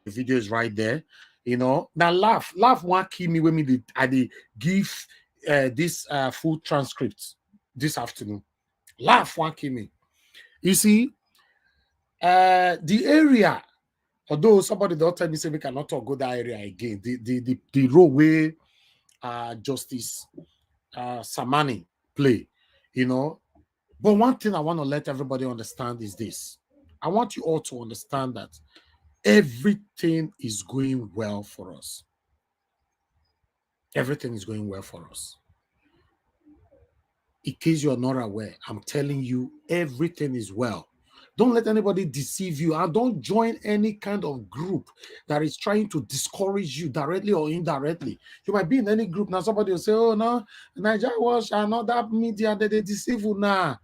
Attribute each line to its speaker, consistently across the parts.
Speaker 1: The video is right there. Now laugh won't kill me when I give this full transcript this afternoon. Laugh won't kill me. You see, the area, although somebody don't tell me say we cannot talk go that area again. The role where Justice Samani play, But one thing I want to let everybody understand is this. I want you all to understand that everything is going well for us. Everything is going well for us. In case you're not aware, I'm telling you, everything is well. Don't let anybody deceive you, and don't join any kind of group that is trying to discourage you directly or indirectly. You might be in any group now. Somebody will say, "Oh no, Nigeria Watch and not that media they deceive you now.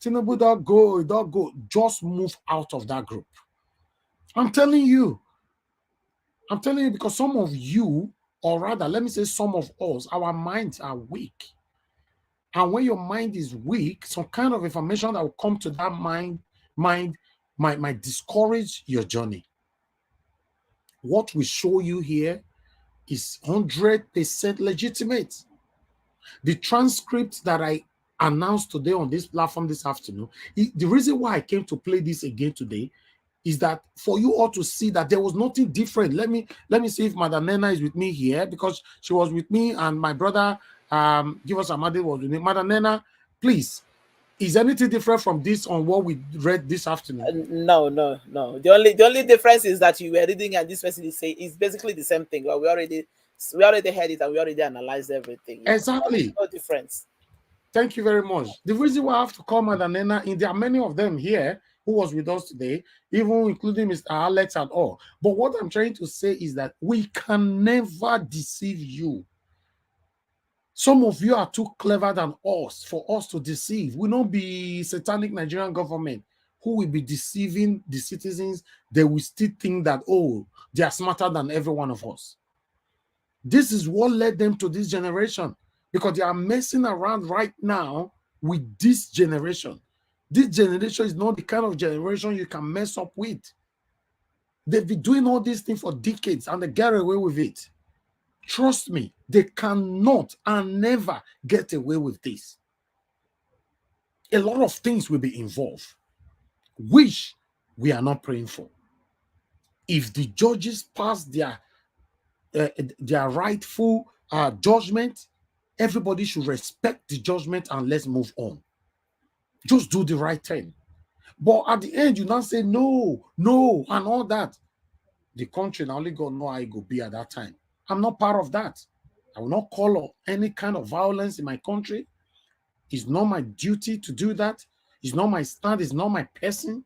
Speaker 1: Tinubu don't go. Just move out of that group." I'm telling you because some of you, or rather, let me say some of us, our minds are weak. And when your mind is weak, some kind of information that will come to that mind might discourage your journey. What we show you here is 100% legitimate. The transcript that I announced today on this platform this afternoon, the reason why I came to play this again today is that for you all to see that there was nothing different. Let me see if Madam Nena is with me here, because she was with me and my brother Give Us Amadi was with me. Madam Nena, please, is anything different from this on what we read this afternoon?
Speaker 2: No. The only difference is that you were reading and this person is saying it's basically the same thing. Well, we already heard it and we already analyzed everything.
Speaker 1: Exactly.
Speaker 2: No difference.
Speaker 1: Thank you very much. The reason why I have to call Madam Nena, there are many of them here who was with us today, even including Mr. Alex and all. But what I'm trying to say is that we can never deceive you. Some of you are too clever than us for us to deceive. We don't be satanic Nigerian government who will be deceiving the citizens. They will still think that, oh, they are smarter than every one of us. This is what led them to this generation, because they are messing around right now with this generation. This generation is not the kind of generation you can mess up with. They've been doing all these things for decades and they get away with it. Trust me, they cannot and never get away with this. A lot of things will be involved, which we are not praying for. If the judges pass their rightful judgment, everybody should respect the judgment and let's move on. Just do the right thing. But at the end, you not say no, and all that. The country, now only God know how it will be at that time. I'm not part of that. I will not call any kind of violence in my country. It's not my duty to do that. It's not my stand. It's not my person.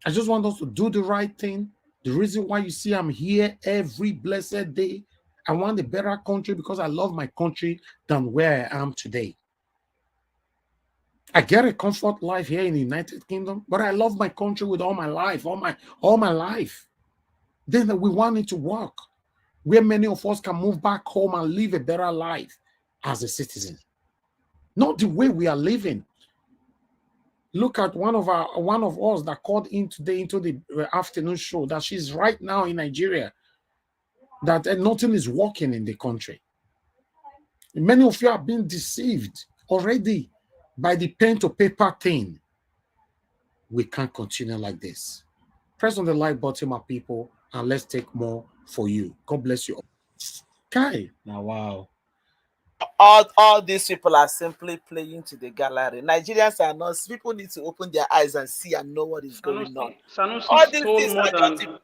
Speaker 1: I just want us to do the right thing. The reason why you see I'm here every blessed day, I want a better country because I love my country than where I am today. I get a comfort life here in the United Kingdom, but I love my country with all my life, all my life. Then we want it to work, where many of us can move back home and live a better life as a citizen. Not the way we are living. Look at one of us that called in today into the afternoon show that she's right now in Nigeria, that nothing is working in the country. Many of you have been deceived already by the pen to paper thing. We can't continue like this. Press on the like button, my people, and let's take more for you. God bless you all. Kai. Now, wow.
Speaker 2: All these people are simply playing to the gallery. Nigerians are not. People need to open their eyes and see and know what is going on.
Speaker 3: Sanusi
Speaker 2: All these
Speaker 3: stole
Speaker 2: things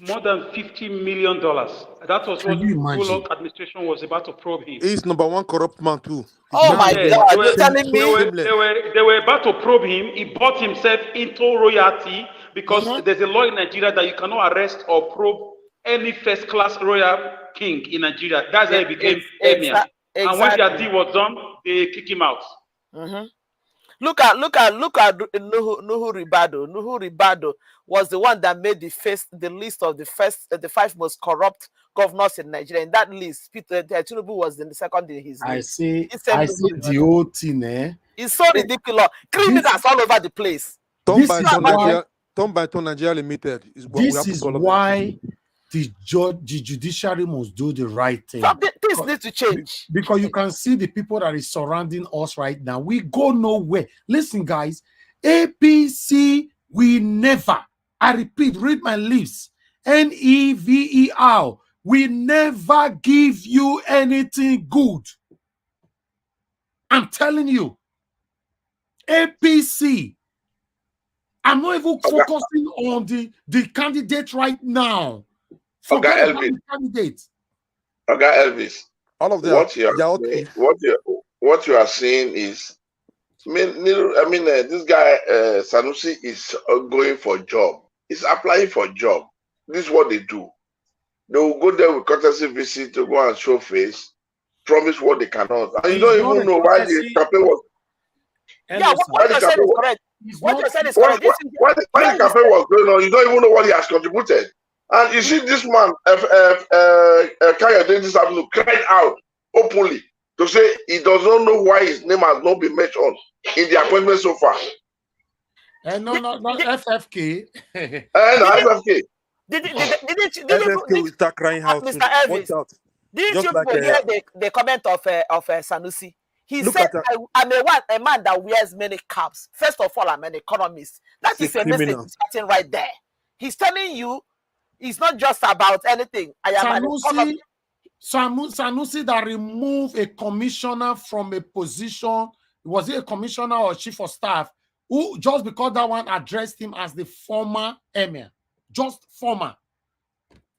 Speaker 3: more than $50 million. That was what the Bullock administration was about to probe him.
Speaker 4: He's number one corrupt man too.
Speaker 2: Oh my God! You're telling me
Speaker 3: they were about to probe him. He bought himself into royalty because there's a law in Nigeria that you cannot arrest or probe any first-class royal king in Nigeria. That's how he became emir. And when their deal was done, they kick him out.
Speaker 2: Look at Nuhu Ribado. Nuhu Ribado was the one that made the list of the 5 most corrupt governors in Nigeria. In that list, Tinubu was in the second in his list.
Speaker 1: I see the whole thing, eh?
Speaker 2: It's so ridiculous. Criminals all over the place.
Speaker 4: Tom Turn by turn Nigeria Limited is what we
Speaker 1: This
Speaker 4: have to
Speaker 1: is
Speaker 4: call them.
Speaker 1: why the judiciary must do the right thing.
Speaker 2: Things need to change.
Speaker 1: Because you can see the people that is surrounding us right now. We go nowhere. Listen, guys, APC, we never, I repeat, read my lips, NEVER, we never give you anything good. I'm telling you, APC, I'm not even focusing on the candidate right now. Forget about the candidate.
Speaker 5: Okay, Elvis.
Speaker 4: All of them.
Speaker 5: What you are saying is, this guy Sanusi is going for job. He's applying for job. This is what they do. They will go there with courtesy visit to go and show face, promise what they cannot, and you don't even know why the campaign was.
Speaker 2: Yeah, what you're saying is correct. What you're saying is correct.
Speaker 5: Why the campaign was going on, you don't even know what he has contributed. And you see this man, Kayode this afternoon, cried out openly to say he does not know why his name has not been mentioned in the appointment so far.
Speaker 1: No, FFK.
Speaker 5: FFK.
Speaker 4: FFK will start crying out.
Speaker 2: Mr. Elvis, did you hear the comment of Sanusi? He said, I'm a man that wears many caps. First of all, I'm an economist. That is a message starting right there. He's telling you it's not just about anything. I am an economist.
Speaker 1: Sanusi that removed a commissioner from a position, was he a commissioner or chief of staff, who just because that one addressed him as the former emir, just former.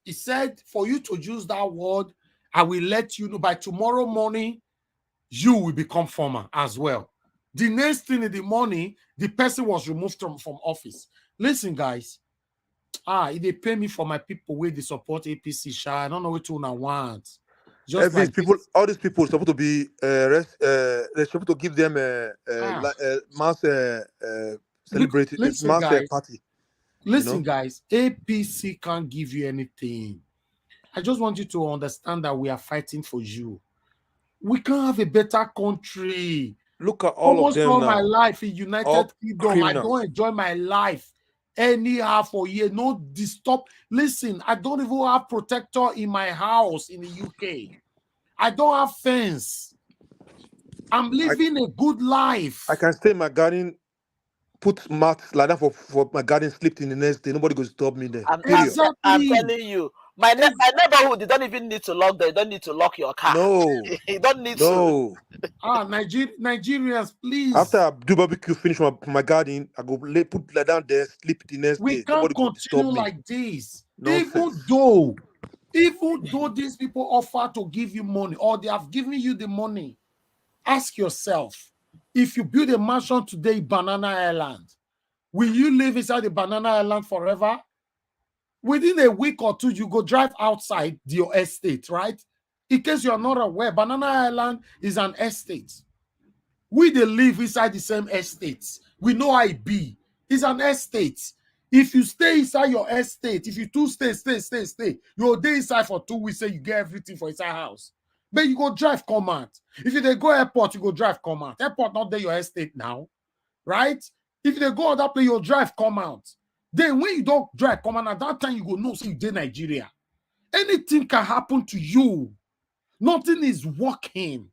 Speaker 1: He said, for you to use that word, I will let you know by tomorrow morning, you will become former as well. The next thing in the morning, the person was removed from office. Listen, guys. If they pay me for my people where they support APC, I don't know what to want. Just like
Speaker 4: people, all these people supposed to be they're supposed to give them mass celebrating mass party.
Speaker 1: Listen, guys, APC can't give you anything. I just want you to understand that we are fighting for you. We can't have a better country.
Speaker 4: Look at all of them
Speaker 1: all
Speaker 4: now.
Speaker 1: my life in United Kingdom. I don't enjoy my life anyhow for a year. No disturb. Listen, I don't even have protector in my house in the UK. I don't have fence. I'm living a good life.
Speaker 4: I can stay in my garden, put mats like that for my garden, sleep in the next day. Nobody goes to stop me there.
Speaker 2: I'm telling you. My neighborhood, you don't even need to lock you don't need to lock your car.
Speaker 4: No.
Speaker 2: You don't need to.
Speaker 1: Nigerians, please.
Speaker 4: After I do barbecue, finish my garden, I go put like down there, sleep the next day.
Speaker 1: We can't continue like this.
Speaker 4: Nonsense.
Speaker 1: Even though these people offer to give you money or they have given you the money, ask yourself, if you build a mansion today in Banana Island, will you live inside the Banana Island forever? Within a week or two, you go drive outside your estate, right? In case you are not aware, Banana Island is an estate. We they live inside the same estates. We know how it be. It's an estate. If you stay inside your estate, if you two stay, you'll stay inside for 2 weeks, say you get everything for inside house. But you go drive, come out. If you they go airport, you go drive, come out. Airport not there your estate now, right? If they go other place, you'll drive, come out. Then when you don't drive, come out, at that time you go know, say you did Nigeria. Anything can happen to you. Nothing is working.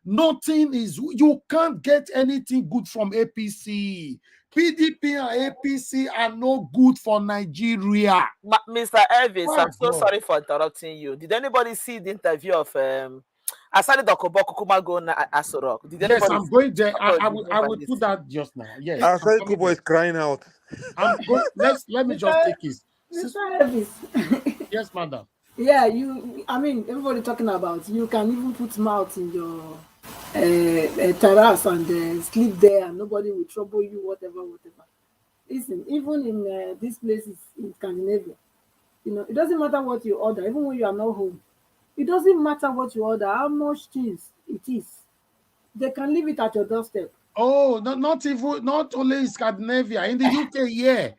Speaker 1: Nothing is, you can't get anything good from APC. PDP and APC are no good for Nigeria.
Speaker 2: Mr. Elvis, I'm so sorry for interrupting you. Did anybody see the interview of Asani Dokubo Kukumago Asorok?
Speaker 1: Yes, I'm going there. I will do that just now. Yes.
Speaker 4: Asani Kubo is crying out.
Speaker 1: I'm going. Let me just take his.
Speaker 6: Mr. Elvis.
Speaker 1: Yes, madam.
Speaker 6: Yeah, everybody talking about you can even put mouth in your terrace and sleep there and nobody will trouble you, whatever. Listen, even in these places in Scandinavia, it doesn't matter what you order, even when you are not home. It doesn't matter what you order, how much cheese it is. They can leave it at your doorstep.
Speaker 1: Oh, not only in Scandinavia, in the UK, yeah.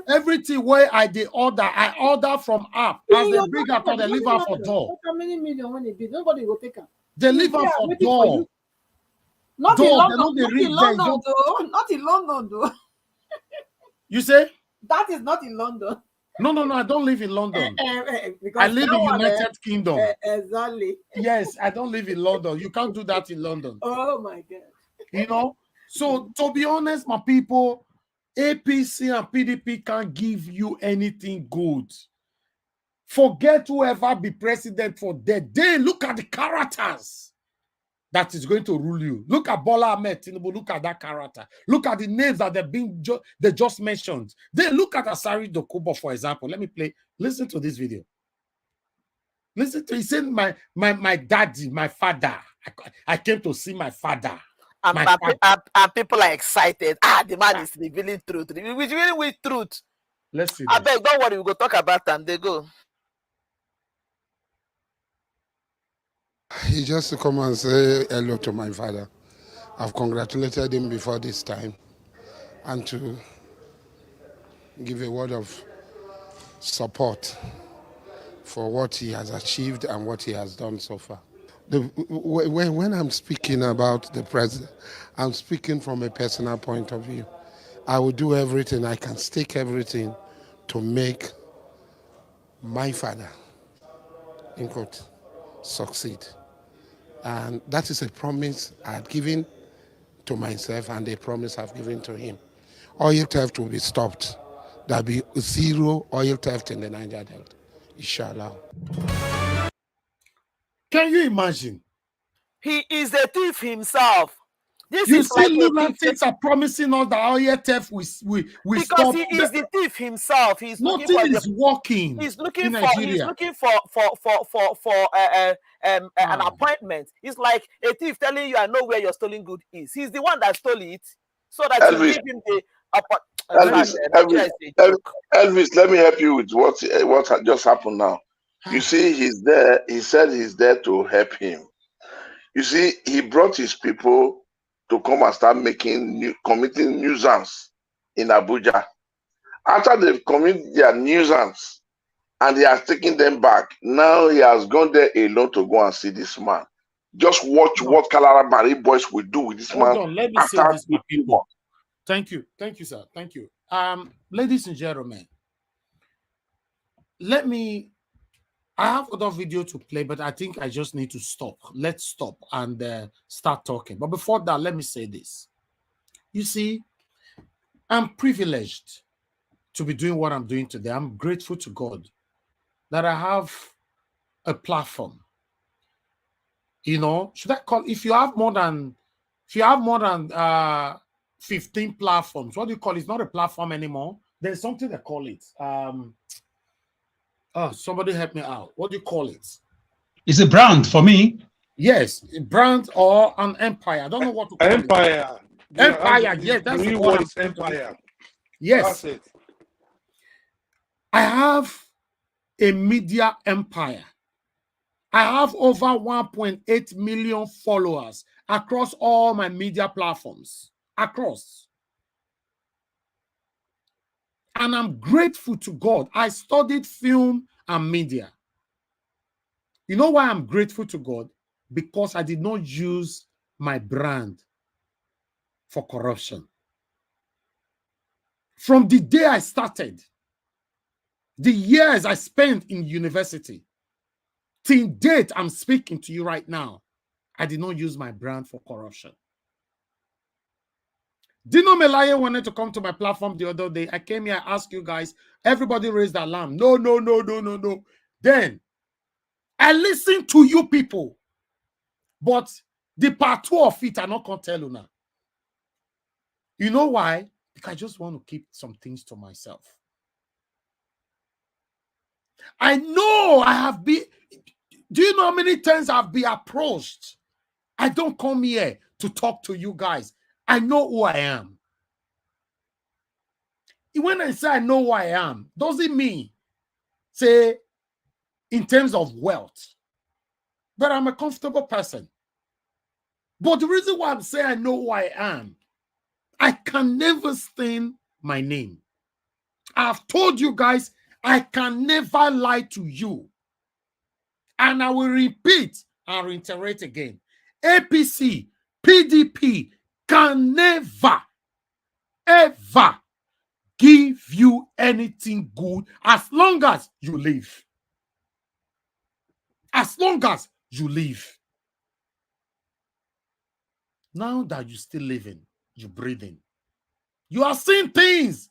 Speaker 1: Everything where I order from app. As they bring out, they leave out for door.
Speaker 6: How many million when it be? Nobody will take them.
Speaker 1: They leave out for door.
Speaker 6: Not in London, though. Not in London, though.
Speaker 1: You say?
Speaker 6: That is not in London.
Speaker 1: No, I don't live in London.
Speaker 6: Because
Speaker 1: I live in United Kingdom.
Speaker 6: Exactly.
Speaker 1: Yes, I don't live in London. You can't do that in London.
Speaker 6: Oh my God.
Speaker 1: You know? So to be honest, my people, APC and PDP can't give you anything good. Forget whoever be president for that day. Look at the characters that is going to rule you. Look at Bola Ahmed Tinubu. Look at that character. Look at the names that they just mentioned. Then look at Asari Dokubo, for example. Let me play. Listen to this video. Listen to. He said, "My daddy, my father. I came to see my father."
Speaker 2: And people are excited. The man is revealing truth. Revealing with truth.
Speaker 1: Let's see.
Speaker 2: I beg, don't worry, we go talk about them. They go.
Speaker 7: He just to come and say hello to my father. I've congratulated him before this time, and to give a word of support for what he has achieved and what he has done so far. When I'm speaking about the president, I'm speaking from a personal point of view. I will do everything, I can stake everything to make my father, in quote, succeed. And that is a promise I had given to myself and a promise I've given to him. Oil theft will be stopped. There'll be zero oil theft in the Niger Delta, inshallah.
Speaker 1: Can you imagine?
Speaker 2: He is a thief himself. This
Speaker 1: you
Speaker 2: is
Speaker 1: see,
Speaker 2: like
Speaker 1: lunatics are promising us that oil theft we
Speaker 2: because
Speaker 1: stop.
Speaker 2: He is the thief himself. He's
Speaker 1: nothing
Speaker 2: looking for
Speaker 1: is working.
Speaker 2: He's looking
Speaker 1: in
Speaker 2: for.
Speaker 1: Nigeria.
Speaker 2: He's looking for an appointment. It's like a thief telling you, "I know where your stolen good is." He's the one that stole it, so that you give him the.
Speaker 5: Elvis, let me help you with what just happened now. You see, he's there. He said he's there to help him. You see, he brought his people to come and start committing nuisance in Abuja. After they've committed their nuisance and he has taken them back, now he has gone there alone to go and see this man. Just watch what Calarabari boys will do with this man.
Speaker 1: Hold on, let me say this, my people. Thank you, sir. Thank you. Ladies and gentlemen, I have other video to play, but I think I just need to stop. Let's stop and start talking. But before that, let me say this. You see, I'm privileged to be doing what I'm doing today. I'm grateful to God that I have a platform. You know, should I call, if you have more than 15 platforms, what do you call it? It's not a platform anymore. There's something they call it. Somebody help me out. What do you call it?
Speaker 8: It's a brand for me.
Speaker 1: Yes, a brand or an empire. I don't know what to call
Speaker 4: empire.
Speaker 1: it. Empire. Yes, that's the word.
Speaker 4: Is empire.
Speaker 1: Yes.
Speaker 4: That's it.
Speaker 1: I have a media empire. I have over 1.8 million followers across all my media platforms. Across. And I'm grateful to God. I studied film and media. You know why I'm grateful to God? Because I did not use my brand for corruption. From the day I started, the years I spent in university, till date I'm speaking to you right now, I did not use my brand for corruption. Dino Melaye wanted to come to my platform the other day. I came here, I asked you guys, everybody raised the alarm. No. Then I listened to you people, but the part 2 of it, I'm not going to tell you now. You know why? Because I just want to keep some things to myself. I know I have been, do you know how many times I've been approached? I don't come here to talk to you guys. I know who I am. When I say I know who I am, doesn't mean, say, in terms of wealth, but I'm a comfortable person. But the reason why I'm saying I know who I am, I can never stain my name. I've told you guys, I can never lie to you. And I will repeat and reiterate again. APC, PDP can never, ever give you anything good as long as you live. As long as you live. Now that you're still living, you're breathing, you are seeing things.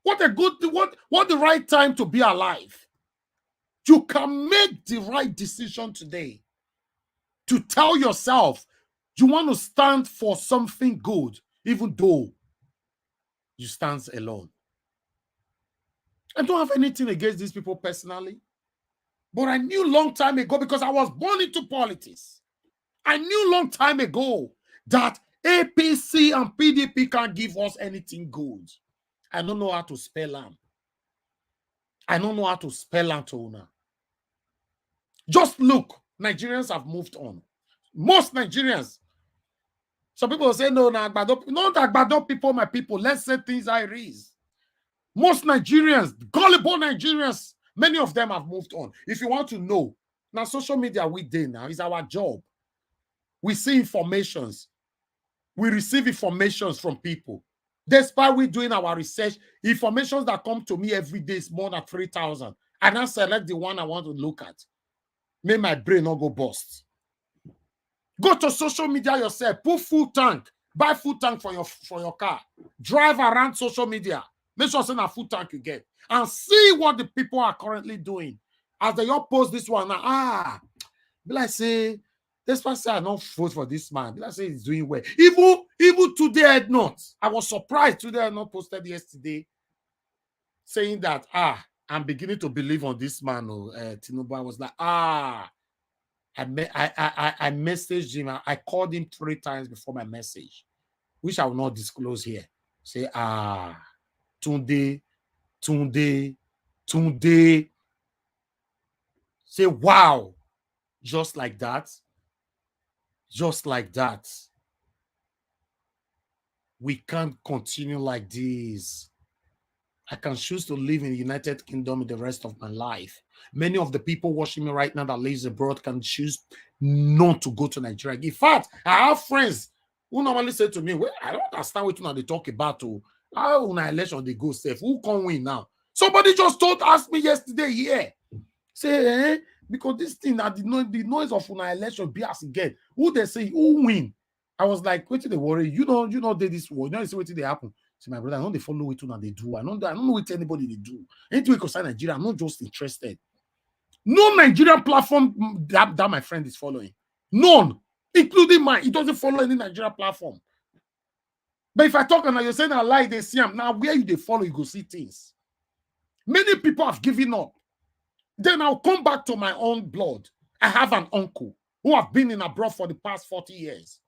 Speaker 1: What the right time to be alive. You can make the right decision today to tell yourself you want to stand for something good, even though you stand alone. I don't have anything against these people personally, but I knew long time ago, because I was born into politics. I knew long time ago that APC and PDP can't give us anything good. I don't know how to spell them. I don't know how to spell Antona. Just look, Nigerians have moved on. Most Nigerians. Some people say, no, not Agbado people, my people. Let's say things I raise. Most Nigerians, gullible Nigerians, many of them have moved on. If you want to know, now social media we do now is our job. We see informations. We receive informations from people. Despite we doing our research, informations that come to me every day is more than 3,000. I now select the one I want to look at. Make my brain not go bust. Go to social media yourself. Put full tank. Buy full tank for your car. Drive around social media. Make sure it's a full tank you get. And see what the people are currently doing. As they all post this one now, be like say, this person I don't vote for this man. Be like say he's doing well. Even today I not. I was surprised today I not posted yesterday saying that I'm beginning to believe on this man. Tinubu. I was like, I messaged him. I called him 3 times before my message, which I will not disclose here. Say, Tunde. Say, wow. Just like that. Just like that. We can't continue like this. I can choose to live in the United Kingdom the rest of my life. Many of the people watching me right now that lives abroad can choose not to go to Nigeria. In fact, I have friends who normally say to me, well, I don't understand what they talk about. How on election they go safe? Who can win now? Somebody just asked me yesterday here. Say, because this thing that the noise of an election be as again. Who they say who win? I was like, wait till they worry. You know they this war. You know, see what they happen. See, my brother, I know they follow it and they do. I don't know what anybody they do. Anything concern Nigeria, I'm not just interested. No Nigerian platform that my friend is following. None, including mine. It doesn't follow any Nigerian platform. But if I talk and you're saying I lie, they see them. Now, where they follow, you go see things. Many people have given up. Then I'll come back to my own blood. I have an uncle who have been in abroad for the past 40 years.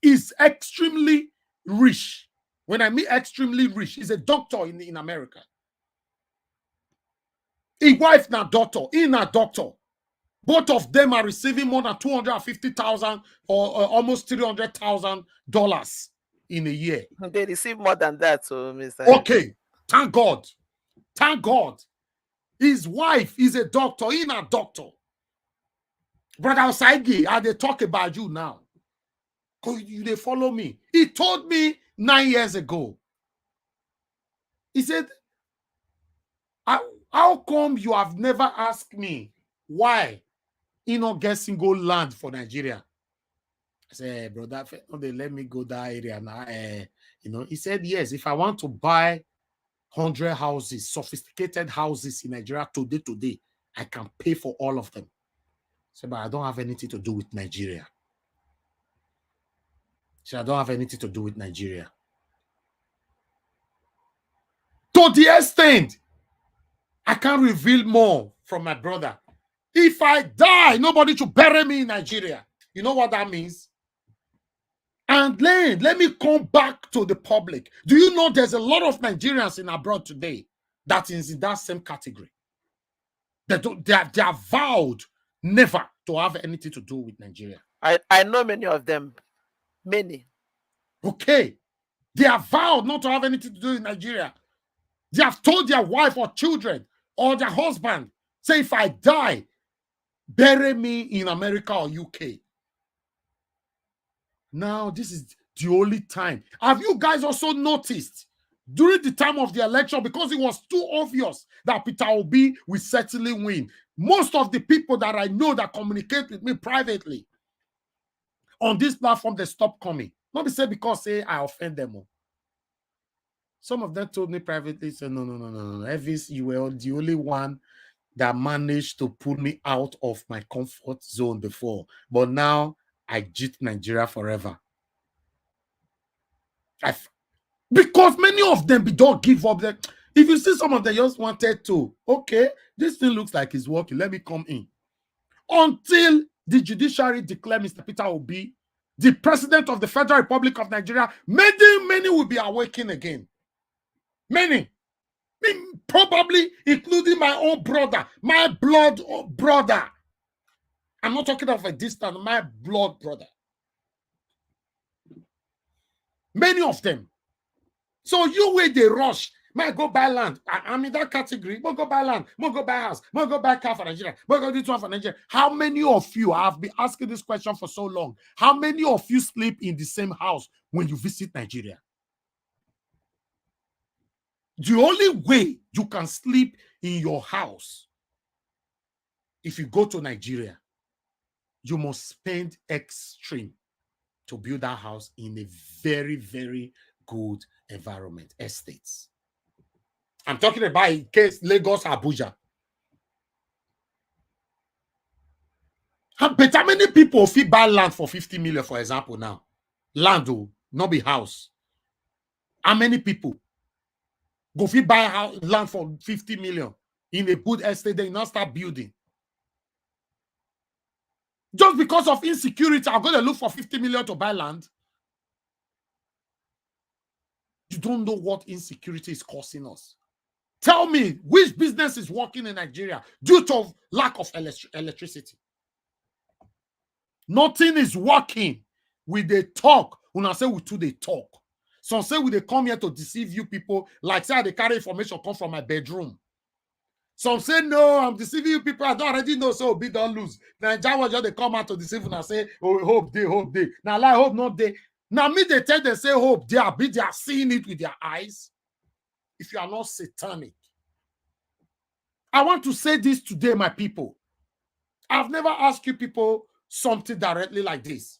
Speaker 1: He's extremely rich. When I mean extremely rich, he's a doctor in America. A wife and a daughter, in a doctor. Both of them are receiving more than $250,000 or almost $300,000 in a year.
Speaker 2: They receive more than that, so Mr.
Speaker 1: Okay, thank God. Thank God. His wife is a doctor, in a doctor. Brother Osaigi, how they talk about you now? They follow me. He told me 9 years ago. He said, how come you have never asked me why you not get single land for Nigeria? I said, hey, brother, they let me go that area now. He said, yes, if I want to buy 100 houses, sophisticated houses in Nigeria today, I can pay for all of them. So, but I don't have anything to do with Nigeria. So I don't have anything to do with Nigeria. To the extent, I can't reveal more from my brother. If I die, nobody should bury me in Nigeria. You know what that means? And then, let me come back to the public. Do you know there's a lot of Nigerians in abroad today that is in that same category? They are vowed never to have anything to do with Nigeria.
Speaker 2: I know many of them. Many.
Speaker 1: Okay. They are vowed not to have anything to do with Nigeria. They have told their wife or children or their husband, say, if I die, bury me in America or UK. Now, this is the only time. Have you guys also noticed during the time of the election, because it was too obvious that Peter Obi will certainly win. Most of the people that I know that communicate with me privately on this platform, they stopped coming. Not be say because say I offend them all. Some of them told me privately, say, no, Elvis, you were the only one that managed to pull me out of my comfort zone before. But now I jit Nigeria forever. Because many of them don't give up. If you see some of them just wanted to, okay, this thing looks like it's working, let me come in. Until the judiciary declare Mr. Peter Obi the president of the Federal Republic of Nigeria, many will be awakened again. Many. Probably including my own brother, my blood brother. I'm not talking of a distance, my blood brother. Many of them. So you wait, they rush. Might go buy land. I'm in that category. Go buy land. Go buy house. Go buy car for Nigeria. Go do this one for Nigeria. How many of you, I've been asking this question for so long, how many of you sleep in the same house when you visit Nigeria? The only way you can sleep in your house, if you go to Nigeria, you must spend extreme to build that house in a very, very good environment, estates. I'm talking about in case Lagos, Abuja. But how many people fit buy land for 50 million, for example, now? Land, oh, not be house. How many people go fit buy land for 50 million in a good estate, they not start building? Just because of insecurity, I'm going to look for 50 million to buy land. You don't know what insecurity is causing us. Tell me, which business is working in Nigeria due to lack of electricity? Nothing is working. We they talk. Una say we too they talk. Some say we they come here to deceive you people. Like say they carry information come from my bedroom. Some say no, I'm deceiving you people. I don't already know, so Obi don't lose. Now Jawa just they come out to deceive and say, oh, hope they. Now like hope not they. Now me they tell them say hope they are seeing it with their eyes. If you are not satanic. I want to say this today, my people. I've never asked you people something directly like this.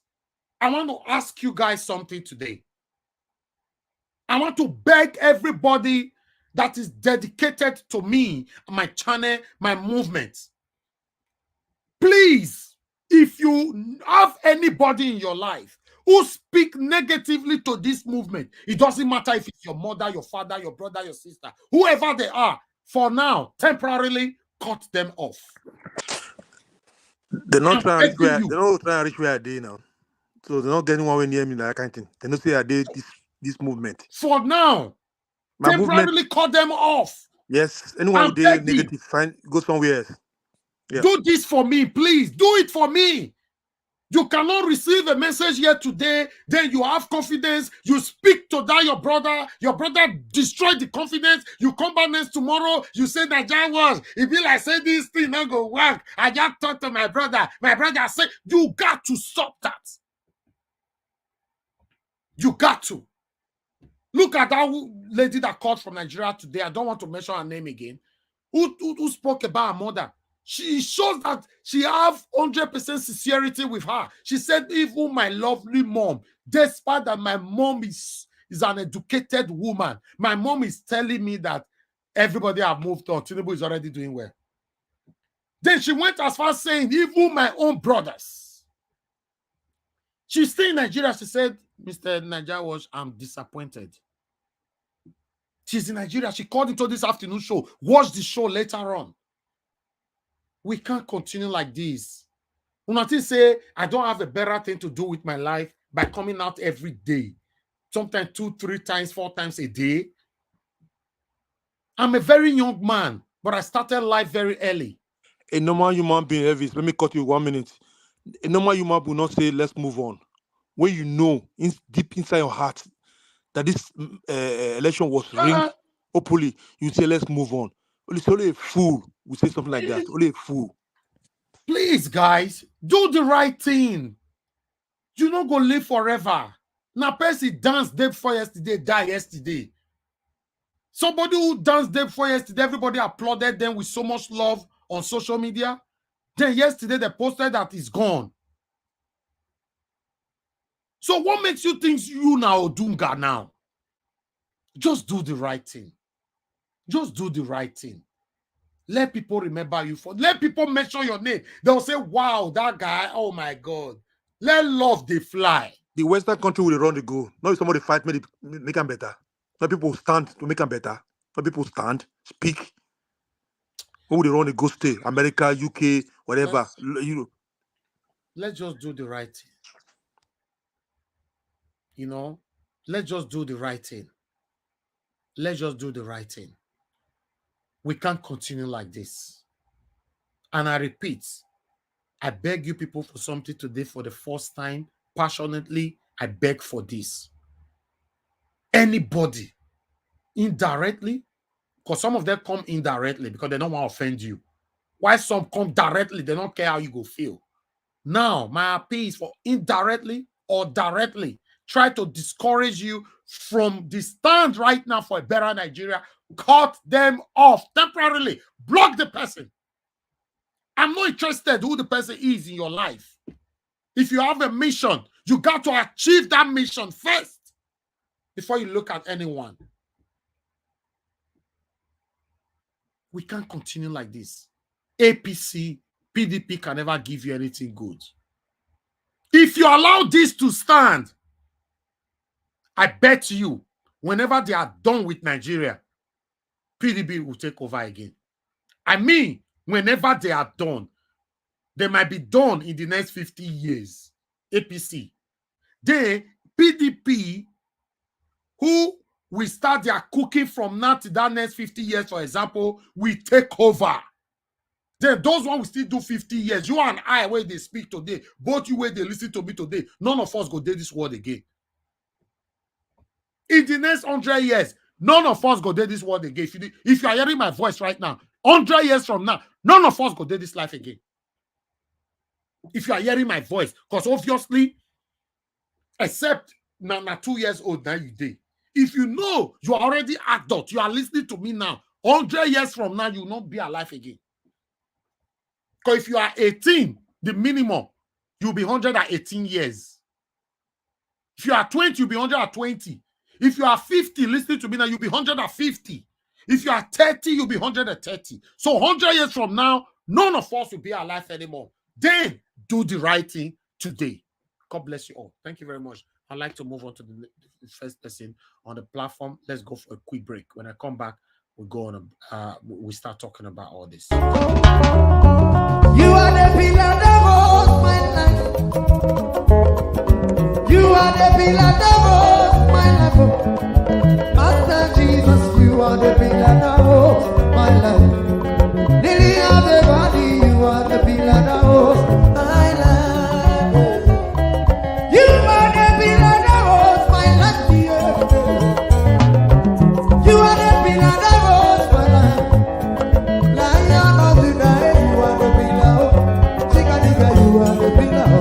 Speaker 1: I want to ask you guys something today. I want to beg everybody that is dedicated to me, my channel, my movement. Please, if you have anybody in your life who speak negatively to this movement, it doesn't matter if it's your mother, your father, your brother, your sister, whoever they are, for now, temporarily cut them off.
Speaker 4: They're not trying to reach where I did now. So they're not getting one way near me, like that kind of thing. They don't say I did this movement.
Speaker 1: For now, my temporarily cut them off.
Speaker 4: Yes, anyone who did negative, fine, go somewhere else.
Speaker 1: Yeah. Do this for me, please. Do it for me. You cannot receive a message here today, then you have confidence, you speak to that your brother destroyed the confidence, you come back next tomorrow, you say that was, if you like say this thing not go work, I just talked to my brother said, you got to stop that. You got to. Look at that lady that called from Nigeria today, I don't want to mention her name again, who spoke about her mother. She shows that she have 100% sincerity with her. She said, even my lovely mom, despite that my mom is an educated woman, my mom is telling me that everybody have moved on. Tinubu is already doing well. Then she went as far as saying, even my own brothers. She's still in Nigeria. She said, Mr. Naija, I'm disappointed. She's in Nigeria. She called into this afternoon show. Watch the show later on. We can't continue like this. Unati say, I don't have a better thing to do with my life by coming out every day. Sometimes 2, 3 times, 4 times a day. I'm a very young man, but I started life very early.
Speaker 4: A normal human being, Elvis, let me cut you 1 minute. A normal human will not say, let's move on. When you know, deep inside your heart, that this election was rigged openly, you say, let's move on. Only a fool will say something like that. Only a fool.
Speaker 1: Please, guys, do the right thing. You're not going to live forever. Now, Percy danced day before yesterday, die yesterday. Somebody who danced there for yesterday, everybody applauded them with so much love on social media. Then yesterday they posted that it's gone. So what makes you think you now Odunga now? Just do the right thing. Just do the right thing. Let people remember you for. Let people mention your name. They'll say, "Wow, that guy! Oh my God!" Let love they fly.
Speaker 4: The Western country will run the go. Not if somebody fight, make them better. Not people stand to make them better. Not people stand, speak. Who will run the go? Stay America, UK, whatever.
Speaker 1: Let's just do the right thing. You know, let's just do the right thing. Let's just do the right thing. We can't continue like this. And I repeat, I beg you people for something today for the first time. Passionately, I beg for this. Anybody, indirectly, because some of them come indirectly because they don't want to offend you. Why some come directly, they don't care how you go feel. Now, my appeal is for indirectly or directly, try to discourage you from the stand right now for a better Nigeria. Cut them off temporarily. Block the person. I'm not interested who the person is in your life. If you have a mission, you got to achieve that mission first before you look at anyone. We can't continue like this. APC, PDP can never give you anything good. If you allow this to stand, I bet you, whenever they are done with Nigeria, PDP will take over again. I mean, whenever they are done, they might be done in the next 50 years. APC. They, PDP, who will start their cooking from now to that next 50 years, for example, will take over. Then those ones will still do 50 years. You and I, where they speak today, both you where they listen to me today, none of us go do this word again. In the next 100 years, none of us go do this word again. If you are hearing my voice right now, 100 years from now, none of us go do this life again. If you are hearing my voice, because obviously, except now 2 years old, now you did. If you know you are already adult, you are listening to me now, 100 years from now, you will not be alive again. Because if you are 18, the minimum, you'll be 118 years. If you are 20, you'll be 120. If you are 50, listening to me now, you'll be 150. If you are 30, you'll be 130. So 100 years from now, none of us will be alive anymore. Then do the right thing today. God bless you all. Thank you very much. I'd like to move on to the first person on the platform. Let's go for a quick break. When I come back, we go on. We start talking about all this.
Speaker 9: You are the pillar that holds my life. You are the pillar that holds my life. Master Jesus, you are the pillar that holds my life. Lily of the body, you are the pillar that holds my life. You are the pillar that holds my life. You are the pillar that holds my life. Lion of the night, you are the pillar. Chickadee, you are the pillar.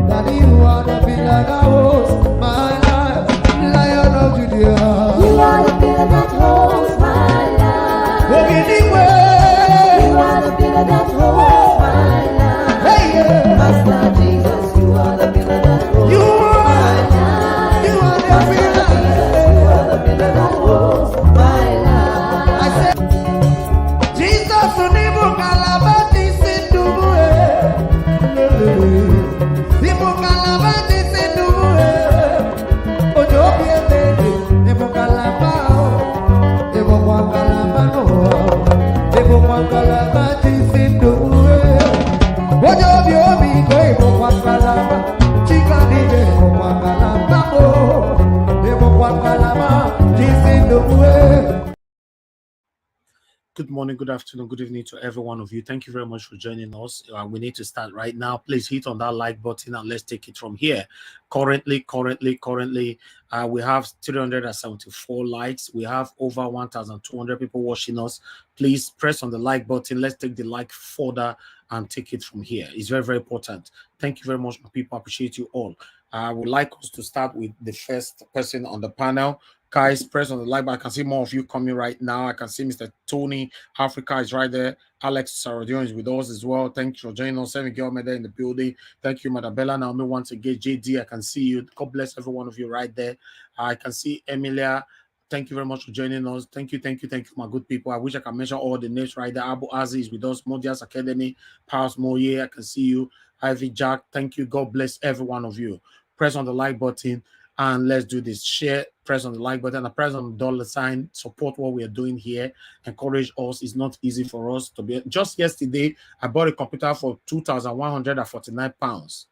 Speaker 9: Daddy, you are the pillar that holds my life. Lion of Judah.
Speaker 10: You are the pillar that holds my life.
Speaker 9: Walking the way.
Speaker 10: You are the pillar that holds my life.
Speaker 9: Hey, yeah.
Speaker 10: Master Jesus, you are the pillar that holds
Speaker 9: You
Speaker 10: my
Speaker 9: are,
Speaker 10: life.
Speaker 9: you are the
Speaker 10: Master
Speaker 9: pillar.
Speaker 10: Jesus, you are the pillar that holds my life.
Speaker 9: I said, Jesus, unibu kalabati sinduwe. Nibu kalabati sinduwe. Ojo biende, nibu kalabao. Nibu kwa kalabano. Nibu kwa kalabati sinduwe. Ojo biobi ko nibu kwa kalaba. Chikani nibu kwa kalabamo. Nibu kwa kalabati sinduwe.
Speaker 1: Good morning, good afternoon, good evening to every one of you. Thank you very much for joining us. We need to start right now. Please hit on that like button and let's take it from here. Currently, we have 374 likes. We have over 1,200 people watching us. Please press on the like button. Let's take the like further and take it from here. It's very, very important. Thank you very much, people. I appreciate you all. I would like us to start with the first person on the panel. Guys, press on the like button. I can see more of you coming right now. I can see Mr. Tony Africa is right there. Alex Saradion is with us as well. Thank you for joining us. Seven girl there in the building. Thank you, Madabella. Naomi once again. JD, I can see you. God bless every one of you right there. I can see Emilia. Thank you very much for joining us. Thank you, my good people. I wish I can mention all the names right there. Abu Aziz is with us. Modias Academy, Powers Moye, I can see you. Ivy Jack, thank you. God bless every one of you. Press on the like button and let's do this. Share, press on the like button, and press on the dollar sign. Support what we are doing here. Encourage us. It's not easy for us to be. Just yesterday, I bought a computer for £2,149.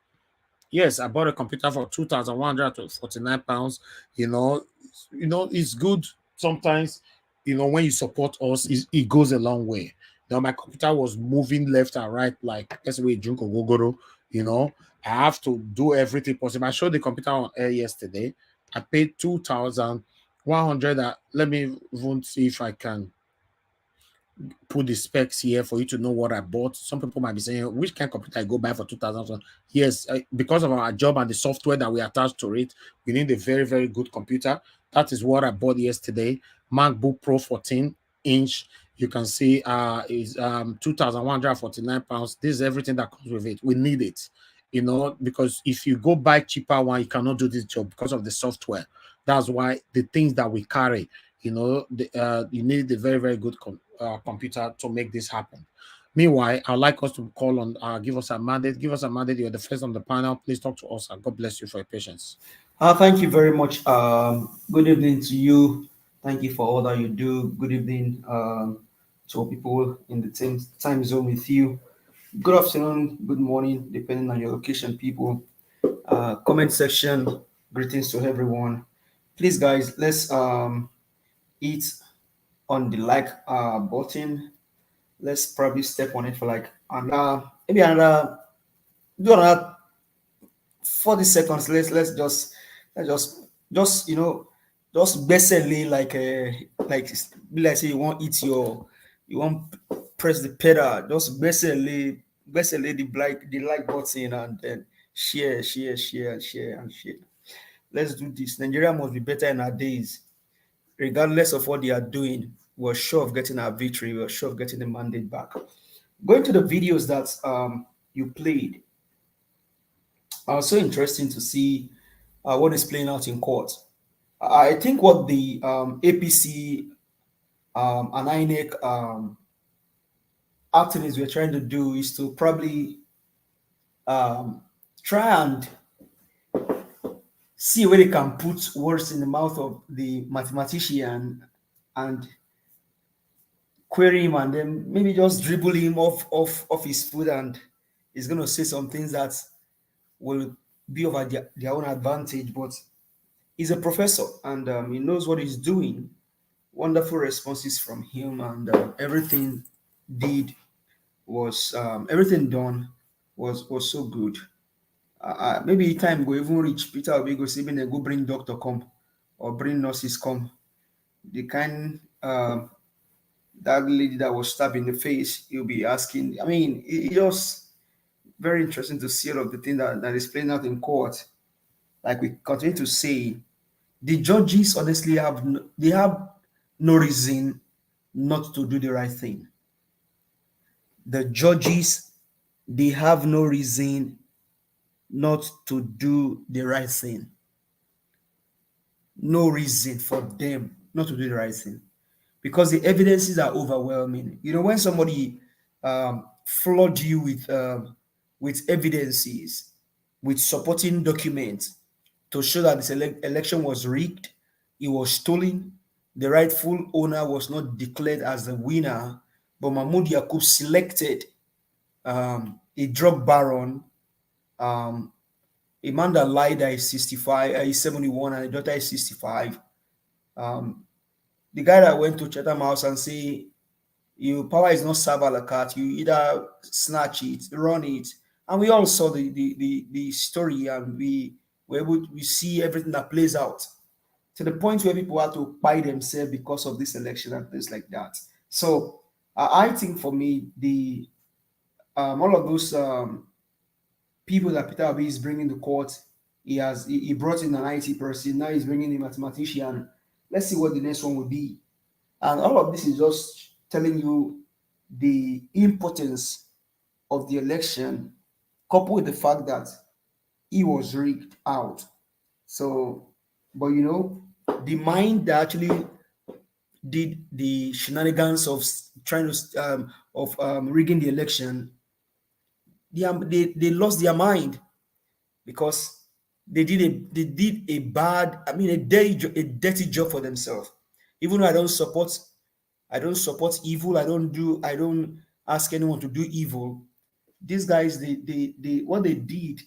Speaker 1: Yes, I bought a computer for £2,149. It's good sometimes. When you support us, it goes a long way. My computer was moving left and right like that's the way Junko Gogoro. I have to do everything possible. I showed the computer on air yesterday. I paid 2,100. Let me even see if I can put the specs here for you to know what I bought. Some people might be saying, which kind of computer I go buy for 2,000? Yes, because of our job and the software that we attach to it, we need a very, very good computer. That is what I bought yesterday. MacBook Pro 14-inch. You can see is £2,149. This is everything that comes with it. We need it, because if you go buy cheaper one, you cannot do this job because of the software. That's why the things that we carry, you need a very, very good computer to make this happen. Meanwhile, I'd like us to call on, give us a mandate. Give us a mandate. You're the first on the panel. Please talk to us. God bless you for your patience.
Speaker 11: Thank you very much. Good evening to you. Thank you for all that you do. Good evening to people in the same time zone with you. Good afternoon, good morning, depending on your location, people. Comment section, greetings to everyone. Please, guys, let's hit on the like button. Let's probably step on it for like maybe another 40 seconds. Let's just basically like say you want press the pedal, just basically the like button and then share. Let's do this. Nigeria must be better in our days. Regardless of what they are doing, we're sure of getting our victory. We're sure of getting the mandate back. Going to the videos that you played, so interesting to see what is playing out in court. I think what the APC and INEC activists were trying to do is to probably try and see where they can put words in the mouth of the mathematician and query him, and then maybe just dribble him off his foot, and he's going to say some things that will be of their own advantage. But he's a professor, and he knows what he's doing. Wonderful responses from him, and everything done was so good. Maybe time go even reach Peter will go say, go bring doctor come or bring nurses come. The kind that lady that was stabbed in the face, he'll be asking. I mean, it just very interesting to see all of the things that is playing out in court. Like we continue to say, the judges honestly have no reason not to do the right thing. The judges, they have no reason not to do the right thing. No reason for them not to do the right thing, because the evidences are overwhelming. When somebody flood you with evidences, with supporting documents to show that this election was rigged, it was stolen, the rightful owner was not declared as the winner, but Mahmoud Yakub selected a drug baron, a man that lied that is 65, is 71, and a daughter is 65. The guy that went to Chatham House and say, your power is not served a la carte, you either snatch it, run it. And we all saw the story, and we see everything that plays out to the point where people had to buy themselves because of this election and things like that. So I think for me, the all of those people that Peter Obi is bringing to court, he brought in an IT person, now he's bringing a mathematician. Let's see what the next one will be. And all of this is just telling you the importance of the election, coupled with the fact that it was rigged out. So, but you know, the mind that actually did the shenanigans of trying to rigging the election, they lost their mind because they did a bad, I mean, a dirty job for themselves. Even though I don't support evil. I don't ask anyone to do evil. These guys, they what they did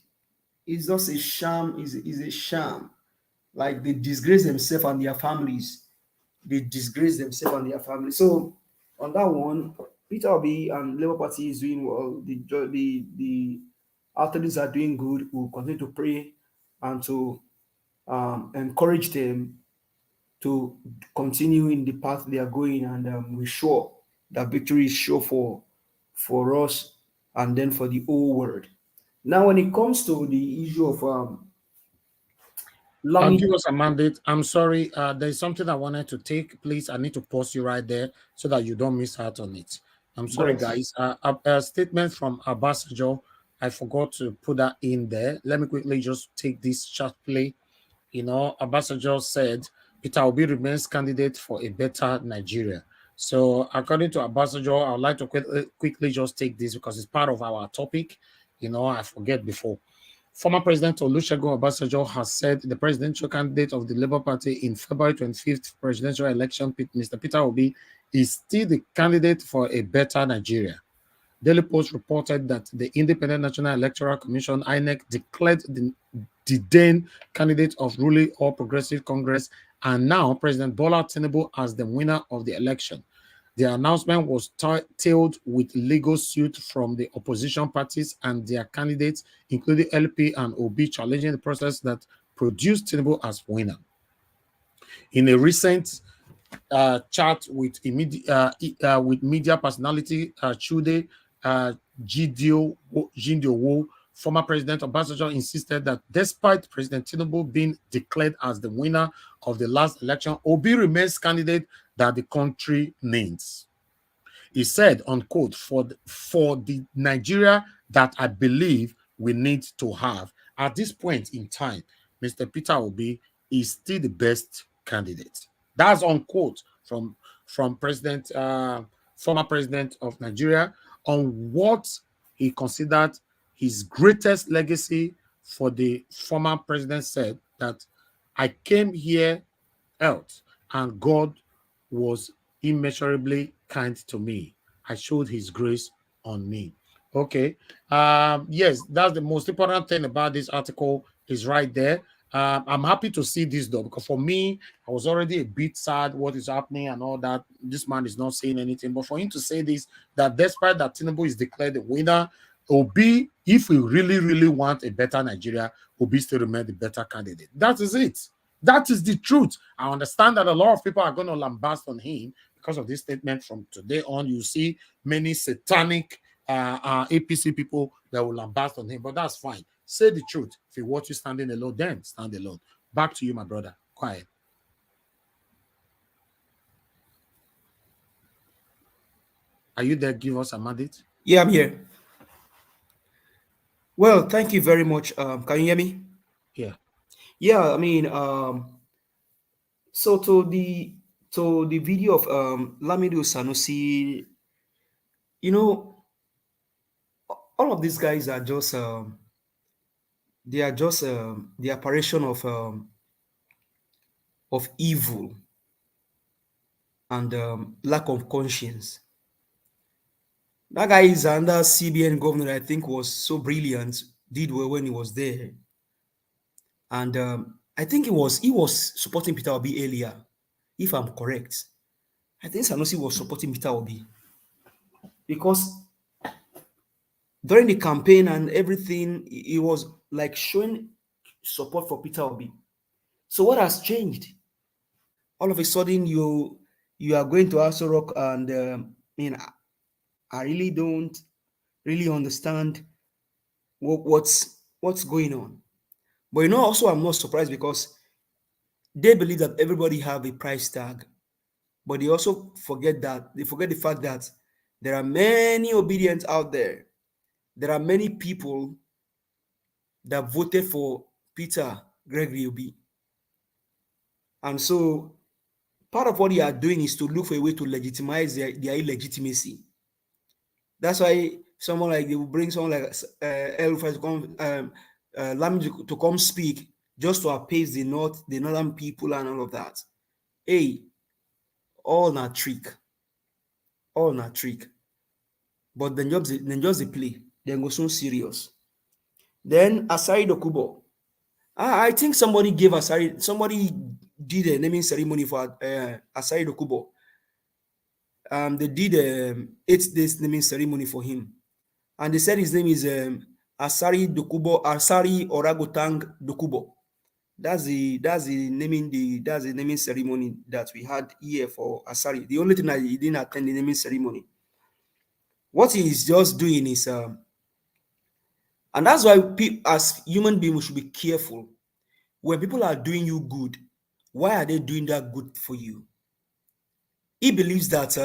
Speaker 11: is just a sham, is a sham. Like they disgrace themselves and their families. They disgrace themselves and their families. So on that one, Peter Obi and Labour Party is doing well. The athletes are doing good. We'll continue to pray and to encourage them to continue in the path they are going, and we're sure that victory is sure for us and then for the whole world. Now, when it comes to the issue of
Speaker 1: I'll
Speaker 11: Lami,
Speaker 1: give us a mandate. I'm sorry. There's something I wanted to take. Please, I need to pause you right there so that you don't miss out on it. I'm
Speaker 11: go
Speaker 1: sorry,
Speaker 11: ahead.
Speaker 1: guys. A statement from Obasanjo. I forgot to put that in there. Let me quickly just take this sharply. Obasanjo said Peter Obi remains candidate for a better Nigeria. So, according to Obasanjo, I would like to quickly just take this because it's part of our topic. I forget before. Former President Olusegun Obasanjo has said the presidential candidate of the Labour Party in February 25th presidential election, Mr. Peter Obi, is still the candidate for a better Nigeria. Daily Post reported that the Independent National Electoral Commission, INEC, declared the then candidate of ruling All Progressive Congress and now President Bola Tinubu as the winner of the election. The announcement was tailed with legal suit from the opposition parties and their candidates, including LP and OB, challenging the process that produced Tinubu as winner. In a recent chat with media personality Chude Jindio, former President Obasanjo insisted that despite President Tinubu being declared as the winner of the last election, Obi remains candidate that the country needs. He said, unquote, for the Nigeria that I believe we need to have. At this point in time, Mr. Peter Obi is still the best candidate. That's unquote from former president of Nigeria on what he considered his greatest legacy. For the former president said that I came here health, and God was immeasurably kind to me. I showed his grace on me. Okay. Yes, that's the most important thing about this article is right there. I'm happy to see this though, because for me, I was already a bit sad what is happening and all that. This man is not saying anything, but for him to say this, that despite that Tinubu is declared the winner, Obi, if we really, really want a better Nigeria, Obi still remain the better candidate. That is it. That is the truth. I understand that a lot of people are going to lambast on him because of this statement. From today on, you see many satanic APC people that will lambast on him, but that's fine. Say the truth. If you watch you standing alone, then stand alone. Back to you, my brother. Quiet. Are you there? Give us a mandate.
Speaker 11: Yeah, I'm here. Well, thank you very much. Can you hear me?
Speaker 1: Yeah.
Speaker 11: Yeah, I mean, so to the video of Lamido Sanusi, you know, all of these guys are just they are just the apparition of evil and lack of conscience. That guy is under CBN governor, I think, was so brilliant, did well when he was there, and I think he was supporting Peter Obi earlier, if I'm correct. I think Sanusi was supporting Peter Obi because during the campaign and everything, he was like showing support for Peter Obi. So what has changed? All of a sudden, you are going to Aso Rock, and I really don't really understand what's going on. But also I'm not surprised because they believe that everybody have a price tag, but they also forget the fact that there are many obedience out there. There are many people that voted for Peter Gregory Obi. And so part of what they are doing is to look for a way to legitimize their illegitimacy. That's why someone like they will bring someone like El-Rufai to come, Lamid to come speak just to appease the northern people and all of that. Hey, all not trick, all not trick. But then just the play, then go so serious. Then Asari Dokubo, I think somebody did a naming ceremony for Asari Dokubo. They did 8 days naming ceremony for him, and they said his name is Asari Oragotang Dokubo. That's the naming ceremony that we had here for Asari. The only thing that he didn't attend the naming ceremony. What he is just doing is, and that's why as human beings we should be careful when people are doing you good. Why are they doing that good for you? He believes that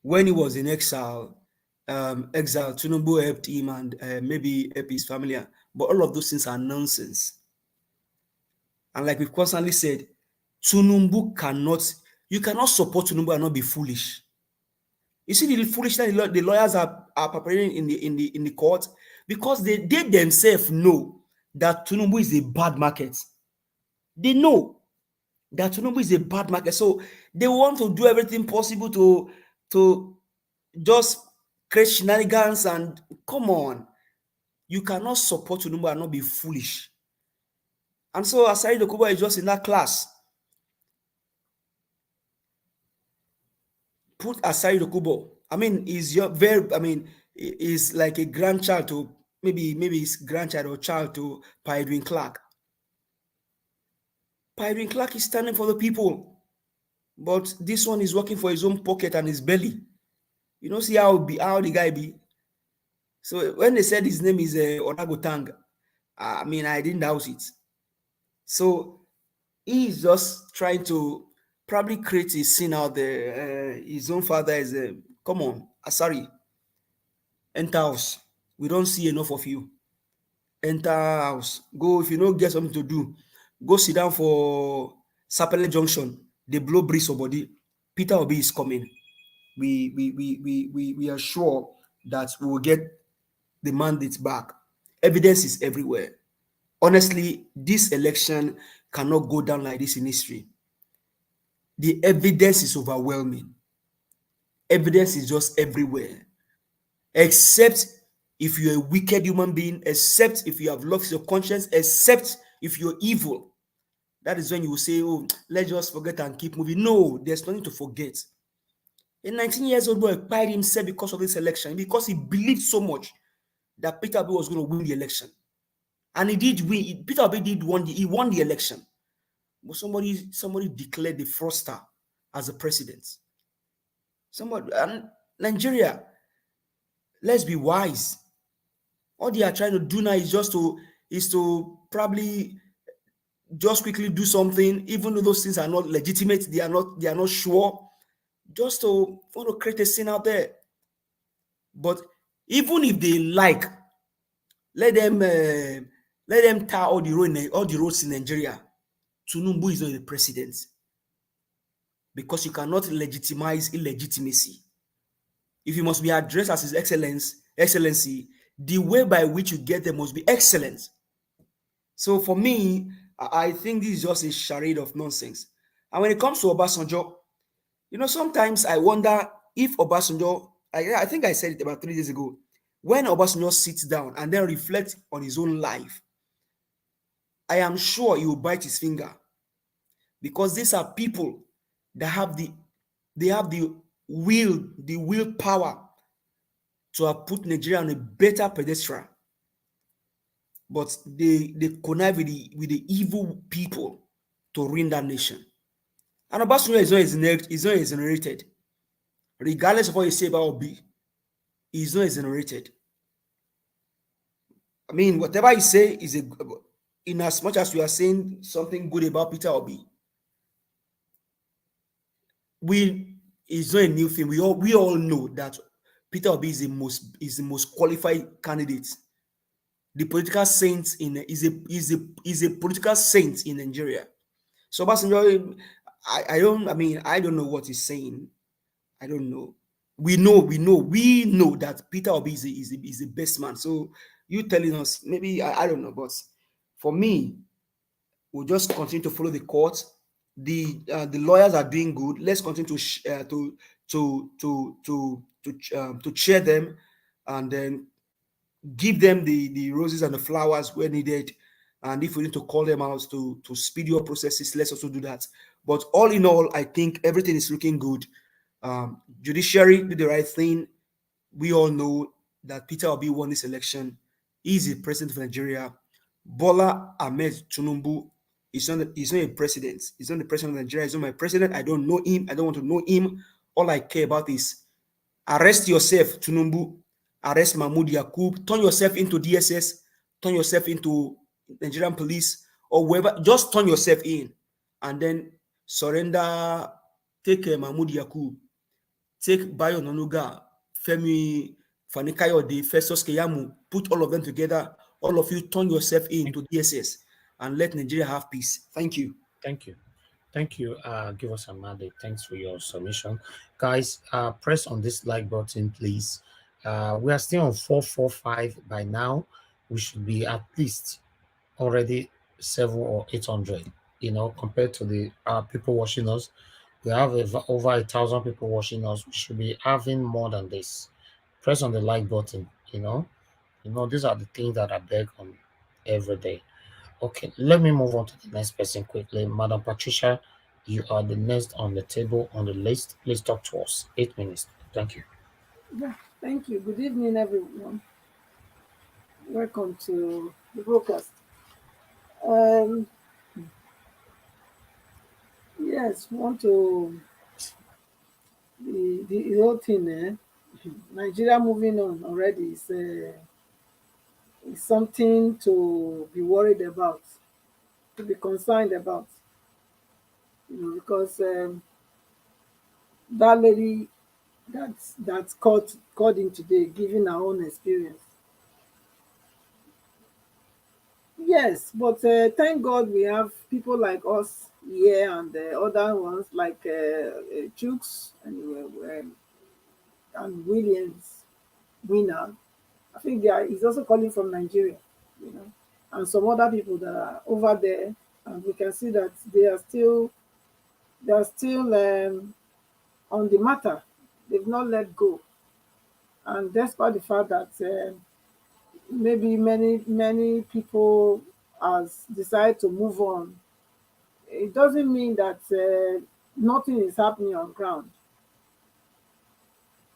Speaker 11: when he was in exile, Tinubu helped him and maybe helped his family, but all of those things are nonsense. And like we've constantly said, you cannot support Tinubu and not be foolish. You see the foolishness the lawyers are preparing in the court, because they themselves know that Tinubu is a bad market. They know that Tinubu is a bad market, so they want to do everything possible to just create shenanigans. And come on, you cannot support Tinubu and not be foolish. And so Asari Dokubo is just in that class. Put Asari Dokubo. I mean, is like a grandchild to maybe his grandchild or child to Pa Edwin Clark. Pa Edwin Clark is standing for the people, but this one is working for his own pocket and his belly. You know, see how the guy be. So when they said his name is Oragotang, I mean, I didn't doubt it. So he is just trying to probably create a scene out there. His own father is, come on, Asari, enter house. We don't see enough of you. Enter house. Go, if you don't get something to do, go sit down for Sapele Junction. They blow breeze for body. Peter Obi is coming. We are sure that we will get the mandate back. Evidence is everywhere. Honestly, this election cannot go down like this in history. The evidence is overwhelming. Evidence is just everywhere. Except if you're a wicked human being, except if you have lost your conscience, except if you're evil. That is when you will say, oh, let's just forget and keep moving. No, there's nothing to forget. A 19-year-old boy acquired himself because of this election, because he believed so much that Peter Obi was going to win the election. And he did win. Peter Obi he won the election. But somebody declared the fraudster as the president. And Nigeria, let's be wise. All they are trying to do now is to probably just quickly do something, even though those things are not legitimate, they are not sure, just to want to create a scene out there. But even if they like, let them tar all the roads in Nigeria. Tinubu is not the president, because you cannot legitimize illegitimacy. If you must be addressed as His Excellency, the way by which you get there must be excellent. So for me, I think this is just a charade of nonsense. And when it comes to Obasanjo, sometimes I wonder if Obasanjo, I think I said it about 3 days ago, when Obasanjo sits down and then reflects on his own life, I am sure he will bite his finger, because these are people that have the willpower to have put Nigeria on a better pedestal, but they connive with the evil people to ruin that nation. And Obasanjo is not exonerated, regardless of what you say about Obi. He's not exonerated. I mean, whatever you say is in as much as we are saying something good about Peter Obi, it's not a new thing. We all know that Peter Obi is the most qualified candidate. The political saint is a political saint in Nigeria. So Obasanjo, I don't know what he's saying. I don't know. We know that Peter Obi is the best man. So you telling us, maybe I don't know, but for me, we'll just continue to follow the court. The lawyers are doing good. Let's continue to chair them, and then give them the roses and the flowers where needed. And if we need to call them out to speed your processes, let's also do that. But all in all, I think everything is looking good. Judiciary did the right thing. We all know that Peter Obi won this election. He's the president of Nigeria. Bola Ahmed Tinubu he's not a president. He's not the president of Nigeria. He's not my president. I don't know him. I don't want to know him. All I care about is arrest yourself, Tinubu. Arrest Mahmoud Yakub. Turn yourself into DSS. Turn yourself into Nigerian police or wherever. Just turn yourself in, and then surrender. Take Mahmoud Yakub. Take Bayo Nonuga, Femi Fanikayode, Festus Keyamu. Put all of them together. All of you turn yourself into DSS and let Nigeria have peace. Thank you.
Speaker 1: Thank you. Thank you. Give us a mandate. Thanks for your submission. Guys, press on this like button, please. We are still on 445 by now. We should be at least already 700 or 800, compared to the people watching us. We have over 1,000 people watching us. We should be having more than this. Press on the like button, these are the things that I beg on every day. Okay, let me move on to the next person quickly. Madam Patricia, you are the next on the table on the list. Please talk to us. 8 minutes. Thank you.
Speaker 6: Yeah, thank you. Good evening, everyone. Welcome to the broadcast. Um, yes, want to the whole thing. Nigeria moving on already is something to be worried about, to be concerned about. Because that lady that's called in today, giving her own experience. Yes, but thank God we have people like us here and other ones like Chooks and Williams, Winner. I think he's also calling from Nigeria, and some other people that are over there, and we can see that they are still on the matter. They've not let go, and despite the fact that maybe many people has decided to move on, it doesn't mean that nothing is happening on ground.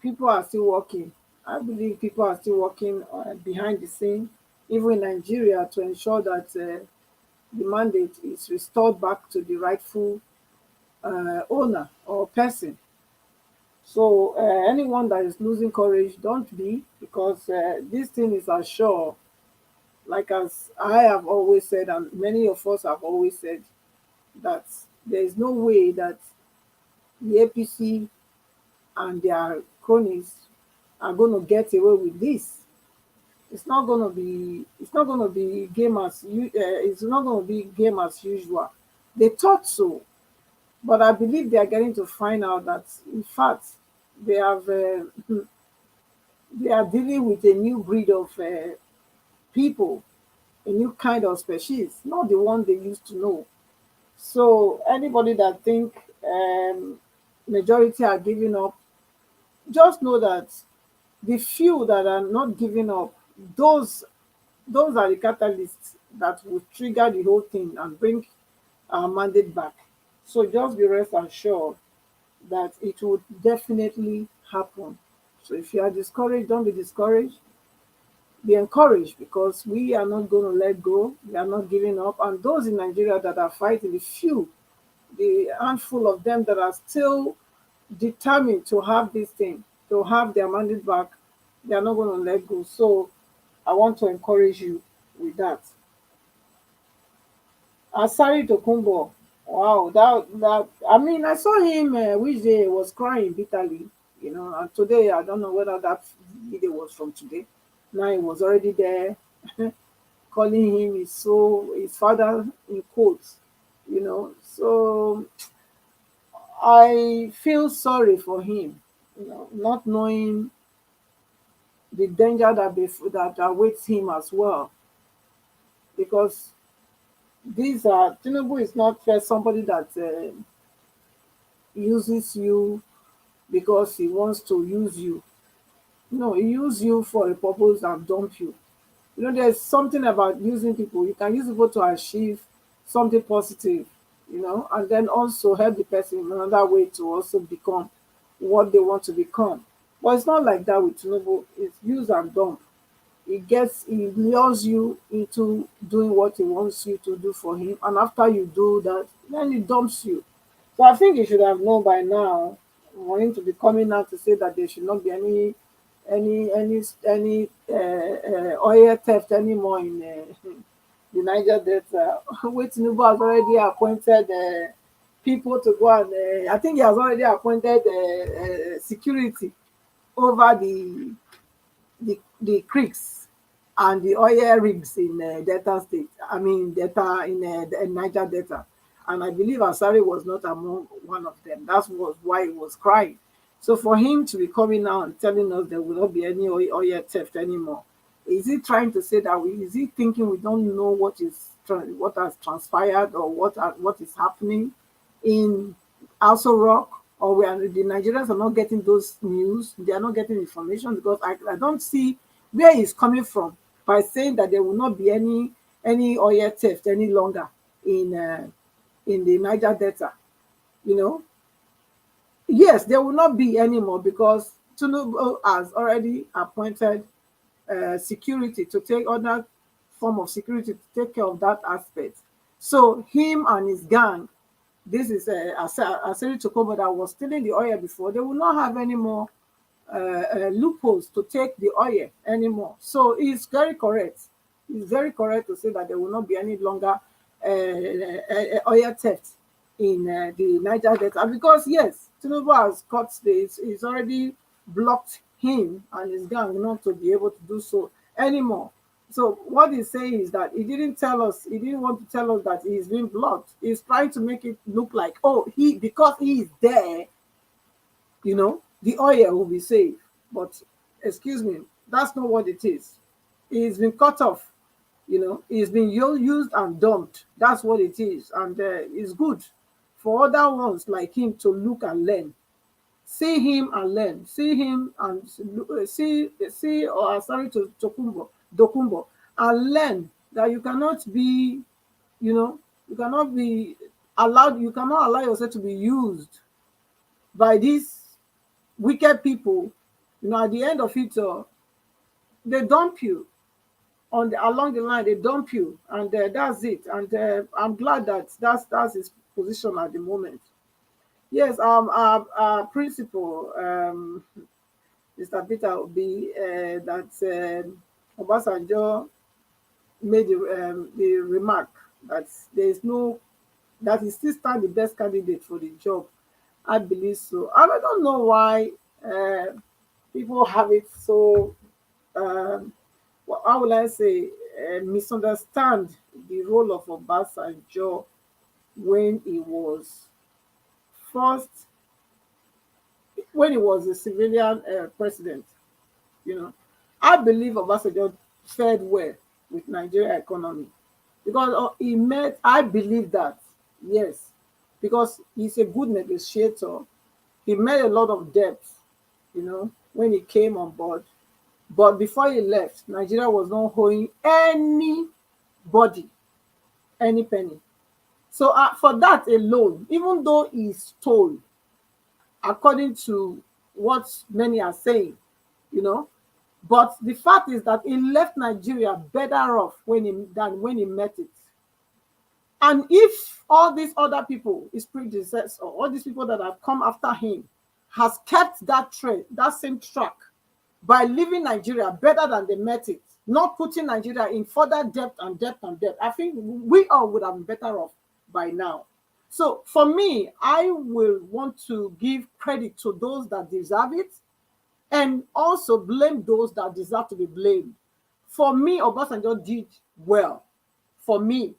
Speaker 6: People are still working. I believe people are still working behind the scene, even in Nigeria, to ensure that the mandate is restored back to the rightful owner or person. So anyone that is losing courage, don't be, because this thing is as sure, like as I have always said, and many of us have always said, that there is no way that the APC and their cronies are going to get away with this. It's not going to be. It's not going to be game as. It's not going to be game as usual. They thought so, but I believe they are getting to find out that, in fact, they have. They are dealing with a new breed of people, a new kind of species, not the one they used to know. So anybody that think majority are giving up, just know that the few that are not giving up, those are the catalysts that will trigger the whole thing and bring our mandate back. So just be rest assured that it would definitely happen. So if you are discouraged, don't be discouraged. Be encouraged, because we are not going to let go. We are not giving up. And those in Nigeria that are fighting, the handful of them that are still determined to have this thing, to have their mandate back, they are not going to let go. So I want to encourage you with that. Asari Tokumbo, Wow, that I mean, I saw him which day was crying bitterly, and today I don't know whether that video was from today. Now he was already there, calling him his father in quotes, So I feel sorry for him, not knowing the danger that awaits him as well, because Tinubu is not just somebody that uses you because he wants to use you. No, he use you for a purpose and dump you. There's something about using people. You can use people to achieve something positive, and then also help the person in another way to also become what they want to become. But it's not like that with Tinubu. It's use and dump. He lures you into doing what he wants you to do for him, and after you do that, then he dumps you. So I think he should have known by now, for him to be coming out to say that there should not be any oil theft anymore in the Niger Delta. Which Tinubu has already appointed people to go and I think he has already appointed security over the creeks and the oil rigs in Delta State. I mean, Delta in Niger Delta, and I believe Asari was not among one of them. That was why he was crying. So for him to be coming out and telling us there will not be any oil theft anymore, is he trying to say that is he thinking we don't know what has transpired or what is happening in also Rock, or the Nigerians are not getting those news, they are not getting information, because I don't see where he's coming from by saying that there will not be any oil theft any longer in the Niger Delta. You know, yes, there will not be anymore because Tinubu has already appointed security to take other form of security to take care of that aspect. So him and his gang, this is Aseri Tokobo that was stealing the oil before, they will not have any more loopholes to take the oil anymore. So it's very correct. It's very correct to say that there will not be any longer oil theft in the Niger Delta, because yes, Tinubu has cut this. He's already blocked him and his gang not to be able to do so anymore. So what he's saying is that he didn't tell us, he didn't want to tell us that he's been blocked. He's trying to make it look like, oh, because he is there, the oil will be safe. But excuse me, that's not what it is. He's been cut off, he's been used and dumped. That's what it is. And it's good for other ones like him to look and learn. See him and learn. See him and see or sorry to Dokumbo, and learn that you cannot be, you cannot be allowed, you cannot allow yourself to be used by these wicked people. At the end of it, they dump you along the line. They dump you, and that's it. And I'm glad that that's his position at the moment. Yes, our principal, Mr. Peter Obi, that Obasanjo made the remark that there is no that he still stand the best candidate for the job. I believe so. And I don't know why people have it so, how will I say, misunderstand the role of Obasanjo when he was first, when he was a civilian president. I believe Obasanjo fared well with Nigeria economy because I believe that, yes, because he's a good negotiator. He made a lot of debts, when he came on board. But before he left, Nigeria was not owing anybody any penny. So for that alone, even though he stole, according to what many are saying, but the fact is that he left Nigeria better off than when he met it. And if all these other people, his predecessors, all these people that have come after him, has kept that same track by leaving Nigeria better than they met it, not putting Nigeria in further debt and debt and debt, I think we all would have been better off by now. So for me, I will want to give credit to those that deserve it and also blame those that deserve to be blamed. For me, Obasanjo did well. For me,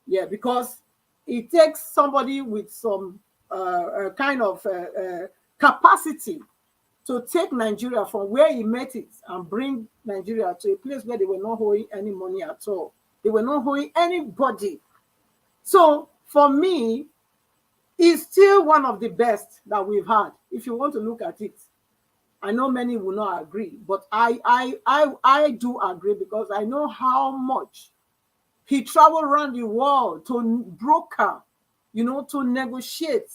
Speaker 6: yeah, because it takes somebody with some kind of capacity to take Nigeria from where he met it and bring Nigeria to a place where they were not owing any money at all. They were not owing anybody. So for me, it's still one of the best that we've had, if you want to look at it. I know many will not agree, but I do agree because I know how much he traveled around the world to broker, to negotiate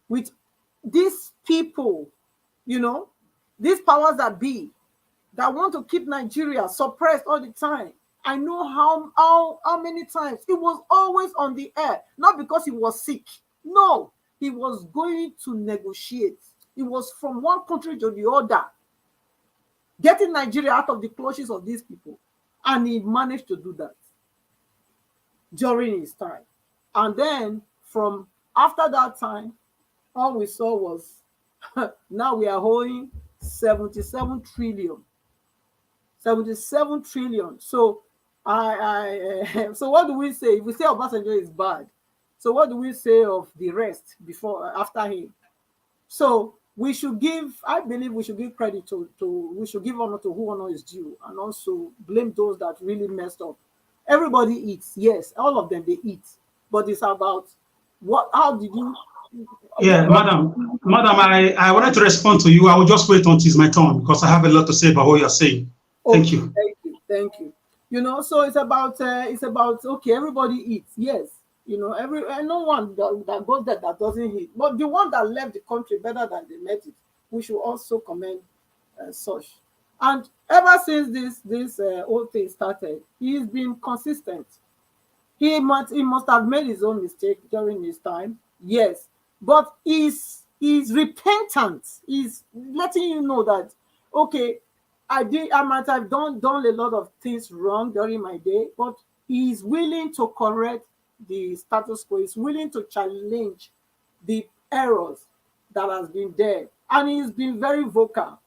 Speaker 6: with these people, these powers that be, that want to keep Nigeria suppressed all the time. I know how many times he was always on the air, not because he was sick. No, he was going to negotiate. He was from one country to the other, getting Nigeria out of the clutches of these people. And he managed to do that during his time. And then from after that time, all we saw was now we are owing 77 trillion. 77 trillion. So so what do we say? If we say Obasanjo is bad, so what do we say of the rest before after him? So we should I believe we should give credit we should give honor to who honor is due, and also blame those that really messed up. Everybody eats, yes, all of them they eat, but it's about how did you.
Speaker 8: Yeah, madam, I wanted to respond to you. I will just wait until it's my turn because I have a lot to say about what you're saying. Thank you.
Speaker 6: Thank you. So it's about okay, everybody eats, yes. And no one that goes there that doesn't eat. But the one that left the country better than they met it, we should also commend such. And ever since this whole thing started, he's been consistent. He must have made his own mistake during his time, yes, but he's repentant. He's letting you know that okay, I might have done a lot of things wrong during my day, but he's willing to correct the status quo. He's willing to challenge the errors that has been there, and he's been very vocal.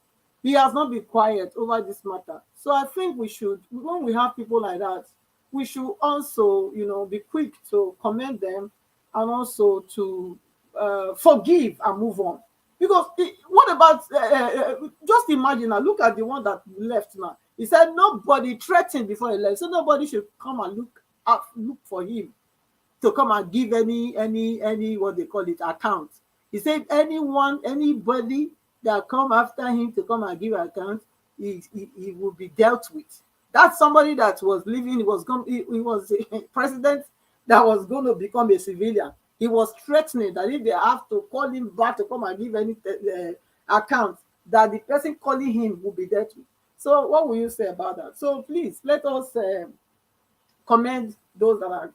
Speaker 6: He has not been quiet over this matter. So I think we should, when we have people like that, we should also, be quick to commend them and also to forgive and move on. Because what about, just imagine now, look at the one that left now. He said nobody threatened before he left, so nobody should come and look for him to come and give any what they call it account. He said anybody that come after him to come and give account, he will be dealt with. That's somebody that was living. He was a president that was going to become a civilian. He was threatening that if they have to call him back to come and give any account, that the person calling him will be dealt with. So what will you say about that? So please let us commend those that are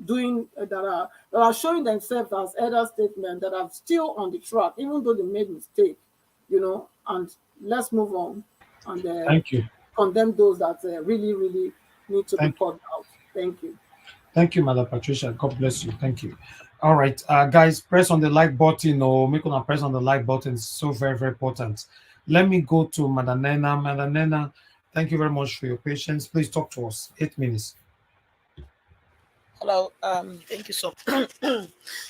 Speaker 6: doing that are showing themselves as elder statesmen, that are still on the track, even though they made mistake, and let's move on and
Speaker 12: Thank you.
Speaker 6: condemn those that really need to be called out. Thank you.
Speaker 12: Thank you, Madam Patricia. God bless you. Thank you. All right, guys, press on the like button or make on press on the like button. It's so very important. Let me go to Madam Nena. Madam Nena, thank you very much for your patience. Please talk to us. 8 minutes.
Speaker 2: Hello. Thank you so.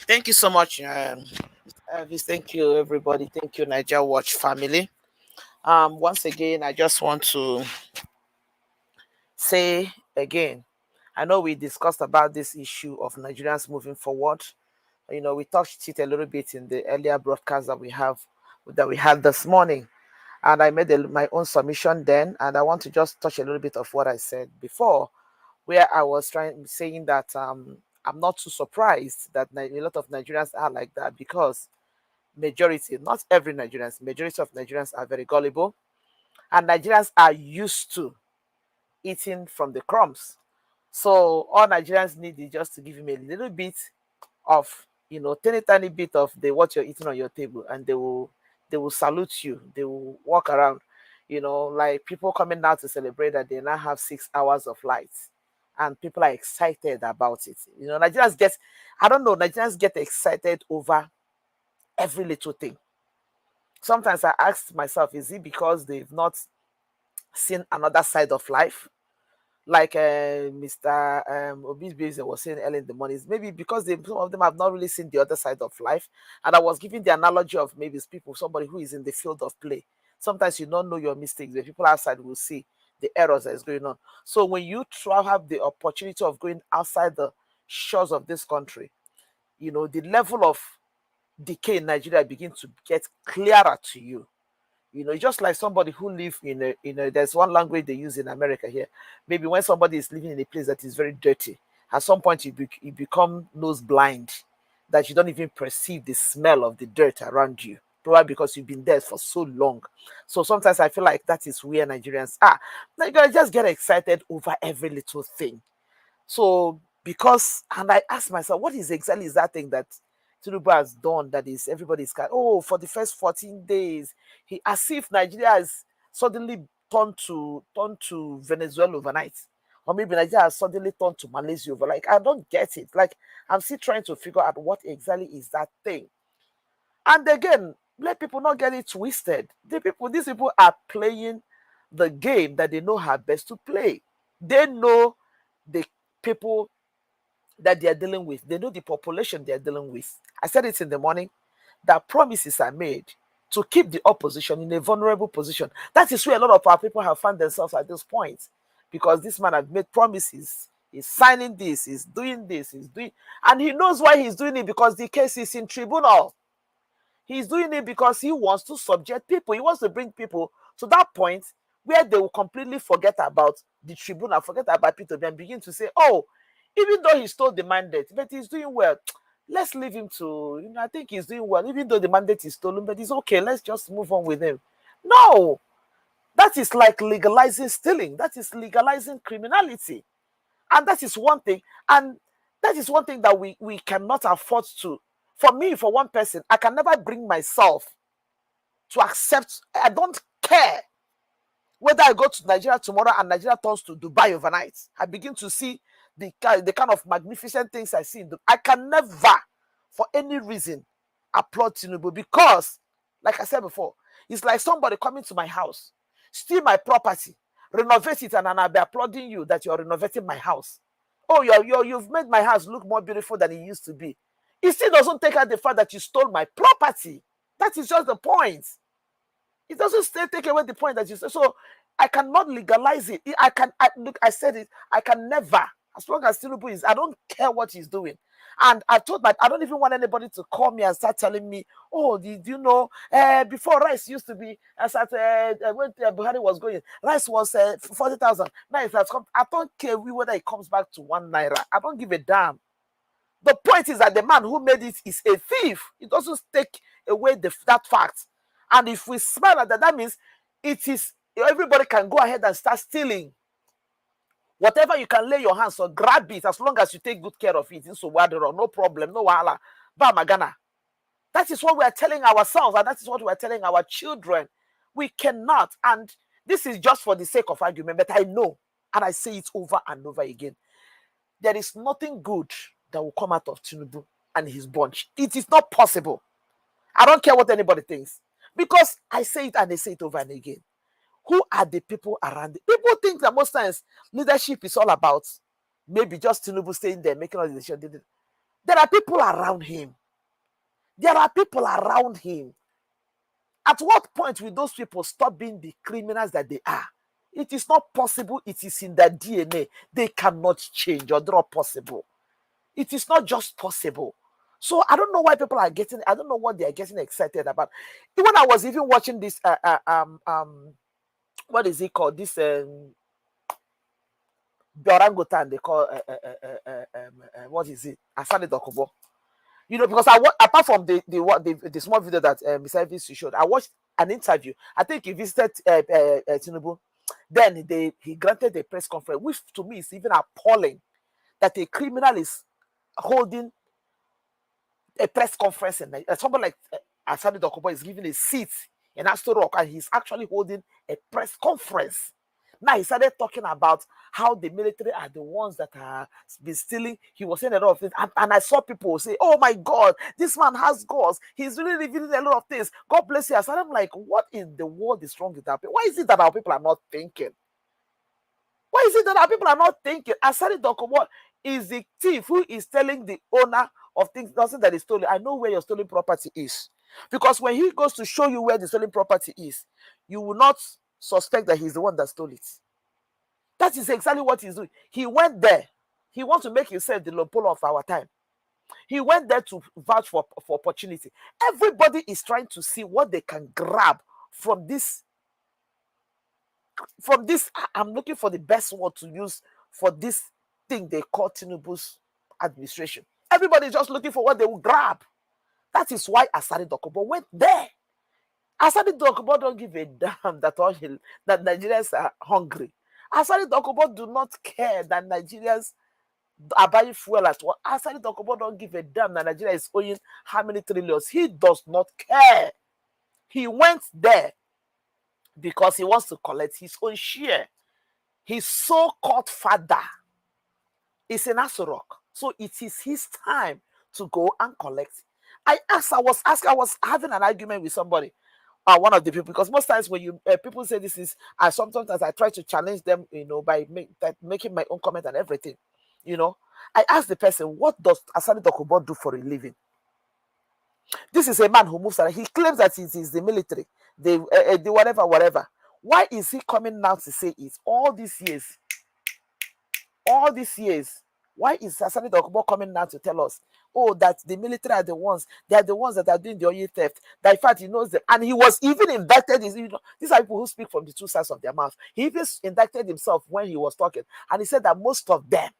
Speaker 2: Thank you so much. Elvis. Thank you, everybody. Thank you, Niger Watch family. Once again, I just want to say again, I know we discussed about this issue of Nigerians moving forward. We touched it a little bit in the earlier broadcast that we had this morning, and I made my own submission then, and I want to just touch a little bit of what I said before, where I was saying that I'm not too surprised that a lot of Nigerians are like that, because majority, not every Nigerians, majority of Nigerians are very gullible, and Nigerians are used to eating from the crumbs. So all Nigerians need is just to give him a little bit of, tiny bit of what you're eating on your table, and they will salute you. They will walk around, like people coming out to celebrate that they now have 6 hours of light. and people are excited about it. You know, Nigerians get, I don't know, Nigerians get excited over every little thing. Sometimes I ask myself, is it because they've not seen another side of life? Like Mr. Obis was saying early in the morning, maybe because some of them have not really seen the other side of life. And I was giving the analogy of maybe it's people, somebody who is in the field of play. Sometimes you don't know your mistakes, but people outside will see the errors that is going on. So when you have the opportunity of going outside the shores of this country, you know, the level of decay in Nigeria begins to get clearer to you. You know, just like somebody who live in a, there's one language they use in America here. Maybe when somebody is living in a place that is very dirty, at some point you become nose blind, that you don't even perceive the smell of the dirt around you, probably because you've been there for so long. So sometimes I feel like that is where Nigerians are. Nigerians just get excited over every little thing. So because, and I asked myself, what is exactly is that thing that Tinubu has done that is everybody's got? Oh, for the first 14 days, he as if Nigeria has suddenly turned to Venezuela overnight, or maybe Nigeria has suddenly turned to Malaysia overnight. I don't get it. Like I'm still trying to figure out what exactly is that thing. And again, let people not get it twisted. These people are playing the game that they know how best to play. They know the people that they are dealing with. They know the population they are dealing with. I said it in the morning that promises are made to keep the opposition in a vulnerable position. That is where a lot of our people have found themselves at this point, because this man has made promises. He's signing this, he's doing this, he's doing, and he knows why he's doing it, because the case is in tribunal. He's doing it because he wants to subject people. He wants to bring people to that point where they will completely forget about the tribunal, forget about Peter, and begin to say, oh, even though he stole the mandate, but he's doing well. Let's leave him to, I think he's doing well, even though the mandate is stolen, but it's okay. Let's just move on with him. No, that is like legalizing stealing. That is legalizing criminality. And that is one thing. And that is one thing that we cannot afford to. For me, for one person, I can never bring myself to accept. I don't care whether I go to Nigeria tomorrow and Nigeria turns to Dubai overnight. I begin to see the kind of magnificent things I see in Dubai. I can never, for any reason, applaud Tinubu, because, like I said before, it's like somebody coming to my house, steal my property, renovate it, and I'll be applauding you that you're renovating my house. Oh, you've made my house look more beautiful than it used to be. It still doesn't take out the fact that you stole my property. That is just the point. It doesn't still take away the point that you said. So I cannot legalize it. Look, I said it. I can never, as long as Tinubu is, I don't care what he's doing. And I told I don't even want anybody to call me and start telling me, oh, did you know, before rice used to be, as at when Buhari was going, rice was 40,000. Now it has come. I don't care whether it comes back to 1 naira. I don't give a damn. The point is that the man who made it is a thief. It doesn't take away that fact. And if we smile at that, that means it is, everybody can go ahead and start stealing. Whatever you can lay your hands on, grab it, as long as you take good care of it. So no problem, no wahala. Magana. That is what we are telling ourselves, and that is what we are telling our children. We cannot, and this is just for the sake of argument, but I know, and I say it over and over again, there is nothing good that will come out of Tinubu and his bunch. It is not possible. I don't care what anybody thinks, because I say it and they say it over and again. Who are the people around it? People think that most times leadership is all about maybe just Tinubu staying there, making all the decisions. There are people around him. There are people around him. At what point will those people stop being the criminals that they are? It is not possible. It is in their DNA. They cannot change, or they're not possible. It is not just possible. So I don't know why people are getting, I don't know what they are getting excited about. When I was even watching this, what is it called? This orangutan they call, what is it? Asani Dokubo. You know, because apart from the small video that Mr. Elvis showed, I watched an interview. I think he visited Tinubu. Then he granted a press conference, which to me is even appalling, that a criminal is holding a press conference, and someone like Asani Dokubo is giving a seat in Astor Rock, and he's actually holding a press conference. Now he started talking about how the military are the ones that are been stealing. He was saying a lot of things. And I saw people say, oh my God, this man has goals. He's really revealing a lot of things. God bless you. And I'm like, what in the world is wrong with that? Why is it that our people are not thinking? Why is it that our people are not thinking? Asari Dokubo is the thief who is telling the owner of things, nothing that is stolen. I know where your stolen property is. Because when he goes to show you where the stolen property is, you will not suspect that he's the one that stole it. That is exactly what he's doing. He went there. He wants to make himself the Lopolo of our time. He went there to vouch for opportunity. Everybody is trying to see what they can grab from this. I'm looking for the best word to use for this thing they call Tinubu's administration. Everybody is just looking for what they will grab. That is why Asari Dokubo went there. Asari Dokubo don't give a damn that Nigerians are hungry. Asari Dokubo do not care that Nigerians are buying fuel at what. Asari Dokubo don't give a damn that Nigeria is owing how many trillions. He does not care. He went there because he wants to collect his own share. His so-called father is in Aso Rock. So it is his time to go and collect. I was having an argument with somebody, one of the people, because most times when you people say this is, sometimes I try to challenge them, by making my own comment and everything. I asked the person, what does Asani Dokubo do for a living? This is a man who moves around. He claims that it is the military, the whatever. Why is he coming now to say it all these years? Why is Asani Dokubo coming now to tell us, oh, that the military are the ones, they are the ones that are doing the oil theft, that in fact he knows them, and he was even indicted. These are people who speak from the two sides of their mouth. He even indicted himself when he was talking, and he said that most of the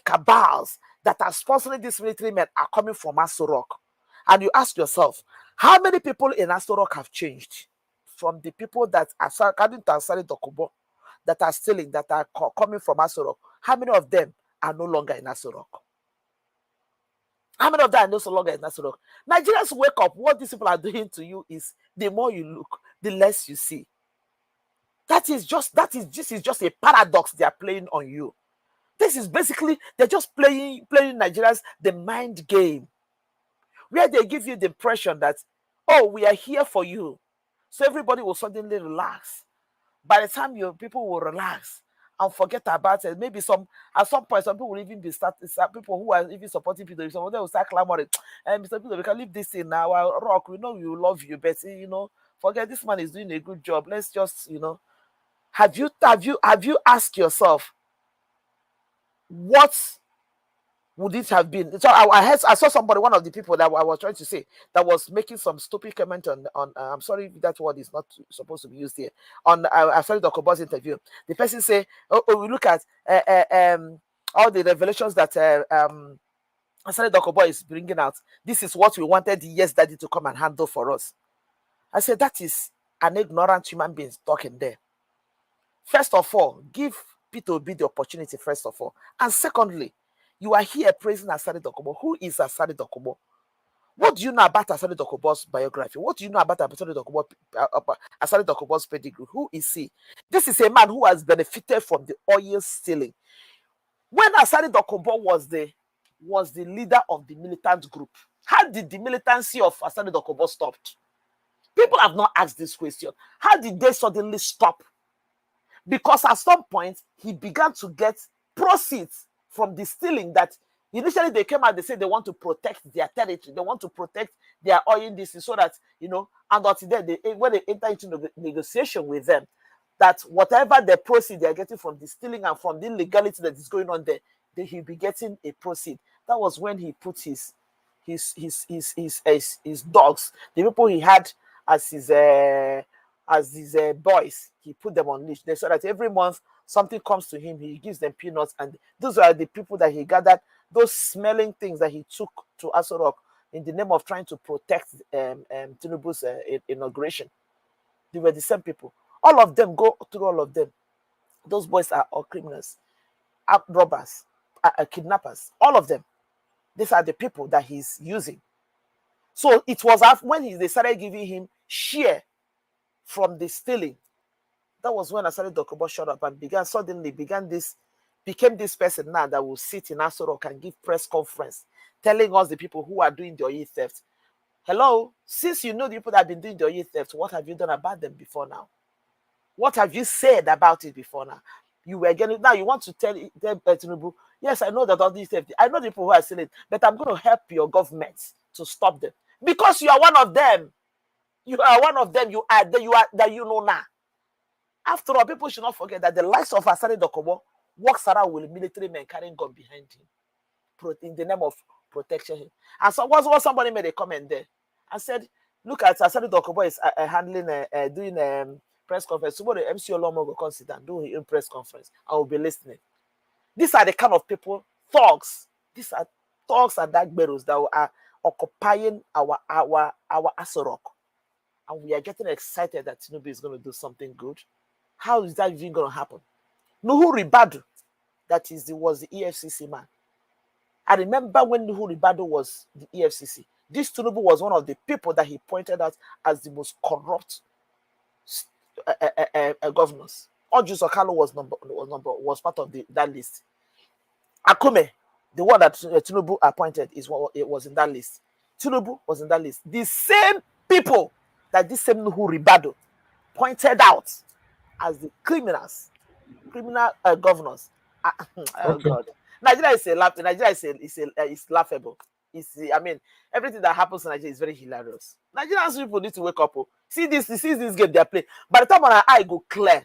Speaker 2: cabals that are sponsoring these military men are coming from Aso Rock. And you ask yourself, how many people in Aso Rock have changed from the people that are, according to Asani Dokubo, that are stealing, that are coming from Aso Rock? How many of them are no longer in Aso Rock? How many of them are no longer in Aso Rock? Nigerians, wake up. What these people are doing to you is, the more you look, the less you see. This is just a paradox they are playing on you. This is basically, they're just playing Nigerians the mind game, where they give you the impression that, oh, we are here for you. So everybody will suddenly relax. By the time people will relax and forget about it, maybe at some point, some people will even be people who are even supporting people, some of them will start clamoring, and Mr. Peter, we can leave this in our rock. We know we will love you, but forget, this man is doing a good job. Let's just, have you asked yourself, what would it have been? So I saw somebody, one of the people that I was trying to say, that was making some stupid comment on I'm sorry if that word is not supposed to be used here, on Asani Dokubo's interview. The person say, we look at all the revelations that Asani Dokubo is bringing out. This is what we wanted Yes Daddy to come and handle for us. I said, that is an ignorant human being talking there. First of all, give Peter Obi the opportunity, first of all. And secondly, you are here praising Asani Dokubo. Who is Asani Dokubo? What do you know about Asani Dokubo's biography? What do you know about Asani Dokubo's pedigree? Who is he? This is a man who has benefited from the oil stealing. When Asani Dokubo was the leader of the militant group, how did the militancy of Asani Dokubo stop? People have not asked this question. How did they suddenly stop? Because at some point, he began to get proceeds from the stealing that initially they came out, they said they want to protect their territory, they want to protect their oil industry, so that, and until then, when they enter into negotiation with them, that whatever the proceeds they are getting from the stealing and from the illegality that is going on there, he'll be getting a proceed. That was when he put his dogs, the people he had as his boys, he put them on leash. So that every month something comes to him, he gives them peanuts, and those are the people that he gathered, those smelling things that he took to Aso Rock in the name of trying to protect Tinubu's inauguration. They were the same people. All of them, go through all of them. Those boys are all criminals, robbers, kidnappers, all of them. These are the people that he's using. So it was when they started giving him share from the stealing. That was when Asari Dokubo showed up and became this person now that will sit in Aso and give press conference, telling us the people who are doing the oil theft. Hello, since you know the people that have been doing the oil theft, what have you done about them before now? What have you said about it before now? You were getting now. You want to tell Tinubu, yes, I know that all these theft. I know the people who are selling it, but I'm going to help your government to stop them because you are one of them. You are one of them. You are that you know now. After all, people should not forget that the likes of Asari Dokobo walks around with military men carrying gun behind him, in the name of protection. And so somebody made a comment there and said, "Look at Asari Dokobo is doing press conference. Tomorrow, MC Olomo will consider and do his own press conference. I will be listening." These are the kind of people, thugs. These are thugs and dark barrels that are occupying our Asorok. And we are getting excited that Tinubu is going to do something good. How is that even going to happen? Nuhu Ribadu, was the EFCC man. I remember when Nuhu Ribadu was the EFCC. This Tinubu was one of the people that he pointed out as the most corrupt governors. Oju Sokalo was part of that list. Akume, the one that Tinubu appointed, was in that list. Tinubu was in that list. The same people that this same Nuhu Ribadu pointed out as the criminal governors. Oh
Speaker 12: Okay.
Speaker 2: God, Nigeria is laughable. I mean, everything that happens in Nigeria is very hilarious. Nigerian people need to wake up. See this game they are playing. By the time our eye go clear,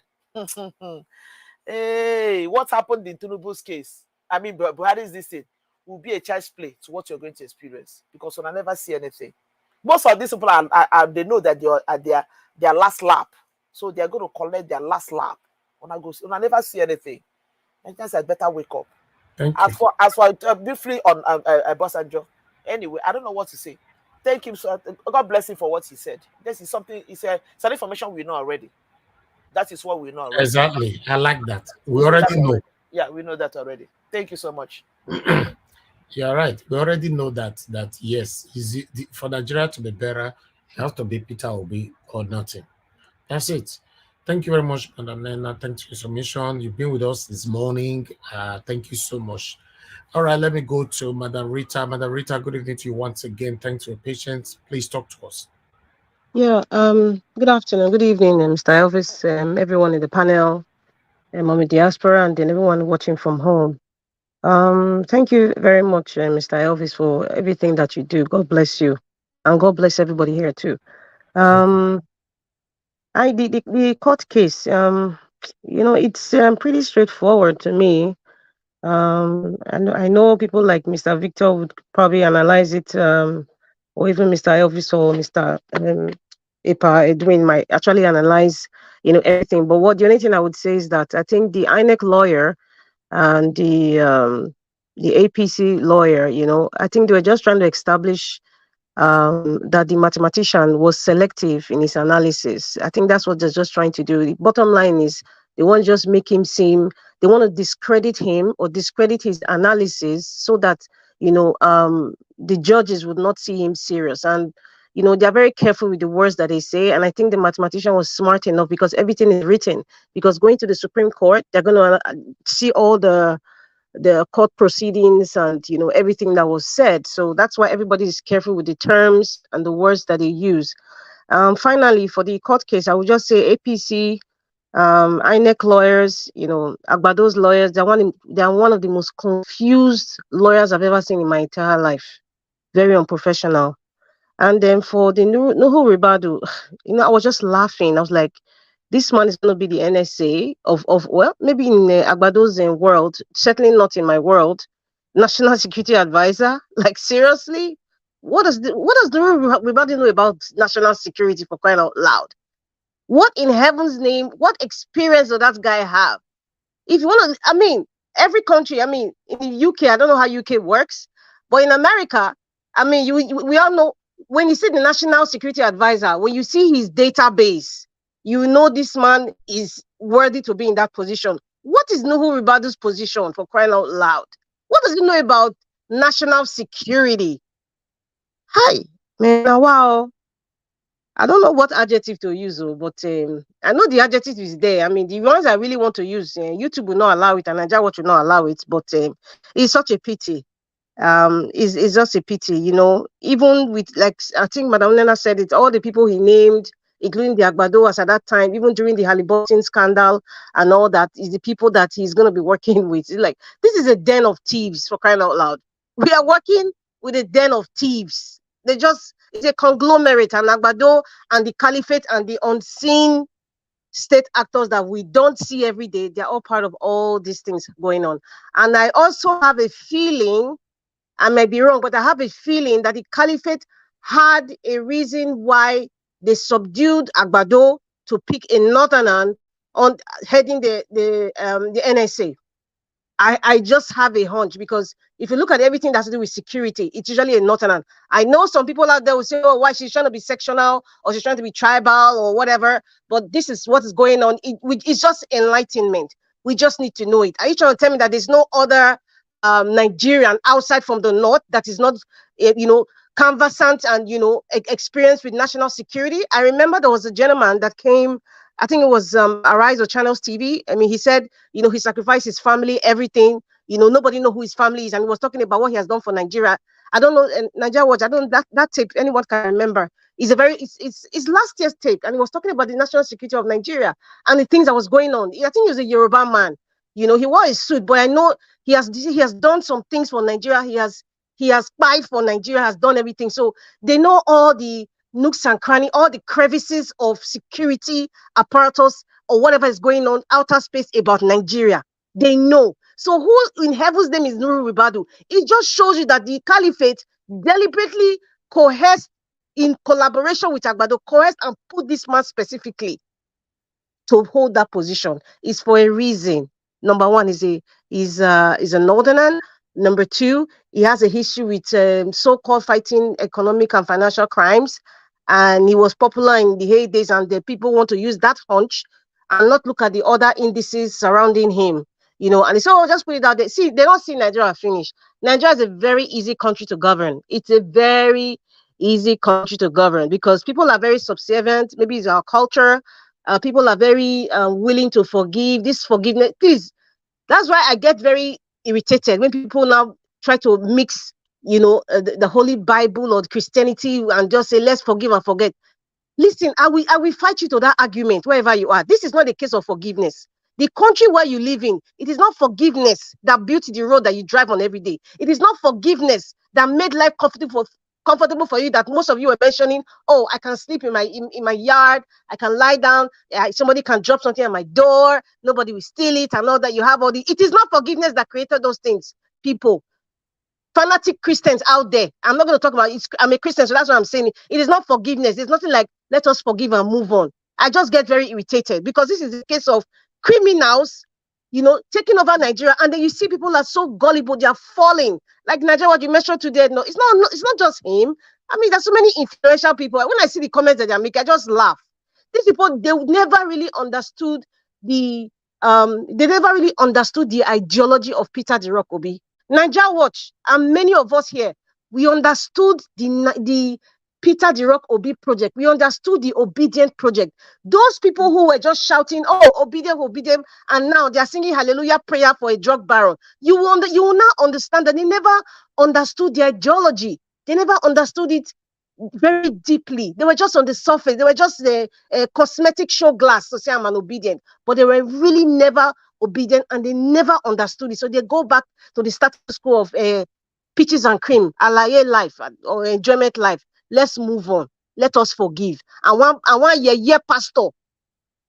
Speaker 2: hey, what happened in Tinubu's case? I mean, Buhari's this thing will be a child's play to what you're going to experience because when I never see anything. Most of these people they know that they are at their last lap, so they are going to collect their last lap. When I never see anything, I guess I better wake up.
Speaker 12: Thank you.
Speaker 2: As for briefly on Obasanjo, anyway, I don't know what to say. Thank him. So God bless him for what he said. This is something. It's some information we know already. That is what we know already.
Speaker 12: Exactly. I like that. We
Speaker 2: know that
Speaker 12: already know.
Speaker 2: already. Yeah, we know that already. Thank you so much.
Speaker 12: You're right. We already know that yes, for Nigeria to be better, it has to be Peter Obi or nothing. That's it. Thank you very much, Madam Nena. Thanks for your submission. You've been with us this morning. Thank you so much. All right, let me go to Madam Rita. Madam Rita, good evening to you once again. Thanks for your patience. Please talk to us.
Speaker 13: Yeah, good afternoon, good evening, Mr. Elvis, everyone in the panel, Mommy Diaspora, and then everyone watching from home. Thank you very much, Mr. Elvis, for everything that you do. God bless you, and God bless everybody here too. The court case, it's pretty straightforward to me. And I know people like Mr. Victor would probably analyze it, or even Mr. Elvis or Mr. Epa Edwin might actually analyze, everything. But the only thing I would say is that I think the INEC lawyer and the APC lawyer, I think they were just trying to establish that the mathematician was selective in his analysis. I think that's what they're just trying to do. The bottom line is they want to just make him seem, they want to discredit him or discredit his analysis so that, the judges would not see him serious. And, they're very careful with the words that they say. And I think the mathematician was smart enough because everything is written. Because going to the Supreme Court, they're going to see all the court proceedings and everything that was said. So that's why everybody is careful with the terms and the words that they use. Finally, for the court case, I would just say APC, INEC lawyers, Agbado's lawyers, they're one of the most confused lawyers I've ever seen in my entire life. Very unprofessional. And then for the Nuhu Ribadu, I was just laughing. I was like, this man is going to be the NSA of well, maybe in Agbado's world, certainly not in my world, national security advisor. Like, seriously? What does Nuhu Ribadu know about national security, for crying out loud? What in heaven's name, what experience does that guy have? If you want to, every country, in the UK, I don't know how UK works, but in America, we all know, when you see the national security advisor, when you see his database, you know this man is worthy to be in that position. What is Nuhu Ribadu's position, for crying out loud? What does he know about national security? Hi, man, wow. I don't know what adjective to use, but I know the adjective is there. I mean, the ones I really want to use, YouTube will not allow it, and Nigeria Watch will not allow it. But it's such a pity. Is just a pity, even with, like, I think Madam Nena said it, all the people he named, including the Agbadoas at that time, even during the Halliburton scandal and all that, is the people that he's going to be working with. It's like, this is a den of thieves, for crying out loud. We are working with a den of thieves. It's a conglomerate, and Agbado and the caliphate and the unseen state actors that we don't see every day, they're all part of all these things going on. And I also have a feeling, I may be wrong, but I have a feeling that the caliphate had a reason why they subdued Agbado to pick a northerner on heading the NSA. I just have a hunch, because if you look at everything that's to do with security, it's usually a northerner. I know some people out there will say, oh, why she's trying to be sectional, or she's trying to be tribal or whatever, but this is what is going on. It's just enlightenment. We just need to know it. Are you trying to tell me that there's no other Nigerian outside from the north that is not, conversant and, experienced with national security? I remember there was a gentleman that came, I think it was Arise or Channels TV. I mean, he said, he sacrificed his family, everything. Nobody know who his family is, and he was talking about what he has done for Nigeria. I don't know, and Nigeria Watch. I don't that tape. Anyone can remember? It's last year's tape, and he was talking about the national security of Nigeria and the things that was going on. I think he was a Yoruba man. He wore a suit, but I know he has done some things for Nigeria. He has spied for Nigeria, has done everything. So they know all the nooks and cranny, all the crevices of security apparatus or whatever is going on outer space about Nigeria. They know. So who in heaven's name is Nuru Ribadu? It just shows you that the caliphate deliberately coerced, in collaboration with Agbado, coerced and put this man specifically to hold that position. Is for a reason. Number one, is a northerner. Number two, he has a history with so-called fighting economic and financial crimes, and he was popular in the heydays, and the people want to use that hunch and not look at the other indices surrounding him. And so I'll just put it out there. See, they don't see Nigeria finish. Nigeria is a very easy country to govern. It's a very easy country to govern because people are very subservient. Maybe it's our culture. People are very willing to forgive. This forgiveness, please. That's why I get very irritated when people now try to mix, the Holy Bible or Christianity and just say, let's forgive and forget. Listen, I will fight you to that argument wherever you are. This is not a case of forgiveness. The country where you live in, it is not forgiveness that built the road that you drive on every day. It is not forgiveness that made life comfortable for you, that most of you were mentioning. Oh, I can sleep in my yard, I can lie down, somebody can drop something at my door, nobody will steal it, and all that. You have all the. It is not forgiveness that created those things, people. Fanatic Christians out there. I'm not going to talk about it. I'm a Christian, so that's what I'm saying. It is not forgiveness. There's nothing like let us forgive and move on. I just get very irritated because this is a case of criminals, taking over Nigeria, and then you see people are so gullible, they are falling. Like Nigeria, what you mentioned today, no, it's not just him. I mean, there's so many influential people. When I see the comments that they make, I just laugh. These people, they never really understood the ideology of Peter the Rock Obi. Nigeria Watch and many of us here, we understood the Peter the Rock Obi project. We understood the Obedient project. Those people who were just shouting, "Oh, obedient, obedient," and now they are singing Hallelujah prayer for a drug baron. You will now understand that they never understood the ideology. They never understood it very deeply. They were just on the surface. They were just a cosmetic show glass to say I'm an obedient, but they were really never obedient, and they never understood it. So they go back to the status quo of peaches and cream, alaye life or enjoyment life. Let's move on. Let us forgive. And one year pastor.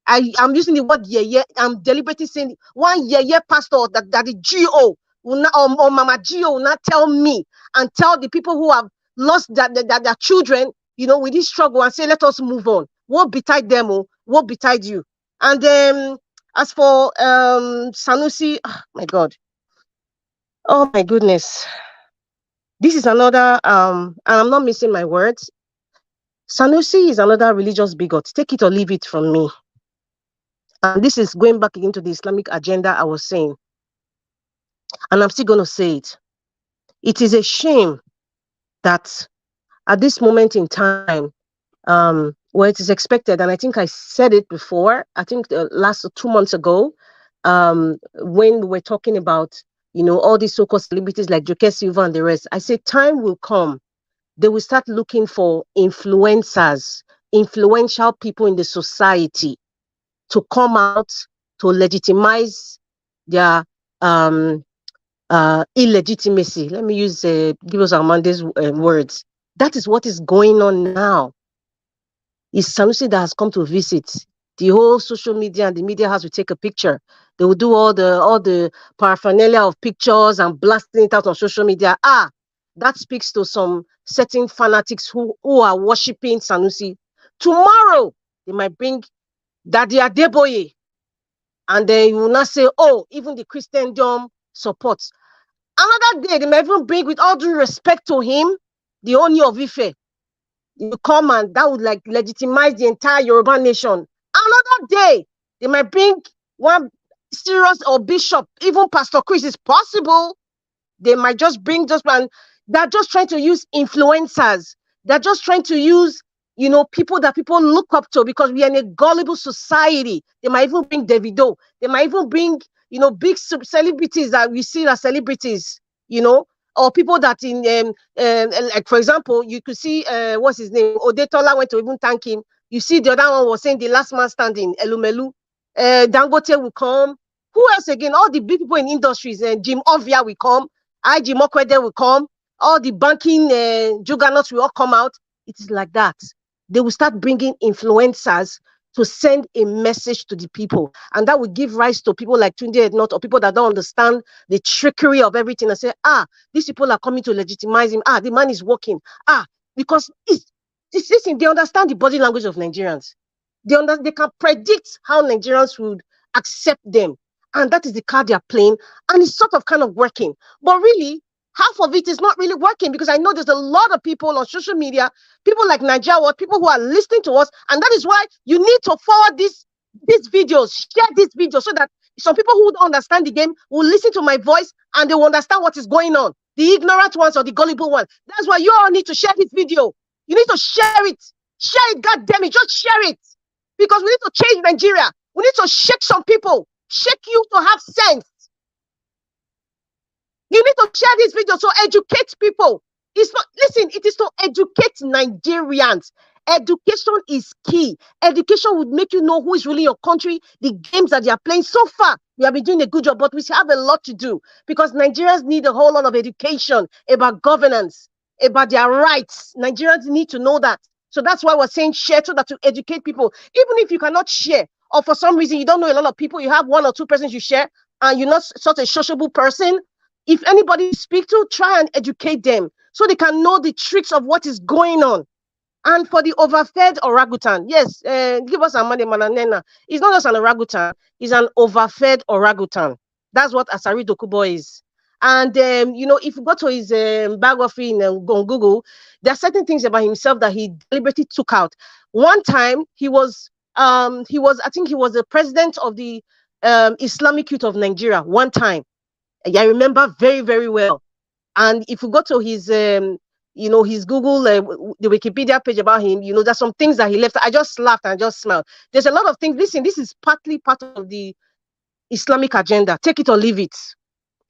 Speaker 13: I'm using the word yeah. I'm deliberately saying one yeah pastor that the GO will not, or Mama GO will not tell me and tell the people who have lost their children, with this struggle, and say, let us move on. What betide them? What betide you? And then as for Sanusi, oh my God. Oh my goodness. This is another, and I'm not missing my words. Sanusi is another religious bigot. Take it or leave it from me. And this is going back into the Islamic agenda I was saying. And I'm still going to say it. It is a shame that at this moment in time, Well, it is expected, and I think I said it before. I think last 2 months ago, when we were talking about, all these so-called celebrities like Joke Silva and the rest, I said time will come. They will start looking for influencers, influential people in the society to come out to legitimize their illegitimacy. Let me use give us Armando's words. That is what is going on now. It's Sanusi that has come to visit. The whole social media and the media has to take a picture. They will do all the paraphernalia of pictures and blasting it out on social media. That speaks to some certain fanatics who are worshiping Sanusi. Tomorrow, they might bring Daddy Adeboye, and then you will not say, oh, even the Christendom supports. Another day, they might even bring, with all due respect to him, the Oni of Ife. You come and that would like legitimize the entire Yoruba nation. Another day, they might bring one serious or bishop, even Pastor Chris. Is possible. They might just bring and they're just trying to use influencers. They're just trying to use, people that people look up to, because we are in a gullible society. They might even bring Davido. They might even bring, big celebrities that we see as celebrities, or people that like, for example, you could see, what's his name? Odetola went to even thank him. You see, the other one was saying the last man standing, Elumelu. Dangote will come. Who else again? All the big people in industries, Jim Ovia will come. IG Mokwede will come. All the banking juggernauts will all come out. It is like that. They will start bringing influencers to send a message to the people. And that will give rise to people like Tunde Ednot, or people that don't understand the trickery of everything, and say, these people are coming to legitimize him. The man is working. Because listen, they understand the body language of Nigerians. They can predict how Nigerians would accept them. And that is the card they are playing. And it's sort of kind of working. But really, half of it is not really working, because I know there's a lot of people on social media, people like Nigeria, people who are listening to us. And that is why you need to forward these videos, share these videos, so that some people who don't understand the game will listen to my voice and they will understand what is going on. The ignorant ones or the gullible ones. That's why you all need to share this video. You need to share it. Share it, God damn it. Just share it. Because we need to change Nigeria. We need to shake some people. Shake you to have sense. You need to share this video to educate people. It's not, listen, it is to educate Nigerians. Education is key. Education would make you know who is ruling your country, the games that they are playing. So far, we have been doing a good job, but we still have a lot to do, because Nigerians need a whole lot of education about governance, about their rights. Nigerians need to know that. So that's why we're saying share, so that to educate people. Even if you cannot share, or for some reason you don't know a lot of people, you have one or two persons you share, and you're not such a sociable person, if anybody you speak to, try and educate them so they can know the tricks of what is going on. And for the overfed orangutan, yes, give us a money, Mananena. He's not just an orangutan, he's an overfed orangutan. That's what Asari Dokubo is. And, if you go to his biography on Google, there are certain things about himself that he deliberately took out. One time, I think he was the president of the Islamic Youth of Nigeria one time. I remember very, very well. And if you go to his, his Google, the Wikipedia page about him, there's some things that he left. I just laughed and just smiled. There's a lot of things. Listen, this is partly part of the Islamic agenda. Take it or leave it.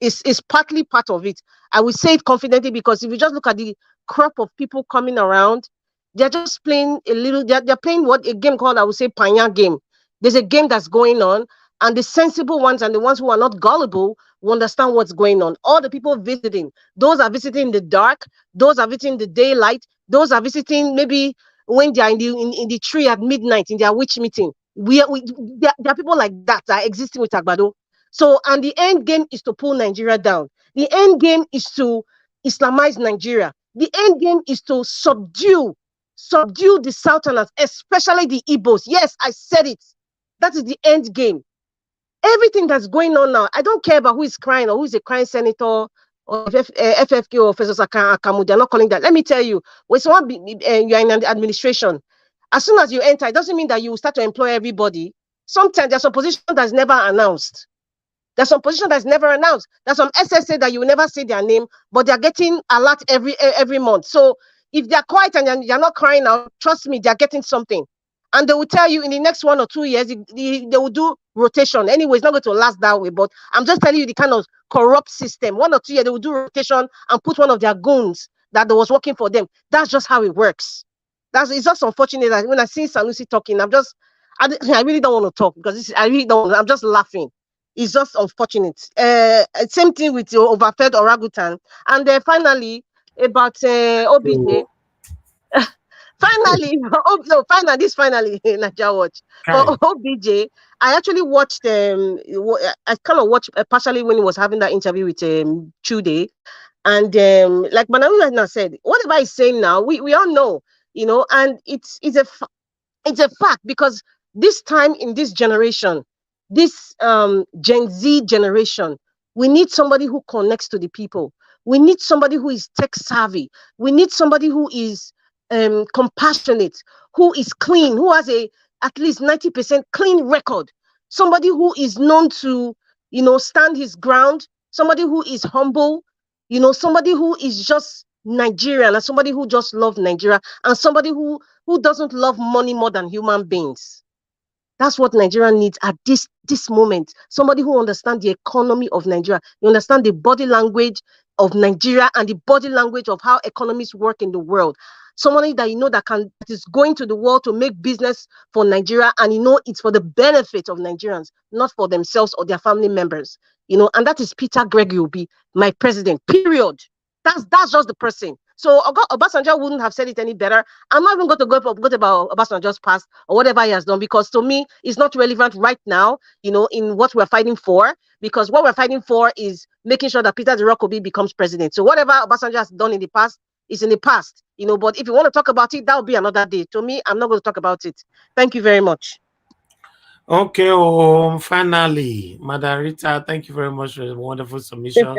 Speaker 13: It's partly part of it. I will say it confidently, because if you just look at the crop of people coming around, they're just playing they're playing a game called, I would say, Panya game. There's a game that's going on, and the sensible ones and the ones who are not gullible will understand what's going on. All the people visiting, those are visiting in the dark, those are visiting in the daylight, those are visiting maybe when they are in the tree at midnight in their witch meeting. There are people like that are existing with Agbado. So, and the end game is to pull Nigeria down. The end game is to Islamize Nigeria. The end game is to subdue the Southerners, especially the Igbos. Yes, I said it. That is the end game. Everything that's going on now, I don't care about who is crying or who is a crying senator or FFK or Professor Akamu. They're not calling that. Let me tell you, when you're in an administration, as soon as you enter, it doesn't mean that you will start to employ everybody. Sometimes there's a position that's never announced. There's some position that's never announced. There's some SSA that you will never see their name, but they're getting alert every month. So if they're quiet and you're not crying out, trust me, they're getting something. And they will tell you in the next 1 or 2 years, they will do rotation. Anyway, it's not going to last that way, but I'm just telling you the kind of corrupt system. 1 or 2 years, they will do rotation and put one of their goons that was working for them. That's just how it works. It's just unfortunate that when I see Sanusi talking, I really don't want to talk because I really don't. I'm just laughing. It's just unfortunate. Same thing with your overfed orangutan. And finally, about OBJ. Finally, oh no, finally, Naija Watch for
Speaker 12: Okay.
Speaker 13: OBJ. I actually watched. I kind of watched partially when he was having that interview with Chude, and like Manaruna said, whatever he's saying now, we all know, and it's a fact because this time in this generation, this Gen Z generation, we need somebody who connects to the people. We need somebody who is tech savvy. We need somebody who is compassionate, who is clean, who has a at least 90% clean record. Somebody who is known to, stand his ground. Somebody who is humble. Somebody who is just Nigerian and somebody who just loves Nigeria and somebody who doesn't love money more than human beings. That's what Nigeria needs at this moment. Somebody who understands the economy of Nigeria. You understand the body language of Nigeria and the body language of how economies work in the world. Somebody that that is going to the world to make business for Nigeria, and it's for the benefit of Nigerians, not for themselves or their family members. And that is Peter Gregory Obi, my president. Period. That's just the person. So Obasanjo wouldn't have said it any better. I'm not even going to go about Obasanjo's past or whatever he has done, because to me, it's not relevant right now, in what we're fighting for, because what we're fighting for is making sure that Peter the Rock Obi becomes president. So whatever Obasanjo has done in the past is in the past, but if you want to talk about it, that'll be another day. To me, I'm not going to talk about it. Thank you very much.
Speaker 12: Okay, finally, Madarita, thank you very much for a wonderful submission.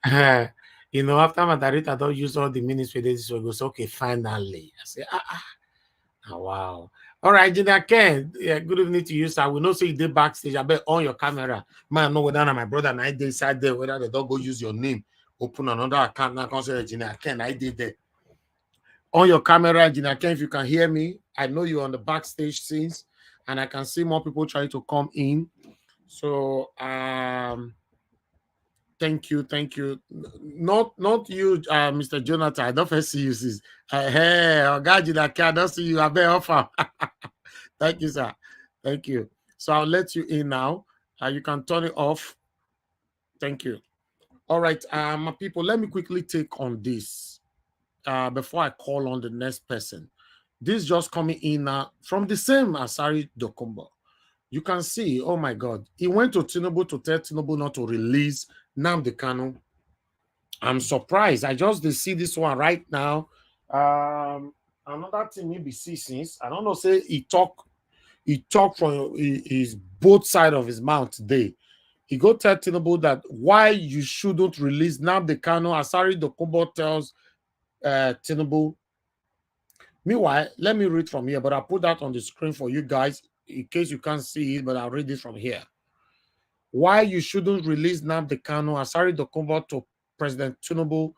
Speaker 12: After Madarita don't use all the minutes for this, so it goes, okay, finally. I say, wow. All right, Junior Ken, yeah, good evening to you, sir. We know say you did backstage. I bet on your camera. Man, know whether my brother and I did inside there, whether they don't go use your name, open another account now, consider Junior Ken. I did there. On your camera, Junior Ken, if you can hear me, I know you're on the backstage scenes, and I can see more people trying to come in. So thank you. Not you, Mr. Jonathan. I don't first see you, sis. Hey, God, I don't see you. I better offer. Thank you, sir. Thank you. So I'll let you in now. You can turn it off. Thank you. All right, my people, let me quickly take on this before I call on the next person. This just coming in from the same Asari Dokumbo. You can see, oh my God, he went to Tinubu to tell Tinubu not to release Nnamdi Kanu. I'm surprised. I just see this one right now. Another thing maybe see since I don't know. Say he talk from his both side of his mouth today. He go tell Tinubu that why you shouldn't release Nnamdi Kanu. Asari Dokumbo tells Tinubu. Meanwhile, let me read from here, but I'll put that on the screen for you guys in case you can't see it, but I'll read it from here. Why you shouldn't release Nnamdi Kanu, Asari Dokumbo to President Tinubu.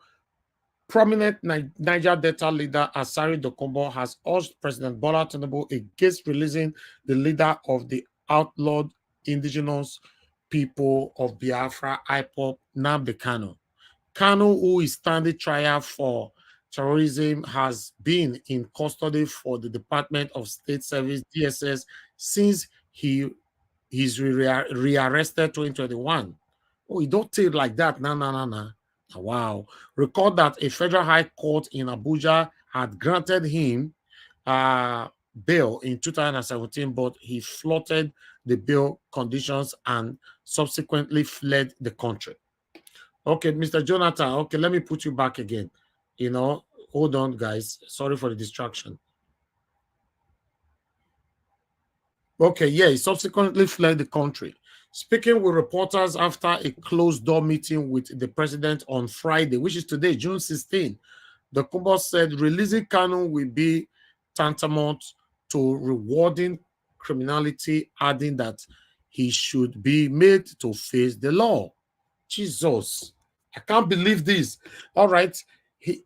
Speaker 12: Prominent Niger Delta leader Asari Dokumbo has urged President Bola Tinubu against releasing the leader of the outlawed indigenous people of Biafra, IPOB, Nnamdi Kanu. Kanu, who is standing trial for terrorism, has been in custody for the Department of State Service, DSS, since he's rearrested 2021. Oh, he don't take it like that. No. Wow. Recall that a federal high court in Abuja had granted him bail in 2017, but he flouted the bail conditions and subsequently fled the country. Okay, Mr. Jonathan, okay, let me put you back again. Hold on, guys. Sorry for the distraction. Okay, yeah, he subsequently fled the country. Speaking with reporters after a closed-door meeting with the president on Friday, which is today, June 16, Dokumbo said releasing Kanu will be tantamount to rewarding criminality, adding that he should be made to face the law. Jesus, I can't believe this. All right, he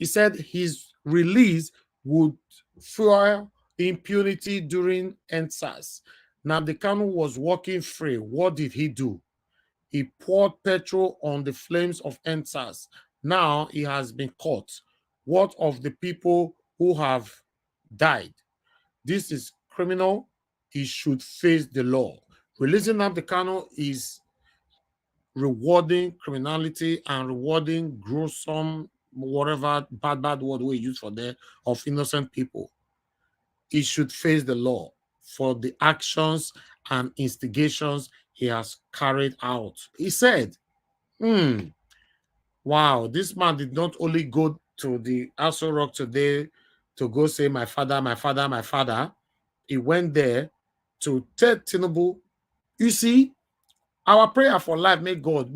Speaker 12: said his release would fuel
Speaker 1: impunity during NSAS. Nnamdi Kanu was walking free. What did he do? He poured petrol on the flames of NSAS. Now he has been caught. What of the people who have died? This is criminal. He should face the law. Releasing Nnamdi Kanu is rewarding criminality and rewarding gruesome, whatever bad word we use for there, of innocent people. He should face the law for the actions and instigations he has carried out. He said, wow, this man did not only go to the Aso Rock today to go say, my father, my father, my father. He went there to tell Tinubu, you see, our prayer for life, may God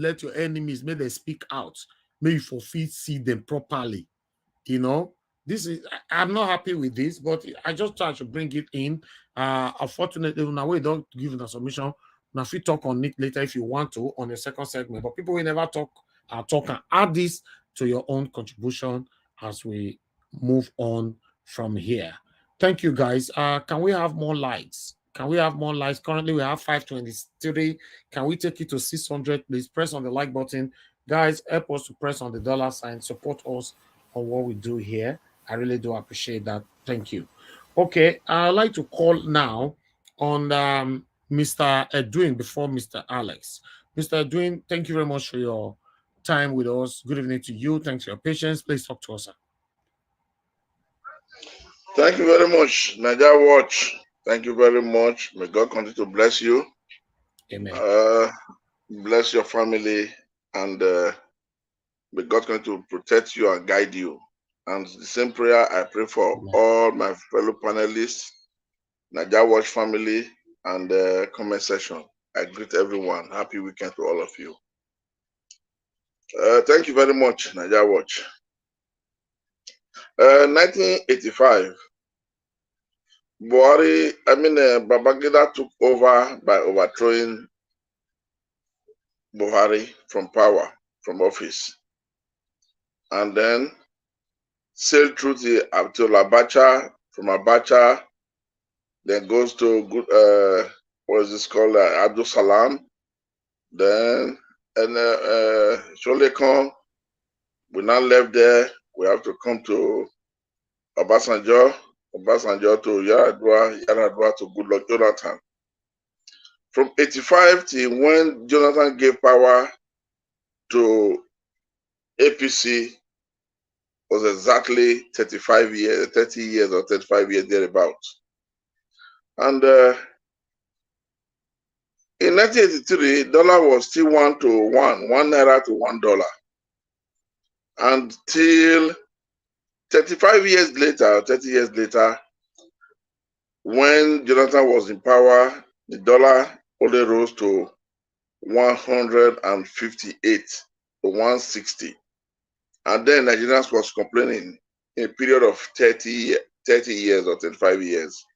Speaker 1: let your enemies, may they speak out. May you fulfill, see them properly. You know, this is, I'm not happy with this, but I just try to bring it in. Unfortunately, now we don't give an submission. Now, if you talk on it later, if you want to, on the second segment, but people will never talk and add this to your own contribution as we move on from here. Thank you, guys. Can we have more lights? Can we have more lights? Currently, we have 523. Can we take it to 600? Please press on the like button. Guys, help us to press on the dollar sign. Support us on what we do here. I really do appreciate that. Thank you. Okay, I'd like to call now on Mr. Edwin before Mr. Alex. Mr. Edwin, thank you very much for your time with us. Good evening to you. Thanks for your patience. Please talk to us, sir.
Speaker 5: Thank you very much, Naija Watch. Thank you very much. May God continue to bless you.
Speaker 1: Amen.
Speaker 5: Bless your family, and may God continue to protect you and guide you. And the same prayer I pray for all my fellow panelists, Naija Watch family, and the comment section. I greet everyone. Happy weekend to all of you. Thank you very much, Naija Watch. 1985, Babangida took over by overthrowing Buhari from power, from office, and then sailed through to Abacha, from Abacha, then goes to what is this called, Abdul Salam, then Sholekan. We now left there. We have to come to Obasanjo to Yaradua to Goodluck Jonathan. From 85 till when Jonathan gave power to APC was exactly 30 years or 35 years thereabouts. And in 1983, dollar was still 1 naira to $1. Until 30 years later, when Jonathan was in power, the dollar only rose to 158 to 160. And then Nigerians was complaining in a period of 30 years or 35 years.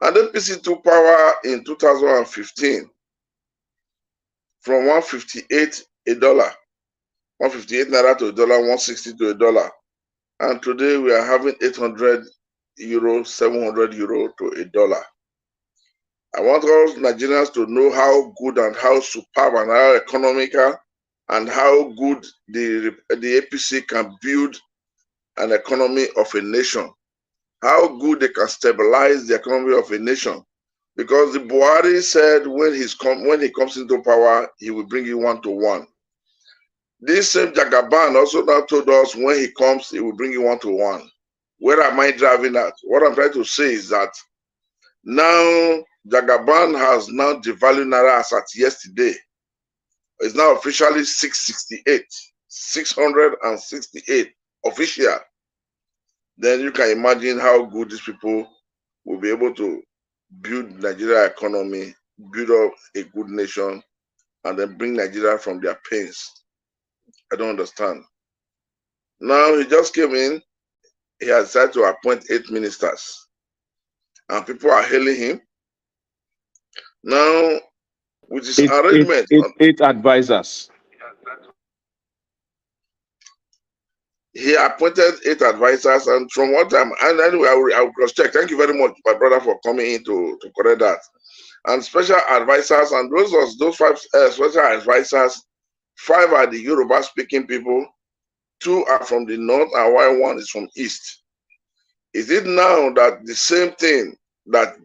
Speaker 5: And then PC took power in 2015 from 158 naira to $1, 160 to $1. And today we are having 800 euro, 700 euro to $1. I want all Nigerians to know how good and how superb and how economical and how good the APC can build an economy of a nation. How good they can stabilize the economy of a nation. Because the Buhari said when he comes into power, he will bring it 1-to-1. This same Jagaban also now told us when he comes, he will bring it 1-to-1. Where am I driving at? What I'm trying to say is that now Jagaban has now devalued Naira as at yesterday. It's now officially 668 official. Then you can imagine how good these people will be able to build Nigeria economy, build up a good nation, and then bring Nigeria from their pains. I don't understand. Now he just came in, he has decided to appoint 8 ministers, and people are hailing him. Now, with his arrangement,
Speaker 14: 8 advisors.
Speaker 5: he appointed 8 advisors, and from one time, and anyway, I will cross-check. Thank you very much, my brother, for coming in to correct that. And special advisors, and those 5 special advisors, 5 are the Yoruba-speaking people, 2 are from the north, and one is from east. Is it now that the same thing that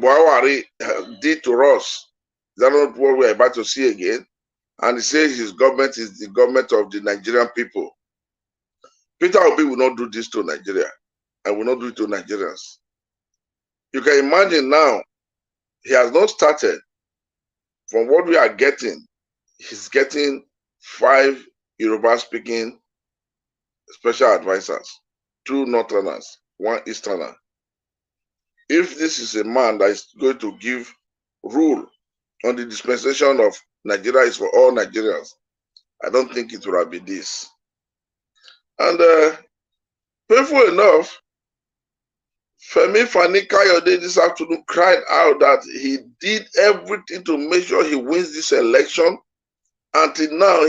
Speaker 5: Buhari did to us, is that not what we're about to see again? And he says his government is the government of the Nigerian people. Peter Obi will not do this to Nigeria, and will not do it to Nigerians. You can imagine now, he has not started. From what we are getting, he's getting 5 Yoruba-speaking special advisors, 2 northerners, 1 easterner. If this is a man that is going to give rule on the dispensation of Nigeria is for all Nigerians, I don't think it will be this. And painful enough, Femi Fani-Kayode this afternoon cried out that he did everything to make sure he wins this election. Until now,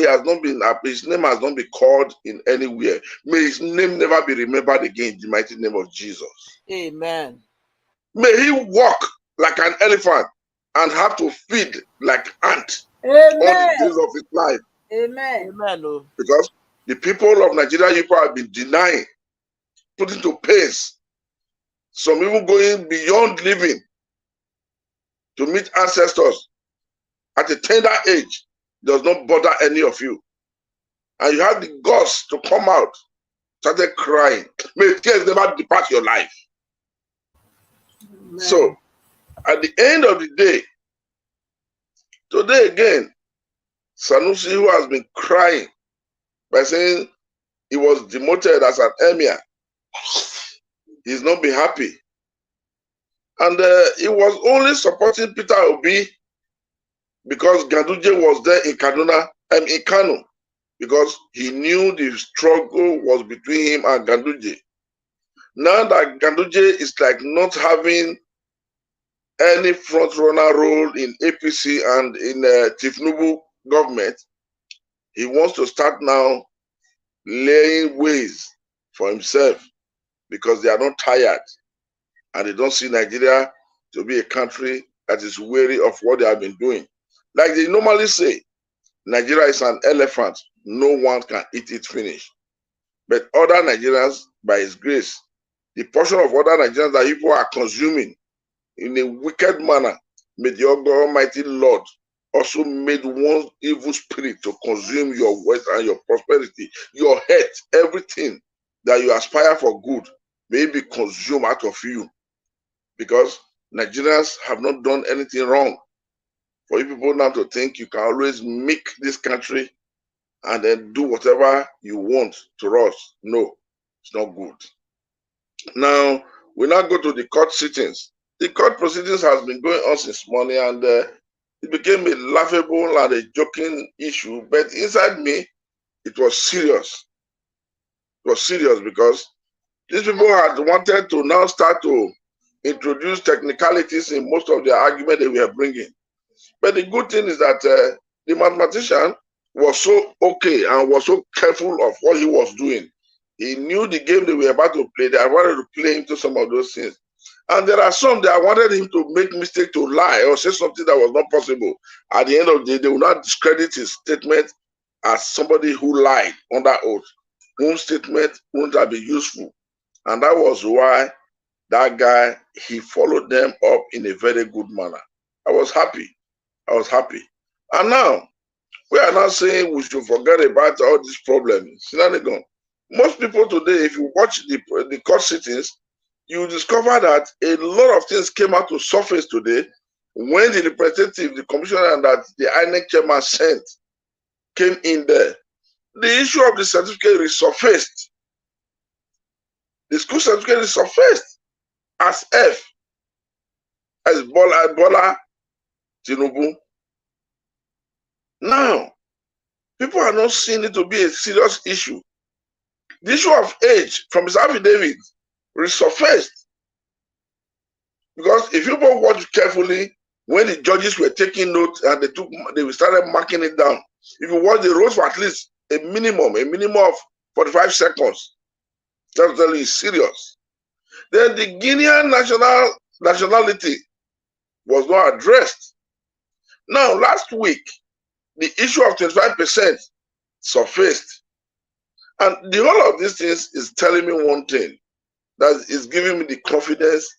Speaker 5: his name has not been called in anywhere. May his name never be remembered again in the mighty name of Jesus.
Speaker 2: Amen.
Speaker 5: May he walk like an elephant and have to feed like ant all
Speaker 6: Amen.
Speaker 5: the days of his life.
Speaker 6: Amen.
Speaker 2: Amen.
Speaker 5: Because the people of Nigeria have been denying, putting to pains, some even going beyond living to meet ancestors at a tender age does not bother any of you. And you have the guts to come out, started crying. May tears never depart your life.
Speaker 6: Amen.
Speaker 5: So, at the end of the day, today again, Sanusi, who has been crying by saying he was demoted as an emir, he's not been happy. And he was only supporting Peter Obi because Ganduje was there in in Kano, because he knew the struggle was between him and Ganduje. Now that Ganduje is like not having any front runner role in APC and in Tifnubu government, he wants to start now laying ways for himself because they are not tired and they don't see Nigeria to be a country that is weary of what they have been doing. Like they normally say, Nigeria is an elephant, no one can eat it finish. But other Nigerians, by his grace, the portion of other Nigerians that people are consuming in a wicked manner, may the Almighty Lord also made one evil spirit to consume your wealth and your prosperity, your health, everything that you aspire for good, may be consumed out of you. Because Nigerians have not done anything wrong. For you people now to think you can always make this country and then do whatever you want to us. No, it's not good. Now, we now go to the court sittings. The court proceedings has been going on since morning, and it became a laughable and a joking issue. But inside me, it was serious. It was serious because these people had wanted to now start to introduce technicalities in most of the argument they were bringing. But the good thing is that the mathematician was so okay and was so careful of what he was doing. He knew the game they were about to play. They wanted to play into some of those things. And there are some that wanted him to make mistake, to lie or say something that was not possible. At the end of the day, they will not discredit his statement as somebody who lied under oath. Whose statement wouldn't have been useful. And that was why that guy, he followed them up in a very good manner. I was happy. I was happy. And now, we are not saying we should forget about all these problems. Most people today, if you watch the court sittings, you discover that a lot of things came out to surface today when the representative, the commissioner, and that the INEC chairman sent came in there. The issue of the certificate resurfaced. The school certificate resurfaced as F, as Bola Tinubu. Now, people are not seeing it to be a serious issue. The issue of age from his affidavit resurfaced. Because if you both watch carefully, when the judges were taking notes and they started marking it down, if you watch, they wrote for at least a minimum of 45 seconds. That's tell you it's serious. Then the Guinean nationality was not addressed. Now, last week, the issue of 25% surfaced. And the whole of these things is telling me one thing, that is giving me the confidence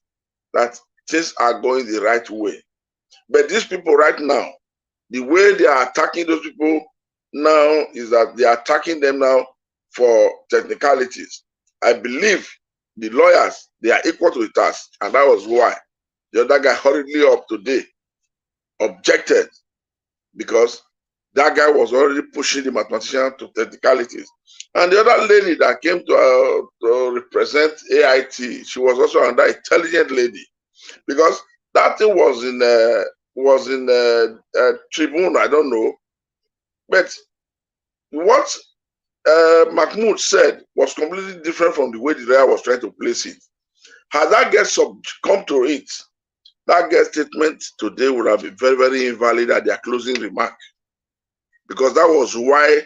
Speaker 5: that things are going the right way. But these people right now, the way they are attacking those people now is that they are attacking them now for technicalities. I believe the lawyers, they are equal to the task, and that was why the other guy hurriedly up today objected, because that guy was already pushing the mathematician to technicalities. And the other lady that came to represent AIT, she was also another intelligent lady, because that thing was in Tribune, I don't know, but what Mahmoud said was completely different from the way the lawyer was trying to place it. Had that guest come to it, that guest statement today would have been very, very invalid at their closing remark, because that was why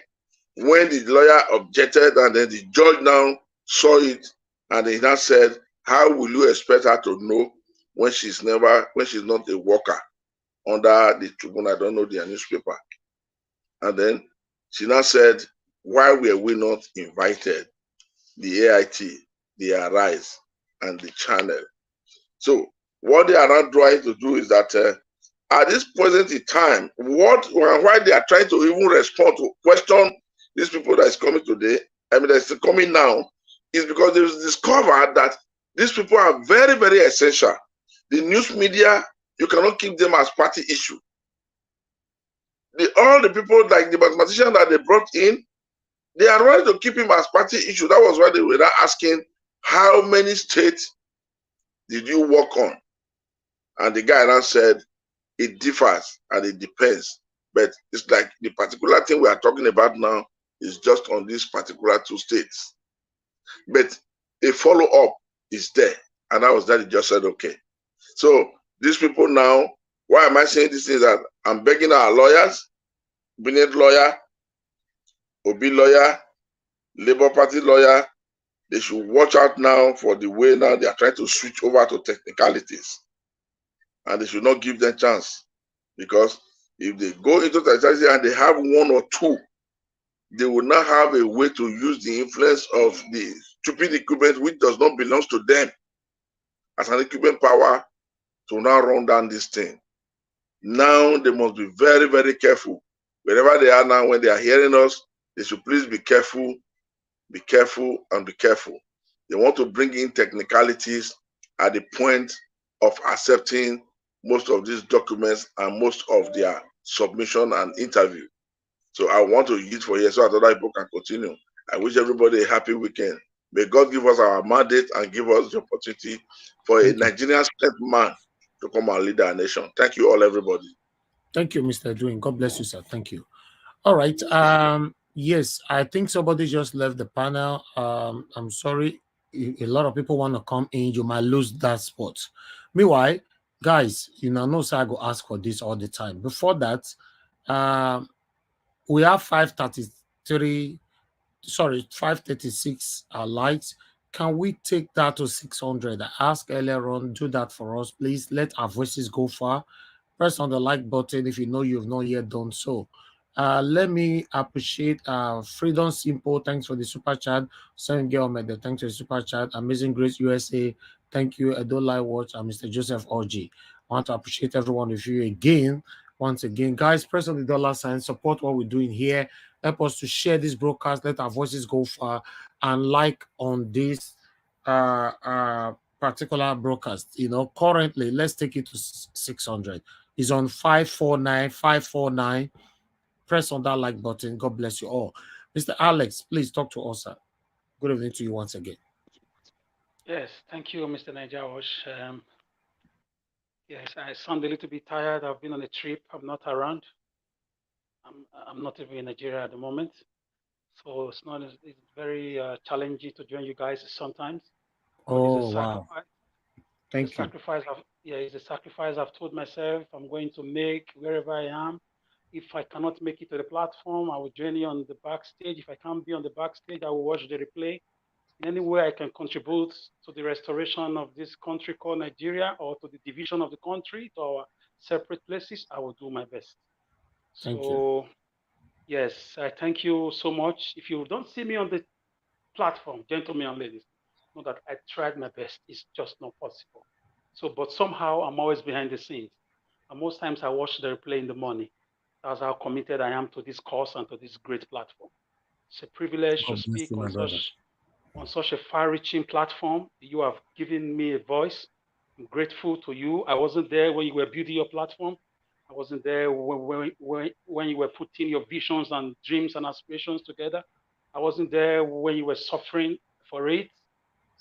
Speaker 5: when the lawyer objected and then the judge now saw it and he now said, how will you expect her to know when she's not a worker under the Tribune? I don't know their newspaper. And then she now said, why were we not invited? The AIT, the Arise, and the channel. So what they are now trying to do is that at this present in time, why they are trying to even respond to question these people that is coming today, that's coming now, is because there is discovered that these people are very, very essential. The news media, you cannot keep them as party issue. All the people like the mathematician that they brought in, they are ready to keep him as party issue. That was why they were asking, how many states did you work on? And the guy now said, it differs and it depends. But it's like the particular thing we are talking about now is just on these particular 2 states. But a follow-up is there. And that was that he just said, okay. So these people now, why am I saying this is that I'm begging our lawyers, Bennett lawyer, Obi lawyer, Labour Party lawyer, they should watch out now for the way now they are trying to switch over to technicalities. And they should not give them chance. Because if they go into technicality and they have 1 or 2, they will not have a way to use the influence of the stupid equipment which does not belong to them as an equipment power to now run down this thing. Now they must be very, very careful. Wherever they are now, when they are hearing us, they should please be careful, and be careful. They want to bring in technicalities at the point of accepting most of these documents and most of their submission and interview. So I want to use for here so that other people can continue. I wish everybody a happy weekend. May God give us our mandate and give us the opportunity for a Nigerian strength man to come and lead our nation. Thank you all, everybody.
Speaker 1: Thank you, Mr. Edwin. God bless you, sir. Thank you. All right. Yes, I think somebody just left the panel. I'm sorry. A lot of people want to come in. You might lose that spot. Meanwhile, guys, no, sir, I go ask for this all the time. Before that, we have 533, 536 lights. Can we take that to 600? I asked earlier on, do that for us, please. Let our voices go far. Press on the like button if you know you've not yet done so. Let me appreciate Freedom Simple. Thanks for the super chat. Sam Gelmed, thanks for the super chat. Amazing Grace USA. Thank you. Adolai Watch and Mr. Joseph Orji. I want to appreciate every one of you again. Once again, guys, press on the dollar sign. Support what we're doing here. Help us to share this broadcast. Let our voices go far. And like on this particular broadcast, currently, let's take it to 600. It's on 549. Press on that like button. God bless you all. Mr. Alex, please talk to us, sir. Good evening to you once again.
Speaker 14: Yes, thank you, Mr. Najawash. Yes, I sound a little bit tired. I've been on a trip. I'm not around. I'm not even in Nigeria at the moment. So it's very challenging to join you guys sometimes.
Speaker 1: Oh, wow. Thank you.
Speaker 14: It's a sacrifice I've told myself I'm going to make wherever I am. If I cannot make it to the platform, I will join you on the backstage. If I can't be on the backstage, I will watch the replay. In any way I can contribute to the restoration of this country called Nigeria, or to the division of the country to our separate places, I will do my best.
Speaker 1: Thank you.
Speaker 14: So, yes, I thank you so much. If you don't see me on the platform, gentlemen and ladies, know that I tried my best. It's just not possible. So, but somehow I'm always behind the scenes. And most times I watch the replay in the morning. That's how committed I am to this cause and to this great platform. It's a privilege to
Speaker 1: God bless
Speaker 14: speak
Speaker 1: you, my brother.
Speaker 14: on such a far-reaching platform. You have given me a voice. I'm grateful to you. I wasn't there when you were building your platform. I wasn't there when you were putting your visions and dreams and aspirations together. I wasn't there when you were suffering for it.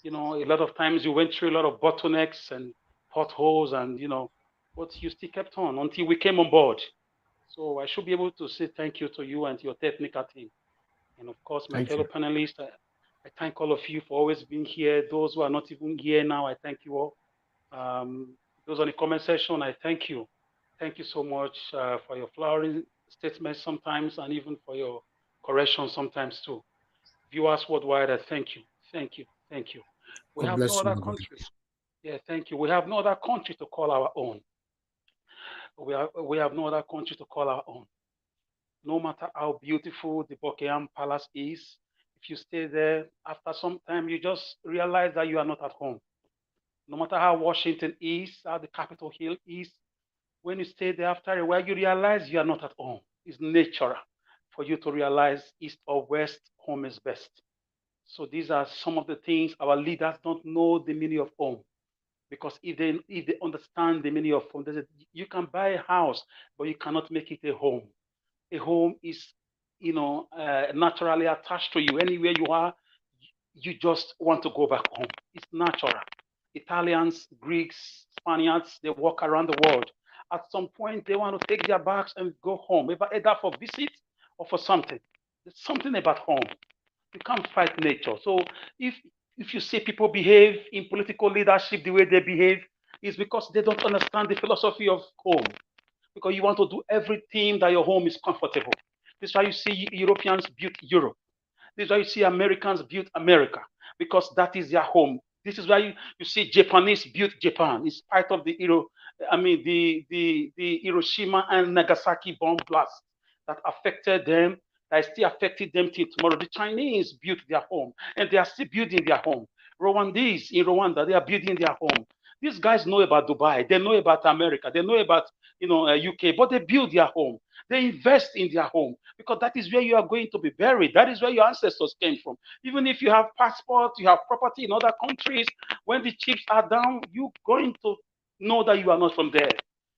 Speaker 14: You know, a lot of times you went through a lot of bottlenecks and potholes, and but you still kept on until we came on board. So I should be able to say thank you to you and to your technical team. And of course, my
Speaker 1: Thank
Speaker 14: fellow
Speaker 1: you.
Speaker 14: panelists, I thank all of you for always being here. Those who are not even here now, I thank you all. Those on the comment section, I thank you. Thank you so much for your flowering statements sometimes, and even for your corrections sometimes too. Viewers worldwide, I thank you. Thank you. Thank you. We
Speaker 1: God
Speaker 14: have no
Speaker 1: bless you,
Speaker 14: other
Speaker 1: my brother.
Speaker 14: country. Yeah, thank you. We have no other country to call our own. We have no other country to call our own. No matter how beautiful the Buckingham Palace is, if you stay there, after some time, you just realize that you are not at home. No matter how Washington is, how the Capitol Hill is, when you stay there after a while, you realize you are not at home. It's natural for you to realize east or west, home is best. So these are some of the things our leaders don't know the meaning of home. Because if they understand the meaning of home, they say, you can buy a house, but you cannot make it a home. A home is, naturally attached to you. Anywhere you are, you just want to go back home. It's natural. Italians, Greeks, Spaniards, they walk around the world. At some point, they want to take their bags and go home, either for visit or for something. There's something about home. You can't fight nature. So if if you see people behave in political leadership the way they behave, it's because they don't understand the philosophy of home. Because you want to do everything that your home is comfortable. This is why you see Europeans build Europe. This is why you see Americans build America, because that is their home. This is why you see Japanese build Japan. It's part of the Hiroshima and Nagasaki bomb blast that affected them, that is still affecting them till tomorrow. The Chinese built their home, and they are still building their home. Rwandese in Rwanda, they are building their home. These guys know about Dubai, they know about America, they know about UK, but they build their home. They invest in their home because that is where you are going to be buried. That is where your ancestors came from. Even if you have passport, you have property in other countries, when the chips are down, you're going to know that you are not from there.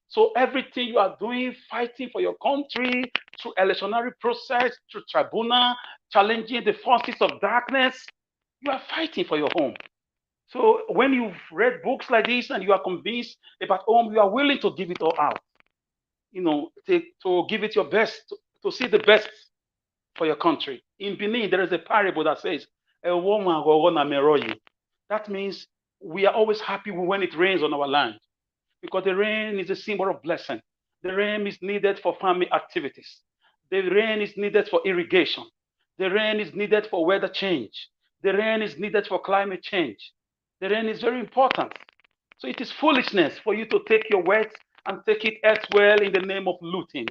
Speaker 14: So everything you are doing, fighting for your country through electionary process, through tribunal, challenging the forces of darkness, you are fighting for your home. So when you've read books like this and you are convinced about home, you are willing to give it all out. To give it your best, to see the best for your country. In Benin, there is a parable that says, "A woman will run a meroyi." That means we are always happy when it rains on our land, because the rain is a symbol of blessing. The rain is needed for farming activities. The rain is needed for irrigation. The rain is needed for weather change. The rain is needed for climate change. The rain is very important. So it is foolishness for you to take your wealth and take it elsewhere in the name of looting.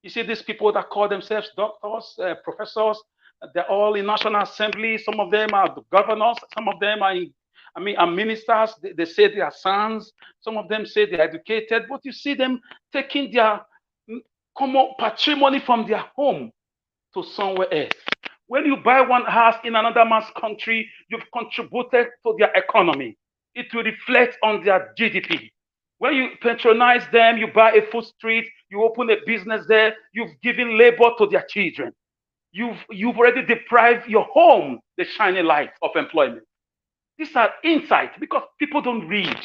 Speaker 14: You see these people that call themselves doctors, professors, they're all in National Assembly. Some of them are governors. Some of them are ministers. They say they are sons. Some of them say they're educated. But you see them taking their common patrimony from their home to somewhere else. When you buy one house in another man's country, you've contributed to their economy. It will reflect on their GDP. When you patronize them, you buy a food street, you open a business there, you've given labor to their children. You've already deprived your home the shining light of employment. These are insights because people don't read.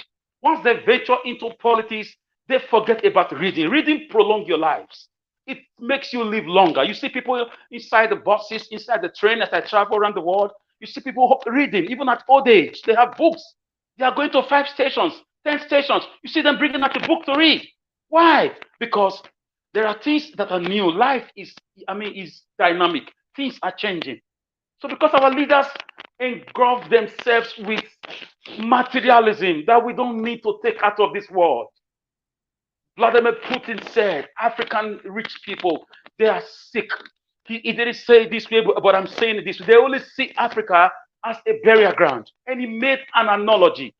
Speaker 14: Once they venture into politics, they forget about reading. Reading prolongs your lives. It makes you live longer. You see people inside the buses, inside the train as I travel around the world. You see people reading, even at old age. They have books. They are going to 5 stations, 10 stations. You see them bringing out a book to read. Why? Because There are things that are new. Life is, is dynamic. Things are changing. So because our leaders engulf themselves with materialism that we don't need to take out of this world. Vladimir Putin said, African rich people, they are sick. He didn't say it this way, but I'm saying it this way. They only see Africa as a burial ground. And he made an analogy.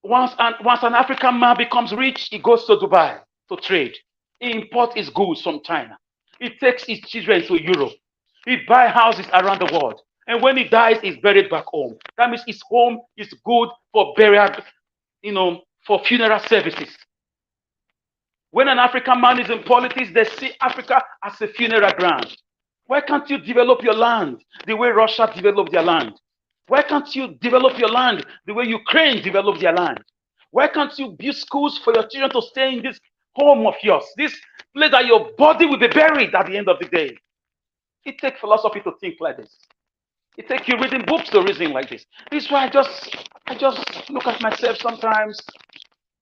Speaker 14: Once an African man becomes rich, he goes to Dubai to trade. He imports his goods from China. He takes his children to Europe. He buys houses around the world. And when he dies, he's buried back home. That means his home is good for burial, for funeral services. When an African man is in politics, they see Africa as a funeral ground. Why can't you develop your land the way Russia developed their land? Why can't you develop your land the way Ukraine developed their land? Why can't you build schools for your children to stay in this home of yours? This place that your body will be buried at the end of the day. It takes philosophy to think like this. It takes you reading books to reason like this. This is why I just look at myself sometimes.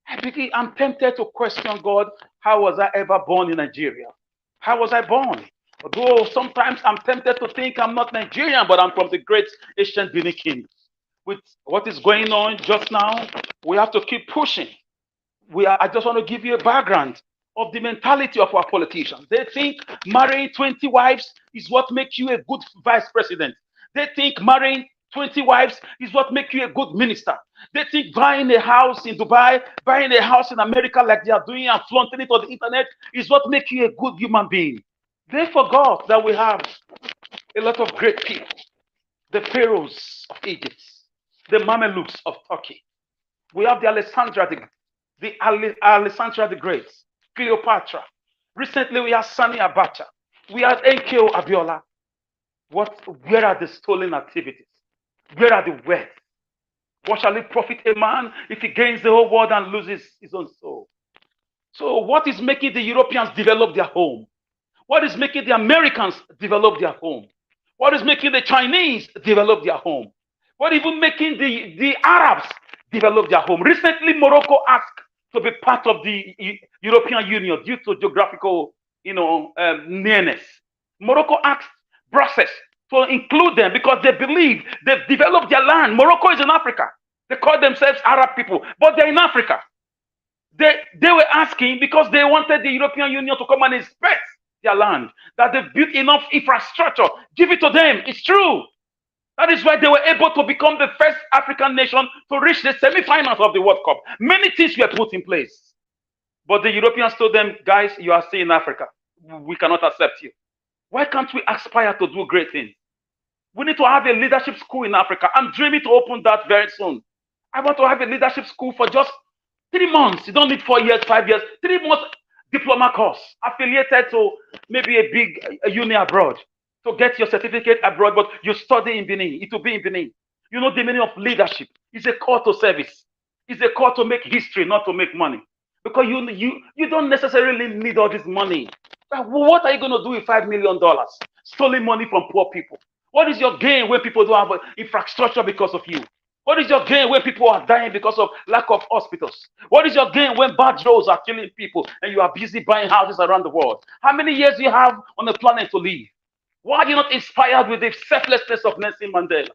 Speaker 14: I'm tempted to question God. How was I ever born in Nigeria? How was I born? Although sometimes I'm tempted to think I'm not Nigerian, but I'm from the great ancient Benin Kingdom. With what is going on just now, we have to keep pushing. I just want to give you a background of the mentality of our politicians. They think marrying 20 wives is what makes you a good vice president. They think marrying 20 wives is what makes you a good minister. They think buying a house in Dubai, buying a house in America like they are doing and flaunting it on the internet is what makes you a good human being. They forgot that we have a lot of great people. The pharaohs of Egypt, the Mamelukes of Turkey. We have the Alexandra the Great, Cleopatra. Recently, we have Sani Abacha. We have NKO Abiola. Where are the stolen activities? Where are the wealth? What shall it profit a man if he gains the whole world and loses his own soul? So what is making the Europeans develop their home? What is making the Americans develop their home? What is making the Chinese develop their home? What even making the Arabs develop their home? Recently, Morocco asked to be part of the European Union due to geographical, nearness. Morocco asked Brussels to include them because they believe they've developed their land. Morocco is in Africa. They call themselves Arab people, but they're in Africa. They were asking because they wanted the European Union to come and inspect their land, that they've built enough infrastructure. Give it to them. It's true. That is why they were able to become the first African nation to reach the semi-finals of the World Cup. Many things were put in place. But the Europeans told them, guys, you are still in Africa. We cannot accept you. Why can't we aspire to do great things? We need to have a leadership school in Africa. I'm dreaming to open that very soon. I want to have a leadership school for just 3 months. You don't need 4 years, 5 years. 3 months diploma course affiliated to maybe a big uni abroad to get your certificate abroad, but you study in Benin. It will be in Benin. You know the meaning of leadership. It's a call to service. It's a call to make history, not to make money. Because you don't necessarily need all this money. But what are you going to do with $5 million? Stolen money from poor people. What is your gain when people don't have infrastructure because of you? What is your gain when people are dying because of lack of hospitals? What is your gain when bad roads are killing people and you are busy buying houses around the world? How many years do you have on the planet to live? Why are you not inspired with the selflessness of Nelson Mandela,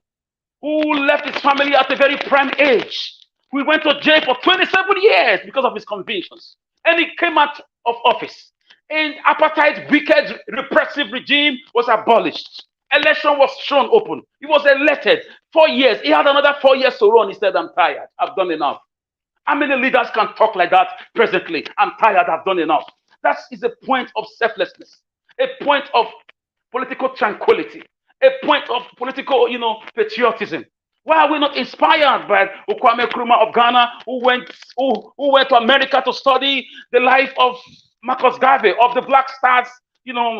Speaker 14: who left his family at a very prime age? He went to jail for 27 years because of his convictions. And he came out of office. And apartheid, wicked, repressive regime was abolished. Election was thrown open. He was elected 4 years. He had another 4 years to run. He said, I'm tired. I've done enough. How many leaders can talk like that presently? I'm tired. I've done enough. That is a point of selflessness, a point of political tranquility, a point of political, patriotism. Why are we not inspired by Kwame Nkrumah of Ghana, who went to America to study the life of Marcus Garvey of the Black Stars,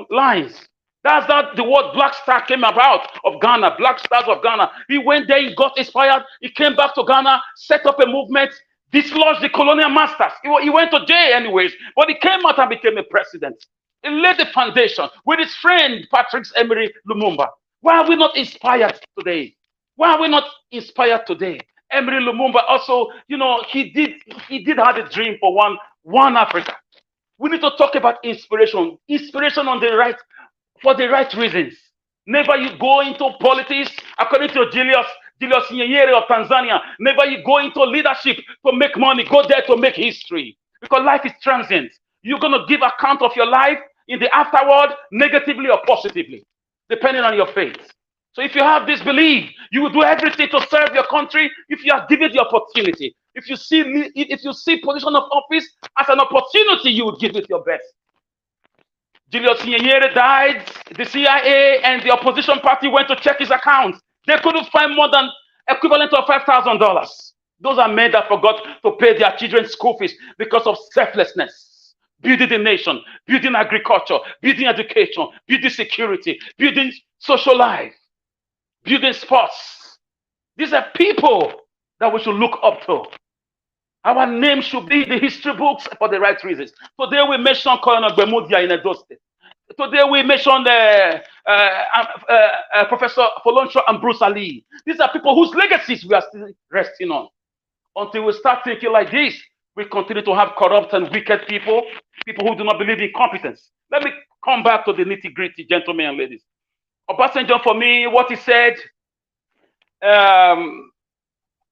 Speaker 14: lines? That's how the word Black Star came about of Ghana, Black Stars of Ghana. He went there, he got inspired, he came back to Ghana, set up a movement, dislodged the colonial masters. He went to jail anyways, but he came out and became a president. He laid the foundation with his friend Patrick Emery Lumumba. Why are we not inspired today? Why are we not inspired today? Emery Lumumba also, he did have a dream for one Africa.
Speaker 3: We need to talk about inspiration. Inspiration on the right, for the right reasons. Never you go into politics, according to Julius Nyerere of Tanzania. Never you go into leadership to make money. Go there to make history. Because life is transient. You're going to give account of your life in the afterworld, negatively or positively, depending on your faith. So if you have this belief, you will do everything to serve your country if you are given the opportunity. If you see position of office as an opportunity, you would give it your best. Julius Nyerere died. The CIA and the opposition party went to check his account. They couldn't find more than equivalent of $5,000. Those are men that forgot to pay their children's school fees because of selflessness. Building the nation, building agriculture, building education, building security, building social life, building sports. These are people that we should look up to. Our name should be in the history books for the right reasons. Today we mention Colonel Bemudia in Edo State. Today we mention Professor Folonsho and Bruce Ali. These are people whose legacies we are still resting on. Until we start thinking like this, we continue to have corrupt and wicked people, people who do not believe in competence. Let me come back to the nitty-gritty, gentlemen and ladies. Obasanjo, for me, what he said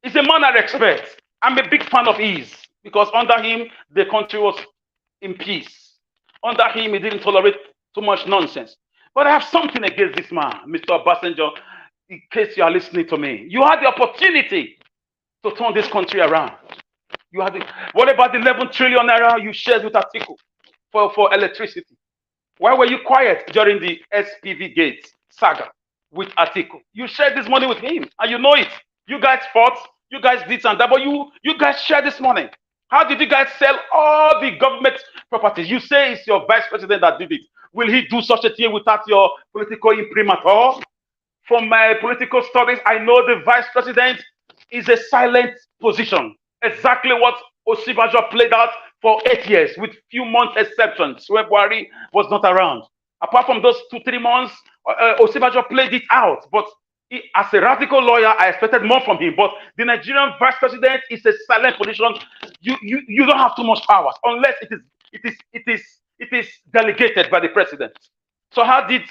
Speaker 3: is a man I respect. I'm a big fan of his because under him, the country was in peace. Under him, he didn't tolerate too much nonsense. But I have something against this man, Mr. Obasanjo, in case you are listening to me. You had the opportunity to turn this country around. You had what about the 11 trillion naira you shared with Atiku for electricity? Why were you quiet during the SPV Gate saga with Atiku? You shared this money with him, and you know it. You guys fought. You guys did some that, but you guys share this money. How did you guys sell all the government properties? You say it's your vice president that did it. Will he do such a thing without your political imprimatur? From my political studies, I know the vice president is a silent position. Exactly what Obasanjo played out for 8 years, with few months exceptions when Buhari was not around. Apart from those 2-3 months, Obasanjo played it out. But as a radical lawyer, I expected more from him. But the Nigerian vice president is a silent position. You don't have too much power unless it is delegated by the president. So how did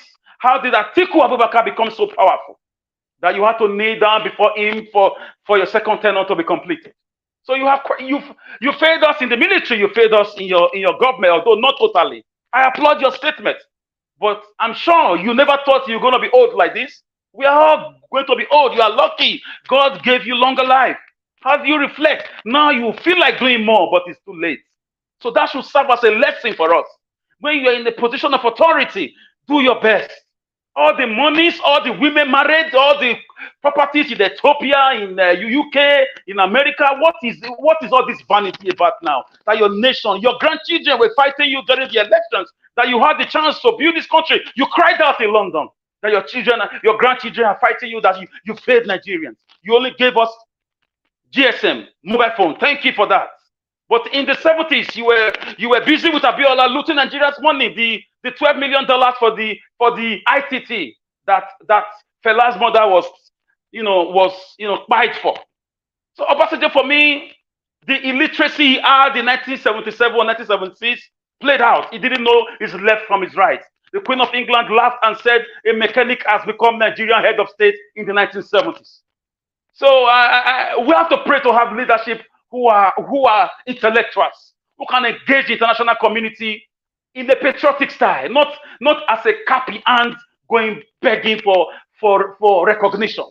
Speaker 3: Atiku Abubakar become so powerful that you had to kneel down before him for your second tenure to be completed? So you failed us in the military, you failed us in your government, although not totally. I applaud your statement, but I'm sure you never thought you were going to be old like this. We are all going to be old. You are lucky. God gave you longer life. How do you reflect? Now you feel like doing more, but it's too late. So that should serve as a lesson for us. When you are in a position of authority, do your best. All the monies, all the women married, all the properties in Ethiopia, in UK, in America, what is all this vanity about now? That your nation, your grandchildren were fighting you during the elections, that you had the chance to build this country. You cried out in London that your children, your grandchildren are fighting you, that you failed Nigerians. You only gave us GSM, mobile phone. Thank you for that. But in the 70s, you were busy with Abiola looting Nigeria's money, the $12 million for the ITT that Fela's mother was fight for. So Obasanjo, for me, the illiteracy he had in 1977 or 1976 played out. He didn't know his left from his right. The Queen of England laughed and said a mechanic has become Nigerian head of state in the 1970s. So we have to pray to have leadership who are intellectuals, who can engage the international community in a patriotic style, not as a cappy hand going begging for recognition.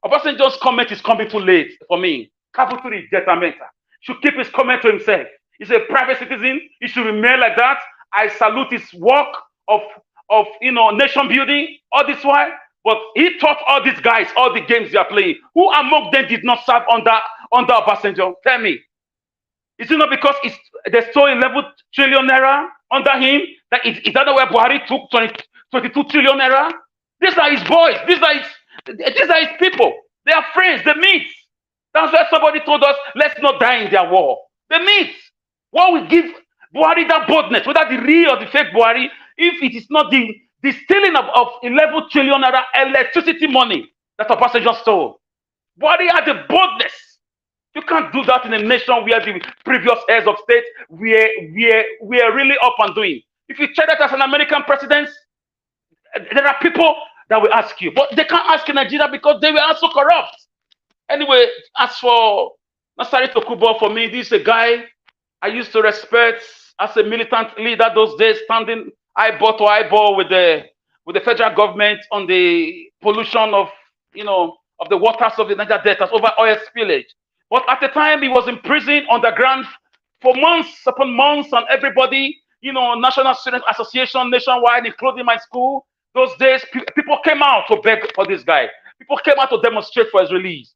Speaker 3: Obasanjo's comment is coming too late for me. Capital Jetamenta should keep his comment to himself. He's a private citizen. He should remain like that. I salute his work of nation building all this while. But he taught all these guys all the games they are playing. Who among them did not serve under Obasanjo? Tell me. Is it not because they stole 11 trillion naira under him that is that where Buhari took 22 trillion naira? These are his boys. These are his people. They are friends. They meet. That's why somebody told us, let's not die in their war. They meet. What will give Buhari that boldness, whether the real or the fake Buhari, if it is not the stealing of 11 trillion naira electricity money that Obasanjo stole? Buhari had the boldness You can't do that in a nation where the previous heads of state were really up and doing. If you check that as an American president, there are people that will ask you, but they can't ask in Nigeria because they were also corrupt. Anyway, as for Nasari Tokubo, for me, this is a guy I used to respect as a militant leader those days, standing eyeball to eyeball with the federal government on the pollution of of the waters of the Niger Delta over oil spillage. But at the time, he was in prison underground for months upon months, and everybody, National Student Association nationwide, including my school, those days, people came out to beg for this guy. People came out to demonstrate for his release.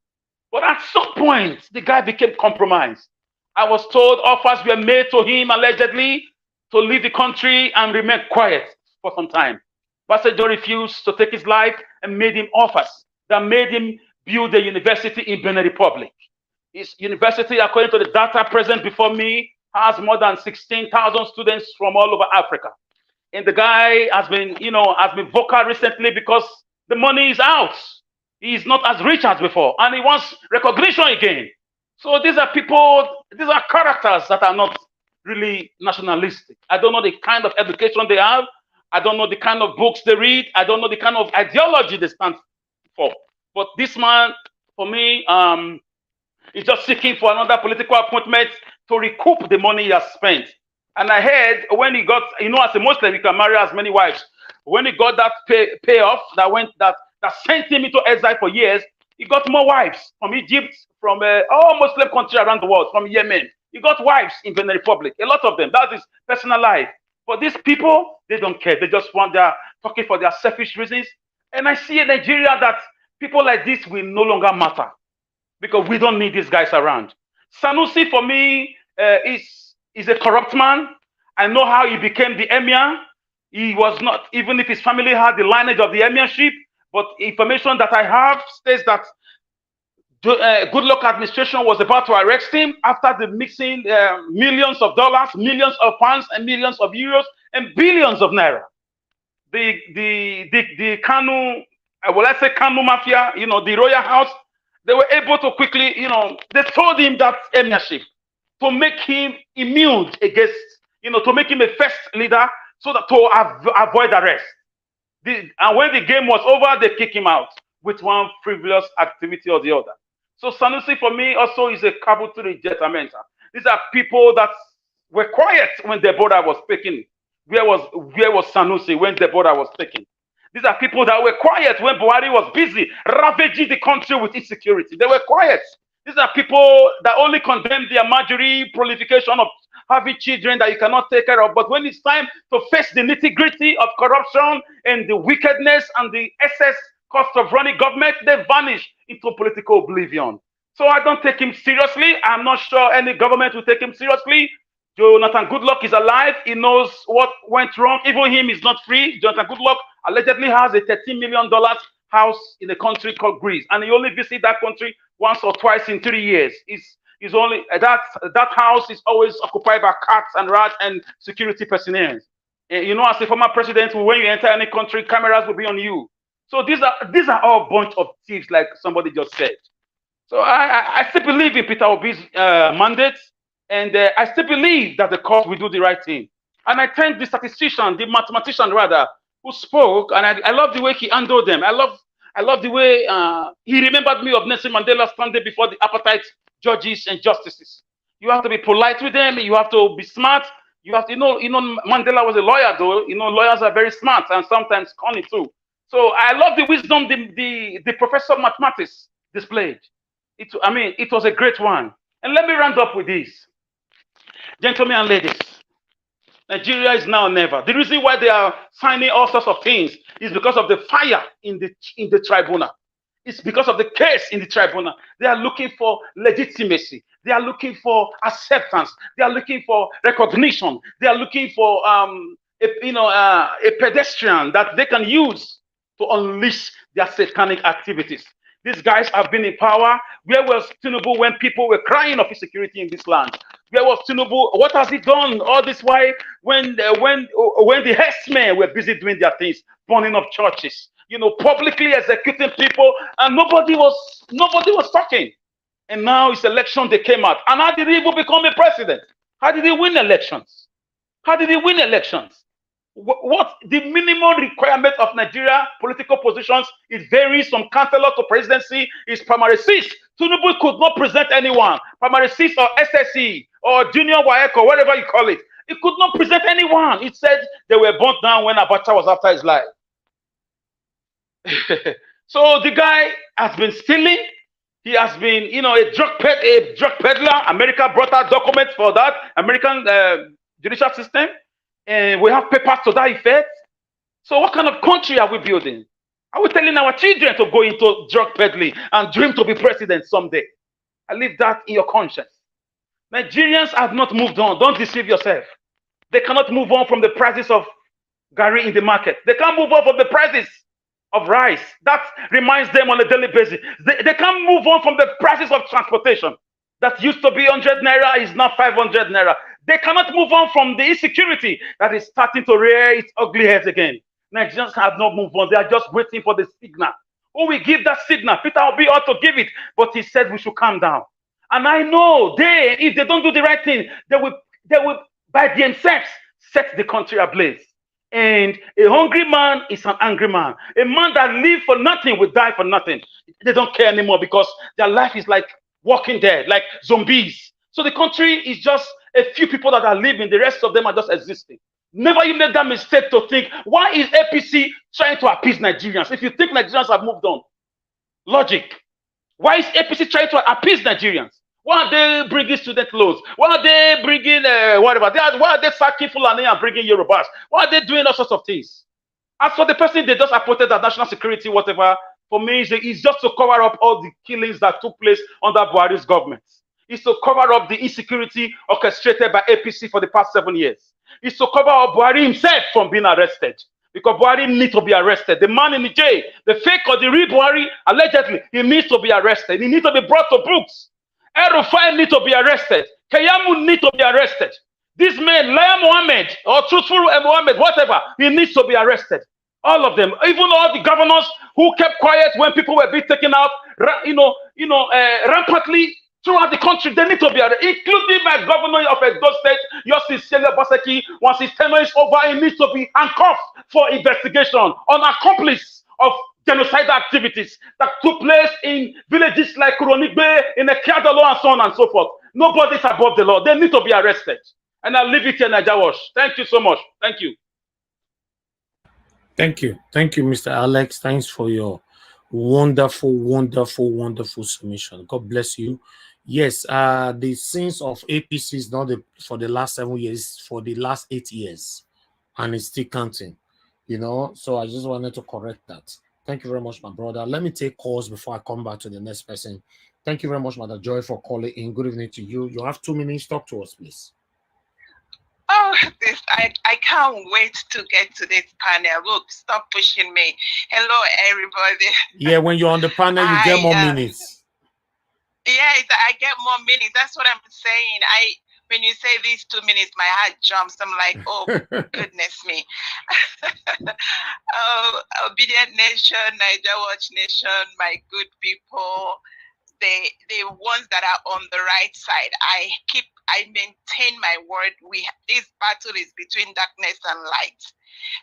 Speaker 3: But at some point, the guy became compromised. I was told offers were made to him allegedly to leave the country and remain quiet for some time. Obasanjo refused to take his life and made him offers that made him build a university in Benin Republic. His university, according to the data present before me, has more than 16,000 students from all over Africa. And the guy has been vocal recently because the money is out. He's not as rich as before, and he wants recognition again. So these are people, these are characters that are not really nationalistic. I don't know the kind of education they have. I don't know the kind of books they read. I don't know the kind of ideology they stand for. But this man, for me, is just seeking for another political appointment to recoup the money he has spent. And I heard when he got, as a Muslim, you can marry as many wives. When he got that payoff that sent him into exile for years, he got more wives from Egypt, from all Muslim countries around the world, from Yemen. He got wives in Benin Republic, a lot of them. That's his personal life. For these people, they don't care. They just want their talking for their selfish reasons. And I see in Nigeria that people like this will no longer matter because we don't need these guys around. Sanusi, for me, is a corrupt man. I know how he became the emir. He was not, even if his family had the lineage of the emirship, but information that I have states that Goodluck administration was about to arrest him after the mixing millions of dollars, millions of pounds, and millions of euros, and billions of naira. The Kanu, Kanu mafia, the royal house, they were able to quickly, they told him that emirship to make him immune against, to make him a first leader so that to avoid arrest. And when the game was over, they kick him out with one frivolous activity or the other. So Sanusi for me also is a Kabuturi Jetamenta. These are people that were quiet when Deborah was speaking. Where was Sanusi when Deborah was speaking? These are people that were quiet when Buhari was busy ravaging the country with insecurity. They were quiet. These are people that only condemn the marjorie proliferation of having children that you cannot take care of. But when it's time to face the nitty-gritty of corruption and the wickedness and the excess cost of running government, they vanish into political oblivion. So I don't take him seriously. I'm not sure any government will take him seriously. Jonathan Goodluck is alive. He knows what went wrong. Even him is not free. Jonathan Goodluck allegedly has a $13 million house in a country called Greece, and he only visits that country once or twice in 3 years. Is only that house is always occupied by cats and rats and security personnel. As a former president, when you enter any country, cameras will be on you. So these are all a bunch of thieves, like somebody just said. So I still believe in Peter Obi's mandate, and I still believe that the court will do the right thing. And I thank the statistician, the mathematician rather, who spoke, and I love the way he handled them. I love the way he remembered me of Nelson Mandela standing before the apartheid judges and justices. You have to be polite with them. You have to be smart. You have to, Mandela was a lawyer, though. Lawyers are very smart and sometimes cunning too. So I love the wisdom the professor of mathematics displayed. It was a great one. And let me round up with this. Gentlemen and ladies, Nigeria is now or never. The reason why they are signing all sorts of things is because of the fire in the tribunal. It's because of the case in the tribunal. They are looking for legitimacy. They are looking for acceptance. They are looking for recognition. They are looking for a pedestrian that they can use to unleash their satanic activities. These guys have been in power. Where was Tinubu when people were crying of insecurity in this land? Where was Tinubu? What has he done all this while when the herdsmen were busy doing their things, burning up churches, publicly executing people, and nobody was talking. And now it's election, they came out. And how did he even become a president? How did he win elections? How did he win elections? What the minimum requirement of Nigeria political positions, it varies from councillor to presidency, is primary six. Tinubu could not present anyone. Primary six or SSE or junior WAEC or whatever you call it. It could not present anyone. It said they were burnt down when Abacha was after his life. So the guy has been stealing. He has been, a drug peddler. America brought out documents for that. American judicial system. And we have papers to that effect. So what kind of country are we building? Are we telling our children to go into drug peddling and dream to be president someday? I leave that in your conscience. Nigerians have not moved on. Don't deceive yourself. They cannot move on from the prices of Gary in the market. They can't move on from the prices of rice. That reminds them on a daily basis. They can't move on from the prices of transportation. That used to be 100 naira is now 500 naira. They cannot move on from the insecurity that is starting to rear its ugly head again. Nigerians have not moved on. They are just waiting for the signal. Who will give that signal? Peter Obi ought to give it, but he said we should calm down. And I know if they don't do the right thing, they will by themselves set the country ablaze. And a hungry man is an angry man. A man that lives for nothing will die for nothing. They don't care anymore because their life is like walking dead, like zombies. So the country is just a few people that are living. The rest of them are just existing. Never you make that mistake to think, why is APC trying to appease Nigerians? If you think Nigerians have moved on, logic. Why is APC trying to appease Nigerians? Why are they bringing student loans? Why are they bringing whatever? Why are they sacking Fulani and bringing Yorubas? Why are they doing all sorts of things? As for the person they just appointed as national security, whatever, for me, it's just to cover up all the killings that took place under Buhari's government. It's to cover up the insecurity orchestrated by APC for the past 7 years. It's to cover up Buhari himself from being arrested. Because Buhari needs to be arrested. The man in the jail, the fake or the real Buhari, allegedly, he needs to be arrested. He needs to be brought to books. El-Rufai needs to be arrested. Kayamu needs to be arrested. This man, Laya Mohammed, or Truthful Mohammed, whatever, he needs to be arrested. All of them, even all the governors who kept quiet when people were being taken out, rampantly throughout the country, they need to be arrested, including my governor of Edo State, Yossi Sele Baseki. Once his tenure is over, he needs to be handcuffed for investigation on accomplice of genocidal activities that took place in villages like Kuronigbe, in Ekiadolo, and so on and so forth. Nobody's above the law. They need to be arrested. And I'll leave it here, Najawash. Thank you so much. Thank you.
Speaker 12: Thank you. Thank you, Mr. Alex. Thanks for your wonderful, wonderful, wonderful submission. God bless you. Yes, the sins of APC is not for the last 7 years, for the last 8 years, and it's still counting. So I just wanted to correct that. Thank you very much, my brother. Let me take calls before I come back to the next person. Thank you very much, Mother Joy, for calling in. Good evening to you. You have 2 minutes. Talk to us, please.
Speaker 15: Oh, I can't wait to get to this panel. Look, stop pushing me. Hello, everybody.
Speaker 12: Yeah, when you're on the panel, you get more minutes.
Speaker 15: Yeah, I get more minutes. That's what I'm saying. When you say these 2 minutes, my heart jumps. I'm like, oh, goodness me. Oh, Obedient Nation, Niger Watch Nation, my good people, the ones that are on the right side. I maintain my word. This battle is between darkness and light.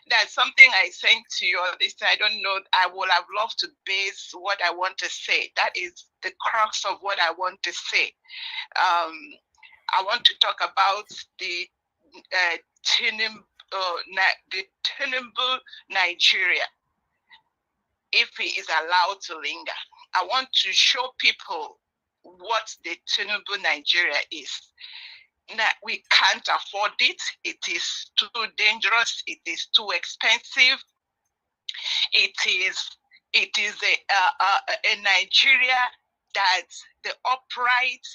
Speaker 15: That's something I sent to you this time. I don't know. I would have loved to base what I want to say. That is the crux of what I want to say. I want to talk about the Tinubu Nigeria, if he is allowed to linger. I want to show people what the Tinubu Nigeria is. Now, we can't afford it. It is too dangerous. It is too expensive. It is a Nigeria that the upright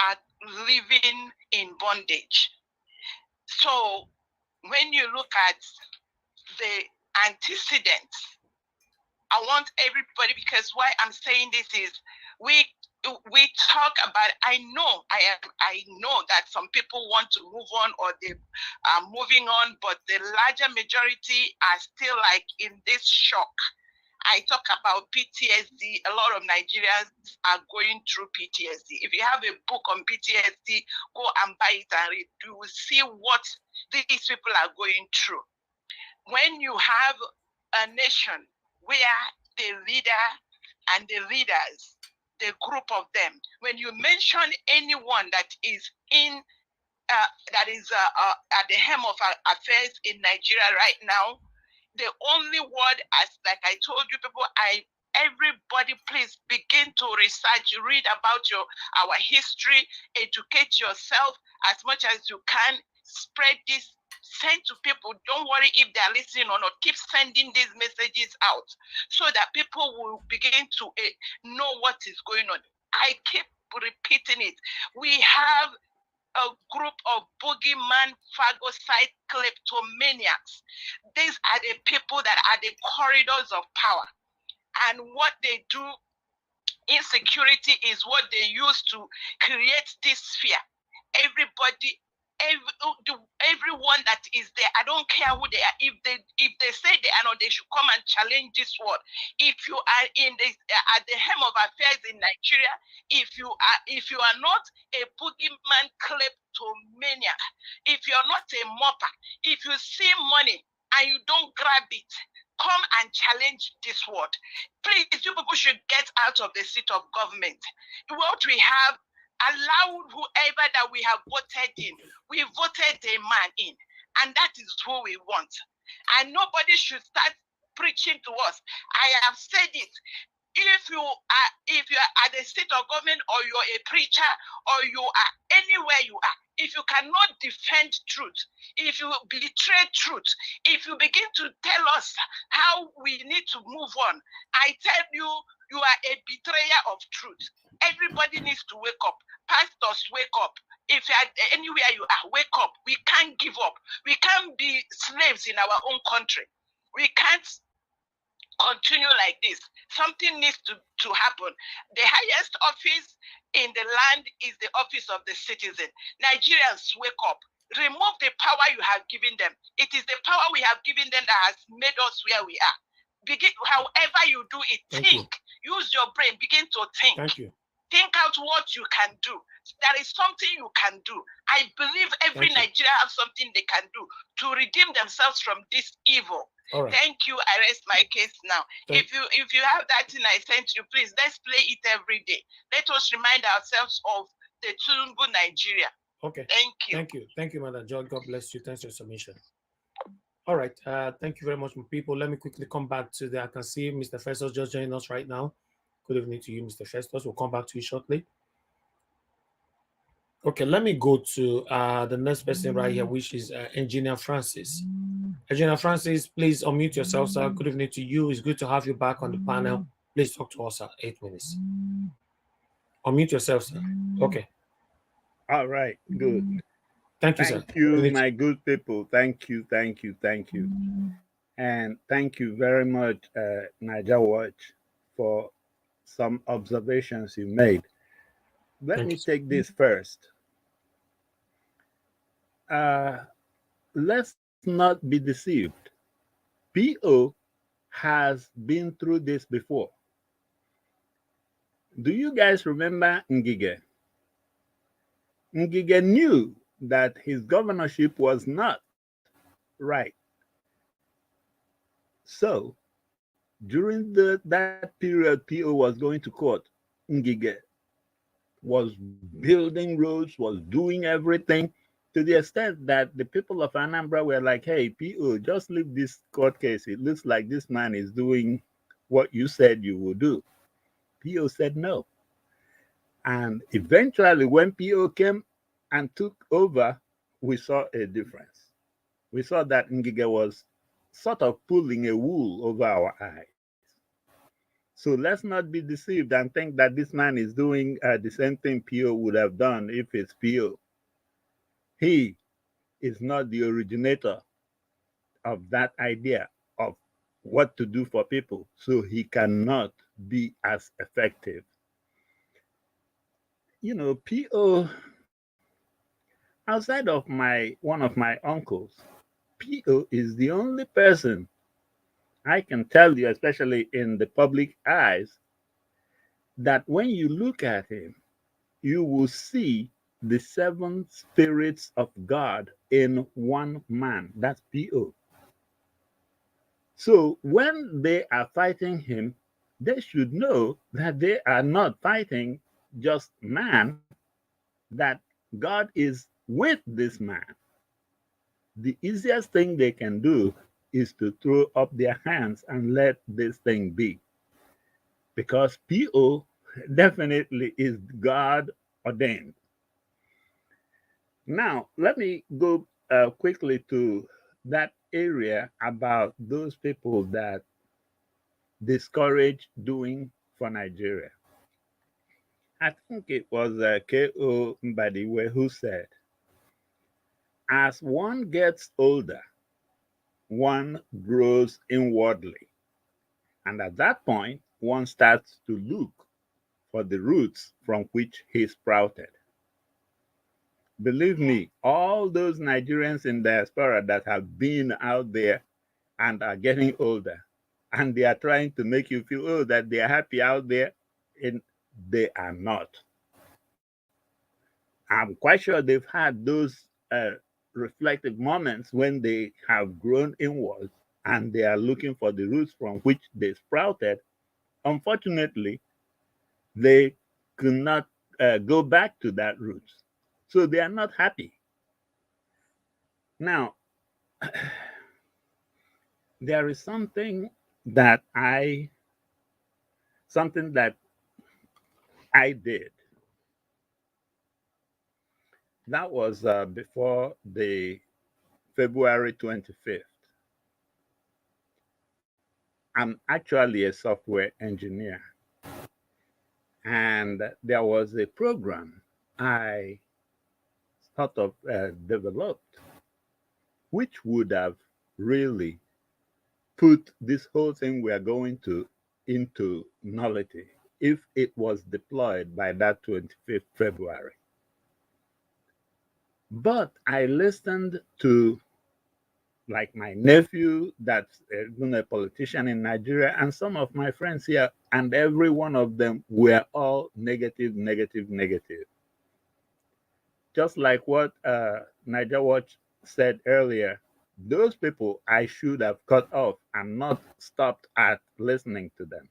Speaker 15: are living in bondage. So when you look at the antecedents, I want everybody, because why I'm saying this is we talk about, I know that some people want to move on or they are moving on, but the larger majority are still like in this shock. I talk about PTSD. A lot of Nigerians are going through PTSD. If you have a book on PTSD, go and buy it and read. You will see what these people are going through. When you have a nation where the leader and the leaders, the group of them, when you mention anyone that is in at the helm of affairs in Nigeria right now, the only word, as like I told you people, everybody please begin to research, read about our history, educate yourself as much as you can, spread this, send to people. Don't worry if they're listening or not. Keep sending these messages out so that people will begin to know what is going on. I keep repeating it. We have a group of boogeyman, phagocyte, kleptomaniacs. These are the people that are the corridors of power. And what they do, insecurity is what they use to create this fear. Everybody, everyone that is there, I don't care who they are. If they say they are not, they should come and challenge this word. If you are at the helm of affairs in Nigeria, if you are not a boogeyman kleptomaniac, if you are not a mopper, if you see money and you don't grab it, come and challenge this word. Please, you people should get out of the seat of government. What we have, allow whoever that we have voted in. We voted a man in, and that is who we want. And nobody should start preaching to us. I have said it. If you are at the seat of government, or you're a preacher, or you are anywhere you are, if you cannot defend truth, if you betray truth, if you begin to tell us how we need to move on, I tell you, you are a betrayer of truth. Everybody needs to wake up. Pastors, wake up. If you are anywhere you are, wake up. We can't give up. We can't be slaves in our own country. We can't continue like this. Something needs to happen. The highest office in the land is the office of the citizen. Nigerians, wake up. Remove the power you have given them. It is the power we have given them that has made us where we are. Begin, however you do it, think. Use your brain. Begin to think.
Speaker 12: Thank you.
Speaker 15: Think out what you can do. There is something you can do. I believe every Nigerian has something they can do to redeem themselves from this evil.
Speaker 12: All right.
Speaker 15: Thank you. I rest my case now. If you have that thing I sent you, please, let's play it every day. Let us remind ourselves of the Tulumbu Nigeria.
Speaker 12: Okay.
Speaker 15: Thank you.
Speaker 12: Thank you. Thank you, Madam George. God bless you. Thanks for your submission. All right. Thank you very much, people. Let me quickly come back to I can see Mr. Festus just joining us right now. Good evening to you, Mr. Festus. We'll come back to you shortly. Okay, let me go to the next person right here, which is Engineer Francis. Engineer Francis, please unmute yourself, sir. Good evening to you. It's good to have you back on the panel. Please talk to us, sir. 8 minutes. Unmute yourself, sir. Okay.
Speaker 16: All right, good.
Speaker 12: Thank you, sir.
Speaker 16: Thank you, my good people. Thank you. And thank you very much, Niger Watch, for some observations you made. Let me take this first. Let's not be deceived. PO has been through this before. Do you guys remember Ngige? Ngige knew that his governorship was not right. So, during that period PO was going to court, Ngige was building roads, was doing everything, to the extent that the people of Anambra were like, hey, PO, just leave this court case. It looks like this man is doing what you said you would do. PO said no. And eventually, when PO came and took over, we saw a difference. We saw that Ngige was sort of pulling a wool over our eyes. So let's not be deceived and think that this man is doing the same thing PO would have done if it's PO. He is not the originator of that idea of what to do for people, so he cannot be as effective. You know, PO, outside of one of my uncles, PO is the only person I can tell you, especially in the public eyes, that when you look at him, you will see the seven spirits of God in one man. That's PO. So when they are fighting him, they should know that they are not fighting just man, that God is with this man. The easiest thing they can do is to throw up their hands and let this thing be. Because PO definitely is God ordained. Now, let me go quickly to that area about those people that discourage doing for Nigeria. I think it was K.O. Mbadiwe who said, as one gets older, one grows inwardly. And at that point, one starts to look for the roots from which he sprouted. Believe me, all those Nigerians in diaspora that have been out there and are getting older, and they are trying to make you feel, oh, that they are happy out there, and they are not. I'm quite sure they've had those reflective moments when they have grown inwards and they are looking for the roots from which they sprouted. Unfortunately, they could not go back to that roots. So they are not happy. Now, there is that something that I did. That was before the February 25th. I'm actually a software engineer, and there was a program I sort of developed, which would have really put this whole thing we are going to into nullity if it was deployed by that 25th February. But I listened to like my nephew that's even a politician in Nigeria and some of my friends here, and every one of them were all negative, negative, negative. Just like what Niger Watch said earlier, those people I should have cut off and not stopped at listening to them.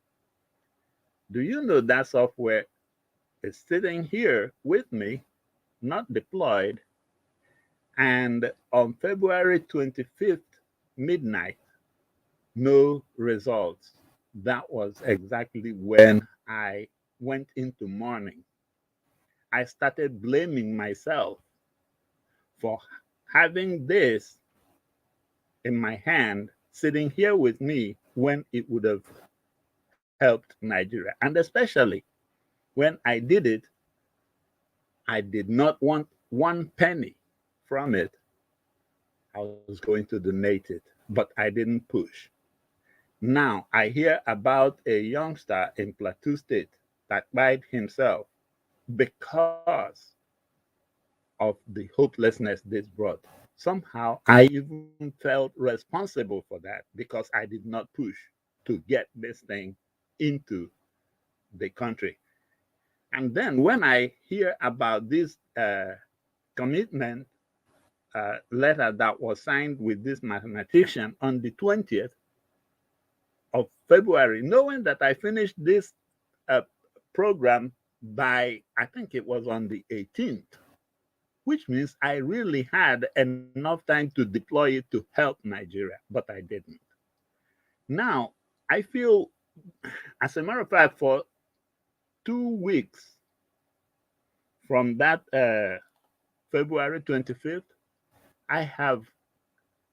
Speaker 16: Do you know that software is sitting here with me, not deployed, and on February 25th, midnight, no results. That was exactly when I went into mourning. I started blaming myself for having this in my hand sitting here with me when it would have helped Nigeria. And especially when I did it, I did not want 1 penny from it. I was going to donate it, but I didn't push. Now I hear about a youngster in Plateau State that died himself because of the hopelessness this brought. Somehow I even felt responsible for that because I did not push to get this thing into the country. And then when I hear about this commitment letter that was signed with this mathematician on the 20th of February, knowing that I finished this uh, program by, I think it was on the 18th, which means I really had enough time to deploy it to help Nigeria, but I didn't. Now, I feel, as a matter of fact, for 2 weeks from that February 25th, I have,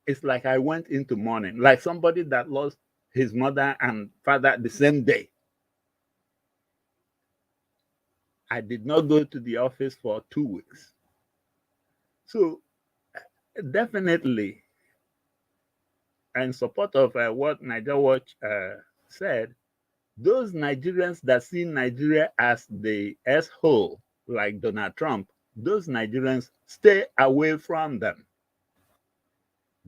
Speaker 16: it's like I went into mourning, like somebody that lost his mother and father the same day. I did not go to the office for 2 weeks. So, definitely, in support of what Niger Watch said, those Nigerians that see Nigeria as the S-hole, like Donald Trump, those Nigerians, stay away from them.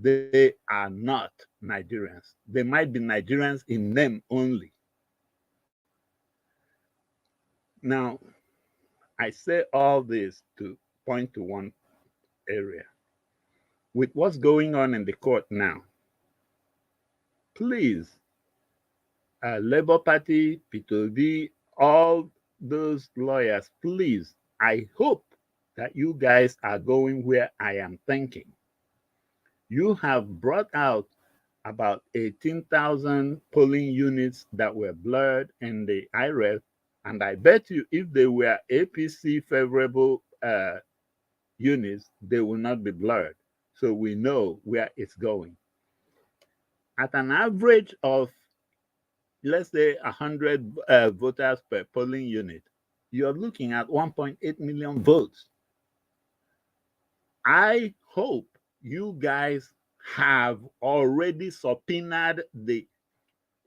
Speaker 16: they are not Nigerians. They might be Nigerians in name only. Now, I say all this to point to one area. With what's going on in the court now, please, Labour Party, P2B, all those lawyers, please, I hope that you guys are going where I am thinking. You have brought out about 18,000 polling units that were blurred in the IREF, and I bet you if they were APC favorable units, they will not be blurred. So we know where it's going. At an average of, let's say, 100 voters per polling unit, you're looking at 1.8 million votes. I hope you guys have already subpoenaed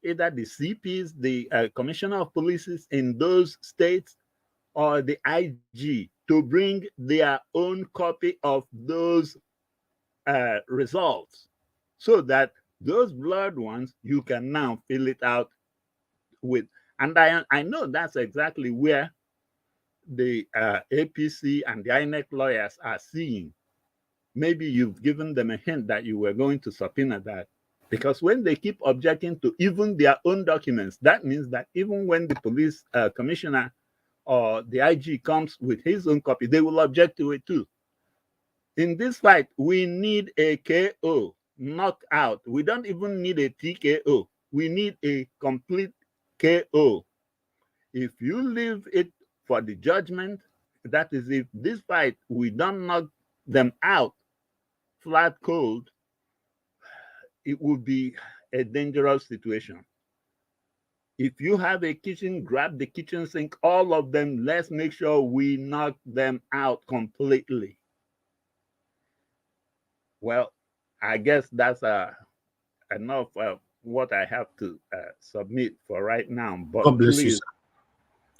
Speaker 16: either the CPs, the Commissioner of Police in those states, or the IG to bring their own copy of those results, so that those blurred ones, you can now fill it out with. And I know that's exactly where the APC and the INEC lawyers are seeing. Maybe you've given them a hint that you were going to subpoena that. Because when they keep objecting to even their own documents, that means that even when the police commissioner or the IG comes with his own copy, they will object to it too. In this fight, we need a KO, knockout. We don't even need a TKO. We need a complete KO. If you leave it for the judgment, that is, if this fight, we don't knock them out flat cold, it would be a dangerous situation. If you have a kitchen, grab the kitchen sink, all of them. Let's make sure we knock them out completely. Well, I guess that's enough of what I have to submit for right now. But
Speaker 1: God bless
Speaker 16: please,
Speaker 1: you, sir.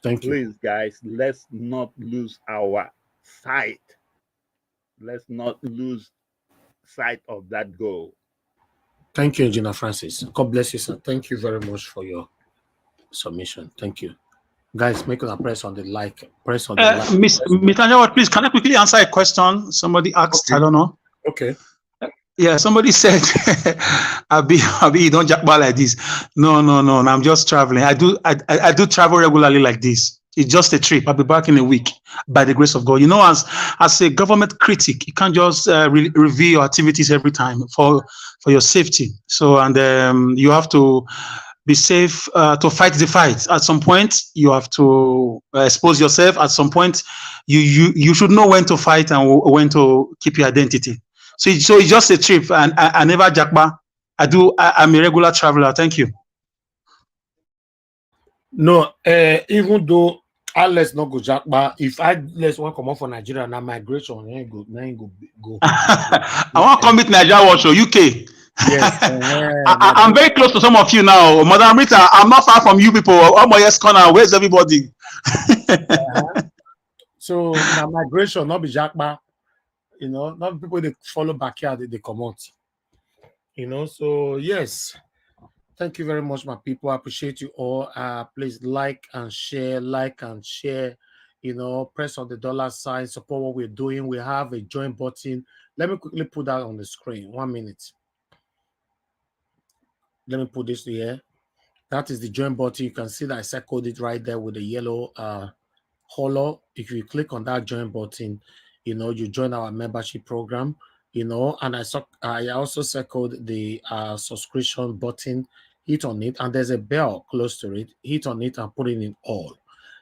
Speaker 1: Thank you.
Speaker 16: Please, guys, let's not lose our sight. Let's not lose sight of that goal.
Speaker 1: Thank you, Engineer Francis. God bless you, sir. Thank you very much for your submission. Thank you. Guys, make a press on the like. Press on the like.
Speaker 8: Miss Anjawa, please, can I quickly answer a question somebody asked?
Speaker 1: Okay.
Speaker 8: I don't know.
Speaker 1: Okay.
Speaker 8: Yeah, somebody said, Abi, you don't jackpot like this. No, I'm just traveling. I do travel regularly like this. It's just a trip. I'll be back in a week by the grace of God. You know, as a government critic, you can't just review your activities every time for your safety. So, and you have to be safe to fight the fight. At some point, you have to expose yourself. At some point, you should know when to fight and when to keep your identity. So it's just a trip, and I never jackba. I'm a regular traveler. Thank you.
Speaker 1: No, even though let's not go jackba, if let's want to come out for Nigeria now, migration ain't go.
Speaker 8: I want to come meet Nigeria watch or UK.
Speaker 1: Yes,
Speaker 8: I'm very close to some of you now, Madam Rita. I'm not far from you people. Oh my yes, corner. Where's everybody?
Speaker 1: So now migration, not be jackba. You know, not people they follow backyard, they come out. You know, so yes. Thank you very much, my people. I appreciate you all. Please like and share. You know, press on the dollar sign, support what we're doing. We have a join button. Let me quickly put that on the screen. 1 minute. Let me put this here. That is the join button. You can see that I circled it right there with the yellow hollow. If you click on that join button, you know, you join our membership program, you know, and I also circled the subscription button. Hit on it, and there's a bell close to it. Hit on it and put it in all,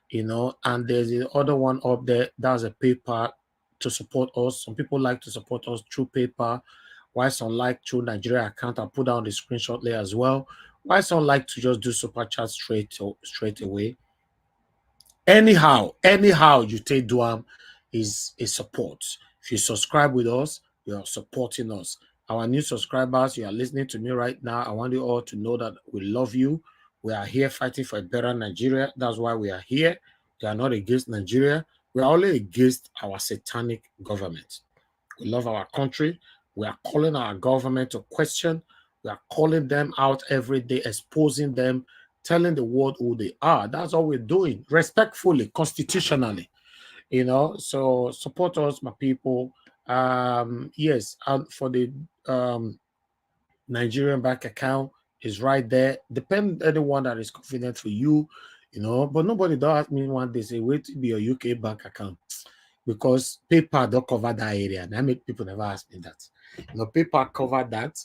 Speaker 1: you know, and there's the other one up there. That's a PayPal to support us. Some people like to support us through PayPal, while some like through Nigeria account. I'll put down the screenshot there as well. Why some like to just do super chat straight away. Anyhow you take Duam is a support. If you subscribe with us, you're supporting us. Our new subscribers, you are listening to me right now. I want you all to know that we love you. We are here fighting for a better Nigeria. That's why we are here. We are not against Nigeria. We are only against our satanic government. We love our country. We are calling our government to question. We are calling them out every day, exposing them, telling the world who they are. That's all we're doing, respectfully, constitutionally. So support us, my people. Yes, and for the Nigerian bank account is right there. Depend anyone that is convenient for you, but nobody don't ask me one day, say, wait to be your UK bank account. Because paper don't cover that area. And I make people never ask me that. Paper cover that,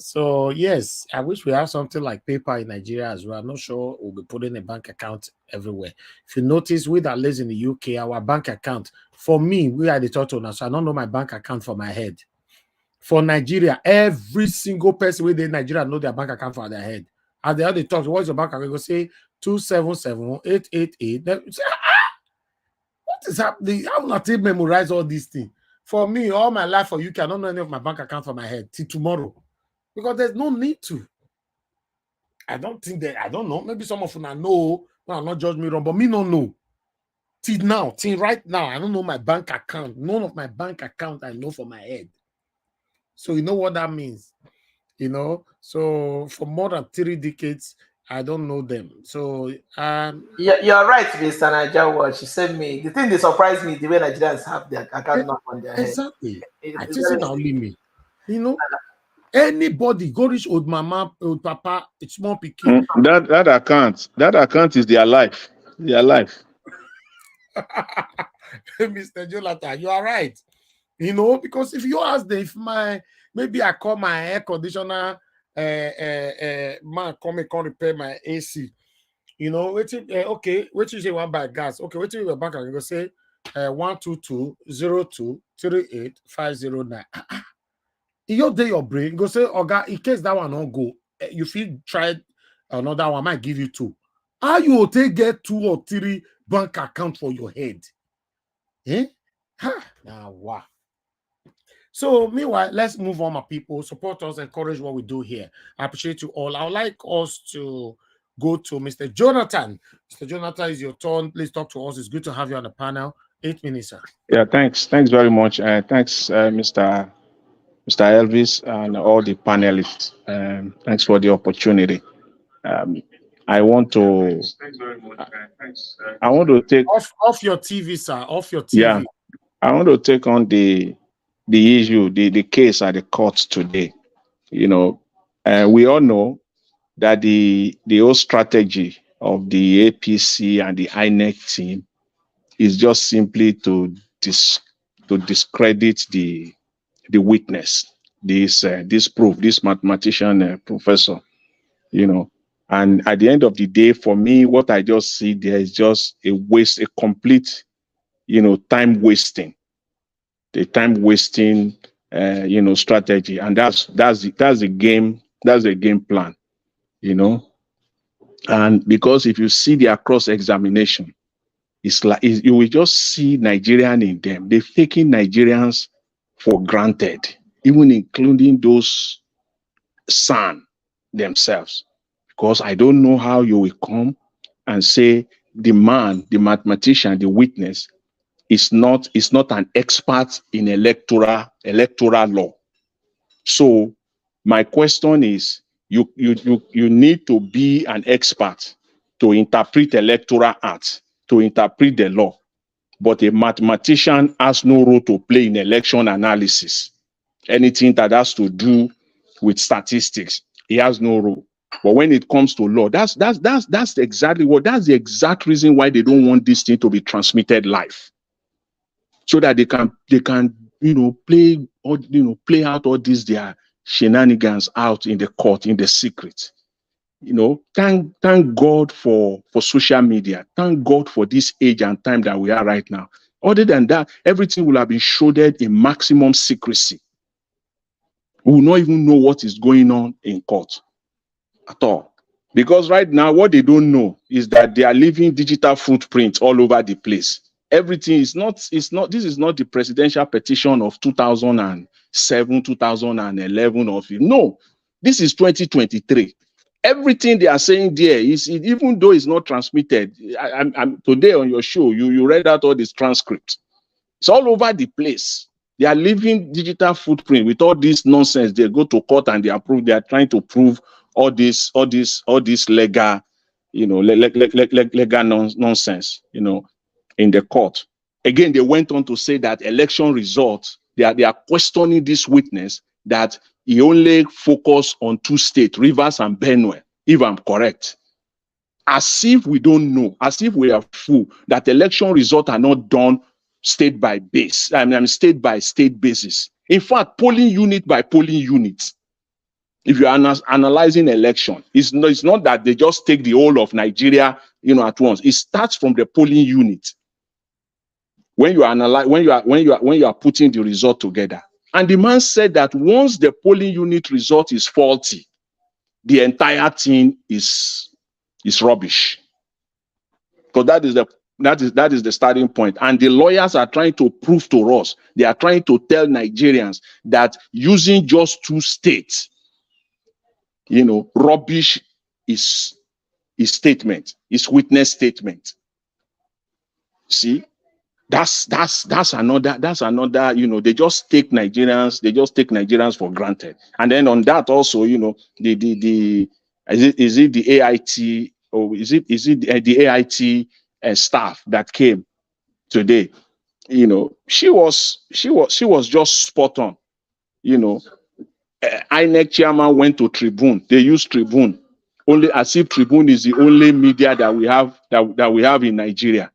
Speaker 1: So yes, I wish we have something like paper in Nigeria as well. I'm not sure we'll be putting a bank account everywhere. If you notice, we that lives in the UK, our bank account, for me, we are the total now. So I don't know my bank account for my head. For Nigeria, every single person within Nigeria know their bank account for their head. As they talk, what's your bank account? They go say 277-888. Say, what is happening? How will I memorize all these things? For me, all my life for UK, I don't know any of my bank account for my head till tomorrow. Because there's no need to. I don't know. Maybe some of you know. No, not judge me wrong, but me don't know. Till right now, I don't know my bank account. None of my bank account I know for my head. So you know what that means? So for more than 3 decades, I don't know them. So
Speaker 2: you're right, Mr. Niger Watch. You said me. The thing that surprised me, the way Nigerians have their account number on their head.
Speaker 1: Exactly. I just say only me. Anybody go reach old mama, old papa, it's small picking.
Speaker 16: That account is their life. Their life.
Speaker 1: Mr. Jonathan, you are right. Because if you ask them, maybe I call my air conditioner man come and repair my AC. Okay, what you say one by gas? Okay, what you your bank? You go say 12202385009. You day your brain go say, Oga, in case that one don't go, you feel try another one, might give you 2. How you will take get 2 or 3 bank account for your head? Now wow. So meanwhile, let's move on, my people. Support us, encourage what we do here. I appreciate you all. I would like us to go to Mr. Jonathan. Mr. Jonathan, it's your turn. Please talk to us. It's good to have you on the panel. 8 minutes, sir.
Speaker 16: Yeah, thanks. Thanks very much. Thanks, Mr. Elvis and all the panelists. Thanks for the opportunity. I want to take
Speaker 1: off your TV, sir. Off your TV.
Speaker 16: Yeah, I want to take on the issue, the case at the court today. We all know that the whole strategy of the APC and the INEC team is just simply to discredit the witness, this proof, this mathematician professor. And at the end of the day, for me, what I just see there is just a complete, time wasting. The time wasting, strategy, and that's the game plan, And because if you see their cross examination, it's like you will just see Nigerian in them. They're taking Nigerians for granted, even including those son themselves. Because I don't know how you will come and say the man, the mathematician, the witness is not an expert in electoral law. So my question is, you need to be an expert to interpret electoral acts, to interpret the law. But a mathematician has no role to play in election analysis. Anything that has to do with statistics, he has no role. But when it comes to law, that's the exact reason why they don't want this thing to be transmitted live, so that they can play out all these their shenanigans out in the court in the secret. Thank God for social media. Thank God for this age and time that we are right now. Other than that, everything will have been shrouded in maximum secrecy. We will not even know what is going on in court at all. Because right now, what they don't know is that they are leaving digital footprints all over the place. Everything is not, this is not the presidential petition of 2007, 2011, no, this is 2023. Everything they are saying there is, even though it's not transmitted, I'm today on your show, you read out all these transcripts. It's all over the place.
Speaker 17: They are leaving digital footprint with all this nonsense. They go to court and they approve. They are trying to prove all this legal, legal nonsense, in the court. Again, they went on to say that election results, they are questioning this witness that he only focused on 2 states, Rivers and Benue, if I'm correct. As if we don't know, as if we are fool, that election results are not done state by base, state by state basis. In fact, polling unit by polling unit. If you are analyzing election, it's not that they just take the whole of Nigeria, at once. It starts from the polling unit. When you analyze, when you are putting the result together. And the man said that once the polling unit result is faulty, the entire thing is rubbish. Because that is the starting point. And the lawyers are trying to prove to us, they are trying to tell Nigerians that using just 2 states, rubbish is statement, is witness statement. See, that's another, they just take Nigerians for granted. And then on that also, is it the AIT, or is it the AIT staff that came today? She was just spot on. INEC chairman went to Tribune. They used Tribune only as if Tribune is the only media that we have in Nigeria.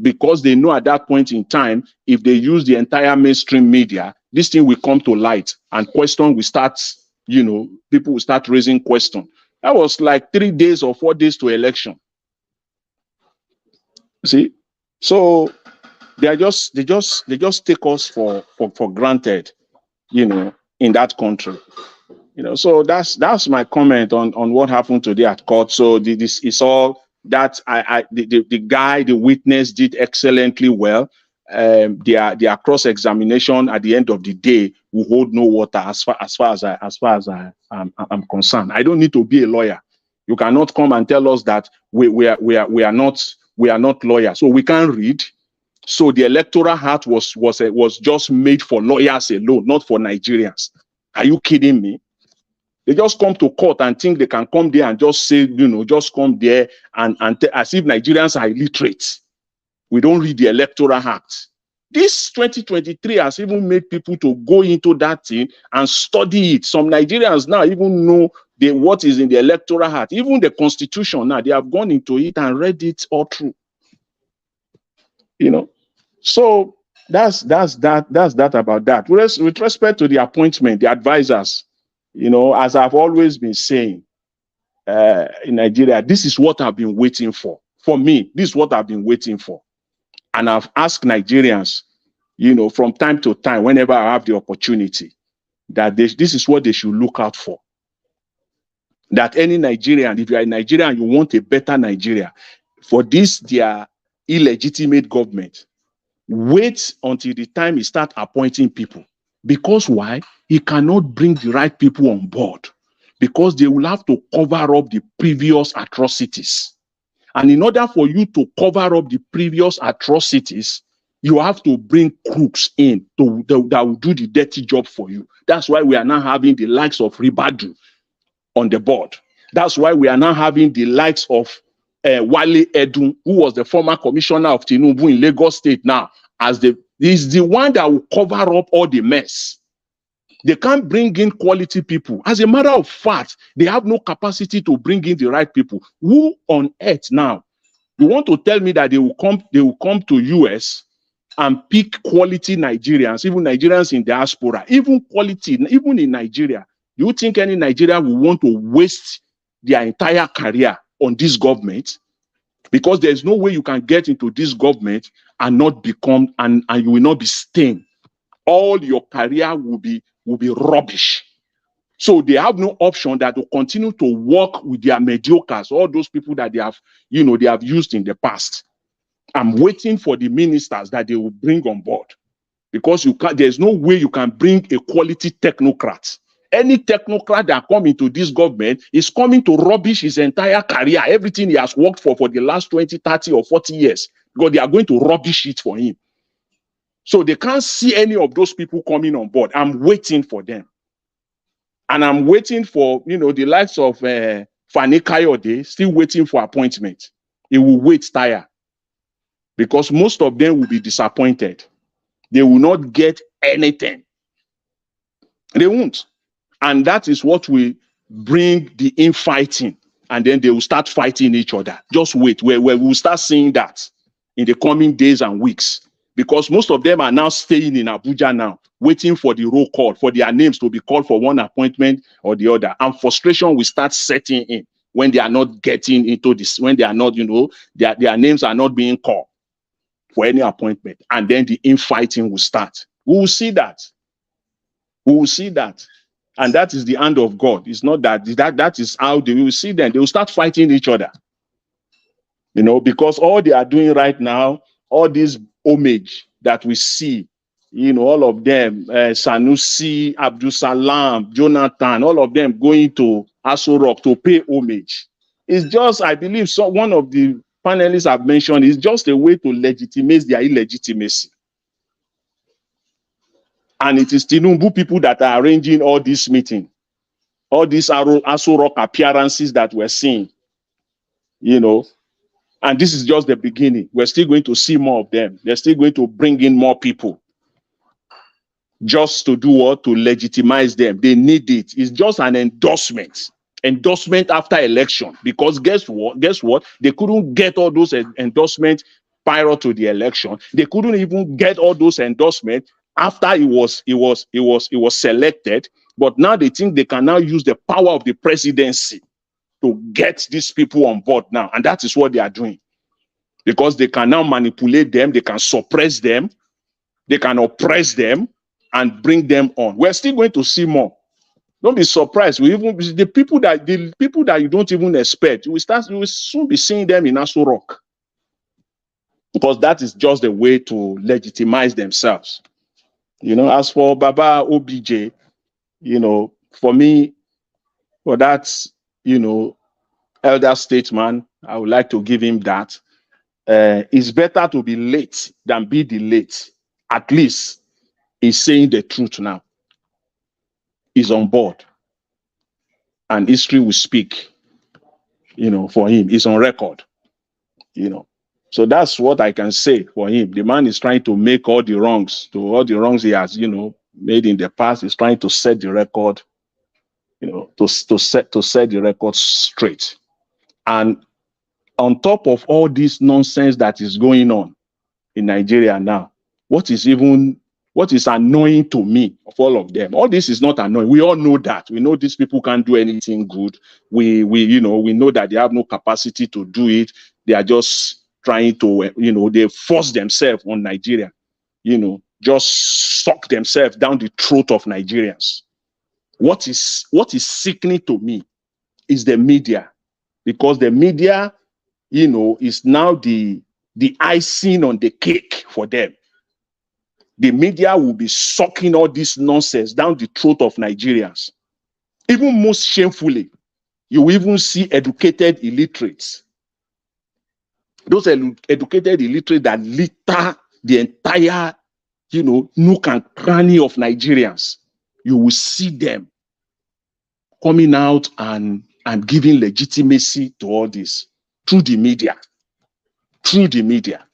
Speaker 17: Because they know at that point in time, if they use the entire mainstream media, this thing will come to light and question will start, people will start raising question. That was like 3 days or 4 days to election. See? So they just take us for granted, in that country. So that's my comment on what happened today at court. So this is all that the witness did excellently well. Their cross-examination at the end of the day will hold no water as far as I'm concerned. I don't need to be a lawyer. You cannot come and tell us that we are not lawyers, so we can't read. So the electoral act was just made for lawyers alone, not for Nigerians. Are you kidding me? They just come to court and think they can come there and just say, just come there and as if Nigerians are illiterate. We don't read the electoral act. This 2023 has even made people to go into that thing and study it. Some Nigerians now even know what is in the electoral act. Even the constitution now, they have gone into it and read it all through. So that's that about that. With respect to the appointment, the advisors, as I've always been saying, in Nigeria, this is what I've been waiting for. For me, this is what I've been waiting for. And I've asked Nigerians, from time to time, whenever I have the opportunity, that this is what they should look out for. That any Nigerian, if you are a Nigerian and you want a better Nigeria, for this, their illegitimate government, wait until the time he start appointing people. Because why? He cannot bring the right people on board. Because they will have to cover up the previous atrocities. And in order for you to cover up the previous atrocities, you have to bring crooks in that will do the dirty job for you. That's why we are now having the likes of Ribadu on the board. That's why we are now having the likes of Wale Edun, who was the former commissioner of Tinubu in Lagos State now, is the one that will cover up all the mess. They can't bring in quality people. As a matter of fact, they have no capacity to bring in the right people. Who on earth now? You want to tell me that they will come to US and pick quality Nigerians, even Nigerians in diaspora, even in Nigeria. Do you think any Nigerian will want to waste their entire career on this government? Because there's no way you can get into this government and not become, and you will not be stained. All your career will be rubbish. So they have no option that to continue to work with their mediocres, all those people that they have used in the past. I'm waiting for the ministers that they will bring on board. Because there's no way you can bring a quality technocrat. Any technocrat that come into this government is coming to rubbish his entire career, everything he has worked for the last 20, 30 or 40 years, because they are going to rubbish it for him. So they can't see any of those people coming on board. I'm waiting for them. And I'm waiting for, the likes of Fani Kayode, still waiting for appointment. He will wait tire because most of them will be disappointed. They will not get anything. They won't. And that is what will bring the infighting. And then they will start fighting each other. Just wait. We will start seeing that in the coming days and weeks. Because most of them are now staying in Abuja now, waiting for the roll call, for their names to be called for one appointment or the other. And frustration will start setting in when they are not getting into this, when they are not, their names are not being called for any appointment. And then the infighting will start. We will see that. We will see that. And that is the hand of God. It's not that is how they will see them. They will start fighting each other. Because all they are doing right now, all this homage that we see, all of them, Sanusi, Abdul Salam, Jonathan, all of them going to Aso Rock to pay homage. It's just, I believe, one of the panelists have mentioned, is just a way to legitimize their illegitimacy. And it is Tinubu people that are arranging all this meeting, all these Aso Rock appearances that we're seeing, And this is just the beginning. We're still going to see more of them. They're still going to bring in more people. Just to do what? To legitimize them. They need it. It's just an endorsement. Endorsement after election. Because guess what? They couldn't get all those endorsements prior to the election. They couldn't even get all those endorsements after it was selected. But now they think they can now use the power of the presidency to get these people on board now. And that is what they are doing. Because they can now manipulate them, they can suppress them, they can oppress them, and bring them on. We're still going to see more. Don't be surprised. The people that you don't even expect, you will soon be seeing them in Aso Rock. Because that is just the way to legitimize themselves. As for Baba OBJ, for me, for that, elder statesman, I would like to give him that. It's better to be late than be delayed. At least he's saying the truth now. He's on board. And history will speak, for him. He's on record, So that's what I can say for him. The man is trying to make all the wrongs he has, made in the past. He's trying to set the record, to set the record straight. And on top of all this nonsense that is going on in Nigeria now, what is annoying to me of all of them? All this is not annoying. We all know that. We know these people can't do anything good. We know that they have no capacity to do it. They are just trying to, they force themselves on Nigeria, just suck themselves down the throat of Nigerians. What is sickening to me is the media, because the media, is now the icing on the cake for them. The media will be sucking all this nonsense down the throat of Nigerians. Even most shamefully, you will even see educated illiterates. Those educated illiterates that litter the entire, nook and cranny of Nigerians. You will see them coming out and giving legitimacy to all this through the media. Through the media.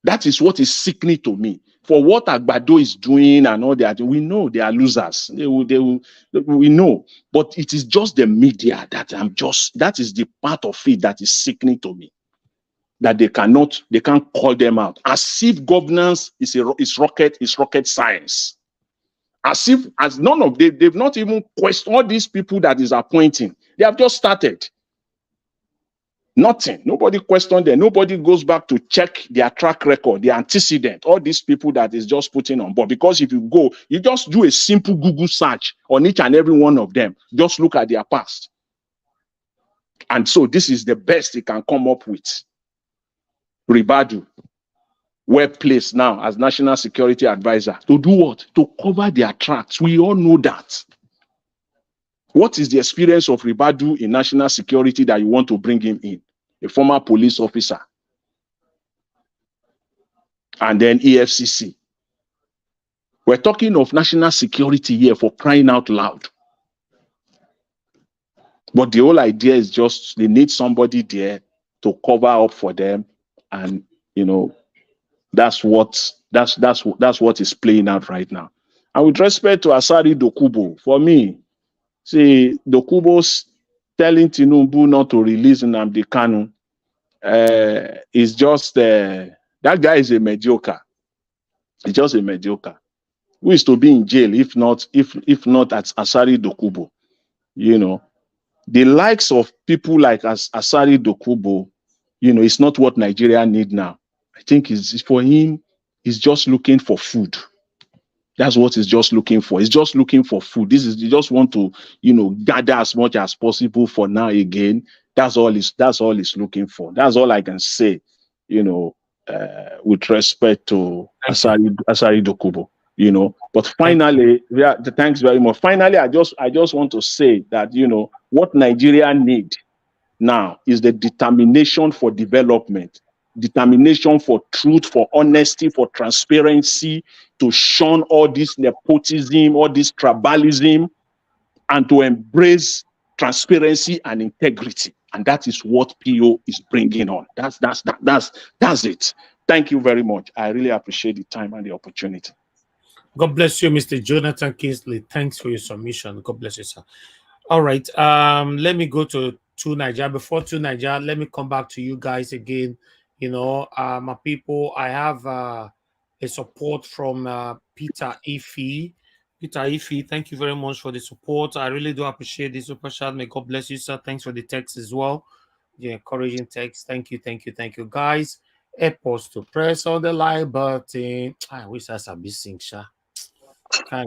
Speaker 17: That is what is sickening to me. For what Agbado is doing and all that, we know they are losers. We know. But it is just the media that is the part of it that is sickening to me. That they can't call them out. As if governance is rocket science. As none of them, they've not even questioned all these people that is appointing. They have just started. Nothing. Nobody questioned them. Nobody goes back to check their track record, their antecedent, all these people that is just putting on board. Because if you just do a simple Google search on each and every one of them, just look at their past. And so this is the best they can come up with. Ribadu, well placed now as National Security Advisor. To do what? To cover their tracks. We all know that. What is the experience of Ribadu in national security that you want to bring him in? A former police officer. And then EFCC. We're talking of national security here, for crying out loud. But the whole idea is just they need somebody there to cover up for them, and that's what is playing out right now. And with respect to Asari Dokubo, for me, see, Dokubo's telling Tinubu not to release Nnamdi Kanu is just that guy is a mediocre. He's just a mediocre. Who is to be in jail if not at Asari Dokubo? The likes of people like Asari Dokubo, it's not what Nigeria need now. I think it's for him. He's just looking for food. That's what he's just looking for. He's just looking for food. He just want to, gather as much as possible for now again. That's all he's looking for. That's all I can say, with respect to Asari Dokubo, But finally, thanks very much. Finally, I just want to say that, what Nigeria need now is the determination for development, determination for truth, for honesty, for transparency, to shun all this nepotism, all this tribalism, and to embrace transparency and integrity. And that is what PO is bringing on. That's it. Thank you very much. I really appreciate the time and the opportunity.
Speaker 12: God bless you, Mr. Jonathan Kingsley. Thanks for your submission. God bless you, sir. All right. Let me go to Nigeria. Before to Nigeria, let me come back to you guys again. My people, I have a support from Peter Ife. Peter Ife, thank you very much for the support. I really do appreciate the super chat. May God bless you, sir. Thanks for the text as well. The encouraging text. Thank you, guys. Help us to press on the like button. I wish that's a bit sync, sha. Okay.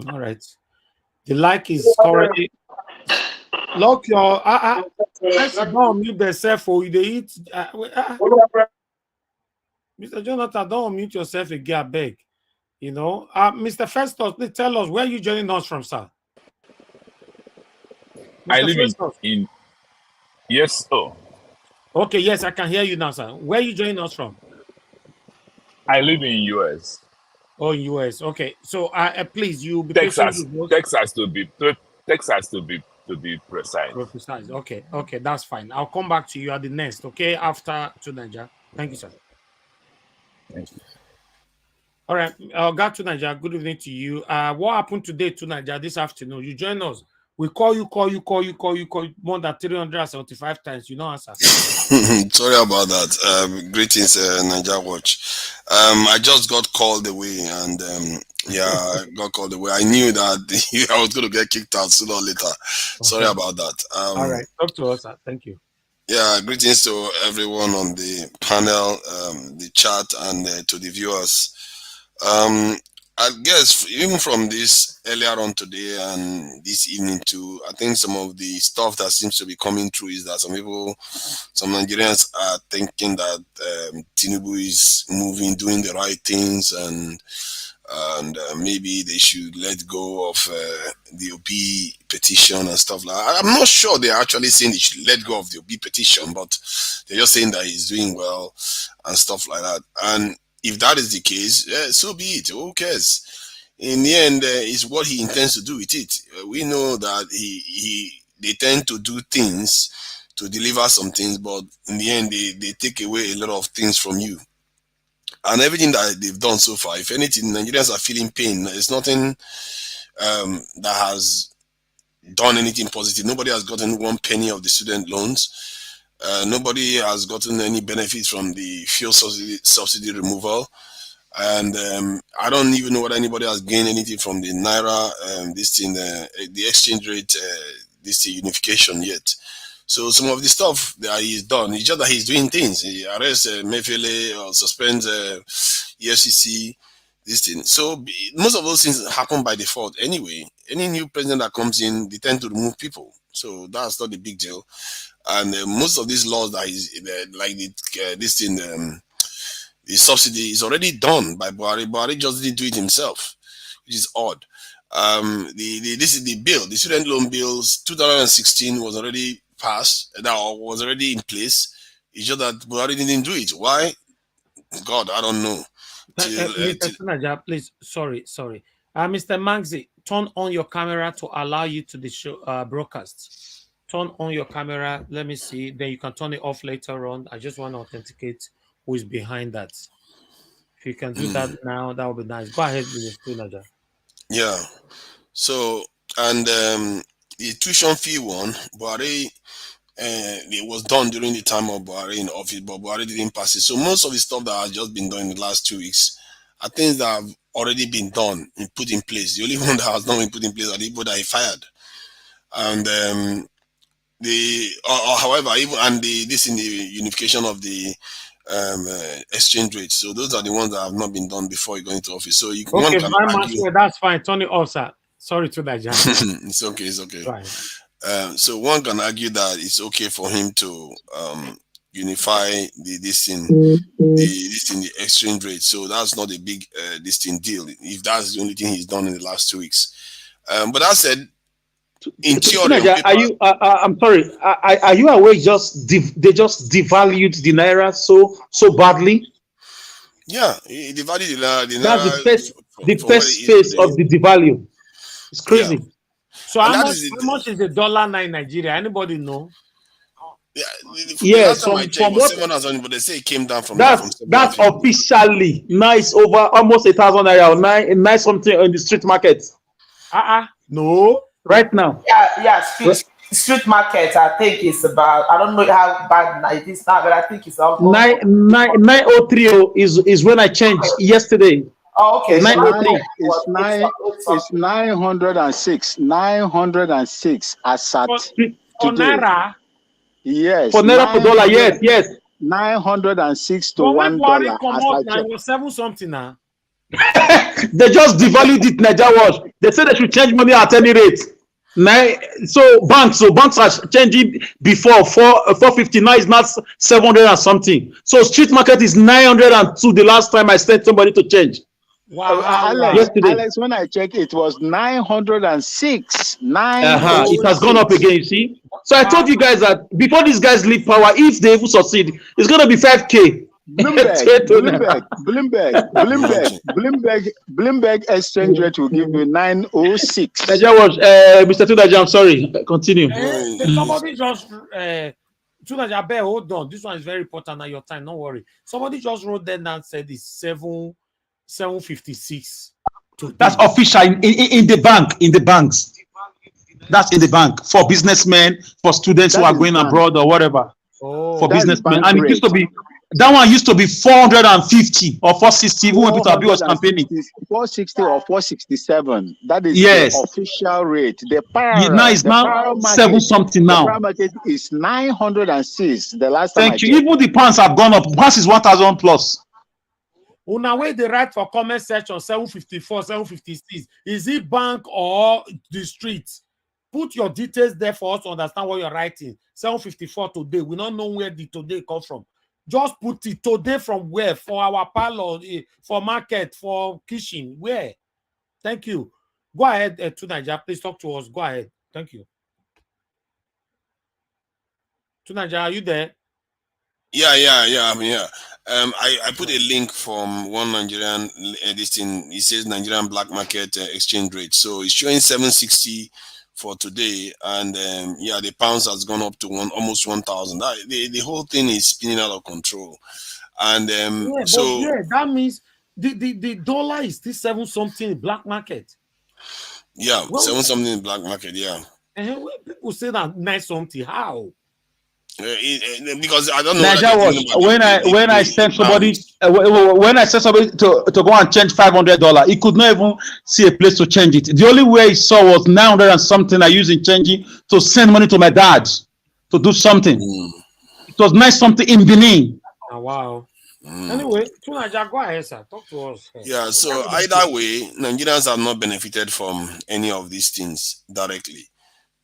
Speaker 12: All right. The like is currently lock your let's don't mute themselves for you. They eat. Mr. Jonathan, don't mute yourself again, I beg. Mr. Festus, please tell us where you joining us from, sir.
Speaker 18: I live in yes. Oh,
Speaker 12: okay. Yes, I can hear you now, sir. Where you joining us from?
Speaker 18: I live in US.
Speaker 12: Oh, US. Okay. So, please, you be
Speaker 18: Texas to be precise.
Speaker 12: Precise. Okay. That's fine. I'll come back to you at the next. Okay, after to Nigeria. Thank you, sir.
Speaker 18: Thank you.
Speaker 12: All right, got to Nigeria. Good evening to you. What happened today to Nigeria this afternoon? You join us. We call you more than 375 times. You know, answer.
Speaker 19: Sorry about that. Greetings, Nigeria Watch. I just got called away, and I got called away. I knew that I was going to get kicked out sooner or later. Sorry about that.
Speaker 12: All right, talk to us, sir. Thank you.
Speaker 19: Yeah, greetings to everyone on the panel, the chat, and to the viewers. I guess even from this earlier on today and this evening too, I think some of the stuff that seems to be coming through is that some Nigerians are thinking that Tinubu is doing the right things, and maybe they should let go of the OB petition and stuff like that. I'm not sure they're actually saying they should let go of the OB petition, but they're just saying that he's doing well and stuff like that. And if that is the case, so be it. Who cares? In the end, it's what he intends to do with it. We know that they tend to do things to deliver some things, but in the end, they take away a lot of things from you. And everything that they've done so far, if anything, Nigerians are feeling pain. It's nothing that has done anything positive. Nobody has gotten 1 penny of the student loans. Nobody has gotten any benefit from the fuel subsidy removal. And I don't even know whether anybody has gained anything from the Naira, the exchange rate, unification yet. So some of the stuff that he's done, it's just that he's doing things. He arrests Mefele or suspends EFCC, this thing. So most of those things happen by default anyway. Any new president that comes in, they tend to remove people. So that's not a big deal. And most of these laws that he's the subsidy is already done by Buhari. Buhari just didn't do it himself, which is odd. This is the bill. The student loan bills 2016 was already passed. That was already in place. It's just that Buhari didn't do it. Why? God, I don't know.
Speaker 12: Mr. Tunaja, please. Sorry. Mr. Magzi, turn on your camera to allow you to the show broadcast. Turn on your camera. Let me see. Then you can turn it off later on. I just want to authenticate who is behind that. If you can do that now, that would be nice. Go ahead, Mr. Tunaja.
Speaker 19: Yeah. So, and the tuition fee one, Buhari, it was done during the time of Buhari in office, but Buhari didn't pass it. So most of the stuff that has just been done in the last 2 weeks are things that have already been done and put in place. The only one that has not been put in place are the people that he fired. And however, even this in the unification of the exchange rate. So those are the ones that have not been done before you go into office. So one can argue.
Speaker 12: That's fine. Turn it off, sir. Sorry to that, John.
Speaker 19: It's okay.
Speaker 12: Right.
Speaker 19: So one can argue that it's okay for him to unify the exchange rate. So that's not a big deal. If that's the only thing he's done in the last 2 weeks. But that said, in theory,
Speaker 8: are you? I'm sorry. Are you aware? They just devalued the naira so badly.
Speaker 19: Yeah, he devalued the naira.
Speaker 8: That's the first phase of the devalue. It's crazy.
Speaker 19: Yeah.
Speaker 12: So how much is the dollar now in Nigeria? Anybody know?
Speaker 19: Yeah,
Speaker 8: yes.
Speaker 19: From what? But they say it came down from
Speaker 8: that's officially now it's over almost 1,000 naira, nine something on the street market.
Speaker 12: No.
Speaker 8: Right now.
Speaker 2: Yeah. Street market, I think it's about, I don't know how bad it is now, but I think it's almost
Speaker 8: 903 is when I changed yesterday.
Speaker 2: Oh, okay.
Speaker 8: 903.
Speaker 20: It's 906. 906 as at today.
Speaker 12: Naira?
Speaker 20: Yes.
Speaker 8: For naira per dollar, yes.
Speaker 20: 906 to
Speaker 12: $1.
Speaker 20: It
Speaker 12: was 7 something now.
Speaker 8: They just devalued it, Niger Watch. They said they should change money at any rate. So banks are changing before 450. Now it's not 700 and something. So street market is 902. The last time I sent somebody to change.
Speaker 12: Wow.
Speaker 20: Alex, when I checked, it was 906.
Speaker 8: It has gone up again, you see. So I told you guys that before these guys leave power, if they even succeed, it's going to be 5K.
Speaker 20: Bloomberg exchange rate will give you 906.
Speaker 8: Mr. Tunaja, I'm sorry. Continue.
Speaker 12: Somebody just Tunaja, hold on. This one is very important at your time. Don't worry. Somebody just wrote that and said it's 756.
Speaker 8: That's official in the bank, in the banks. That's in the bank for businessmen, for students who are going abroad or whatever. For businessmen, and it used to be. That one used to be 450 or 460, even when Peter Obi was campaigning.
Speaker 20: 460 or 467. That is the official rate. The power
Speaker 8: now is now 7 something now.
Speaker 20: The power market is 906. The last time.
Speaker 8: Thank you. Even the pounds have gone up. Pounds is 1,000 plus.
Speaker 12: Una way they write for comment section 754, 756. Is it bank or the street? Put your details there for us to understand what you're writing. 754 today. We don't know where the today comes from. Just put it today from where? For our parlor, for market, for kitchen, where? Thank you. Go ahead, Tunaja. Please talk to us. Go ahead. Thank you. Tunaja, are you there?
Speaker 19: Yeah, I'm here. I put a link from one Nigerian this thing. It says Nigerian black market exchange rate. So it's showing 760 for today, and the pounds has gone up to almost 1,000. The whole thing is spinning out of control, and
Speaker 12: that means the dollar is still 7 something in black market.
Speaker 19: Yeah, 7 something in black market. Yeah,
Speaker 12: and people say that 9 something. How?
Speaker 19: Because I don't know.
Speaker 8: When I sent somebody to go and change $500, he could not even see a place to change it. The only way he saw was 900 and something. I used in changing to send money to my dad to do something. It was 9 something in Benin.
Speaker 12: Oh, wow. Anyway, Tunaja, go ahead, sir. Talk to us.
Speaker 19: Yeah. So either way, Nigerians have not benefited from any of these things directly.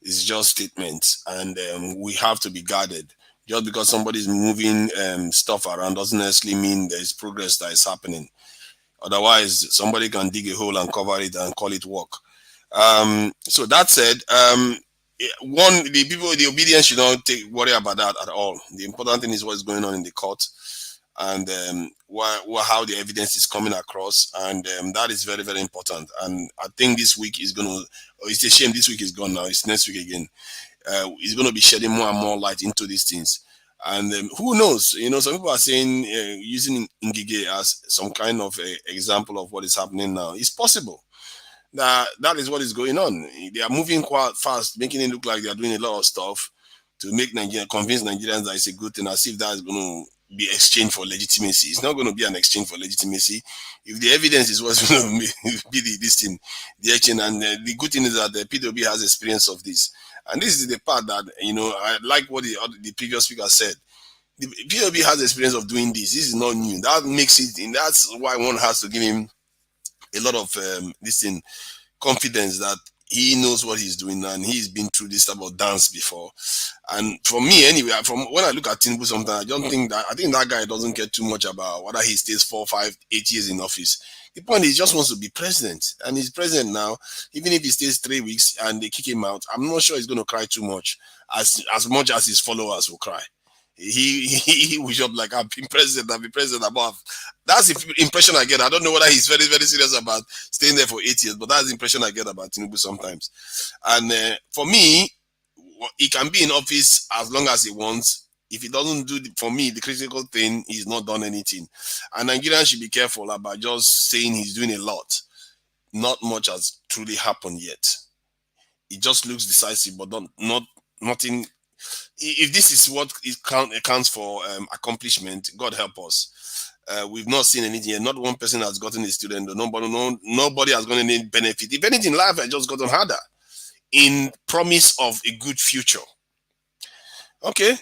Speaker 19: It's just statements, and we have to be guarded. Just because somebody is moving stuff around doesn't necessarily mean there is progress that is happening. Otherwise, somebody can dig a hole and cover it and call it work. So that said, the obedience should not worry about that at all. The important thing is what's going on in the court, and how the evidence is coming across, and that is very, very important. And I think this week is going to, it's a shame this week is gone now, it's next week again. It's going to be shedding more and more light into these things. And who knows, you know, some people are saying using Ngige as some kind of example of what is happening now. It's possible. That is what is going on. They are moving quite fast, making it look like they are doing a lot of stuff to make Nigeria, convince Nigerians that it's a good thing, as if that is going to be exchanged for legitimacy. It's not going to be an exchange for legitimacy. If the evidence is what's going to be this thing, the exchange, and the good thing is that the PWB has experience of this. And this is the part that, you know, I like what the previous speaker said. The PWB has experience of doing this. This is not new. That makes it, and that's why one has to give him a lot of this thing, confidence that he knows what he's doing and he's been through this type of dance before. And for me anyway, from when I look at Tinubu sometimes, I think that guy doesn't care too much about whether he stays 4, 5, 8 years in office. The point is he just wants to be president, and he's president now. Even if he stays 3 weeks and they kick him out, I'm not sure he's going to cry too much, as much as his followers will cry. He will just like, I've been president above. That's the impression I get. I don't know whether he's very, very serious about staying there for 8 years, but that's the impression I get about Tinubu sometimes. And for me, he can be in office as long as he wants. If he doesn't do, for me, the critical thing, he's not done anything. And Nigerians should be careful about just saying he's doing a lot. Not much has truly happened yet. It just looks decisive, but nothing. If this is what it counts for accomplishment, God help us. We've not seen anything yet. Not one person has gotten a student. Nobody has gotten any benefit. If anything, life has just gotten harder in promise of a good future. Okay.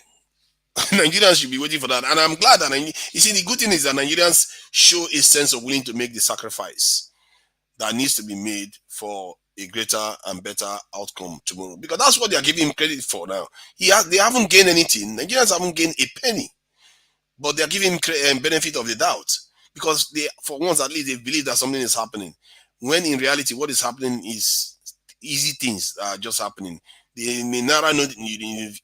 Speaker 19: Nigerians should be waiting for that. And I'm glad that, you see, the good thing is that Nigerians show a sense of willing to make the sacrifice that needs to be made for a greater and better outcome tomorrow, because that's what they are giving him credit for now. They haven't gained anything. Nigerians haven't gained a penny, but they are giving him benefit of the doubt, because they, for once at least, they believe that something is happening, when in reality what is happening is easy things that are just happening. The Naira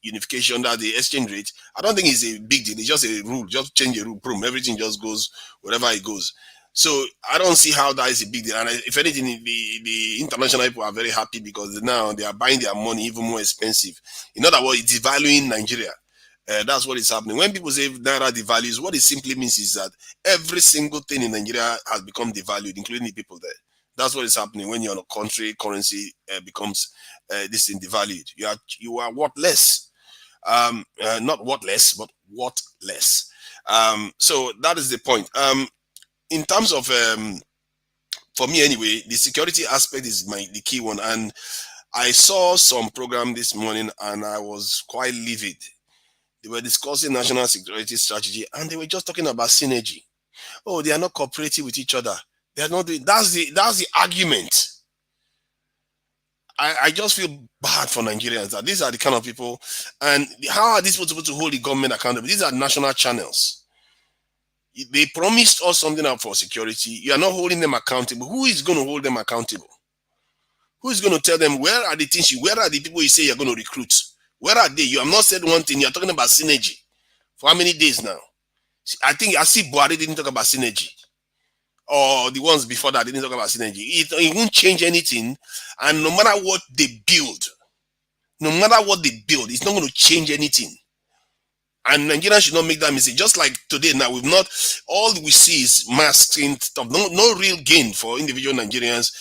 Speaker 19: unification, that the exchange rate, I don't think it's a big deal. It's just a rule. Just change a rule, boom, everything just goes wherever it goes. So I don't see how that is a big deal. And if anything, the international people are very happy, because now they are buying their money even more expensive. In other words, it's devaluing Nigeria. That's what is happening. When people say Naira devalues, what it simply means is that every single thing in Nigeria has become devalued, including the people there. That's what is happening when your country currency becomes this thing devalued. You are worthless. Not worthless, but worthless. So that is the point. In terms of for me anyway, the security aspect is the key one. And I saw some program this morning and I was quite livid. They were discussing national security strategy and they were just talking about synergy. Oh, they are not cooperating with each other. They are not doing, that's the argument. I just feel bad for Nigerians that these are the kind of people, and how are these people to hold the government accountable? These are national channels. They promised us something up for security. You are not holding them accountable. Who is going to hold them accountable? Who is going to tell them where are the things where are the people you say you're going to recruit? Where are they? You have not said one thing. You're talking about synergy. For how many days now? I think I see Buhari didn't talk about synergy. Or the ones before that didn't talk about synergy. It won't change anything. And no matter what they build, it's not going to change anything. And Nigerians should not make that mistake. Just like today now, we've not, all we see is masking stuff. No real gain for individual Nigerians'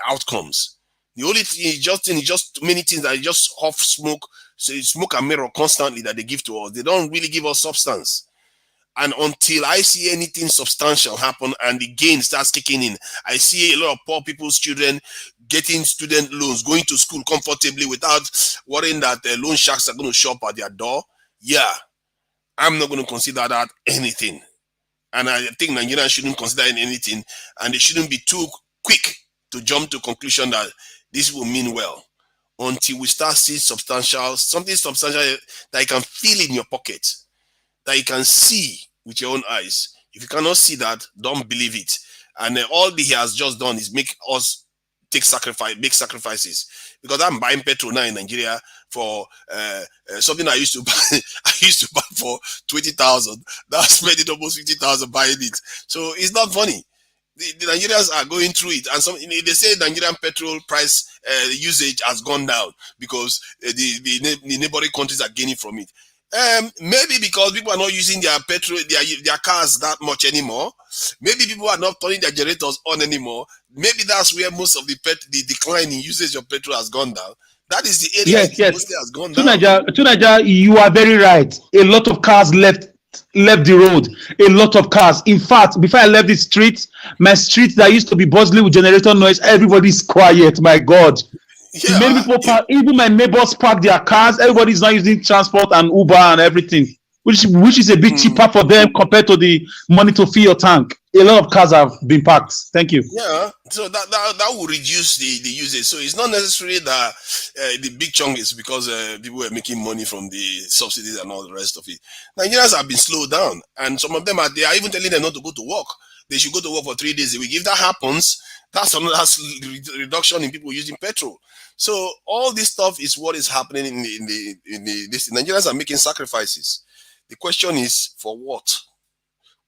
Speaker 19: outcomes. The only thing is just many things that just off smoke, so smoke and mirror constantly that they give to us. They don't really give us substance. And until I see anything substantial happen and the gain starts kicking in, I see a lot of poor people's children getting student loans, going to school comfortably without worrying that loan sharks are going to show up at their door. Yeah, I'm not going to consider that anything. And I think Nigerians shouldn't consider anything, and they shouldn't be too quick to jump to conclusion that this will mean well until we start seeing something substantial that you can feel in your pocket, that you can see with your own eyes. If you cannot see that, don't believe it. And all he has just done is make us make sacrifices, because I'm buying petrol now in Nigeria for something I used to buy. I used to buy for 20,000. Now I'm spending almost 50,000 buying it. So it's not funny. The Nigerians are going through it, and they say Nigerian petrol price usage has gone down because the neighboring countries are gaining from it. Maybe because people are not using their petrol, their cars that much anymore. Maybe people are not turning their generators on anymore. Maybe that's where most of the decline in usage of petrol has gone down. That is the area it mostly has gone down.
Speaker 8: Tunaja, you are very right. A lot of cars left the road. A lot of cars. In fact, before I left the street, my street that used to be bustling with generator noise, everybody's quiet. My God.
Speaker 19: Yeah,
Speaker 8: many people park, even my neighbors park their cars. Everybody's not using transport and Uber and everything, which is a bit cheaper for them compared to the money to fill your tank. A lot of cars have been parked. Thank you.
Speaker 19: Yeah, so that will reduce the usage. So it's not necessarily that the big chunk is because people were making money from the subsidies and all the rest of it. Nigerians have been slowed down, and some of them they are even telling them not to go to work. They should go to work for 3 days a week. If that happens, that's another reduction in people using petrol. So all this stuff is what is happening in this. Nigerians are making sacrifices. The question is for what?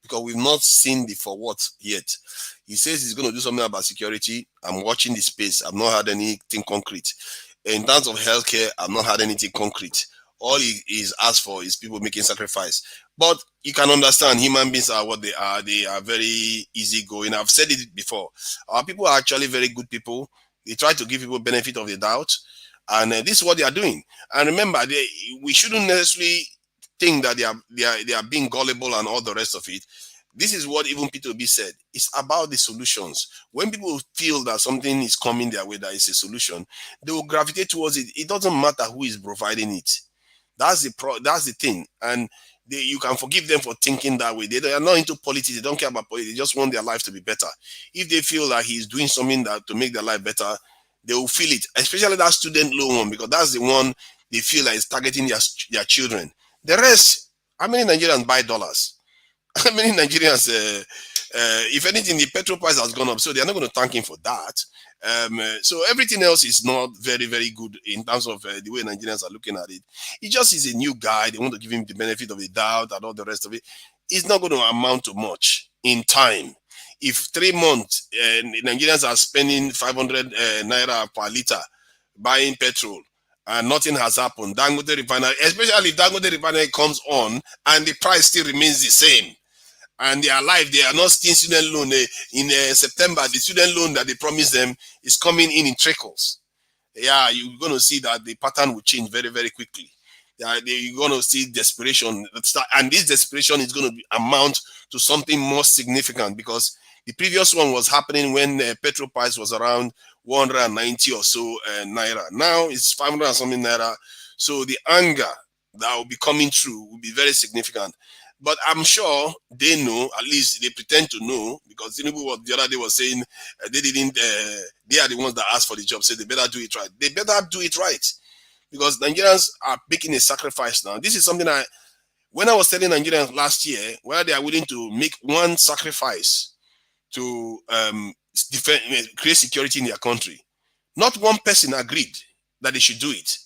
Speaker 19: Because we've not seen the for what yet. He says he's going to do something about security. I'm watching the space. I've not had anything concrete. In terms of healthcare, I've not had anything concrete. All he is asked for is people making sacrifice. But you can understand human beings are what they are. They are very easygoing. I've said it before. Our people are actually very good people. They try to give people benefit of the doubt. And this is what they are doing. And remember, we shouldn't necessarily think that they are being gullible and all the rest of it. This is what even P2B said. It's about the solutions. When people feel that something is coming their way that is a solution, they will gravitate towards it. It doesn't matter who is providing it. That's the thing. And you can forgive them for thinking that way. They are not into politics. They don't care about politics. They just want their life to be better. If they feel that he's doing something to make their life better, they will feel it. Especially that student loan one, because that's the one they feel like is targeting their children. The rest, how many Nigerians buy dollars? How many Nigerians, if anything, the petrol price has gone up, so they're not going to thank him for that. So everything else is not very, very good in terms of the way Nigerians are looking at it. He just is a new guy. They want to give him the benefit of the doubt and all the rest of it. It's not going to amount to much in time. If 3 months, Nigerians are spending 500 naira per liter buying petrol, and nothing has happened, Dangote refinery, especially if Dangote refinery comes on and the price still remains the same, and they are alive, they are not still student loan. In September, the student loan that they promised them is coming in trickles. Yeah, you're going to see that the pattern will change very, very quickly. You're going to see desperation, and this desperation is going to amount to something more significant, because the previous one was happening when petrol price was around 190 or so naira. Now it's 500 and something naira. So the anger that will be coming through will be very significant. But I'm sure they know, at least they pretend to know, because what the other day was saying, they are the ones that asked for the job, so they better do it right. They better do it right, because Nigerians are making a sacrifice now. This is something when I was telling Nigerians last year, where they are willing to make one sacrifice to create security in their country, not one person agreed that they should do it.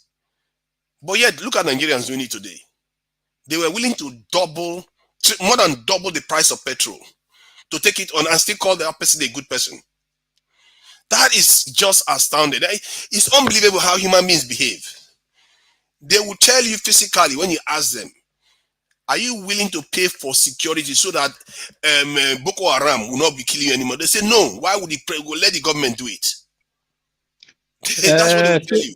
Speaker 19: But yet, look at Nigerians doing it today. They were willing to more than double the price of petrol to take it on and still call that person a good person. That is just astounding. It's unbelievable how human beings behave. They will tell you physically when you ask them, are you willing to pay for security so that Boko Haram will not be killing you anymore? They say no. Why would we'll let the government do it? That's what they will tell you.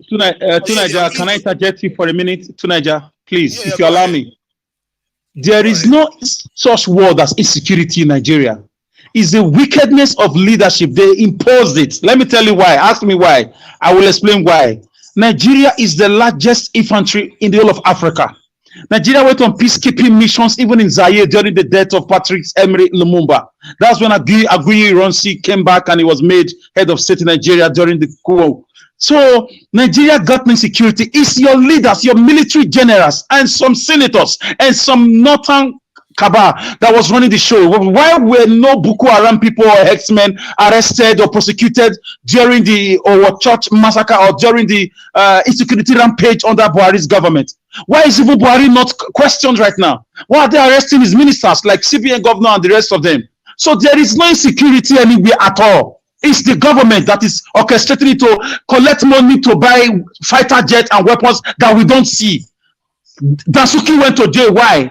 Speaker 8: Tunaja, can I interject you for a minute? Tunaja, please, if you allow me. There is no such word as insecurity in Nigeria. It's the wickedness of leadership. They imposed it. Let me tell you why. Ask me why. I will explain why. Nigeria is the largest infantry in the whole of Africa. Nigeria went on peacekeeping missions even in Zaire during the death of Patrick Emery Lumumba. That's when Aguiyi Ironsi came back and he was made head of state in Nigeria during the coup. So Nigeria government security is your leaders, your military generals, and some senators and some northern cabal that was running the show? Why were no Boko Haram people or X-Men arrested or prosecuted during the church massacre or during the insecurity rampage under Buhari's government? Why is even Buhari not questioned right now? Why are they arresting his ministers like CBN governor and the rest of them? So there is no insecurity anywhere at all. It's the government that is orchestrating it to collect money to buy fighter jets and weapons that we don't see. Dasuki went to jail. Why?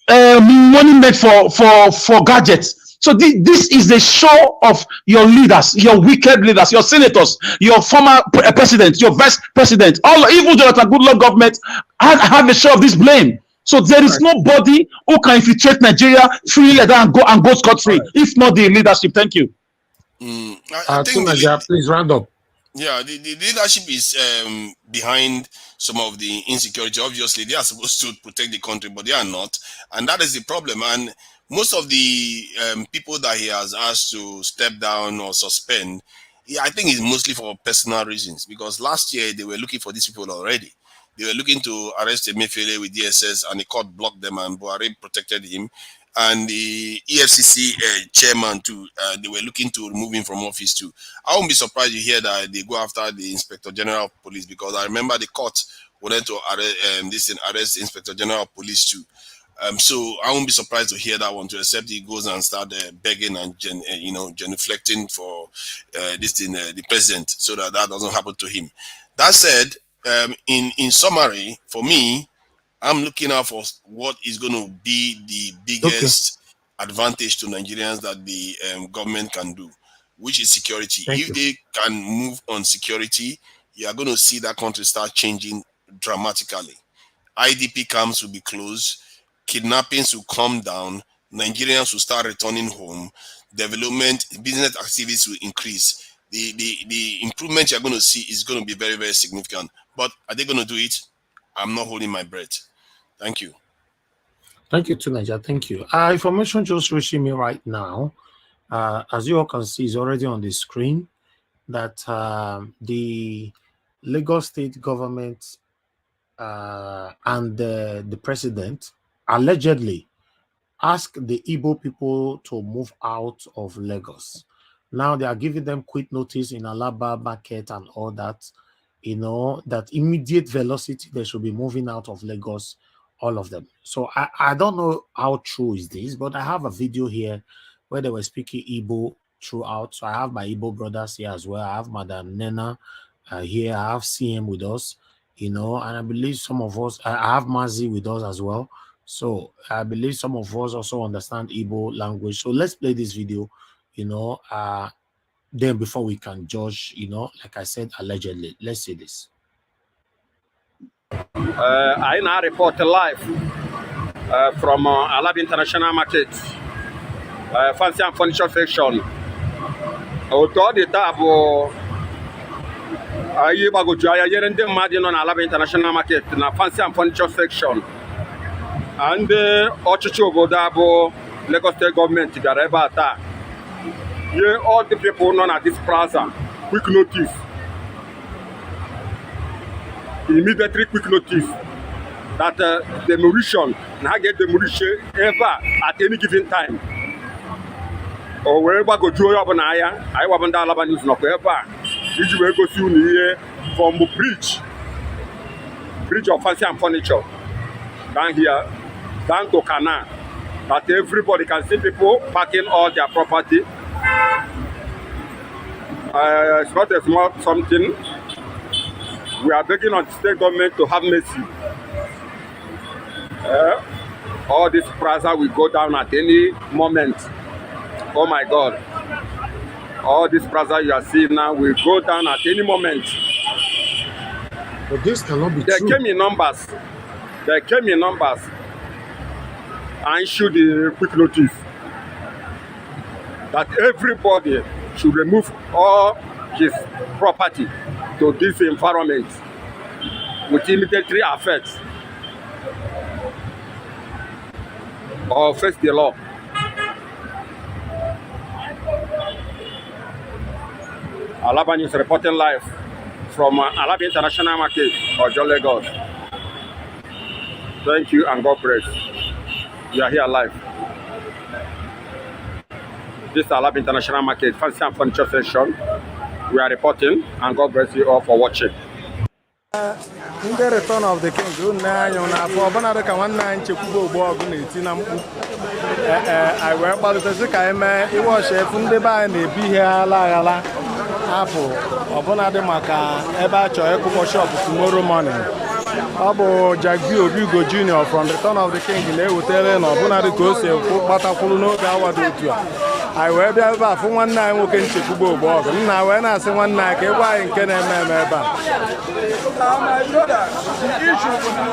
Speaker 8: Money made for gadgets. So this is the show of your leaders, your wicked leaders, your senators, your former president, your vice president, all even Jonathan Goodluck government have a show of this blame. So there is nobody who can infiltrate Nigeria freely like that and go scot-free, if not the leadership. Thank you.
Speaker 19: I think
Speaker 1: please round up.
Speaker 19: Yeah, the leadership is behind some of the insecurity. Obviously, they are supposed to protect the country, but they are not, and that is the problem. And most of the people that he has asked to step down or suspend, I think it's mostly for personal reasons. Because last year they were looking for these people already. They were looking to arrest Emefiele with DSS, and the court blocked them, and Buhari protected him. And the EFCC chairman too, they were looking to remove him from office too. I won't be surprised you hear that they go after the Inspector General of Police, because I remember the court wanted to arrest Inspector General of Police too. So I won't be surprised to hear that one too, except he goes and start begging and genuflecting for the president, so that doesn't happen to him. That said, in summary, for me, I'm looking out for what is going to be the biggest advantage to Nigerians that the government can do, which is security. If they can move on security, you are going to see that country start changing dramatically. IDP camps will be closed, kidnappings will come down, Nigerians will start returning home, development, business activities will increase. The improvement you're going to see is going to be very, very significant. But are they going to do it? I'm not holding my breath. Thank you.
Speaker 1: Thank you, Tunaja. Thank you. Information just reaching me right now. As you all can see, is already on the screen that the Lagos State government and the president allegedly asked the Igbo people to move out of Lagos. Now they are giving them quit notice in Alaba market and all that. That immediate velocity they should be moving out of Lagos, all of them. So I don't know how true is this, but I have a video here where they were speaking Igbo throughout. So I have my Igbo brothers here as well. I have Madam Nena here. I have CM with us, and I believe some of us, I have Mazi with us as well. So I believe some of us also understand Igbo language. So let's play this video, then before we can judge, like I said, allegedly. Let's see this.
Speaker 21: I now report live from Alab International Market, Fancy and Furniture Section. Auto the table, I go to Alab International Market, na Fancy and Furniture Section. And Ochicho Bodabo, Lagos State government, Gareba. Yeah, all the people known at this plaza, quick notice. Immediately quick notice that demolition, now get demolition ever at any given time. Or wherever go to your banaya, I want to Alaba news no ever. Did you go see here from the bridge of Fancy and Furniture down here, down to Canal, that everybody can see people parking all their property. It's not a small something. We are begging on the state government to have mercy. All this plaza will go down at any moment. Oh my God. All this plaza you are seeing now will go down at any moment.
Speaker 1: But this cannot be
Speaker 21: true. They came in numbers and issued the quick notice that everybody should remove all his property to this environment with immediate effect or face the law. Alaba is reporting live from Alaba International Market or John Lagos. Thank you and God bless. You are here live. This is Alab International Market, Fancy and Furniture Section. We are reporting, and God bless you all for watching.
Speaker 7: Ndị Return of the King unu anya n'afọ ọbụna dịka nwanne anyị Nchekwube Ogbuọgụ na-eti na mkpu anyị wee kpalitezi ka anyị mee iwọchi efu ndị be anyị na-ebi ihe aghala apụ ọbụna dị maka ebe a chọrọ ịkụkọ shop tomorrow morning. Ọ bụ Jagdi Obigo Junior from Return of the King na-ewutere na ọbụna dị ka o si gbatakwuru n'oge awa dị otu a. Anyị wee bịa ebe a fụ nwanne anyị nwoke Nchekwube Ogbuọgụ nna wee na-asị nwanne anyị ka ịgwa anyị nke na-eme eme ebe a.
Speaker 22: My brother, the issue with the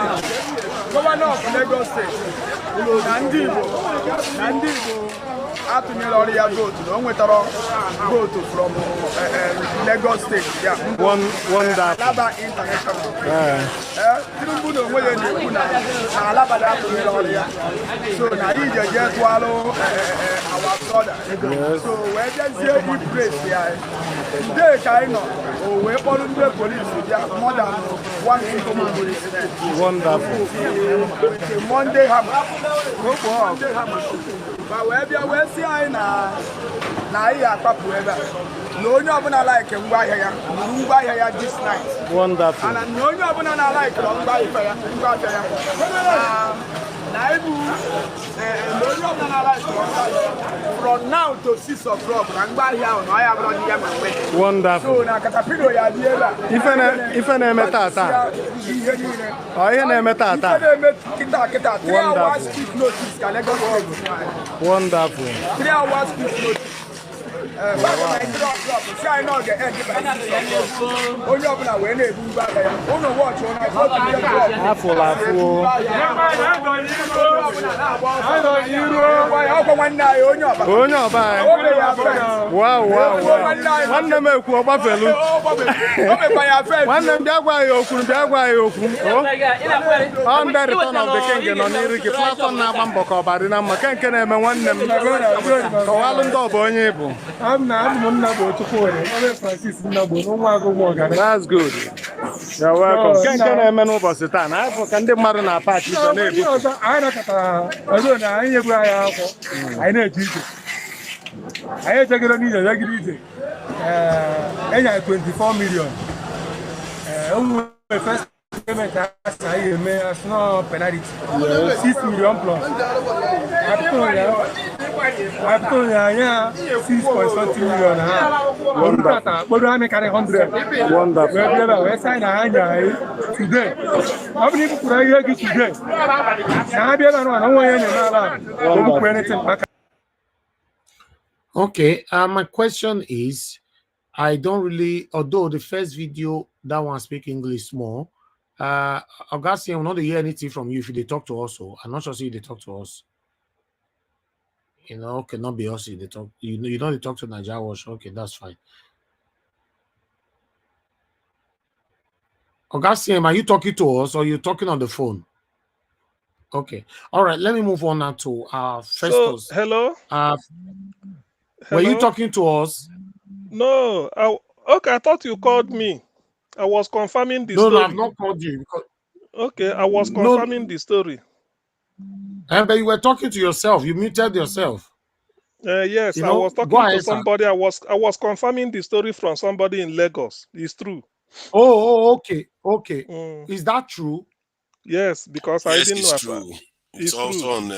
Speaker 22: governor of Lagos State, Nandibo, atụnyere ọrụ ya votu na o nwetara votu from Lagos State. Yeah. Alaba International. Tinubu na onwe ya na-ekwu na Alaba atụnyere ọrụ ya. So na ije je tụalụ our brother. So wee jezie ipraise ya. Today ka anyị nọ, o wee kpọrọ ndị polisi bịa more than 150.
Speaker 7: Wonderful.
Speaker 22: With a Monday hammer. Monday hammer. But wee bịa wee si anyị na anyị akpapụ ebe a na onye ọbụla like ngwaahịa ya buru ngwaahịa ya this night.
Speaker 7: Wonderful.
Speaker 22: And na onye ọbụla na-like ngwaahịa ya na ibu na onye ọbụla na-like from now to 6 o'clock na ngwaahịa ahụ na ọ ya bụrụ ndị ya ma nweta.
Speaker 7: Wonderful.
Speaker 22: So na katapilo ya dị ebe a
Speaker 7: ife na-eme tata ihe na-eme tata.
Speaker 22: Ife na-eme kịta 3 hours quick notice ka Lagos State.
Speaker 7: Wonderful.
Speaker 22: 3 hours quick notice. Onye ọbụla wee na-ebu ngwa ahịa ya ụlọ wọchị
Speaker 7: afụla afụ
Speaker 22: ọkwa nwanne anyị onye ọba
Speaker 7: nwanne m ekwu ọ gbafelu nwanne m bịa gwa ya okwu ọ ndị Return of the King nọ n'iru gị platform na-agba mbọ ka ọba dị na mma nke na-eme nwanne m kọwalụ ndị ọba onye ịbụ. That's good. You're welcome. Nke na-eme n'ụbọchị taa na afọ ka ndị mmadụ na-apach ife na-ebu.
Speaker 22: Anyị nakọtara ọzọ na anyị nyegbu anyị akwụkwọ anyị na-eje ije anyị ejegoro n'ije jegide ije enye 24 million onwe first payment asị anyị eme asịnọ penalty 6 million plus Apto ya 6.something million ha. Kpodo ha mekarị 100.
Speaker 7: Wonderful.
Speaker 22: Wee bịa wee sign na ha nya today. Ọ bụrụ ibu kwuru ihe gị today. Na ha bịa ebe na nwa ya na-eme ala. Don't anything back.
Speaker 1: Okay, my question is, I don't really, although the first video, that one speak English more, Augustine, I'm not to hear anything from you if they talk to us. So I'm not sure if they talk to us. You know, cannot be us if they talk. You know they talk to Nigeria Watch. Okay, that's fine. Augustine, are you talking to us or you talking on the phone? Okay. All right, let me move on now to Festus.
Speaker 23: So, hello?
Speaker 1: Were you talking to us?
Speaker 23: No. Okay, I thought you called me. I was confirming the story.
Speaker 1: No, I've not called you.
Speaker 23: Okay, I was confirming the story.
Speaker 1: But you were talking to yourself. You muted yourself.
Speaker 23: Yes, I was talking to somebody. I was confirming the story from somebody in Lagos. It's true.
Speaker 1: Okay. Is that true?
Speaker 23: Yes, because I didn't know.
Speaker 19: It's true. It's also true. On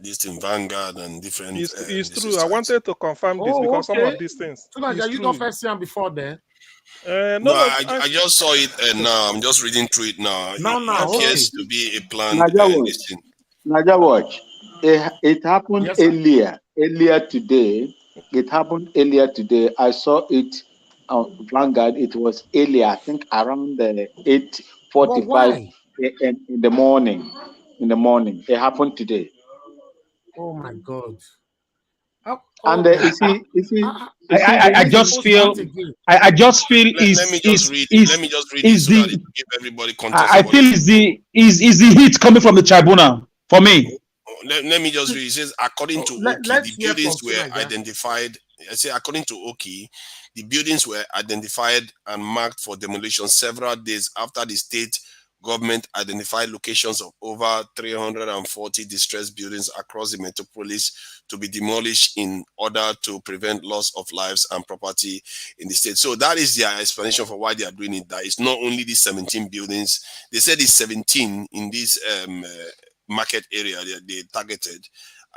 Speaker 19: this in Vanguard and different.
Speaker 23: It's true. I wanted to confirm this because some of these things.
Speaker 1: So you don't first see them before then.
Speaker 19: No, I just saw it and now I'm just reading through it now. It appears to be a plan.
Speaker 20: Naja Watch. It happened earlier today. It happened earlier today. I saw it on Vanguard. It was earlier, I think around 8:45 a.m. in the morning. It happened today.
Speaker 1: Oh my God.
Speaker 20: And you see,
Speaker 8: I just feel
Speaker 19: let me just read it so that it give everybody context.
Speaker 8: I feel is the heat coming from the tribunal for me.
Speaker 19: Let me just read. It says, according to Oki, the buildings were identified. I say, according to Oki, the buildings were identified and marked for demolition several days after the state government identified locations of over 340 distressed buildings across the metropolis to be demolished in order to prevent loss of lives and property in the state. So that is their explanation for why they are doing it. That it's not only these 17 buildings. They said it's 17 in this market area that they targeted,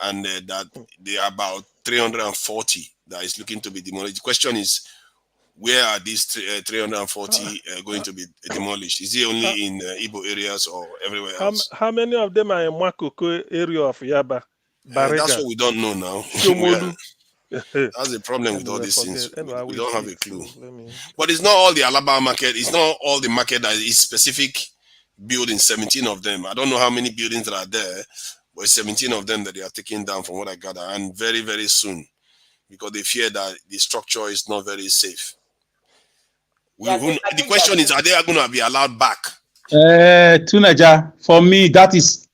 Speaker 19: and that there are about 340 that is looking to be demolished. The question is, where are these 340 going to be demolished? Is it only in Igbo areas or everywhere else?
Speaker 23: How many of them are in Makoko area of Yaba?
Speaker 19: That's
Speaker 23: Barega,
Speaker 19: what we don't know now.
Speaker 23: Shomolu.
Speaker 19: That's the problem with all
Speaker 23: Anyway,
Speaker 19: these things.
Speaker 23: forget. Anyway, I
Speaker 19: We
Speaker 23: will
Speaker 19: don't have
Speaker 23: see
Speaker 19: a clue.
Speaker 23: too. Let me.
Speaker 19: But it's not all the Alaba market. It's not all the market that is specific buildings, 17 of them. I don't know how many buildings that are there, but it's 17 of them that they are taking down from what I gather. And very, very soon, because they fear that the structure is not very safe. The question is, are they going to be allowed back?
Speaker 8: Tunaja, for me, that is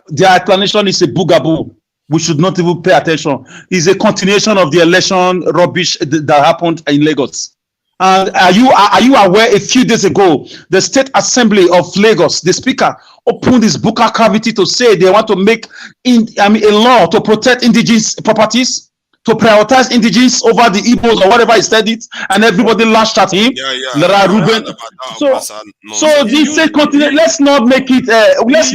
Speaker 8: their explanation is a boogaboo. We should not even pay attention. It's a continuation of the election rubbish that happened in Lagos. And are you aware? A few days ago, the State Assembly of Lagos, the Speaker, opened his buccal cavity to say they want to make a law to protect indigenous properties, to prioritize indigenous over the Igbos or whatever he said it, and everybody lashed at him. So this say continue. Let's not make it. Let's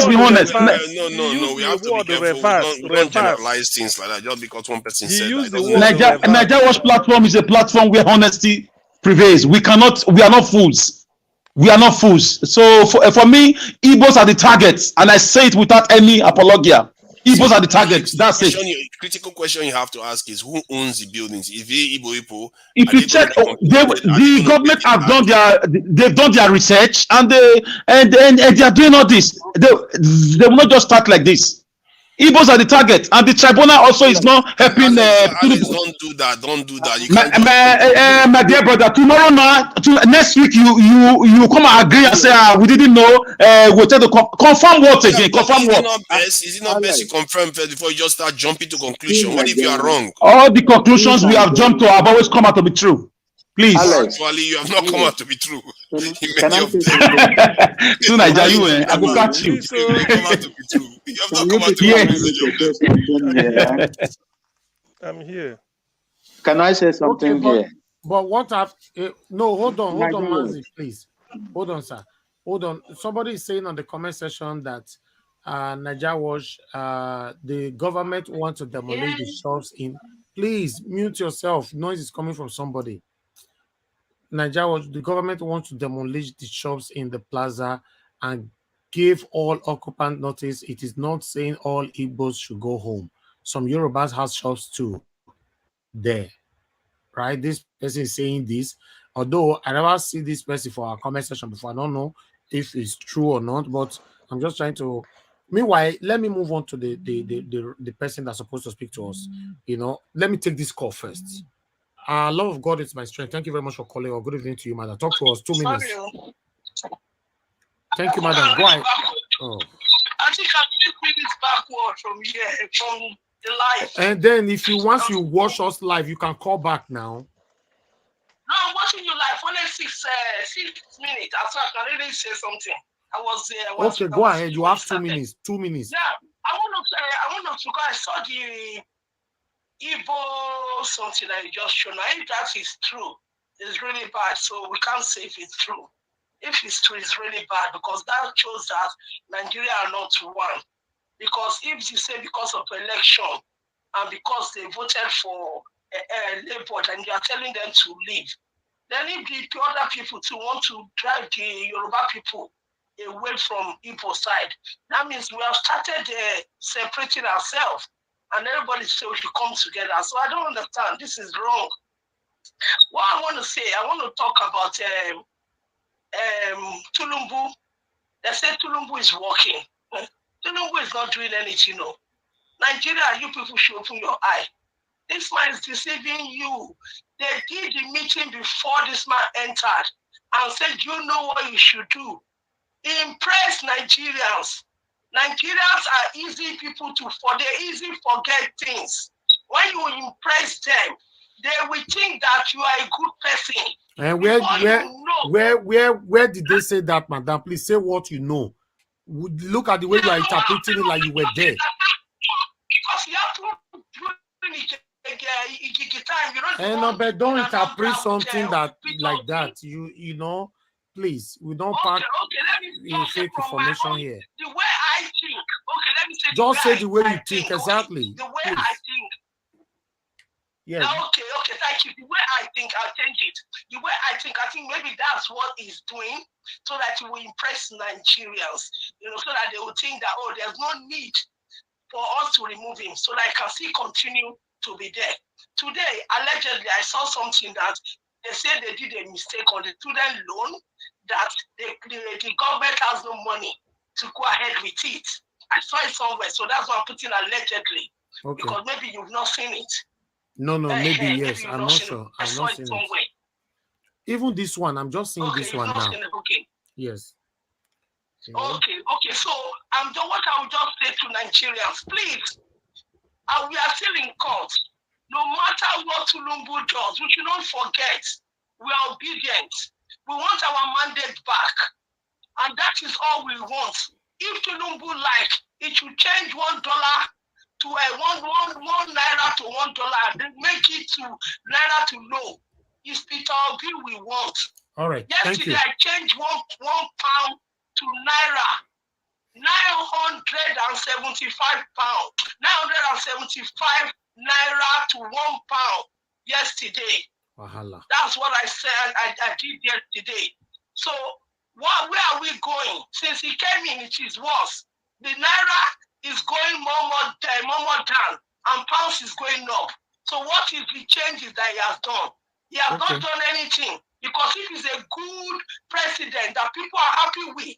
Speaker 8: be honest.
Speaker 19: No. We have to be careful. We don't generalize things like that just because one person said that.
Speaker 8: Nigeria Watch platform is a platform where honesty prevails. We are not fools. We are not fools. So for me, Igbos are the targets, and I say it without any apologia. Igbos are the targets. That's it.
Speaker 19: Critical question you have to ask is, who owns the buildings? If
Speaker 8: you check, the government have they've done their research, and they are doing all this. They will not just start like this. Igbos are the target, and the tribunal also is not helping.
Speaker 19: Alex, don't do that. You can't
Speaker 8: my dear brother, tomorrow next week you come and agree and say we didn't know. We'll tell the confirm what again? Confirm what?
Speaker 19: Is it not best you confirm first before you just start jumping to conclusion? What if you are wrong?
Speaker 8: All the conclusions we have jumped to have always come out to be true. Please.
Speaker 19: Alex, actually, you have not come out to be true.
Speaker 8: Can I I will catch you.
Speaker 19: You come out to be true. You have not come out to be true.
Speaker 23: I'm here.
Speaker 20: Can I say something here?
Speaker 1: But what I've no, hold on, Manzi, please. Hold on, sir. Hold on. Somebody is saying on the comment section that Nigeria Watch, the government wants to demolish the shops in. Please mute yourself. Noise is coming from somebody. Nigeria, the government wants to demolish the shops in the plaza and give all occupant notice. It is not saying all Igbos should go home. Some Yorubas have shops too there, right? This person is saying this. Although I never see this person for our comment section before, I don't know if it's true or not, but I'm just trying to. Meanwhile, let me move on to the person that's supposed to speak to us. Let me take this call first. Love of God is my strength. Thank you very much for calling. Or good evening to you, madam. Talk to us 2 minutes. Thank you, madam. Go ahead. Oh.
Speaker 4: I think I'm 6 minutes backward from here, from the live.
Speaker 1: And then if you once you watch us live, you can call back now.
Speaker 4: No, I'm watching you live. Only 6 minutes. I thought I can really say something. I was there.
Speaker 1: Okay, go ahead. You have 2 minutes. 2 minutes.
Speaker 4: Yeah, I want to go. I saw the Igbo something that you just shown. Now, if that is true, it's really bad. So we can't say if it's true. If it's true, it's really bad because that shows that Nigeria are not one. Because if you say because of election and because they voted for Labour and you are telling them to leave, then if the other people too want to drive the Yoruba people away from Igbo side, that means we have started separating ourselves. And everybody said we should come together. So I don't understand. This is wrong. What I want to say, I want to talk about Tulumbu. They say Tulumbu is working. Tulumbu is not doing anything. No. Nigeria, you people should open your eye. This man is deceiving you. They did the meeting before this man entered and said, you know what you should do. Impress Nigerians. Nigerians are easy people they easily forget things. When you impress them, they will think that you are a good person.
Speaker 1: And where did they say that, madam? Please say what you know. Look at the way you are interpreting it like you were there.
Speaker 4: Because you have to
Speaker 1: And no, but don't interpret something that like that. You know, please, we don't pack fake information here.
Speaker 4: The way I think, okay, let me say
Speaker 1: just say the way you think, exactly.
Speaker 4: The way I think.
Speaker 1: Yeah.
Speaker 4: Okay, thank you. The way I think, I'll change it. The way I think maybe that's what he's doing so that he will impress Nigerians, so that they will think that, oh, there's no need for us to remove him, so that he can still continue to be there. Today, allegedly, I saw something that they said they did a mistake on the student loan, that the government has no money to go ahead with it. I saw it somewhere, so that's why I'm putting allegedly. Okay. Because maybe you've not seen it.
Speaker 1: No, maybe yes. I'm not sure. I've not seen it. Even this one, I'm just seeing this one now.
Speaker 4: Okay.
Speaker 1: Yes.
Speaker 4: Okay. So what I would just say to Nigerians, please, we are still in court. No matter what Tulumbu does, we should not forget we are obedient. We want our mandate back, and that is all we want. If Tulumbu it should change $1 to one naira to $1, and then make it to naira to low. It's Peter Obi we want.
Speaker 1: All right.
Speaker 4: Yesterday I changed one pound to naira. 975 pounds. 975 naira to £1 yesterday.
Speaker 1: Wahala.
Speaker 4: That's what I said. I did yesterday. So where are we going? Since he came in, it is worse. The naira is going more down, and pounds is going up. So what is the changes that he has done? He has not done anything, because if he's a good president that people are happy with,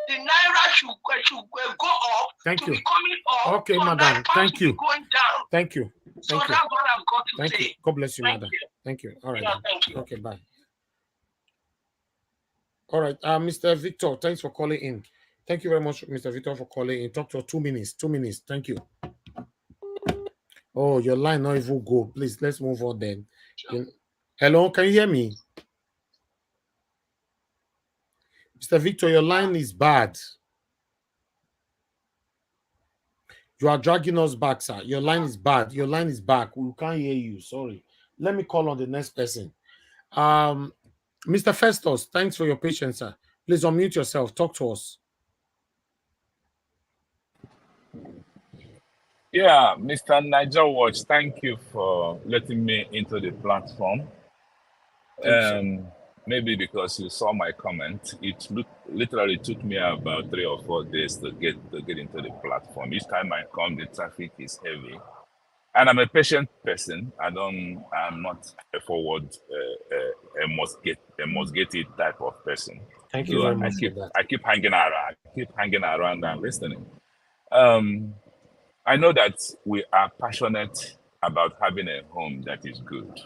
Speaker 4: the naira should go up.
Speaker 1: Thank you.
Speaker 4: Be coming up.
Speaker 1: Okay,
Speaker 4: so
Speaker 1: madam. Thank you.
Speaker 4: Going down.
Speaker 1: Thank you.
Speaker 4: So that's what I've got to
Speaker 1: say.
Speaker 4: Thank
Speaker 1: you. God bless you,
Speaker 4: thank
Speaker 1: madam.
Speaker 4: You.
Speaker 1: Thank you. All right.
Speaker 4: Yeah, thank you.
Speaker 1: Okay, bye. All right, Mr. Victor, thanks for calling in. Thank you very much, Mr. Victor, for calling in. Talk to us 2 minutes. 2 minutes. Thank you. Oh, your line not even go. Please, let's move on then. Hello, can you hear me? Mr. Victor, your line is bad. You are dragging us back, sir. Your line is bad. Your line is back. We can't hear you. Sorry. Let me call on the next person. Mr. Festus, thanks for your patience, sir. Please unmute yourself. Talk to us.
Speaker 18: Yeah, Mr. Niger Watch, thank you for letting me into the platform. Maybe because you saw my comment, it literally took me about 3 or 4 days to get into the platform. Each time I come, the traffic is heavy, and I'm a patient person. I'm not a forward, a must get it type of person.
Speaker 1: Thank you very much.
Speaker 18: I keep hanging around and listening. I know that we are passionate about having a home that is good,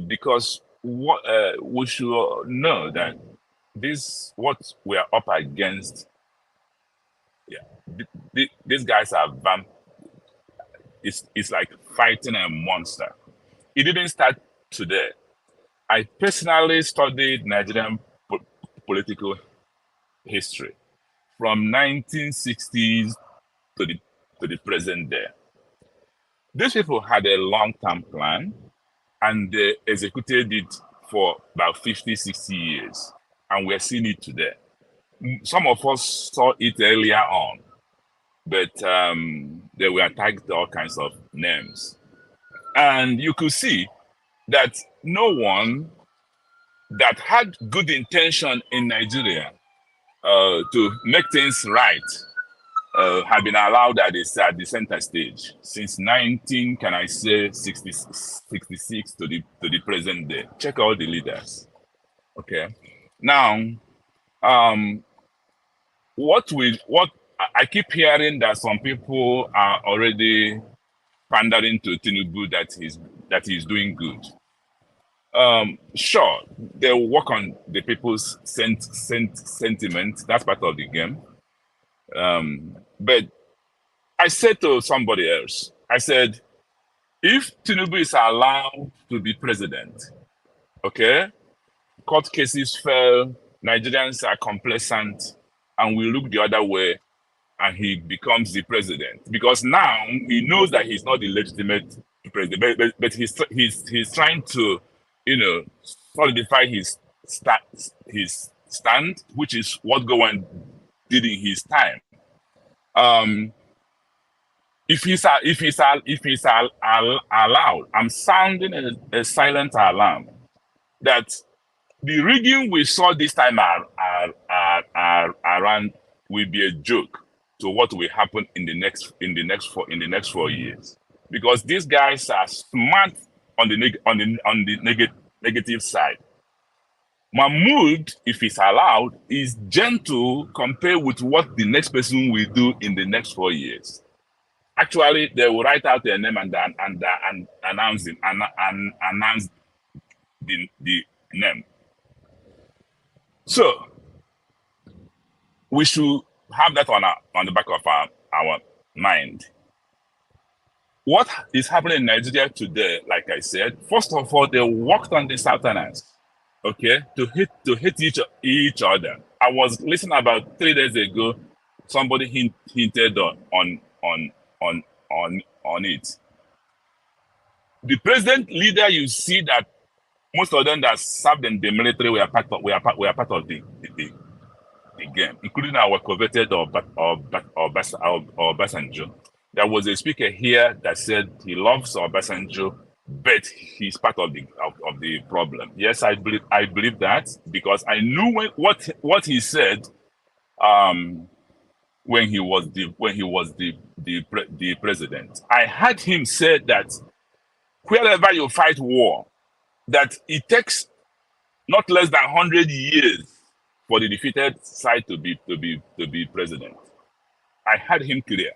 Speaker 18: because we should know that what we are up against. Yeah, these guys are it's like fighting a monster. It didn't start today. I personally studied Nigerian political history from 1960s to the present day. These people had a long-term plan, and they executed it for about 50, 60 years. And we're seeing it today. Some of us saw it earlier on, but they were tagged all kinds of names. And you could see that no one that had good intention in Nigeria to make things right have been allowed at the center stage since 66 to the present day. Check out the leaders. Okay. Now, what I keep hearing that some people are already pandering to Tinubu that he's doing good. Sure, they'll work on the people's sentiment. That's part of the game. But I said to somebody else, I said, if Tinubu is allowed to be president, Okay? Court cases fell, Nigerians are complacent, and we look the other way, and he becomes the president. Because now he knows that he's not the legitimate president, but he's trying to, solidify his stand, which is what Gowan did in his time. If he's allowed, I'm sounding a silent alarm that the rigging we saw this time around will be a joke to what will happen in the next 4 years, because these guys are smart on the negative side. Mahmoud, if he's allowed, is gentle compared with what the next person will do in the next 4 years. Actually, they will write out their name and announce it, announce the name. So we should have that on the back of our mind. What is happening in Nigeria today, like I said, first of all, they worked on the Southerners, okay, to hit each other. I was listening about 3 days ago, somebody hinted on it. The president leader, you see that most of them that served in the military were part of the game, including our coveted Obasanjo. There was a speaker here that said he loves Obasanjo, but he's part of the problem. Yes, I believe that, because I knew what he said when he was the president. I heard him say that wherever you fight war, that it takes not less than 100 years for the defeated side to be president. I heard him clear.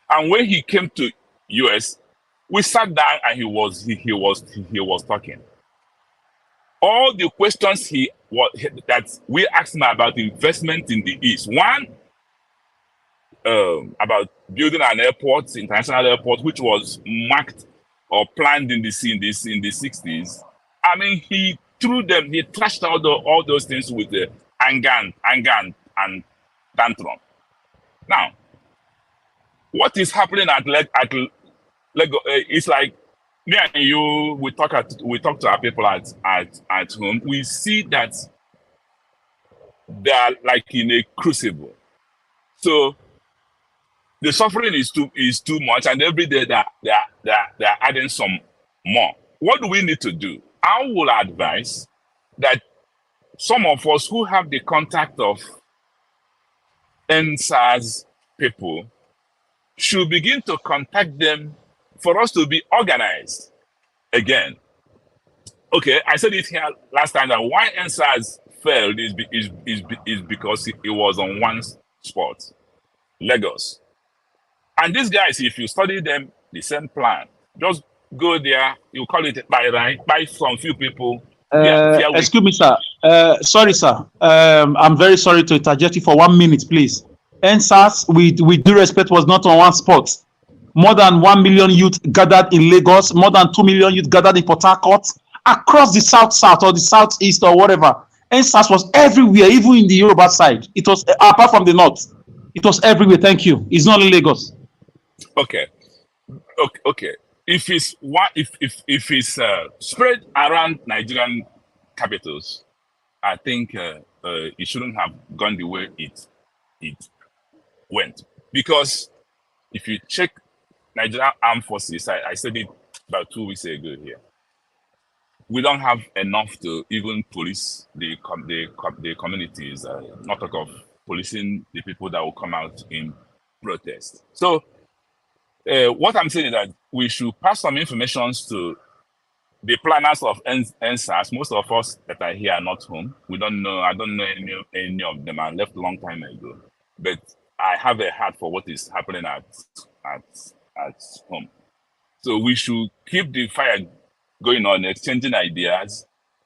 Speaker 18: And when he came to US, we sat down and he was talking. All the questions that we asked him about investment in the East. One, about building an airport, international airport, which was marked or planned in the 60s. I mean, he trashed out all those things with the anger and tantrum. Now, what is happening at Lego? It's like me and you. We talk to our people at home. We see that they are like in a crucible. So the suffering is too much, and every day they're adding some more. What do we need to do? I will advise that some of us who have the contact of NSAS people should begin to contact them for us to be organized again. Okay, I said it here last time that why NSAS failed is because it was on one spot, Lagos. And these guys, if you study them, the same plan. Just go there, you call it buy some few people.
Speaker 8: Excuse me, sir. Sorry, sir. I'm very sorry to interject you for 1 minute, please. NSAS, with due respect, was not on one spot. More than 1 million youth gathered in Lagos, more than 2 million youth gathered in Port Harcourt, across the south or the southeast or whatever. NSAS was everywhere, even in the Yoruba side. It was, apart from the north, it was everywhere. Thank you. It's not in Lagos.
Speaker 18: Okay. If it's spread around Nigerian capitals, I think it shouldn't have gone the way it went. Because if you check Nigerian armed forces, I said it about 2 weeks ago here. We don't have enough to even police the communities. Not talk of policing the people that will come out in protest. So. What I'm saying is that we should pass some information to the planners of NSAS. Most of us that are here are not home. We don't know. I don't know any of them. I left a long time ago. But I have a heart for what is happening at home. So we should keep the fire going on, exchanging ideas,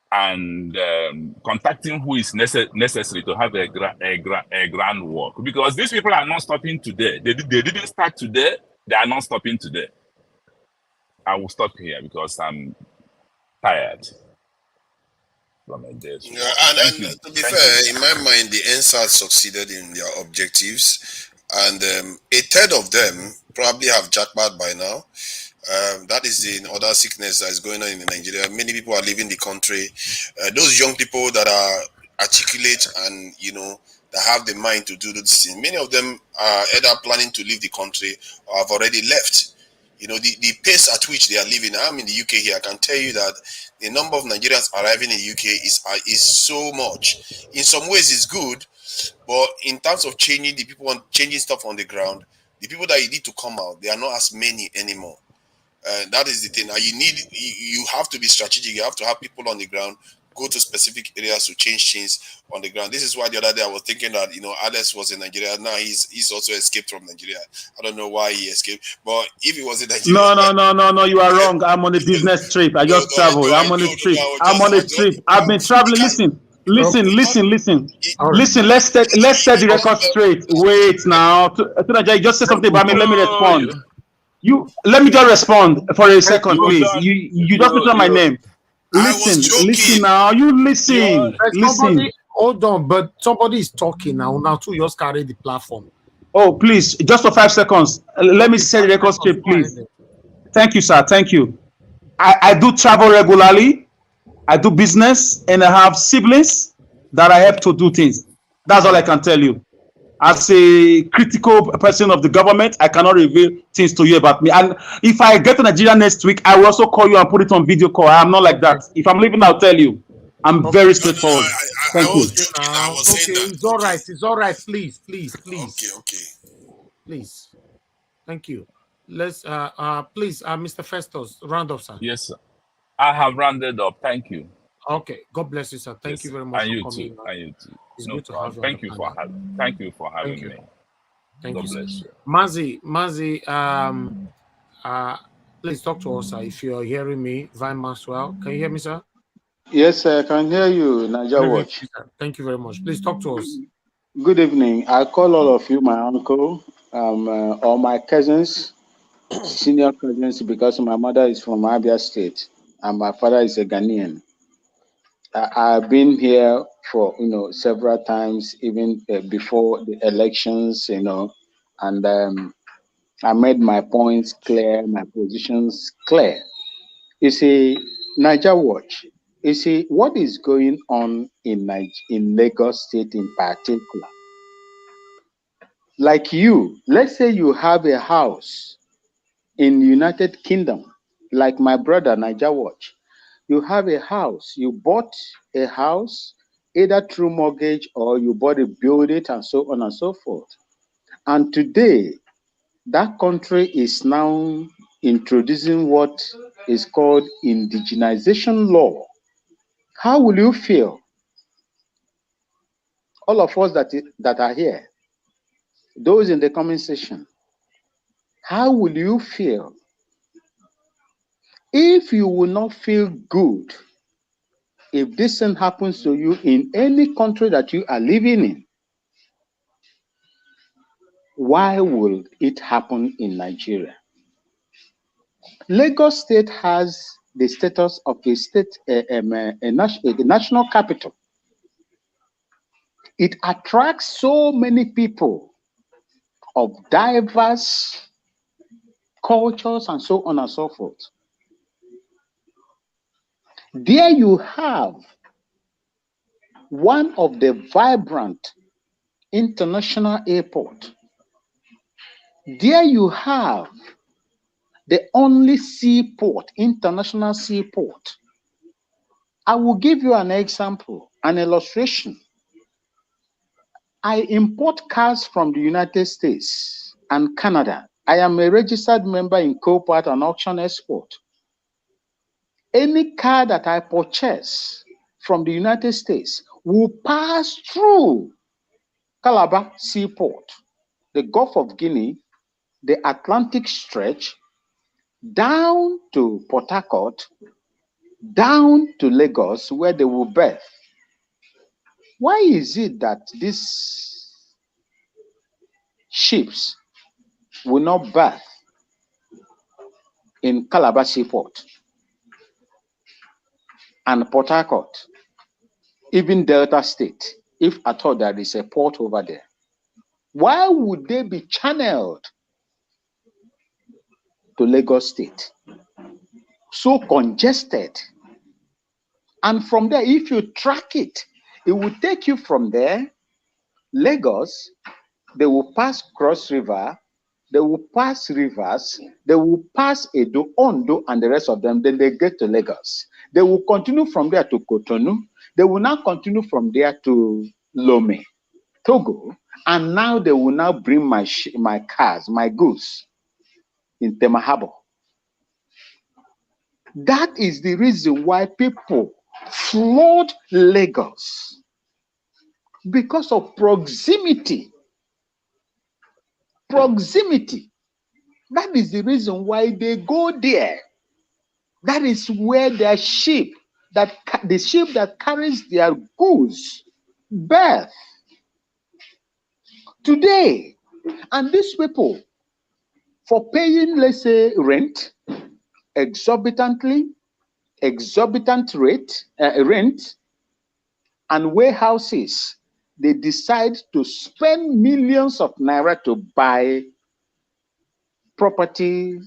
Speaker 18: and contacting who is necessary to have a groundwork. Because these people are not stopping today. They didn't start today. They are not stopping today. I will stop here because I'm tired. from a day's
Speaker 19: Yeah,
Speaker 18: work.
Speaker 19: and,
Speaker 18: Thank
Speaker 19: and
Speaker 18: you.
Speaker 19: to be
Speaker 18: Thank you.
Speaker 19: fair, in my mind, the NSAS succeeded in their objectives, and a third of them probably have jackpot by now. That is the other sickness that is going on in Nigeria. Many people are leaving the country. Those young people that are articulate and that have the mind to do this thing, many of them are either planning to leave the country or have already left. The pace at which they are living. I'm in the UK here. I can tell you that the number of Nigerians arriving in the UK is so much. In some ways, it's good, but in terms of changing the people and changing stuff on the ground, the people that you need to come out, they are not as many anymore. That is the thing. Now you have to be strategic. You have to have people on the ground, go to specific areas to change things on the ground. This is why the other day I was thinking that Alex was in Nigeria. Now he's also escaped from Nigeria. I don't know why he escaped, but if he was in Nigeria,
Speaker 8: No, no, no, no, no. You are wrong. I'm on a business trip. I
Speaker 19: no,
Speaker 8: just
Speaker 19: no, I know,
Speaker 8: traveled.
Speaker 19: I
Speaker 8: I'm on a
Speaker 19: know, no,
Speaker 8: trip.
Speaker 19: no,
Speaker 8: I'm on
Speaker 19: I
Speaker 8: a
Speaker 19: just,
Speaker 8: trip. I've been traveling. Listen, listen,
Speaker 1: Okay.
Speaker 8: listen, listen.
Speaker 1: All right.
Speaker 8: Listen, let's set the record straight. Wait now. You just say something about me. Let me respond. Let me just respond for a second,
Speaker 18: You
Speaker 8: please.
Speaker 18: don't.
Speaker 8: You just mentioned my name.
Speaker 19: I was
Speaker 8: Listen
Speaker 19: joking.
Speaker 8: now. You listen.
Speaker 1: Somebody,
Speaker 8: Listen.
Speaker 1: hold on, but somebody is talking now. Now, too, just carry the platform.
Speaker 8: Oh, please, just for 5 seconds. Let me
Speaker 1: Okay,
Speaker 8: set the
Speaker 1: 5
Speaker 8: record
Speaker 1: seconds.
Speaker 8: straight,
Speaker 1: Go ahead.
Speaker 8: please. Thank you, sir. Thank you. I do travel regularly. I do business, and I have siblings that I help to do things. That's all I can tell you. As a critical person of the government, I cannot reveal things to you about me. And if I get to Nigeria next week, I will also call you and put it on video call. I'm not like that. If I'm leaving, I'll tell you. I'm very straightforward.
Speaker 19: I
Speaker 8: Thank
Speaker 19: was
Speaker 8: you.
Speaker 19: joking. I was saying
Speaker 1: Okay,
Speaker 19: that.
Speaker 1: it's all right. It's all right. Please.
Speaker 19: Okay.
Speaker 1: Please. Thank you. Let's please, Mr. Festus, round off, sir.
Speaker 18: Yes, sir. I have rounded up. Thank you.
Speaker 1: Okay. God bless you, sir. Thank
Speaker 18: Yes,
Speaker 1: you
Speaker 18: sir.
Speaker 1: very much
Speaker 18: And
Speaker 1: for
Speaker 18: you
Speaker 1: coming.
Speaker 18: too. And you too.
Speaker 1: It's
Speaker 18: No
Speaker 1: good to have
Speaker 18: problem.
Speaker 1: you on the panel.
Speaker 18: Thank you for
Speaker 1: Thank
Speaker 18: having
Speaker 1: you.
Speaker 18: me.
Speaker 1: Thank
Speaker 18: God
Speaker 1: you, sir.
Speaker 18: bless you.
Speaker 1: Mazi, please talk to us, sir. If you're hearing me, Vine Maxwell. Can you hear me, sir?
Speaker 20: Yes, I can hear you, Niger
Speaker 1: Good evening,
Speaker 20: Watch.
Speaker 1: sir. Thank you very much. Please talk to us.
Speaker 20: Good evening. I call all of you my uncle, or my cousins, senior cousins, because my mother is from Abia State and my father is a Ghanaian. I've been here for several times, even before the elections, and I made my points clear, my positions clear. You see, Niger Watch. You see what is going on in Lagos State in particular. Like let's say you have a house in United Kingdom, like my brother Niger Watch. You have a house, you bought a house either through mortgage or you bought it, build it, and so on and so forth. And today, that country is now introducing what is called indigenization law. How will you feel? All of us that are here, those in the comment section, how will you feel if you will not feel good if this thing happens to you in any country that you are living in? Why will it happen in Nigeria? Lagos State has the status of a state, a national capital. It attracts so many people of diverse cultures and so on and so forth. There you have one of the vibrant international airport. There you have the only seaport, international seaport. I will give you an example, an illustration. I import cars from the United States and Canada. I am a registered member in Copart and Auction Export. Any car that I purchase from the United States will pass through Calabar Seaport, the Gulf of Guinea, the Atlantic Stretch, down to Port Harcourt, down to Lagos, where they will berth. Why is it that these ships will not berth in Calabar Seaport and Port Harcourt? even Delta State, if at all there is a port over there, why would they be channeled to Lagos State? So congested. And from there, if you track it, it will take you from there, Lagos, they will pass Cross River, they will pass rivers, they will pass Edo, Ondo, and the rest of them, then they get to Lagos. They will continue from there to Cotonou. They will now continue from there to Lomé, Togo, and now they will now bring my cars, my goods in Tema Harbor. That is the reason why people flood Lagos, because of proximity. Proximity. That is the reason why they go there. That is where their ship, the ship that carries their goods, berth today. And these people, for paying, let's say, rent, exorbitant rent, and warehouses, they decide to spend millions of naira to buy property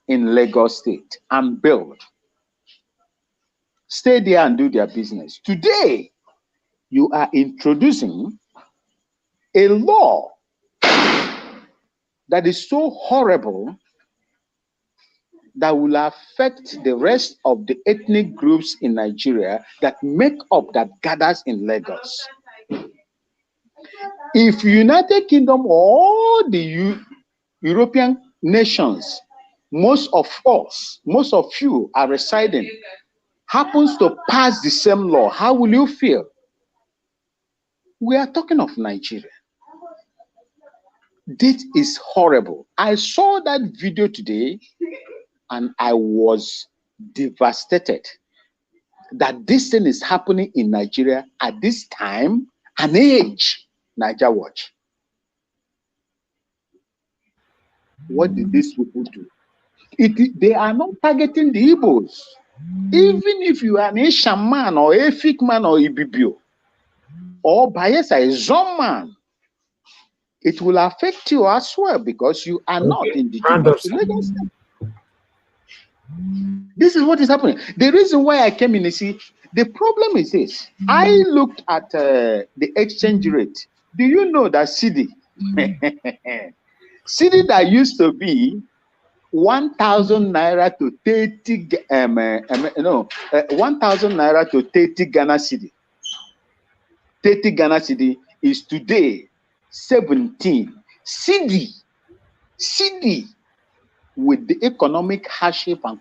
Speaker 20: in Lagos State and build. Stay there and do their business. Today, you are introducing a law that is so horrible that will affect the rest of the ethnic groups in Nigeria that make up, that gathers in Lagos. If United Kingdom or all the European nations, most of you are residing, happens to pass the same law, how will you feel? We are talking of Nigeria. This is horrible. I saw that video today and I was devastated that this thing is happening in Nigeria at this time and age. Niger Watch. What did these people do? They are not targeting the Igbos. Even if you are an Asian man or a Efik man or Ibibio or Bayelsa, a Zon man, it will affect you as well because you are not indigenous to Lagos. This is what is happening. The reason why I came in, you see, the problem is this. I looked at the exchange rate. Do you know that CD? CD that used to be 1,000 naira to 30, 1,000 naira to 30 Ghana cedi. 30 Ghana cedi is today 17. CD with the economic hardship and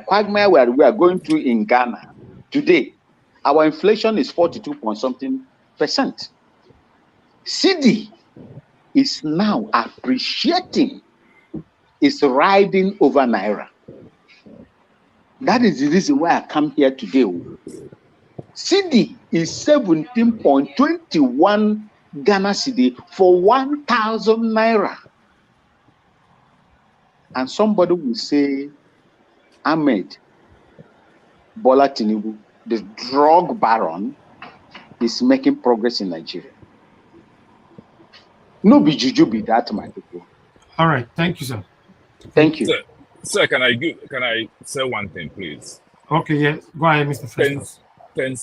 Speaker 20: quagmire where we are going through in Ghana today, our inflation is 42 point something %. CD is now appreciating, is riding over Naira. That is the reason why I come here today. CD is 17.21 Ghana cedi for 1,000 Naira. And somebody will say, Ahmed Bola Tinubu, the drug baron, is making progress in Nigeria. No be juju be that, my people.
Speaker 12: All right, thank you, sir.
Speaker 20: Thank you.
Speaker 18: Sir, can I say one thing, please?
Speaker 12: Okay, yes. Go ahead, Mr. Festus.
Speaker 18: 10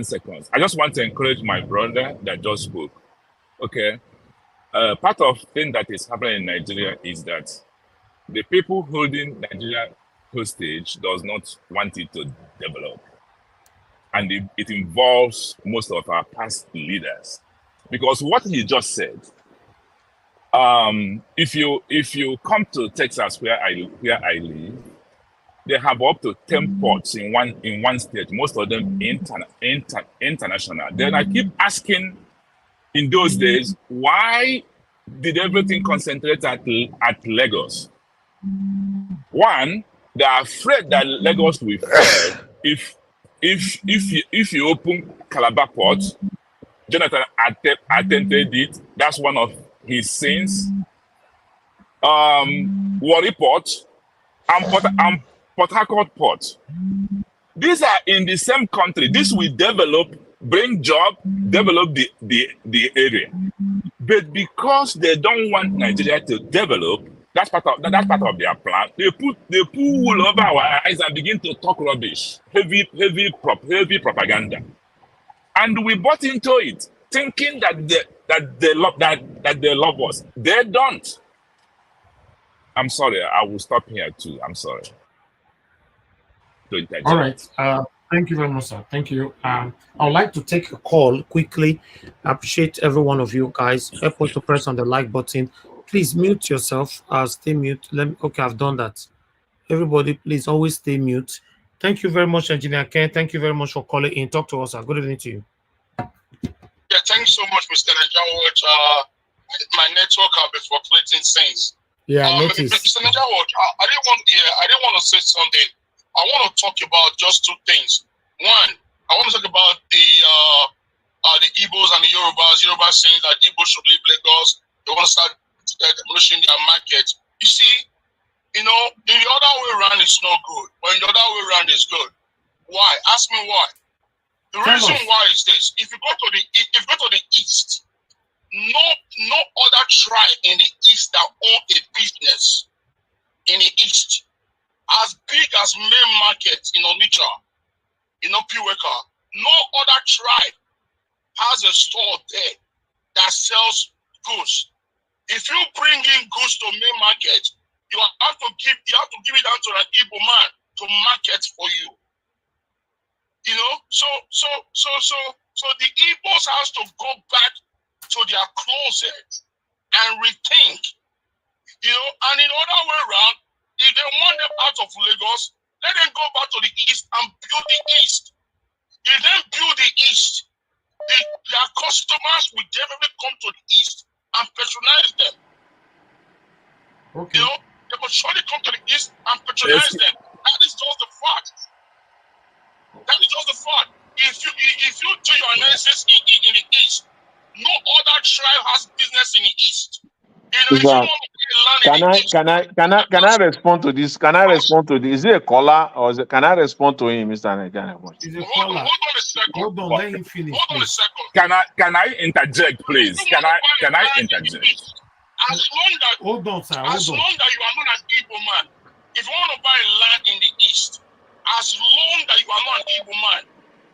Speaker 18: seconds. I just want to encourage my brother that just spoke. Okay. Part of thing that is happening in Nigeria is that the people holding Nigeria hostage does not want it to develop. And it involves most of our past leaders. Because what he just said, if you come to Texas where I live, they have up to 10 ports in one state, most of them international. Then I keep asking in those days, why did everything concentrate at Lagos? One, they are afraid that Lagos will fail if you open Calabar Port. Jonathan attempted it. That's one of his sins. Warri Port and Port Harcourt Port. These are in the same country. This will develop bring job, develop the area. But because they don't want Nigeria to develop, that's part of their plan. They put wool over our eyes and begin to talk rubbish, heavy propaganda, and we bought into it, thinking that they love us. They don't. I'm sorry. I will stop here too. I'm sorry.
Speaker 12: All right. Thank you very much, sir. Thank you. I would like to take a call quickly. I appreciate every one of you guys. Help us to press on the like button. Please mute yourself. Stay mute. Okay, I've done that. Everybody, please always stay mute. Thank you very much, Engineer Ken. Thank you very much for calling in. Talk to us, sir. Good evening to you.
Speaker 9: Yeah, thanks so much, Mr. Najawaj. My network have been fluctuating since.
Speaker 12: Yeah, I noticed.
Speaker 9: Mr. Najawaj, I didn't want to say something. I want to talk about just two things. One, I want to talk about the Igbos and the Yorubas. Yorubas saying that Igbos should leave Lagos. They want to start demolishing their market. You see, in the other way around it's not good, but in the other way around it's good. Why? Ask me why. The reason why is this: if you go to the east, no other tribe in the east that own a business in the east as big as main market in Onitsha, Piweka. No other tribe has a store there that sells goods. If you bring in goods to main market, you have to give it down to an Igbo man to market for you. So the Igbos has to go back to their closet and rethink. And in other way around, if they want them out of Lagos, let them go back to the east and build the east. If they build the east, their customers will definitely come to the east and patronize them.
Speaker 12: Okay.
Speaker 9: They will surely come to the east and patronize them. That is just the fact. That is just the fact. If you do your analysis in the east, no other tribe has business in the east. If you want to land in the east,
Speaker 17: Can I respond to this? Can I respond to this? Is it a caller or can I respond to him, Mr. Nigerian?
Speaker 12: He's a caller.
Speaker 9: Hold on a second.
Speaker 12: Hold on, let him finish.
Speaker 9: Hold on a second.
Speaker 18: Can I interject, please? Can I interject?
Speaker 12: Hold on, sir.
Speaker 9: As long as you are not an Igbo man, if you want to buy land in the east, as long as you are not an Igbo man,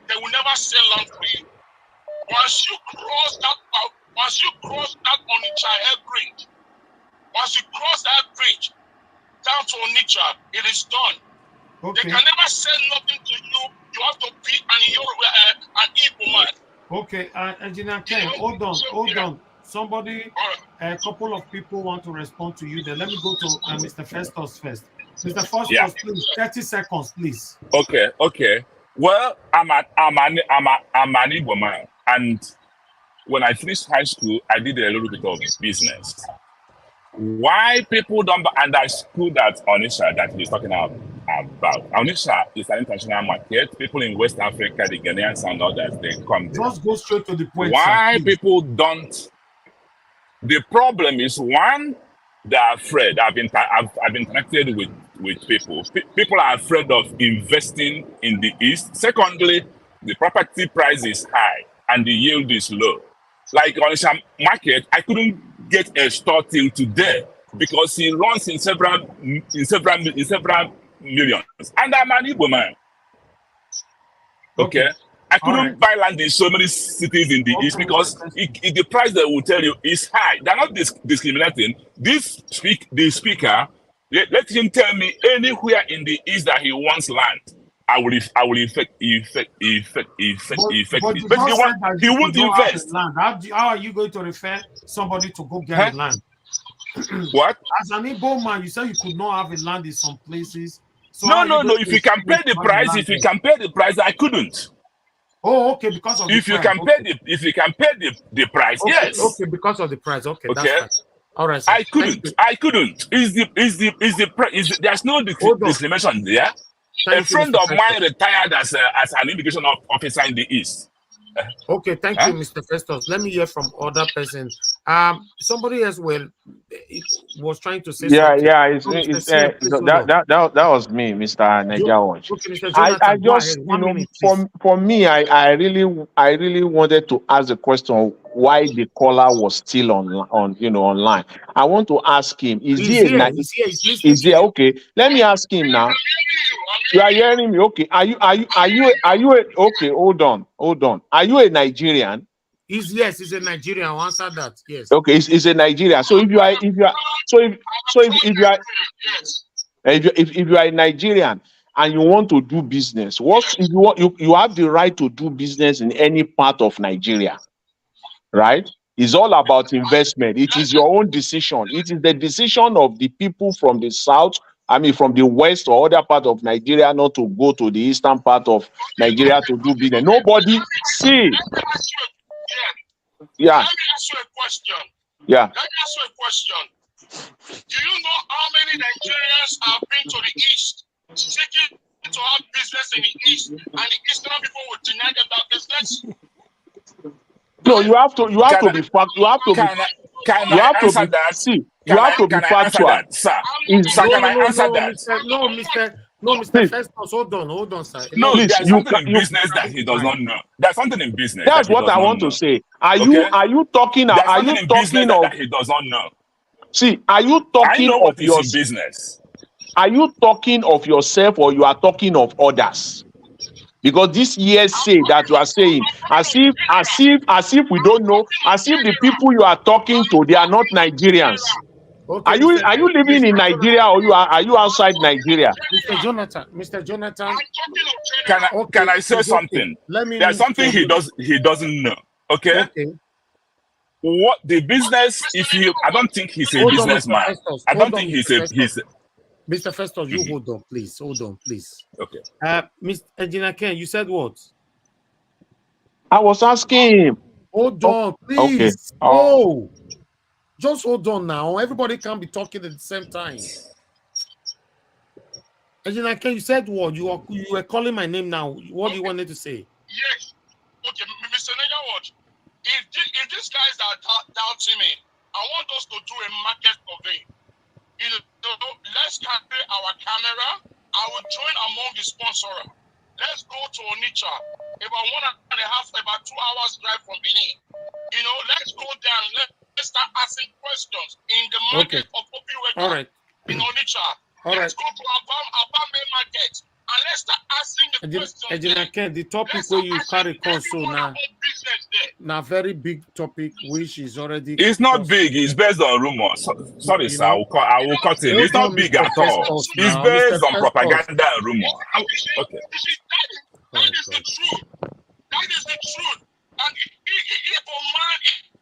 Speaker 9: they will never sell land for you. Once you cross that Onitsha bridge, once you cross that bridge down to Onitsha, it is done. Okay. They can never sell nothing to you. You have to be an Igbo man.
Speaker 12: Okay, Engineer Ken, hold on. Somebody, a couple of people want to respond to you. Then let me go to Mr. Festus first. Mr. Festus, please, 30 seconds, please.
Speaker 18: Okay. Well, I'm an Igbo man, and when I finished high school, I did a little bit of business. Why people don't understand that Onitsha that he's talking about? Onitsha is an international market. People in West Africa, the Ghanaians and others, they come there.
Speaker 12: Just go straight to the point.
Speaker 18: Why
Speaker 12: sir,
Speaker 18: people don't? The problem is, one, they are afraid. I've been connected with people. People are afraid of investing in the East. Secondly, the property price is high and the yield is low. Like on the market, I couldn't get a store till today because it runs in several millions. And I'm an Igbo man. Okay. I couldn't buy land in so many cities in the East because the price they will tell you is high. They're not discriminating. The speaker, let him tell me anywhere in the East that he wants land. I will effect it. But he won't invest.
Speaker 12: How are you going to refer somebody to go get a land?
Speaker 18: What?
Speaker 12: As an Igbo man, you said you could not have a land in some places. So
Speaker 18: no. If you can pay the price, I couldn't.
Speaker 12: Oh, okay, because of
Speaker 18: if
Speaker 12: the
Speaker 18: you
Speaker 12: price.
Speaker 18: If you can pay the price,
Speaker 12: okay,
Speaker 18: yes.
Speaker 12: Okay, because of the price. Okay, that's fine. All right, sir.
Speaker 18: I couldn't. There's no discrimination there. A friend of mine retired as an immigration officer in the East.
Speaker 12: Okay, thank you, Mr. Festus. Let me hear from other person. Somebody else will
Speaker 1: was trying to say
Speaker 17: Yeah,
Speaker 1: something.
Speaker 17: yeah,
Speaker 1: So, Mr. CM, please hold on.
Speaker 17: that was me, Mr. Nejawaj.
Speaker 1: Okay, Mr.
Speaker 17: I
Speaker 1: Jonathan, go ahead.
Speaker 17: just,
Speaker 1: 1 minute, please.
Speaker 17: for me, I really wanted to ask the question why the caller was still online. I want to ask him,
Speaker 1: He's here. He's listening
Speaker 17: is
Speaker 1: to
Speaker 17: there?
Speaker 1: you.
Speaker 17: Okay, let me ask him now. You are hearing me? Okay. Are you okay? Hold on. Are you a Nigerian?
Speaker 1: Yes, he's a Nigerian. I'll answer that. Yes.
Speaker 17: Okay, it's a Nigerian. So if you are if you are if you are a Nigerian and you want to do business, you have the right to do business in any part of Nigeria, right? It's all about investment. It is your own decision. It is the decision of the people from the south, from the west or other part of Nigeria, not to go to the eastern part of Nigeria to do business. Nobody see. Yeah.
Speaker 9: Let me ask you a question.
Speaker 17: Yeah.
Speaker 9: Let me ask you a question. Do you know how many Nigerians have been to the east seeking to have business in the east, and the eastern people will deny them that business?
Speaker 17: No, you have to be factual.
Speaker 18: Sir?
Speaker 1: Can
Speaker 18: I answer that?
Speaker 1: Mr. Festus, hold on, sir.
Speaker 18: No, there's something in business that he does not know. There's something in business.
Speaker 17: That's what I want to say. Are you talking? Are you talking of
Speaker 18: that he does not know?
Speaker 17: See, are you talking
Speaker 18: I know
Speaker 17: of
Speaker 18: what is
Speaker 17: your
Speaker 18: in business?
Speaker 17: Are you talking of yourself or you are talking of others? Because this years say that you are saying as if we don't know, as if the people you are talking to, they are not Nigerians.
Speaker 1: Okay,
Speaker 17: are you living in Nigeria or are you outside Nigeria?
Speaker 1: Mr. Jonathan,
Speaker 18: can I say something? There's something he doesn't know. Okay. What the business? I don't think he's a businessman. I don't think he's
Speaker 1: Mr. Festus, you hold on, please.
Speaker 18: Okay.
Speaker 1: Mr. Engineer Ken, you said what?
Speaker 17: I was asking him.
Speaker 1: Hold on, please.
Speaker 17: Okay.
Speaker 1: Oh, just hold on now. Everybody can't be talking at the same time. Engineer Ken, you said what? You were calling my name now. What do you wanted to say?
Speaker 9: Yes. Okay, Mr. Nejawaj, if these guys are doubting me, I want us to do a market survey. Let's carry our camera. I will join among the sponsors. Let's go to Onitsha, about 2 hours drive from Benin. Let's go down. Let's start asking questions in the market of Opiweka in Onitsha. Let's go to Abba main market and let's start asking the questions.
Speaker 1: Engineer Ken, the topic where you carry console now, very big topic, which is already.
Speaker 18: It's not big. It's based on rumors. Sorry, sir. I will cut in. It's not big at all. It's based on propaganda and rumor. Okay.
Speaker 9: That is the truth. That is the truth. And if a man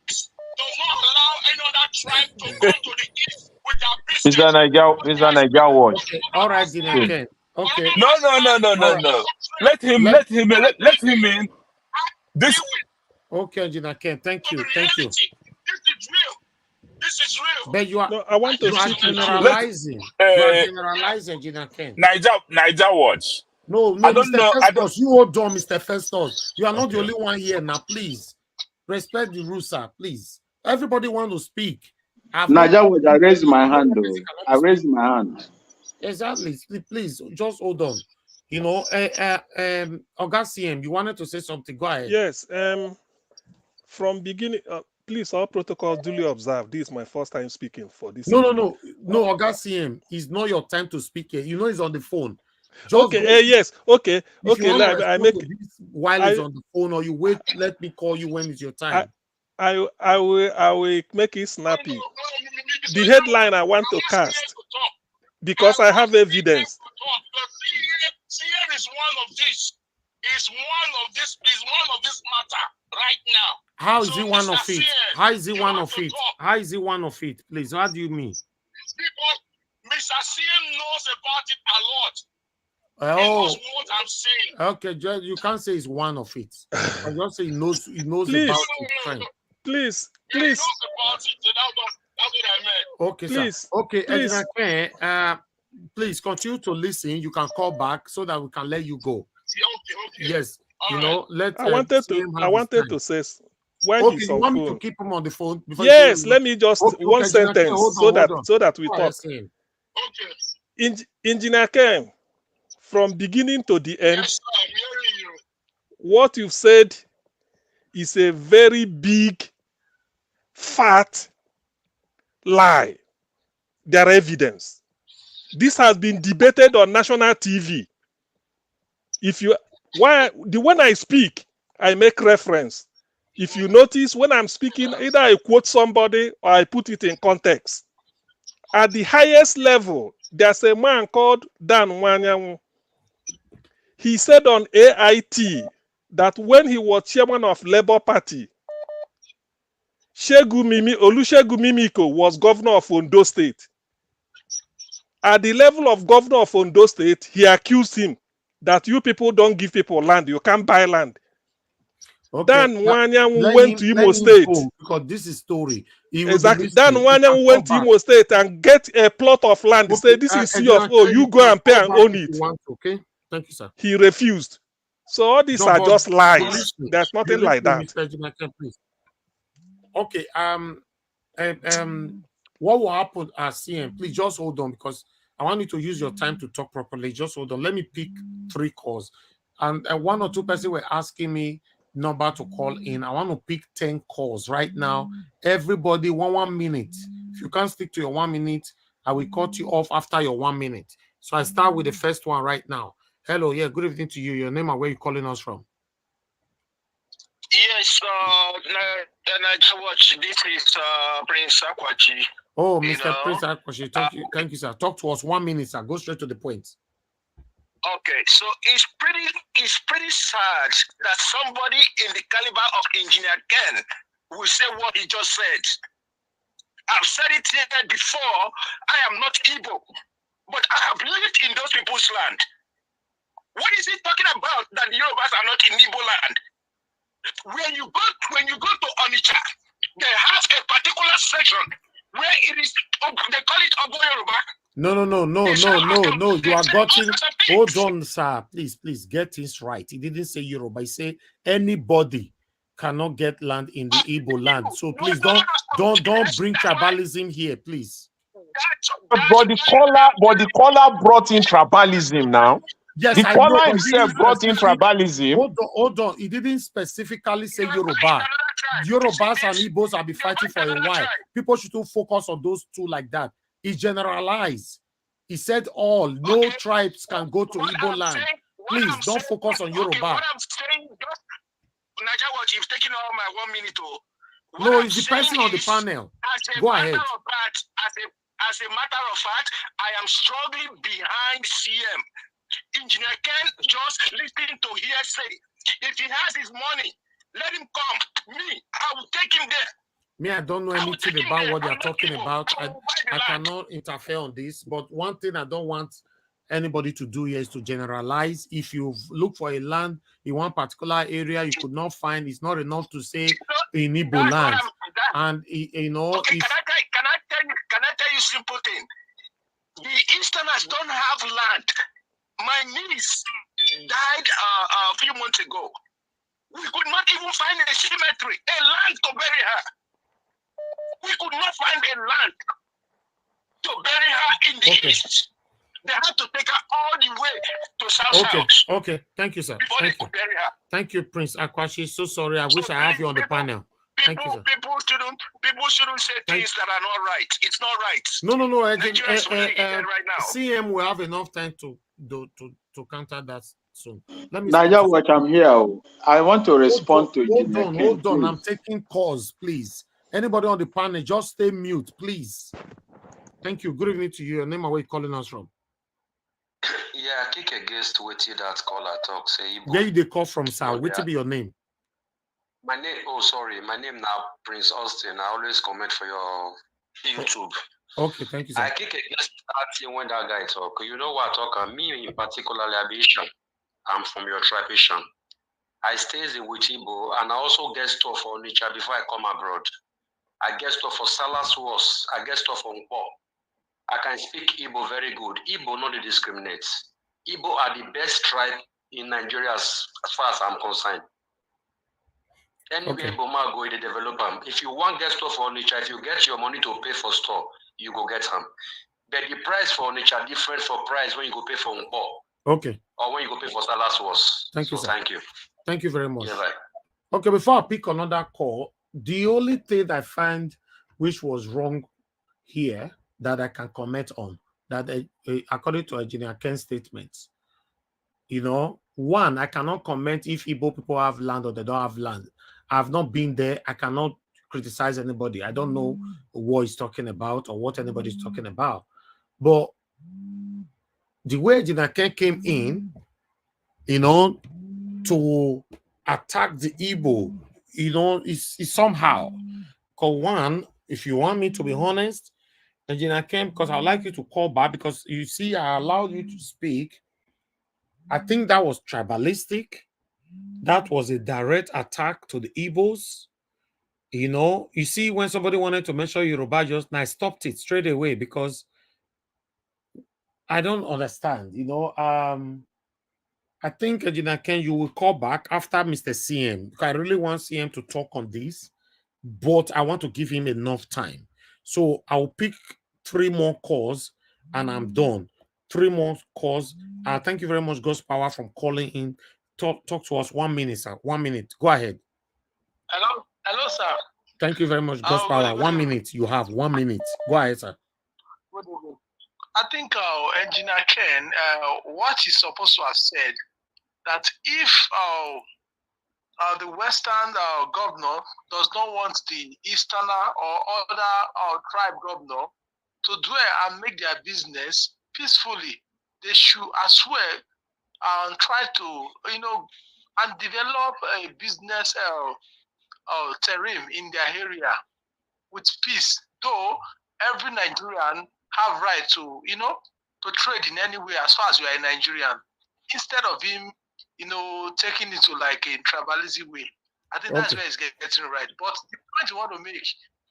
Speaker 9: does not allow any other tribe to come to the east with their business.
Speaker 17: Mr. Nejawaj.
Speaker 1: Okay. All right, Engineer Ken. Okay.
Speaker 18: No. Let him in. This.
Speaker 1: Okay, Engineer Ken. Thank you.
Speaker 9: This is real.
Speaker 1: But you are.
Speaker 23: No, I want to
Speaker 1: you are generalizing. You are generalizing, Engineer Ken.
Speaker 18: Niger Watch.
Speaker 1: No,
Speaker 18: I don't
Speaker 1: Mr.
Speaker 18: know.
Speaker 1: Festus, you hold on, Mr. Festus. You are not the only one here now. Please respect the rules, sir. Please. Everybody want to speak.
Speaker 20: Najawaj, I raised my hand. I raised my hand.
Speaker 1: Exactly. Please, just hold on. Oga CM, you wanted to say something. Go ahead.
Speaker 23: Yes. From beginning, please, all protocols duly observed. This is my first time speaking for this.
Speaker 1: No, Oga CM, it's not your time to speak here. He's on the phone.
Speaker 23: Yes. Okay.
Speaker 1: I make while he's on the phone, or you wait. Let me call you when it's your time.
Speaker 23: I will make it snappy. The headline I want to cast, because I have evidence.
Speaker 9: CM is one of this. Is one of this matter right now.
Speaker 1: How is he one of it? How is he one of it? How is he one of it? Please, what do you mean?
Speaker 9: Because Mr. CM knows about it a lot.
Speaker 1: Oh,
Speaker 9: he knows what I'm saying.
Speaker 1: Okay, you can't say he's one of it. I just say he knows
Speaker 23: please,
Speaker 1: about it.
Speaker 23: Please.
Speaker 9: He knows about it. So that's what I meant.
Speaker 1: Okay,
Speaker 23: please,
Speaker 1: sir. Okay,
Speaker 23: please.
Speaker 1: Please continue to listen. You can call back so that we can let you go.
Speaker 9: Yeah, okay.
Speaker 1: Yes,
Speaker 9: All right.
Speaker 1: let.
Speaker 23: I wanted to say. when
Speaker 1: Okay,
Speaker 23: he's
Speaker 1: you
Speaker 23: on
Speaker 1: want me to
Speaker 23: phone.
Speaker 1: keep him on the phone before you
Speaker 23: Yes,
Speaker 1: say
Speaker 23: let me just
Speaker 1: okay,
Speaker 23: one
Speaker 1: okay, Engineer Ken,
Speaker 23: sentence
Speaker 1: hold
Speaker 23: so
Speaker 1: on, hold
Speaker 23: that
Speaker 1: on.
Speaker 23: we
Speaker 1: Go ahead,
Speaker 23: talk.
Speaker 1: Sam.
Speaker 23: Engineer Ken, from beginning to the end,
Speaker 9: Yes, sir, I'm hearing you.
Speaker 23: what you've said is a very big, fat lie. There are evidence. This has been debated on national TV. When I speak, I make reference. If you notice, when I'm speaking, either I quote somebody or I put it in context. At the highest level, there's a man called Dan Wanyanwu. He said on AIT that when he was chairman of Labour Party, Olusegun Mimiko was governor of Ondo State. At the level of governor of Ondo State, he accused him that you people don't give people land, you can't buy land.
Speaker 1: Okay,
Speaker 23: Dan Wanyanwu
Speaker 1: let
Speaker 23: went to
Speaker 1: him
Speaker 23: Imo State.
Speaker 1: go because this is story. He will be
Speaker 23: Exactly. Dan
Speaker 1: listening. He can
Speaker 23: Wanyanwu
Speaker 1: call
Speaker 23: went to
Speaker 1: back.
Speaker 23: Imo State and get a plot of land. He
Speaker 1: Okay,
Speaker 23: said, this is C of
Speaker 1: Engineer
Speaker 23: O.
Speaker 1: Ken,
Speaker 23: You
Speaker 1: you
Speaker 23: go
Speaker 1: can
Speaker 23: and pay
Speaker 1: call
Speaker 23: and
Speaker 1: back
Speaker 23: own
Speaker 1: if
Speaker 23: it.
Speaker 1: you want. Okay, thank you, sir.
Speaker 23: He refused. So all these
Speaker 1: No,
Speaker 23: are
Speaker 1: but
Speaker 23: just
Speaker 1: be
Speaker 23: lies.
Speaker 1: listening.
Speaker 23: There's
Speaker 1: Be
Speaker 23: nothing like
Speaker 1: listening,
Speaker 23: that.
Speaker 1: Mr. Engineer Ken, please. Okay, what will happen at CM? Please just hold on because I want you to use your time to talk properly. Just hold on. Let me pick 3 calls, and one or two persons were asking me number to call in. I want to pick 10 calls right now. Everybody, 1 minute. If you can't stick to your 1 minute, I will cut you off after your 1 minute. So I start with the first one right now. Hello, yeah, good evening to you. Your name and where you calling us from?
Speaker 4: Yes, Niger Watch. This is Prince Akwachi.
Speaker 1: Oh, Mr. Prince Akwashi, thank you, sir. Talk to us 1 minute, sir. Go straight to the point.
Speaker 4: Okay, so it's pretty sad that somebody in the caliber of Engineer Ken will say what he just said. I've said it here before. I am not Igbo, but I have lived in those people's land. What is he talking about that the Yorubas are not in Igbo land? When you go to Onitsha, they have a particular section where it is, they call it Obo Yoruba.
Speaker 1: No. You are getting. Hold on, sir. Please get this right. He didn't say Yoruba. He said anybody cannot get land in the Igbo land. So please don't bring tribalism here, please.
Speaker 10: But the caller brought in tribalism now.
Speaker 1: Yes,
Speaker 10: The
Speaker 1: I know,
Speaker 10: caller
Speaker 1: but
Speaker 10: himself brought in tribalism.
Speaker 1: Hold on. He didn't specifically say Yoruba. Yorubas and Igbos have been fighting for a while. People should focus on those two like that. He generalized. He said no tribes can go to Igbo land. Please don't focus on Yoruba.
Speaker 4: What I'm saying, just Niger Watch, you've taken all my 1 minute.
Speaker 1: No, it's the person on the panel. Go ahead.
Speaker 4: As a matter of fact, I am struggling behind CM. Engineer Ken just listening to hearsay. If he has his money, let him come. Me, I will take him there.
Speaker 1: Me, I don't know anything about what they are talking about. I cannot interfere on this. But one thing I don't want anybody to do here is to generalize. If you look for a land in one particular area you could not find, it's not enough to say in Igbo land. And you know,
Speaker 4: okay, can I tell you simple thing? The Easterners don't have land. My niece died a few months ago. We could not even find a cemetery, a land to bury her. We could not find a land to bury her in the east. They had to take her all the way to South.
Speaker 1: Okay. Thank you, sir. Thank you, Prince Akwashi. So sorry. I wish I have you on the panel. Thank you, sir.
Speaker 4: People shouldn't say things that are not right. It's not right.
Speaker 1: No.
Speaker 4: Nigerians really right now.
Speaker 1: CM will have enough time to counter that soon. Let me
Speaker 20: Niger Watch, I'm here. I want to respond to
Speaker 1: Hold on. I'm taking calls, please. Anybody on the panel, just stay mute, please. Thank you. Good evening to you. Your name and where you calling us from?
Speaker 11: Yeah, I kick against what that caller talk. Say
Speaker 1: where you dey call from, sir? What will be your name?
Speaker 11: My name, my name now Prince Austin. I always comment for your YouTube.
Speaker 1: Okay, thank you, sir.
Speaker 11: I kick against that thing when that guy talk. You know what I talk? Me in particular, Abishan. I'm from your tribe, Ishan. I stays in Wichibo and I also get stuff for Onitsha before I come abroad. I get stuff for Salas Wars. I get stuff for Nkwo. I can speak Igbo very good. Igbo not discriminate. Igbo are the best tribe in Nigeria as far as I'm concerned. Anywhere Boma go, they develop them. If you want get store for nature, if you get your money to pay for store, you go get them. But the price for nature different for price when you go pay for Unpo.
Speaker 1: Okay.
Speaker 11: Or when you go pay for Salas was.
Speaker 1: Thank you, sir.
Speaker 11: Thank you.
Speaker 1: Thank you very much.
Speaker 11: Yeah, right.
Speaker 1: Okay, before I pick another call, the only thing I find which was wrong here that I can comment on, that according to Engineer Ken's statements, you know, one, I cannot comment if Igbo people have land or they don't have land. I've not been there. I cannot criticize anybody. I don't know what he's talking about or what anybody's talking about. But the way Engineer Ken came in, you know, to attack the Igbo, you know, is somehow. Because one, if you want me to be honest, Engineer Ken, because I'd like you to call back because you see, I allowed you to speak. I think that was tribalistic. That was a direct attack to the Igbos. You know, you see, when somebody wanted to mention Yoruba just now, I stopped it straight away because I don't understand. You know, I think, Engineer Ken, you will call back after Mr. CM. Because I really want CM to talk on this, but I want to give him enough time. So I'll pick 3 more calls and I'm done. 3 more calls. Thank you very much, God's Power, from calling in. Talk to us 1 minute, sir. 1 minute. Go ahead.
Speaker 4: Hello, sir.
Speaker 1: Thank you very much, God's Power. 1 minute. You have 1 minute. Go ahead, sir.
Speaker 4: Good evening. I think Engineer Ken, what he's supposed to have said, that if the Western governor does not want the Easterner or other tribe governor to dwell and make their business peacefully, they should as well and try to, you know, and develop a business terrain in their area with peace. Though every Nigerian have right to, you know, to trade in any way as far as you are a Nigerian, instead of him, you know, taking it to like a tribalism way. I think that's where he's getting right. But the point you want to make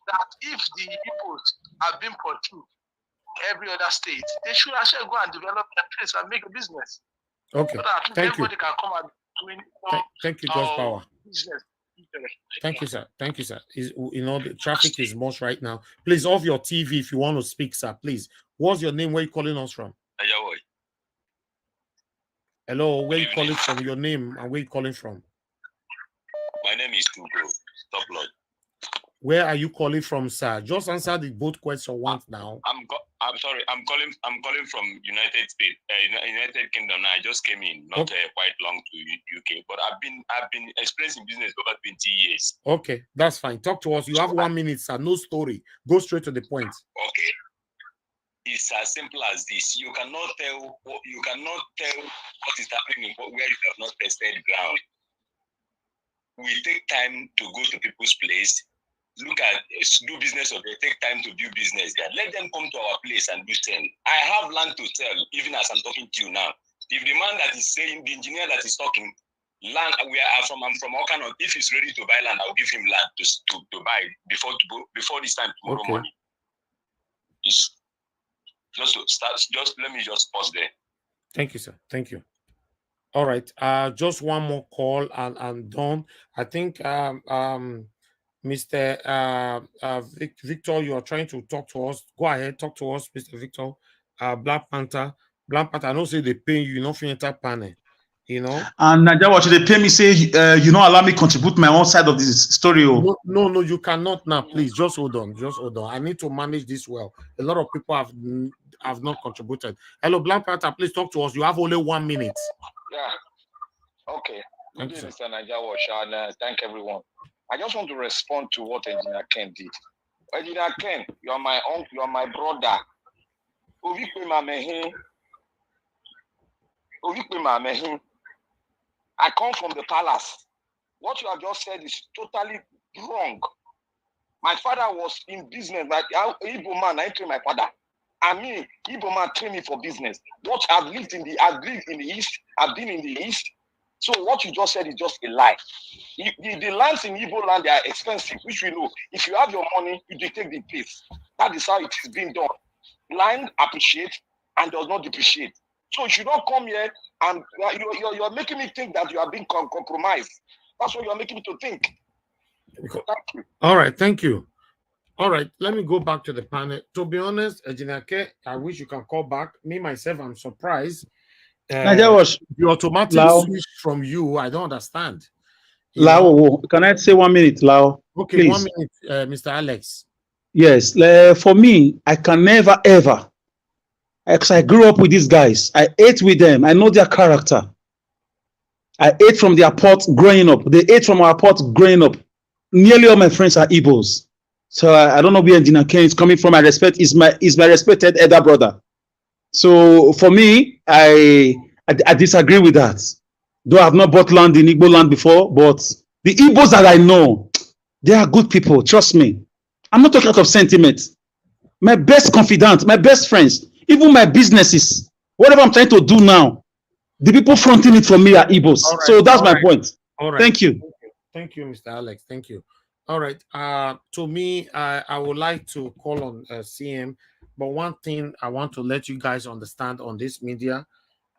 Speaker 4: that if the Igbos have been pursued in every other state, they should actually go and develop their place and make a business.
Speaker 1: Okay.
Speaker 4: So that
Speaker 1: Thank you.
Speaker 4: everybody can come and doing
Speaker 1: Thank you, God's Power.
Speaker 4: business.
Speaker 1: Thank you, sir. Thank you, sir. You know, the traffic is much right now. Please off your TV if you want to speak, sir. Please. What's your name? Where are you calling us from? Hello, where are you calling from? Your name and where are you calling from?
Speaker 5: My name is Tugo. Stop Lord.
Speaker 1: Where are you calling from, sir? Just answer the both questions once now.
Speaker 5: I'm sorry. I'm calling from United States, United Kingdom. Now I just came in, not quite long to UK, but I've been experiencing business over 20 years.
Speaker 1: Okay, that's fine. Talk to us. You have 1 minute, sir. No story. Go straight to the point.
Speaker 5: Okay. It's as simple as this. You cannot tell what is happening where you have not tested ground. We take time to go to people's place. Look at do business or they take time to do business there. Let them come to our place and do sell. I have land to sell, even as I'm talking to you now. If the man that is saying, the engineer that is talking, land I'm from Okano, if he's ready to buy land, I'll give him land to buy before this time tomorrow morning. It's just to start, let me just pause there.
Speaker 1: Thank you, sir. Thank you. All right. Just one more call and I'm done. I think Mr. Victor, you are trying to talk to us. Go ahead, talk to us, Mr. Victor. Black Panther, I don't say they pay you, not for enter panel, you know.
Speaker 8: And Naija Watch, they pay me say you don't allow me contribute my own side of this story.
Speaker 1: No, you cannot now. Please, just hold on. I need to manage this well. A lot of people have not contributed. Hello, Black Panther, please talk to us. You have only 1 minute.
Speaker 6: Yeah. Okay.
Speaker 1: Thank you,
Speaker 6: Mr. Naija Watch, and thank everyone. I just want to respond to what Engineer Ken did. Engineer Ken, you are my uncle, you are my brother. I come from the palace. What you have just said is totally wrong. My father was in business. Like Igbo man, I trained my father. I mean, Igbo man trained me for business. What I've lived in the East, I've been in the East. So what you just said is just a lie. The lands in Igbo land, they are expensive, which we know. If you have your money, you take the place. That is how it is being done. Land appreciates and does not depreciate. So you should not come here and you're making me think that you are being compromised. That's what you're making me to think.
Speaker 1: All right, thank you. All right, let me go back to the panel. To be honest, Ejinake, I wish you can call back. Me, myself, I'm surprised.
Speaker 8: Naija was
Speaker 1: The automatic
Speaker 8: Lao.
Speaker 1: switch from you, I don't understand. You
Speaker 8: Lao,
Speaker 1: know?
Speaker 8: can I say 1 minute, Lao?
Speaker 1: Okay,
Speaker 8: Please.
Speaker 1: 1 minute, Mr. Alex.
Speaker 8: Yes, for me, I can never ever, because I grew up with these guys. I ate with them. I know their character. I ate from their pot growing up. They ate from our pot growing up. Nearly all my friends are Igbos. So I don't know where Engineer Ken is coming from. I respect is my respected elder brother. So for me, I disagree with that. Though I've not bought land in Igbo land before, but the Igbos that I know, they are good people. Trust me. I'm not talking out of sentiment. My best confidant, my best friends, even my businesses, whatever I'm trying to do now, the people fronting it for me are Igbos.
Speaker 1: All right,
Speaker 8: So that's
Speaker 1: all
Speaker 8: my
Speaker 1: right,
Speaker 8: point.
Speaker 1: all right.
Speaker 8: Thank you.
Speaker 1: Thank you, Mr. Alex. Thank you. All right. To me, I would like to call on CM, but one thing I want to let you guys understand on this media,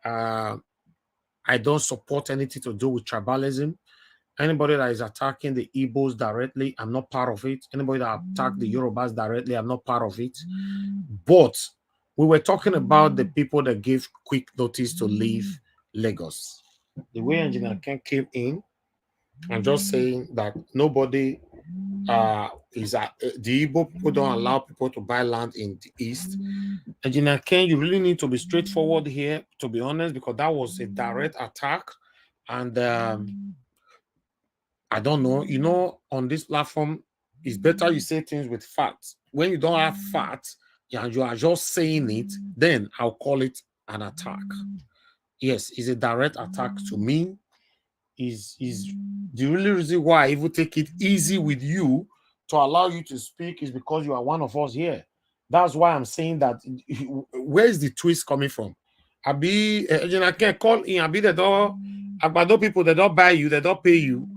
Speaker 1: I don't support anything to do with tribalism. Anybody that is attacking the Igbos directly, I'm not part of it. Anybody that attacked the Yorubas directly, I'm not part of it. But we were talking about the people that gave quick notice to leave Lagos. The way Engineer Ken came in, I'm just saying that nobody is the Igbo people don't allow people to buy land in the east. Engineer Ken, you really need to be straightforward here, to be honest, because that was a direct attack. And I don't know, on this platform, it's better you say things with facts. When you don't have facts and you are just saying it, then I'll call it an attack. Yes, it's a direct attack to me. Is the only reason why I even take it easy with you to allow you to speak is because you are one of us here. That's why I'm saying that. Where is the twist coming from? Abi, I can't call in. Abi, the door. Agbado people, they don't buy you, they don't pay you.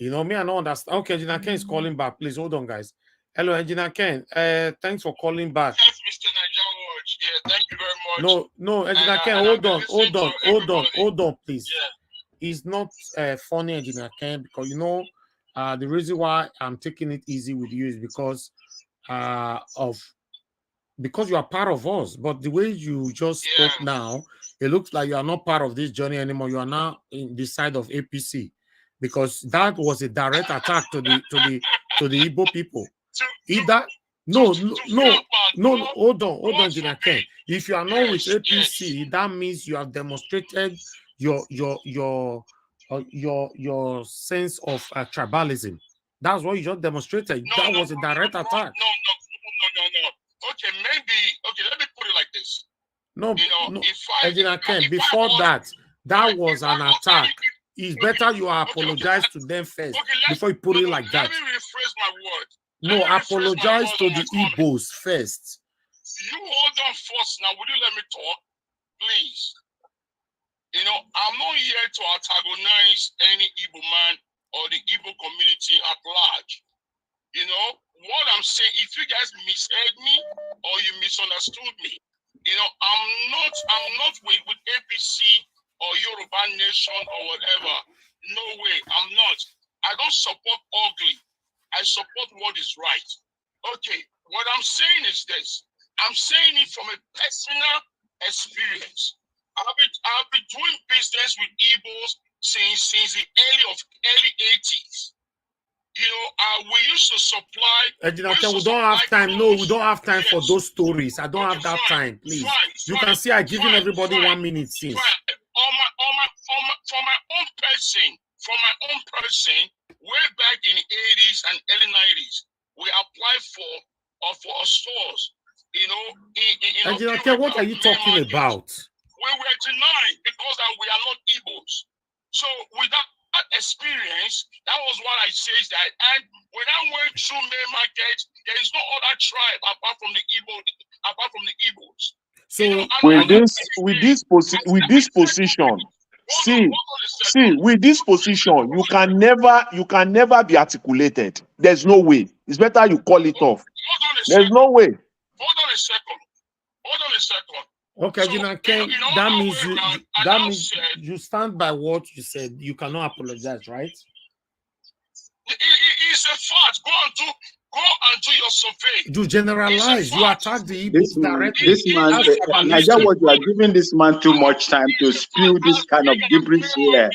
Speaker 1: Me, I don't understand. Okay, Engineer Ken is calling back. Please hold on, guys. Hello, Engineer Ken. Thanks for calling back.
Speaker 9: Yes, Mr. Niger. Yeah, thank you very much.
Speaker 1: No, Engineer Ken, hold on, please.
Speaker 9: Yeah.
Speaker 1: It's not funny, Engineer Ken, because the reason why I'm taking it easy with you is because you are part of us. But the way you just spoke now, it looks like you are not part of this journey anymore. You are now in the side of APC, because that was a direct attack to the Igbo people. No, hold on, Engineer Ken. If you are not with APC, that means you have demonstrated your sense of tribalism. That's what you just demonstrated. That was a direct attack.
Speaker 9: No. Okay, let me put it like this.
Speaker 1: No, Engineer Ken, before that was an attack. It's better you apologize to them first before you put it like that.
Speaker 9: Let me rephrase my word.
Speaker 1: No, apologize to the Igbos first.
Speaker 9: You hold on first now. Would you let me talk, please? I'm not here to antagonize any Igbo man or the Igbo community at large. What I'm saying, if you guys misheard me or you misunderstood me, I'm not with APC or Yoruba Nation or whatever. No way, I'm not. I don't support ugly. I support what is right. Okay, what I'm saying is this. I'm saying it from a personal experience. I've been doing business with Igbos since the early 80s. We used to supply.
Speaker 1: We don't have time. No, we don't have time for those stories. I don't have that time, please. You can see I'm giving everybody 1 minute since.
Speaker 9: For my own person, way back in the 80s and early 90s, we applied for stores.
Speaker 1: What are you talking about?
Speaker 9: We were denied because we are not Igbos. So without experience, that was what I said. That, and when I went through main market, there is no other tribe apart from the Igbos.
Speaker 1: So
Speaker 10: with this position, see, with this position, you can never be articulated. There's no way. It's better you call it off. There's no way.
Speaker 9: Hold on a second.
Speaker 1: Okay, Ken, that means you stand by what you said. You cannot apologize, right?
Speaker 9: It It's a fact. Go and do your survey.
Speaker 1: You generalize. You attack the
Speaker 20: This
Speaker 1: Igbos
Speaker 20: man,
Speaker 1: directly.
Speaker 20: this man,
Speaker 1: That's
Speaker 20: Niger,
Speaker 1: tribalistic.
Speaker 20: what you are giving this man too much time to spew this kind of gibberish here.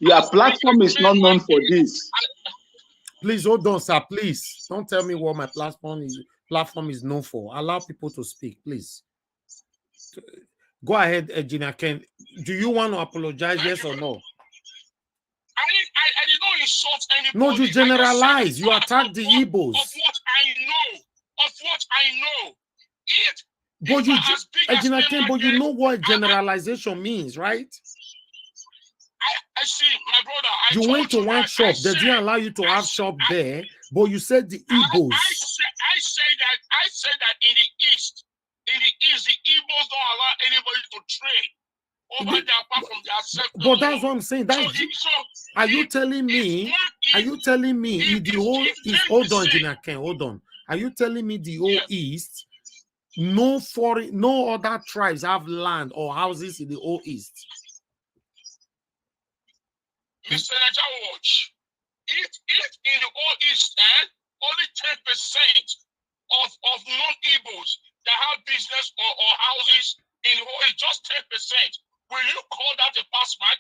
Speaker 20: Your platform is not known for this.
Speaker 1: Please hold on, sir. Please don't tell me what my platform is known for. Allow people to speak, please. Go ahead, Gina Ken. Do you want to apologize? Yes or no?
Speaker 9: I did not insult anybody.
Speaker 1: No, you generalize. You attack the Igbos.
Speaker 9: Of what I know. Of what I know.
Speaker 1: But you know what generalization means, right?
Speaker 9: I see, my brother.
Speaker 1: You went to one shop. They didn't allow you to have shop there, but you said the Igbos.
Speaker 9: I said that in the East, the Igbos don't allow anybody to trade over there apart from their sector.
Speaker 1: But that's what I'm saying. Are you telling me the whole East? Hold on, Gina Ken, hold on. Are you telling me the whole East, no other tribes have land or houses in the whole East?
Speaker 9: Mr. Niger Watch, if in the Old East End, only 10% of non-Igbos that have business or houses in the whole is just 10%. Will you call that a pass mark?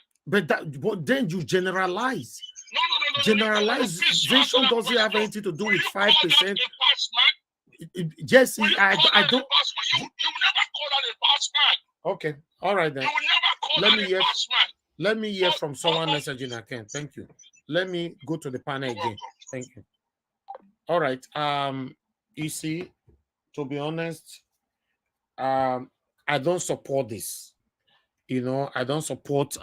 Speaker 1: But then you generalize.
Speaker 9: No.
Speaker 1: Generalization doesn't have anything to do with 5%. Jesse, I don't.
Speaker 9: You never call that a pass mark.
Speaker 1: Okay, all right then.
Speaker 9: You will never call that a pass mark.
Speaker 1: Let me hear from someone messaging again. Thank you. Let me go to the panel again. Thank you. All right. You see, to be honest, I don't support this. You know, I don't support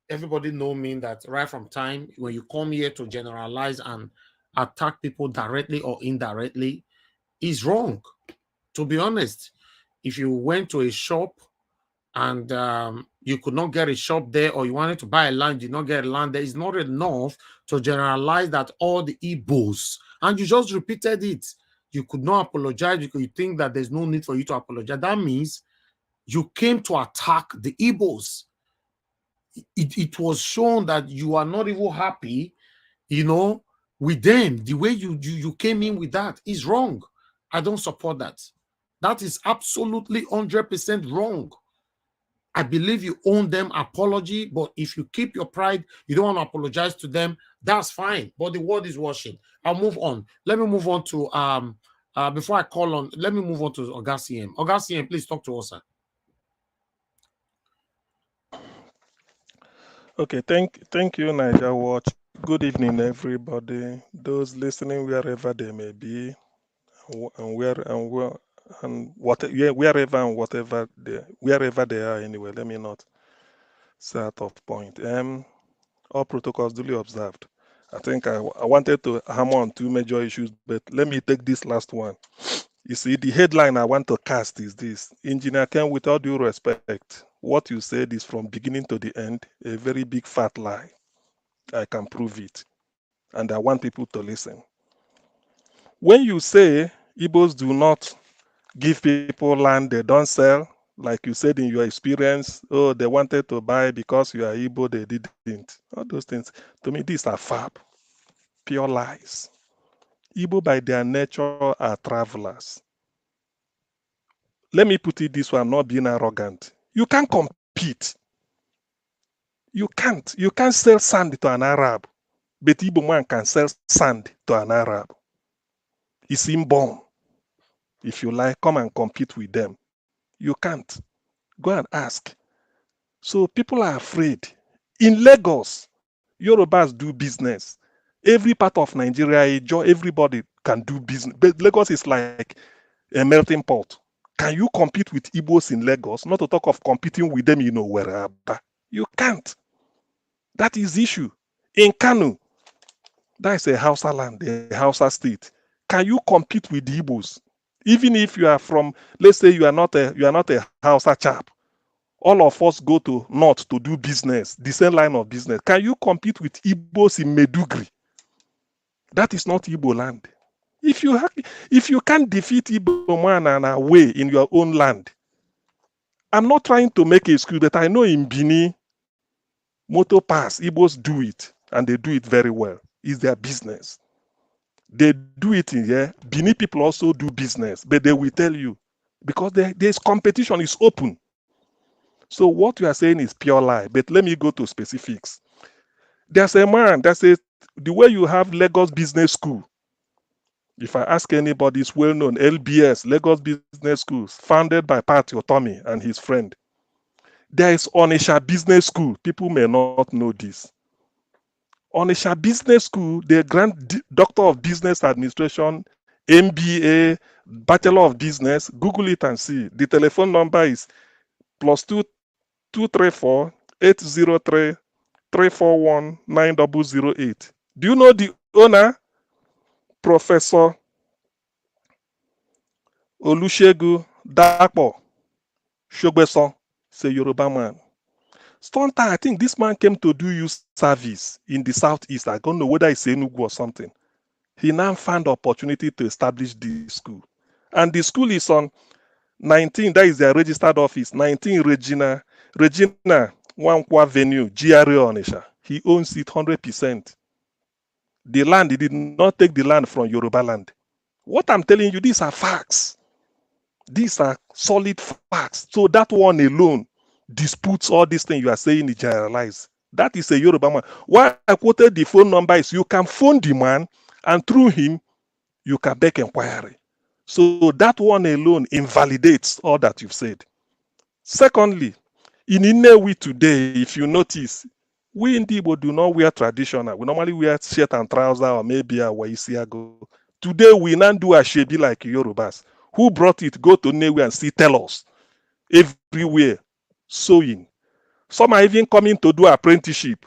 Speaker 1: everybody know me that right from time when you come here to generalize and attack people directly or indirectly is wrong. To be honest, if you went to a shop and you could not get a shop there, or you wanted to buy a land, you did not get a land there, it's not enough to generalize that all the Igbos, and you just repeated it. You could not apologize because you think that there's no need for you to apologize. That means you came to attack the Igbos. It was shown that you are not even happy, you know, with them. The way you came in with that is wrong. I don't support that. That is absolutely 100% wrong. I believe you own them apology, but if you keep your pride, you don't want to apologize to them, that's fine. But the world is washing. I'll move on. Let me move on to before I call on, let me move on to Augustine. Augustine, please talk to us, sir.
Speaker 23: Okay, thank you, Niger Watch. Good evening, everybody. Those listening wherever they may be, wherever they are. Anyway, let me not say out of point. All protocols duly observed. I think I wanted to hammer on two major issues, but let me take this last one. You see, the headline I want to cast is this: Engineer Ken, with all due respect, what you said is from beginning to the end a very big fat lie. I can prove it, and I want people to listen. When you say Igbos do not give people land they don't sell, like you said in your experience, oh, they wanted to buy because you are Igbo, they didn't. All those things, to me, these are fab, pure lies. Igbo by their nature are travelers. Let me put it this way, I'm not being arrogant. You can't compete. You can't. You can't sell sand to an Arab, but Igbo man can sell sand to an Arab. It's inborn. If you like, come and compete with them. You can't. Go and ask. So people are afraid. In Lagos, Yorubas do business. Every part of Nigeria, everybody can do business. But Lagos is like a melting pot. Can you compete with Igbos in Lagos? Not to talk of competing with them in Owerri. You can't. That is the issue. In Kano, that is a Hausa land, a Hausa state. Can you compete with the Igbos? Even if you are from, let's say you are not a Hausa chap. All of us go to north to do business, the same line of business. Can you compete with Igbos in Medugri? That is not Igbo land. If you can't defeat Igbo man and away in your own land, I'm not trying to make an excuse, but I know in Bini, Moto Pass, Igbos do it, and they do it very well. is their business. They do it in here. Benin people also do business, but they will tell you because there's competition is open. So what you are saying is pure lie. But let me go to specifics. There's a man that says the way you have Lagos Business School. If I ask anybody, it's well known. LBS, Lagos Business Schools, founded by Pat Otomi and his friend. There is Onisha Business School. People may not know this. Onisha Business School, they grant Doctor of Business Administration, MBA, Bachelor of Business. Google it and see. The telephone number is +234 803 341 9008. Do you know the owner? Professor Olusegun Dapo Shogbeson. He's a Yoruba man. Sometime, I think this man came to do youth service in the southeast. I don't know whether it's Enugu or something. He now found opportunity to establish this school. And the school is on 19, that is their registered office, 19 Regina Wankwa Venue, GRA Onisha. He owns it 100%. The land, he did not take the land from Yoruba land. What I'm telling you, these are facts. These are solid facts. So that one alone disputes all these things you are saying is generalized. That is a Yoruba man. Why I quoted the phone number is you can phone the man and through him, you can make inquiry. So that one alone invalidates all that you've said. Secondly, in Inewi today, if you notice, we in Igbo do not wear traditional. We normally wear shirt and trouser or maybe a waisiago. Today, we now do a shebi like Yorubas. Who brought it? Go to Newe and see, tell us. Everywhere, sewing. Some are even coming to do apprenticeship.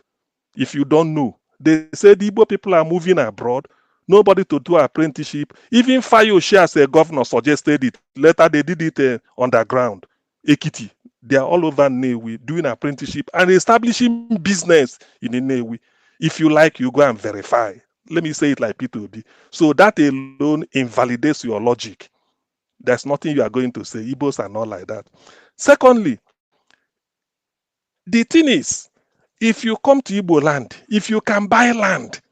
Speaker 23: If you don't know, they say the Igbo people are moving abroad. Nobody to do apprenticeship. Even Fayoshe as a governor suggested it. Later, they did it underground. Ekiti. They are all over Newe doing apprenticeship and establishing business in Newe. If you like, you go and verify. Let me say it like P2B. So that alone invalidates your logic. There's nothing you are going to say. Igbos are not like that. Secondly, the thing is, if you come to Igbo land, if you can buy land,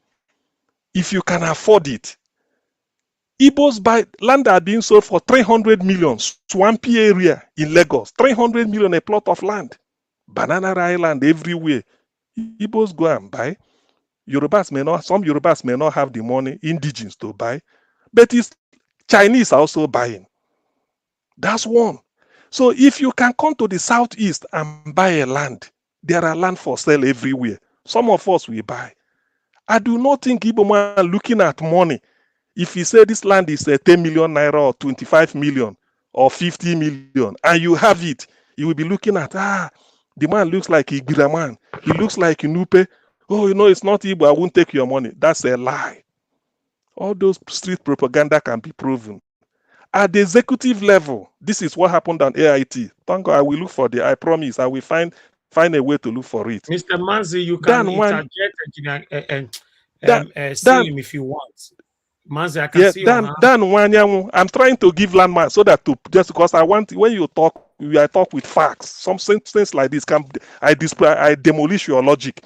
Speaker 23: if you can afford it, Igbos buy land are being sold for 300 million, swampy area in Lagos, 300 million a plot of land, banana island everywhere. Igbos go and buy. Some Yorubas may not have the money, indigenous to buy, but it's Chinese are also buying. That's one. So if you can come to the southeast and buy a land, there are land for sale everywhere. Some of us will buy. I do not think Igbo man looking at money. If he say this land is 10 million naira or 25 million or 50 million and you have it, you will be looking at, the man looks like Igbira man. He looks like Inupe. Oh, it's not Igbo, I won't take your money. That's a lie. All those street propaganda can be proven. At the executive level, this is what happened on AIT. Thank God, I will look for I promise, I will find a way to look for it.
Speaker 12: Mr. Manzi, you can interject and see him if you want. Manzi, I can see your hand.
Speaker 23: I'm trying to give landmark so that just because I want when you talk, I talk with facts. Some things like this I demolish your logic.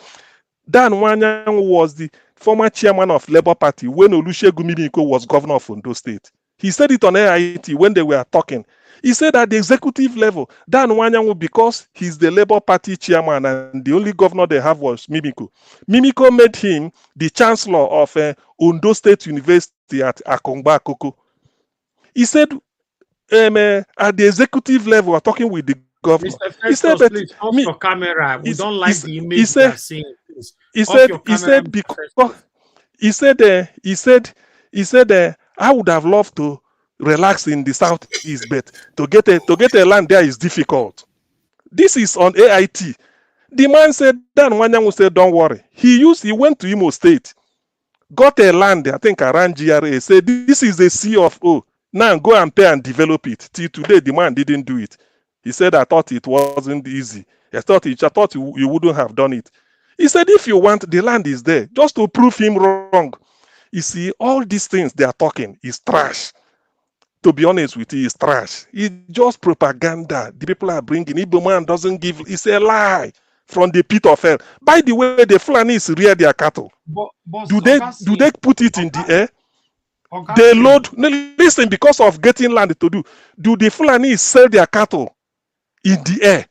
Speaker 23: Dan Wanyangu was the former chairman of Labour Party when Olusegun Mimiko was governor of Ondo State. He said it on AIT when they were talking. He said at the executive level, Dan Wanyangu, because he's the Labour Party chairman and the only governor they have was Mimiko. Mimiko made him the chancellor of Ondo State University at Akongba Akoko. He said at the executive level, we're talking with the governor.
Speaker 12: Mr. Festus, please off your camera. We don't like the image we are seeing. He
Speaker 23: said, I would have loved to relax in the southeast, but to get a land there is difficult. This is on AIT. The man said, Dan Wanyangu said, don't worry. He went to Imo State, got a land, I think around GRA, said, this is a C of O. Now go and pay and develop it. Till today, the man didn't do it. He said, I thought it wasn't easy. I thought you wouldn't have done it. He said, if you want, the land is there, just to prove him wrong. You see, all these things they are talking is trash. To be honest with you, it's trash. It's just propaganda. The people are bringing. Igbo man doesn't give. It's a lie. from the pit of hell. By the way, the Fulanis rear their cattle. Do they put it in the air? They load. No, listen, because of getting land to do the Fulanis sell their cattle in the air?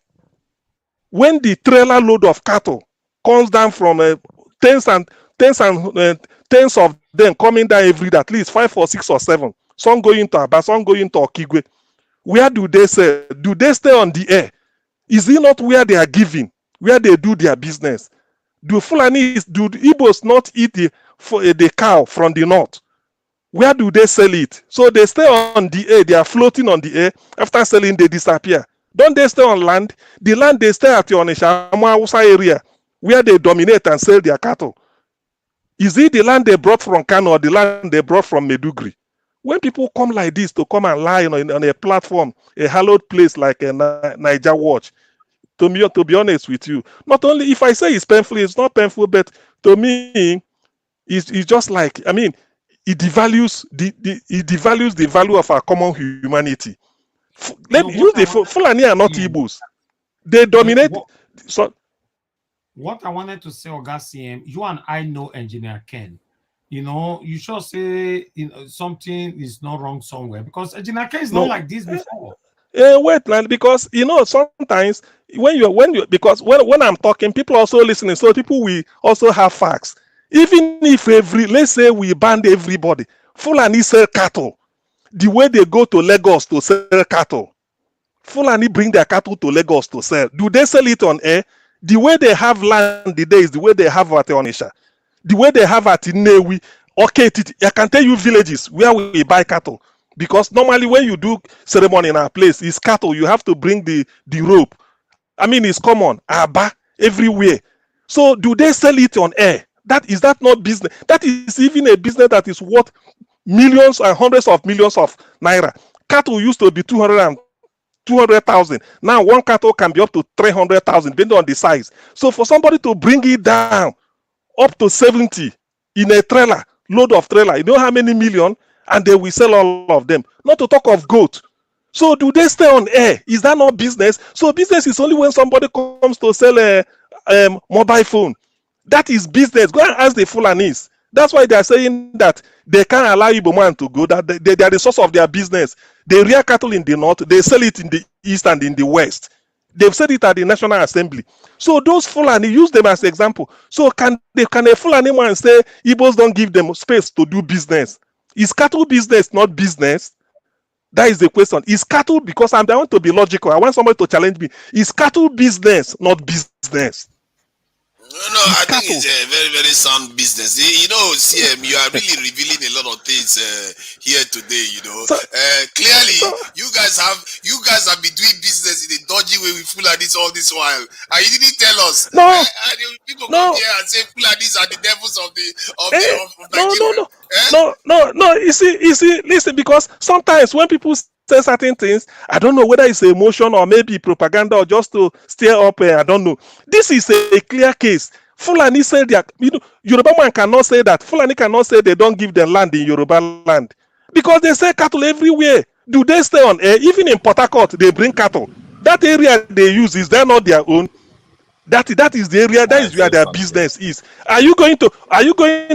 Speaker 23: When the trailer load of cattle comes down from tens and tens of them coming down every day, at least 5 or 6 or 7. Some going to Aba, some going to Okigwe. Where do they sell? Do they stay on the air? Is it not where they are giving, where they do their business? Do Fulanis, do the Igbos not eat the cow from the north? Where do they sell it? So they stay on the air, they are floating on the air. After selling, they disappear. Don't they stay on land? The land they stay at your Hausa area, where they dominate and sell their cattle. Is it the land they brought from Kano or the land they brought from Medugri? When people come like this to come and lie on a platform, a hallowed place like a Niger Watch, to be honest with you, not only if I say it's painful, it's not painful, but to me, it's just like, I mean, it devalues the value of our common humanity. Fulani are not Igbos. They dominate.
Speaker 12: What I wanted to say, Oga CM, you and I know Engineer Ken. You should say something is not wrong somewhere, because Engineer Ken is not like this before.
Speaker 23: Wait, man, because sometimes because when I'm talking, people are also listening, so people will also have facts. Even if let's say we banned everybody, Fulani sell cattle. The way they go to Lagos to sell cattle, Fulani bring their cattle to Lagos to sell. Do they sell it on air? The way they have land today is the way they have at Onisha. The way they have at Inewi. Okay, I can tell you villages where we buy cattle. Because normally when you do ceremony in our place, it's cattle. You have to bring the rope. I mean, it's common. Aba, everywhere. So do they sell it on air? Is that not business? That is even a business that is worth millions and hundreds of millions of naira. Cattle used to be 200,000. Now one cattle can be up to 300,000, depending on the size. So for somebody to bring it down up to 70 in a trailer, load of trailer, you know how many million? And they will sell all of them. Not to talk of goat. So do they stay on air? Is that not business? So business is only when somebody comes to sell a mobile phone. That is business. Go and ask the Fulanis. That's why they are saying that they can't allow Igbo man to go, that they are the source of their business. They rear cattle in the north, they sell it in the east and in the west. They've said it at the National Assembly. So those Fulani, use them as example. So can a Fulani man say Igbos don't give them space to do business? Is cattle business not business? That is the question. Is cattle, because I want to be logical, I want somebody to challenge me. Is cattle business not business?
Speaker 19: No, I think it's a very, very sound business. CM, you are really revealing a lot of things here today. Clearly, you guys have been doing business in a dodgy way with Fulanis all this while, and you didn't tell us.
Speaker 23: No,
Speaker 19: people come here and say Fulanis are the devils of Nigeria.
Speaker 23: No. You see, listen, because sometimes when people say certain things, I don't know whether it's emotion or maybe propaganda or just to stir up. I don't know. This is a clear case. Fulani said that Yoruba man cannot say that. Fulani cannot say they don't give them land in Yoruba land because they sell cattle everywhere. Do they stay on air? Even in Port Harcourt, they bring cattle. That area they use, is that not their own? That is the area. That is where their business is. Are you going to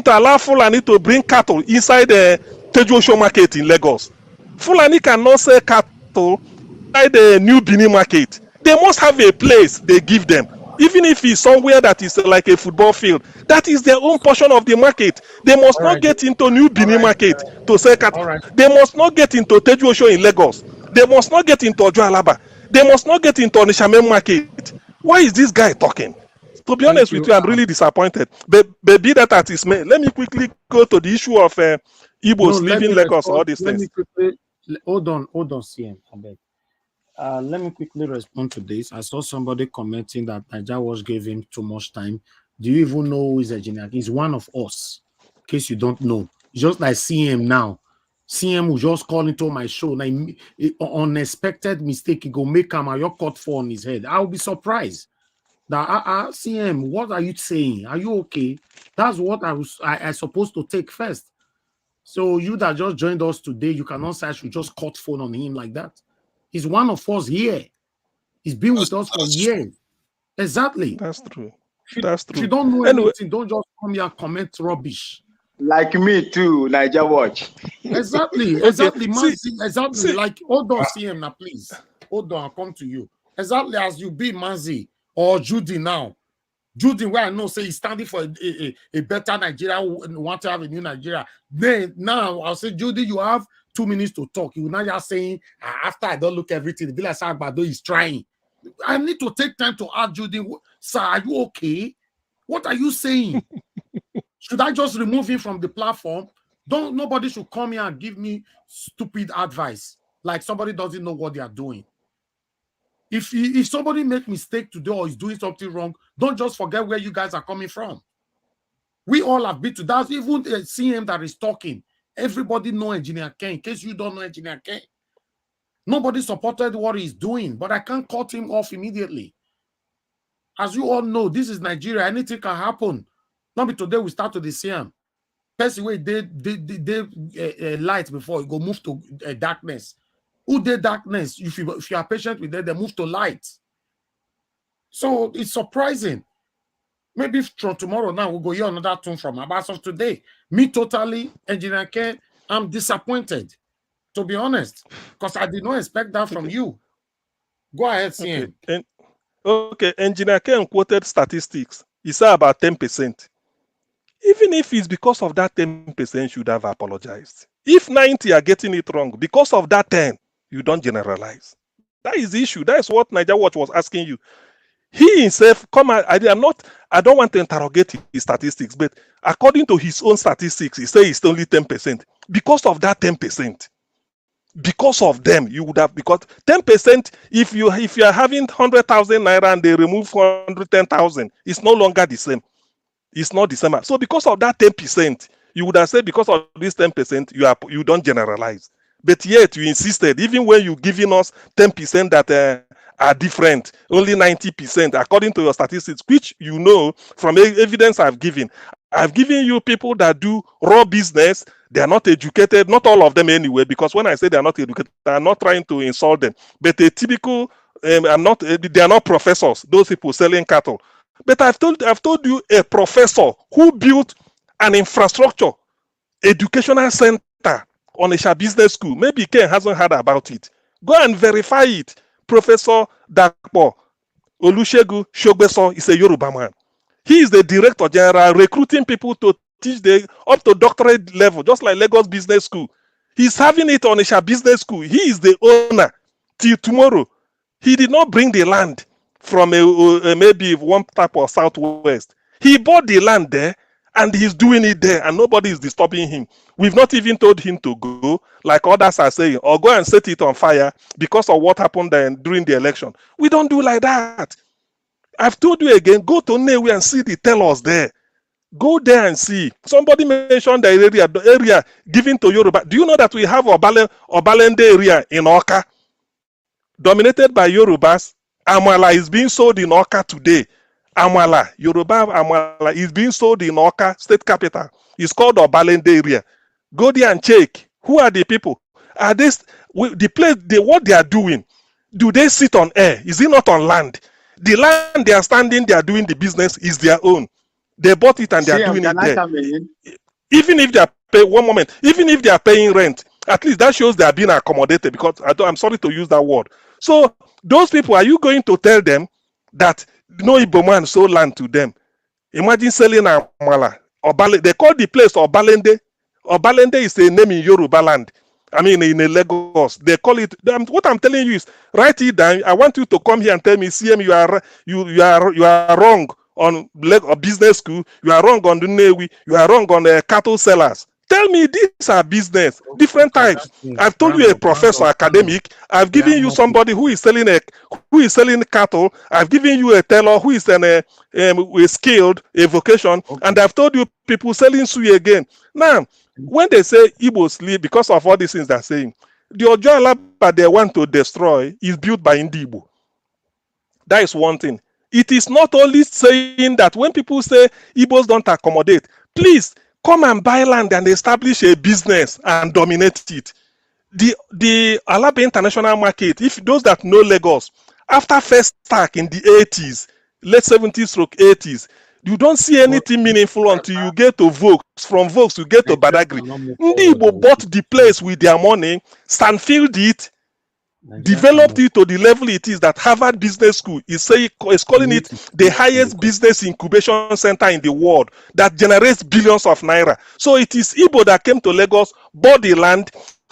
Speaker 23: allow Fulani to bring cattle inside the Tejuosho market in Lagos? Fulani cannot sell cattle inside the New Benin market. They must have a place they give them. Even if it's somewhere that is like a football field, that is their own portion of the market. They must not get into New Benin market to sell cattle. They must not get into Tejuosho in Lagos. They must not get into Ojo Alaba. They must not get into Onitsha market. Why is this guy talking? To be honest with you, I'm really disappointed. But be that at his may, let me quickly go to the issue of Igbos leaving Lagos, all these things.
Speaker 1: Hold on, CM. Let me quickly respond to this. I saw somebody commenting that Niger Watch gave him too much time. Do you even know who is Engineer? He's one of us. In case you don't know, just like CM now. CM will just call into my show. Now, unexpected mistake, he go make him your cut fall on his head. I'll be surprised. That CM, what are you saying? Are you okay? That's what I supposed to take first. So you that just joined us today, you cannot say I should just cut phone on him like that. He's one of us here. He's been with us for years. Exactly.
Speaker 23: That's true.
Speaker 1: If you,
Speaker 23: That's
Speaker 1: if you
Speaker 23: true.
Speaker 1: don't know
Speaker 23: Anyway,
Speaker 1: anything, don't just come here and comment rubbish.
Speaker 20: Like me too, Niger Watch.
Speaker 1: Exactly,
Speaker 23: okay.
Speaker 1: exactly, man.
Speaker 23: See,
Speaker 1: Exactly.
Speaker 23: see.
Speaker 1: Like, hold on, CM now, please. Hold on, I'll come to you. Exactly as you be Manzi or Judy now. Judy, where I know say he's standing for a better Nigeria, want to have a new Nigeria. Then now I'll say, Judy, you have 2 minutes to talk. You will not just saying after I don't look everything, be like Sagbado is trying. I need to take time to ask Judy, sir, are you okay? What are you saying? Should I just remove him from the platform? Nobody should come here and give me stupid advice like somebody doesn't know what they are doing. If somebody make mistake today or is doing something wrong, don't just forget where you guys are coming from. We all have been to that. Even the CM that is talking, everybody know Engineer Ken. In case you don't know Engineer Ken, nobody supported what he's doing, but I can't cut him off immediately. As you all know, this is Nigeria. Anything can happen. Not be today we start to the CM. Person way they light before you go move to darkness. Who did darkness? If you are patient with them, they move to light. So it's surprising. Maybe from tomorrow now we'll go hear another tune from Abbas today. Me totally, Engineer K, I'm disappointed, to be honest, because I did not expect that from you. Go ahead, CM.
Speaker 23: Okay, Engineer Ken quoted statistics. He said about 10%. Even if it's because of that 10%, you should have apologized. If 90 are getting it wrong, because of that 10, you don't generalize. That is the issue. That is what Niger Watch was asking you. He himself, I don't want to interrogate his statistics, but according to his own statistics, he says it's only 10%. Because of that 10%, because of them, you would have, because 10%, if you are having 100,000 naira and they remove 110,000, it's no longer the same. It's not the same. So because of that 10%, you would have said because of this 10%, you don't generalize. But yet you insisted, even when you're giving us 10% that are different, only 90%, according to your statistics, which you know from evidence I've given you people that do raw business. They are not educated, not all of them anyway, because when I say they are not educated, I'm not trying to insult them. But a typical, they are not professors, those people selling cattle. But I've told you a professor who built an infrastructure, educational center on a business school. Maybe Ken hasn't heard about it. Go and verify it. Professor Dakpo Olusegun Shogbeso is a Yoruba man. He is the director general recruiting people to teach up to doctorate level, just like Lagos Business School. He's having it on a business school. He is the owner till tomorrow. He did not bring the land from maybe one type of southwest. He bought the land there and he's doing it there and nobody is disturbing him. We've not even told him to go, like others are saying, or go and set it on fire because of what happened during the election. We don't do like that. I've told you again, go to Newe and see the tellers there. Go there and see. Somebody mentioned the area given to Yoruba. Do you know that we have Obalende area in Oka, dominated by Yorubas? Amala is being sold in Oka today. Amala, Yoruba Amala is being sold in Oka, state capital. It's called Obalende area. Go there and check. Who are the people? Are this the place? What they are doing? Do they sit on air? Is it not on land? The land they are standing, they are doing the business is their own. They bought it and they are
Speaker 20: CM,
Speaker 23: doing
Speaker 20: can
Speaker 23: it
Speaker 20: I
Speaker 23: there.
Speaker 20: come in?
Speaker 23: Even if they are even if they are paying rent, at least that shows they are being accommodated, because I'm sorry to use that word. So those people, are you going to tell them that no Igbo man sold land to them? Imagine selling Amala. They call the place Obalende. Obalende is a name in Yoruba land. I mean, in a Lagos, they call it. What I'm telling you is, write it down. I want you to come here and tell me, CM, you are wrong on business school. You are wrong on the Navy. You are wrong on the cattle sellers. Tell me, these are business, different types. I've told you a professor, academic. I've given you somebody who is selling cattle. I've given you a teller who is a skilled, a vocation, and I've told you people selling suya again. Now, when they say Igbo sleep because of all these things they're saying, the Ojo Alaba they want to destroy is built by Igbo. That is one thing. It is not only saying that when people say Igbos don't accommodate, please come and buy land and establish a business and dominate it. The Alaba International Market, if those that know Lagos, after first stack in the 80s, late 70s stroke 80s. You don't see anything meaningful until you get to Vokes. From Vokes, you get to
Speaker 12: Nigeria
Speaker 23: Badagry.
Speaker 12: cannot move
Speaker 23: Ndi
Speaker 12: forward.
Speaker 23: Igbo bought the place with their money, Stanfield it,
Speaker 12: Nigeria
Speaker 23: developed
Speaker 12: cannot.
Speaker 23: it to the level it is that Harvard Business School is
Speaker 12: We
Speaker 23: calling
Speaker 12: need
Speaker 23: it
Speaker 12: to
Speaker 23: the
Speaker 12: come up with
Speaker 23: highest business incubation center in the world that generates billions of naira. So it is Igbo that came to Lagos, bought the land,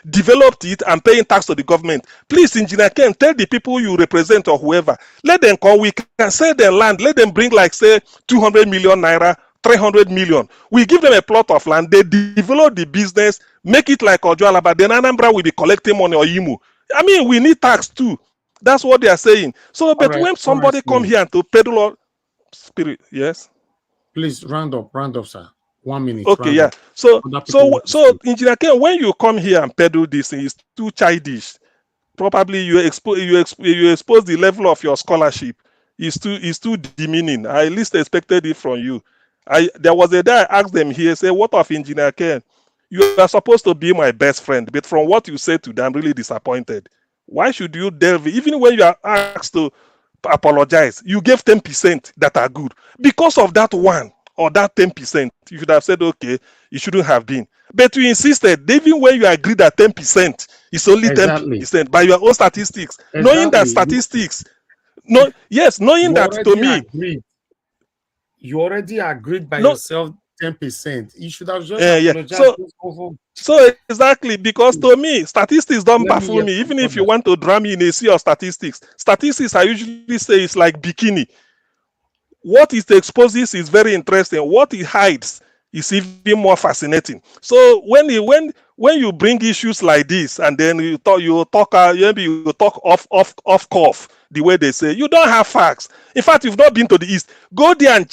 Speaker 23: developed it, and paying tax to the government. Please, Engineer Ken, tell the people you represent or whoever, let them come. We can sell their land. Let them bring, like, say, 200 million naira, 300 million. We give them a plot of land. They develop the business, make it like Ojualaba. Then Anambra will be collecting money, or Imu. I mean, we need tax too. That's what they are saying. So,
Speaker 12: All
Speaker 23: but
Speaker 12: right,
Speaker 23: when somebody come
Speaker 12: honestly,
Speaker 23: here and to peddle all spirit, yes.
Speaker 12: please round up, sir. 1 minute,
Speaker 23: Okay,
Speaker 12: round
Speaker 23: yeah.
Speaker 12: up.
Speaker 23: So,
Speaker 12: Other people want to speak.
Speaker 23: Engineer Ken, when you come here and peddle this thing, it's too childish. Probably you expose the level of your scholarship. Is too demeaning. I at least expected it from you. There was a day I asked them here, say, what of Engineer Ken? You are supposed to be my best friend, but from what you said today, I'm really disappointed. Why should you delve? Even when you are asked to apologize, you gave 10% that are good. Because of that one or that 10%, you should have said, okay, it shouldn't have been. But you insisted, even when you agreed that 10% is only
Speaker 12: Exactly.
Speaker 23: 10% by your own statistics, knowing that
Speaker 12: Exactly.
Speaker 23: statistics, no, yes, knowing
Speaker 12: You
Speaker 23: that to
Speaker 12: already
Speaker 23: me,
Speaker 12: agreed. You already agreed by
Speaker 23: no,
Speaker 12: yourself 10%. You should have just
Speaker 23: yeah.
Speaker 12: apologized. Just go home.
Speaker 23: So exactly, because to me, statistics don't
Speaker 12: Let me
Speaker 23: baffle
Speaker 12: hear
Speaker 23: me.
Speaker 12: from
Speaker 23: Even if you
Speaker 12: others.
Speaker 23: want to drown me in a sea of statistics, I usually say it's like bikini. What it exposes is very interesting. What it hides is even more fascinating. So when you bring issues like this and then maybe you talk off cuff, the way they say, you don't have facts. In fact, you've not been to the east. Go there and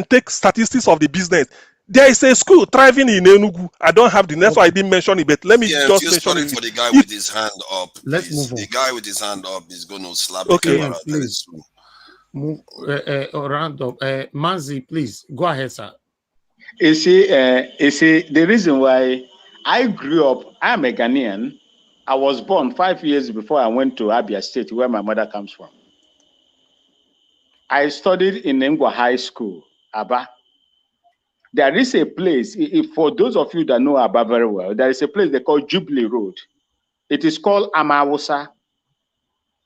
Speaker 23: take statistics of the business. There is a school thriving in Enugu. I don't have the that's why I didn't mention it, but let me
Speaker 19: Yeah,
Speaker 23: just
Speaker 19: feel
Speaker 23: mention
Speaker 19: sorry
Speaker 23: it.
Speaker 19: for the guy
Speaker 23: It
Speaker 19: with his hand up,
Speaker 12: Let's
Speaker 19: please.
Speaker 12: move
Speaker 19: The
Speaker 12: on.
Speaker 19: guy with his hand up is going to slap the
Speaker 23: Okay.
Speaker 19: camera very
Speaker 12: Please
Speaker 19: soon.
Speaker 12: move round up. Manzi, please go ahead, sir.
Speaker 20: You see, the reason why I grew up, I'm a Ghanaian. I was born 5 years before I went to Abia State, where my mother comes from. I studied in Ngwa High School, Aba. There is a place, for those of you that know Aba very well, there is a place they call Jubilee Road. It is called Amawusa.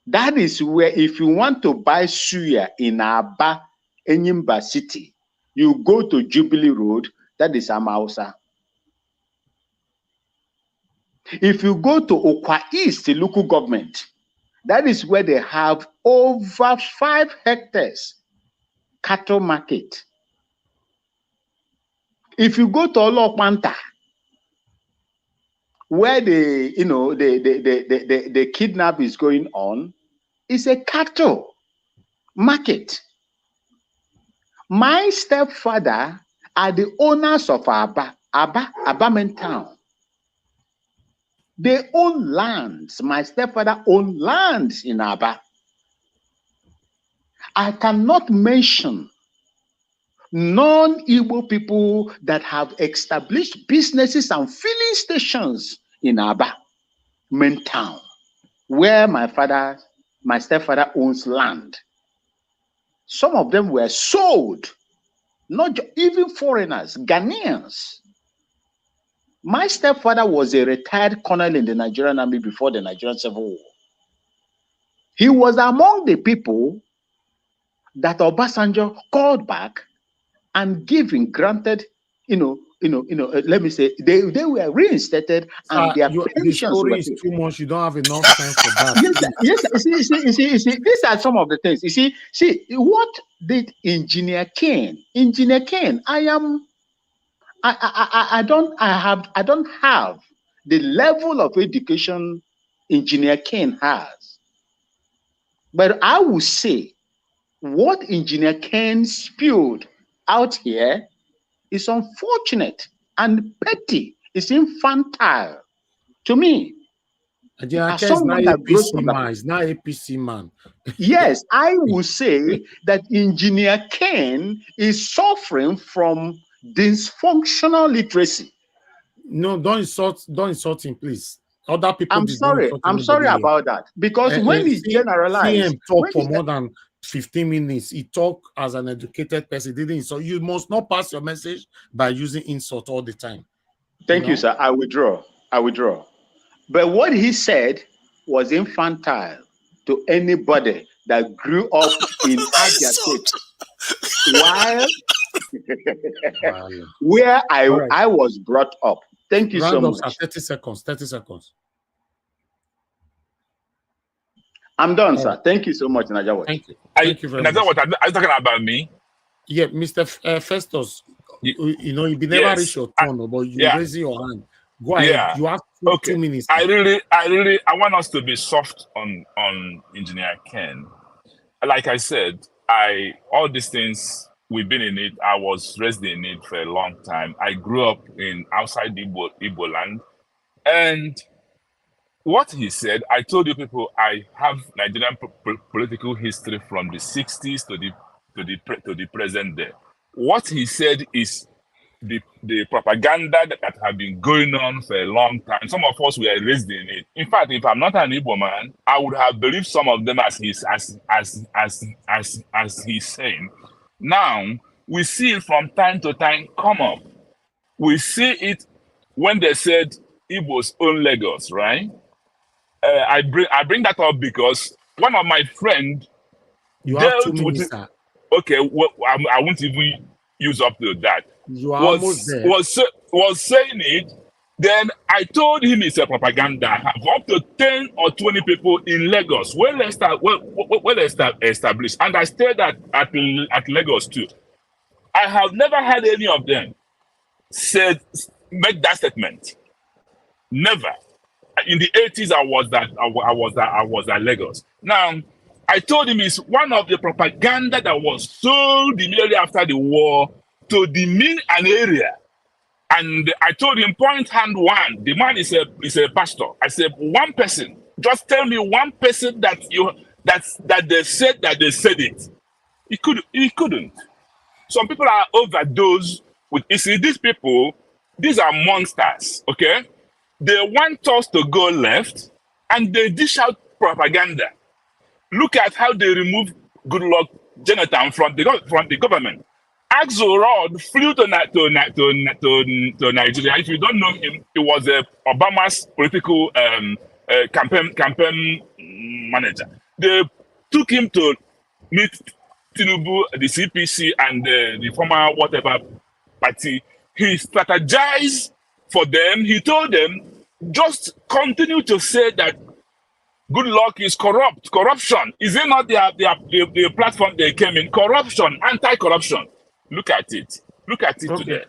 Speaker 20: That is where, if you want to buy suya in Aba, Enyimba City, you go to Jubilee Road, that is Amawusa. If you go to Okwa East, the local government, that is where they have over 5 hectares cattle market. If you go to Olopanta, where the kidnap is going on, it's a cattle market. My stepfather are the owners of Aba main town. They own lands. My stepfather owned lands in Aba. I cannot mention non-Igbo people that have established businesses and filling stations in Aba main town, where my stepfather owns land. Some of them were sold, not even foreigners, Ghanaians. My stepfather was a retired colonel in the Nigerian army before the Nigerian Civil War. He was among the people that Obasanjo called back and granted, let me say, they were reinstated and their
Speaker 12: The
Speaker 20: pensions
Speaker 12: story
Speaker 20: were
Speaker 12: is
Speaker 20: paid.
Speaker 12: too much. You don't have enough time for that.
Speaker 20: Yes, you see, these are some of the things. You see, what did Engineer Kane? Engineer Kane, I don't have the level of education Engineer Kane has. But I will say what Engineer Kane spewed out here is unfortunate and petty. It's infantile to me. As
Speaker 12: Is not
Speaker 20: someone that grows
Speaker 12: APC
Speaker 20: from that,
Speaker 12: man. It's not APC man.
Speaker 20: yes, I will say that Engineer Kane is suffering from dysfunctional literacy.
Speaker 12: No, don't insult him, please. Other people
Speaker 20: I'm
Speaker 12: did not
Speaker 20: sorry.
Speaker 12: insult
Speaker 20: I'm
Speaker 12: anybody
Speaker 20: sorry
Speaker 12: here.
Speaker 20: about that, because when it's generalized,
Speaker 12: CM talked for more than
Speaker 1: 15 minutes. He talked as an educated person, didn't he? So you must not pass your message by using insult all the time.
Speaker 20: Thank you, sir. I withdraw. I withdraw. But what he said was infantile to anybody that grew up in Abia State. While where I was brought up. Thank you so
Speaker 1: Round up,
Speaker 20: much.
Speaker 1: 30 seconds. 30 seconds.
Speaker 20: I'm done, sir. Thank you so much, Najawa.
Speaker 1: Thank you. Thank you very much.
Speaker 18: What are you talking about me?
Speaker 1: Yeah, Mr. Festus, you know, you never reach your turn, but you raise your hand. Go ahead.
Speaker 18: Yeah.
Speaker 1: You have 2 minutes.
Speaker 18: I want us to be soft on Engineer Ken. Like I said, all these things, we've been in it. I was raised in it for a long time. I grew up outside Igbo land. And what he said, I told you people, I have Nigerian political history from the 60s to the present day. What he said is the propaganda that have been going on for a long time. Some of us were raised in it. In fact, if I'm not an Igbo man, I would have believed some of them as he's saying. Now we see it from time to time come up. We see it when they said Igbo's own Lagos, right? I bring that up because one of my friends
Speaker 1: you have 2 minutes, sir.
Speaker 18: Okay, well, I won't even use up to that.
Speaker 1: You are almost there.
Speaker 18: Was saying it. Then I told him it's a propaganda. I have up to 10 or 20 people in Lagos, well established, and I stayed at Lagos too. I have never had any of them make that statement. Never. In the 80s, I was at Lagos. Now, I told him it's one of the propaganda that was sold immediately after the war to demean an area. And I told him, point hand one. The man is a pastor. I said, one person. Just tell me one person that they said it. He couldn't. Some people are overdosed with. You see, these people, these are monsters. Okay, they want us to go left, and they dish out propaganda. Look at how they remove Goodluck Jonathan from the government. Axel Rod flew to Nigeria. If you don't know him, he was Obama's political campaign manager. They took him to meet Tinubu, the CPC, and the former whatever party. He strategized for them. He told them, just continue to say that good luck is corruption. Is it not the platform they came in? Corruption, anti-corruption. Look at it today.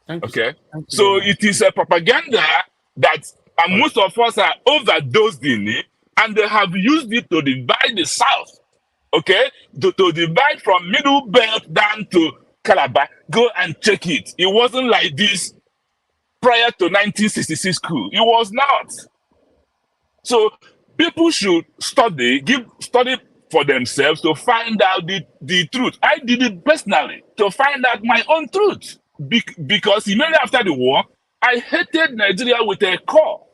Speaker 1: Thank you.
Speaker 18: Okay. So it is a propaganda that most of us are overdosed in it, and they have used it to divide the South. Okay, to divide from Middle Belt down to Calabar. Go and check it. It wasn't like this prior to 1966 coup. It was not. So people should study for themselves to find out the truth. I did it personally to find out my own truth because immediately after the war, I hated Nigeria with a core.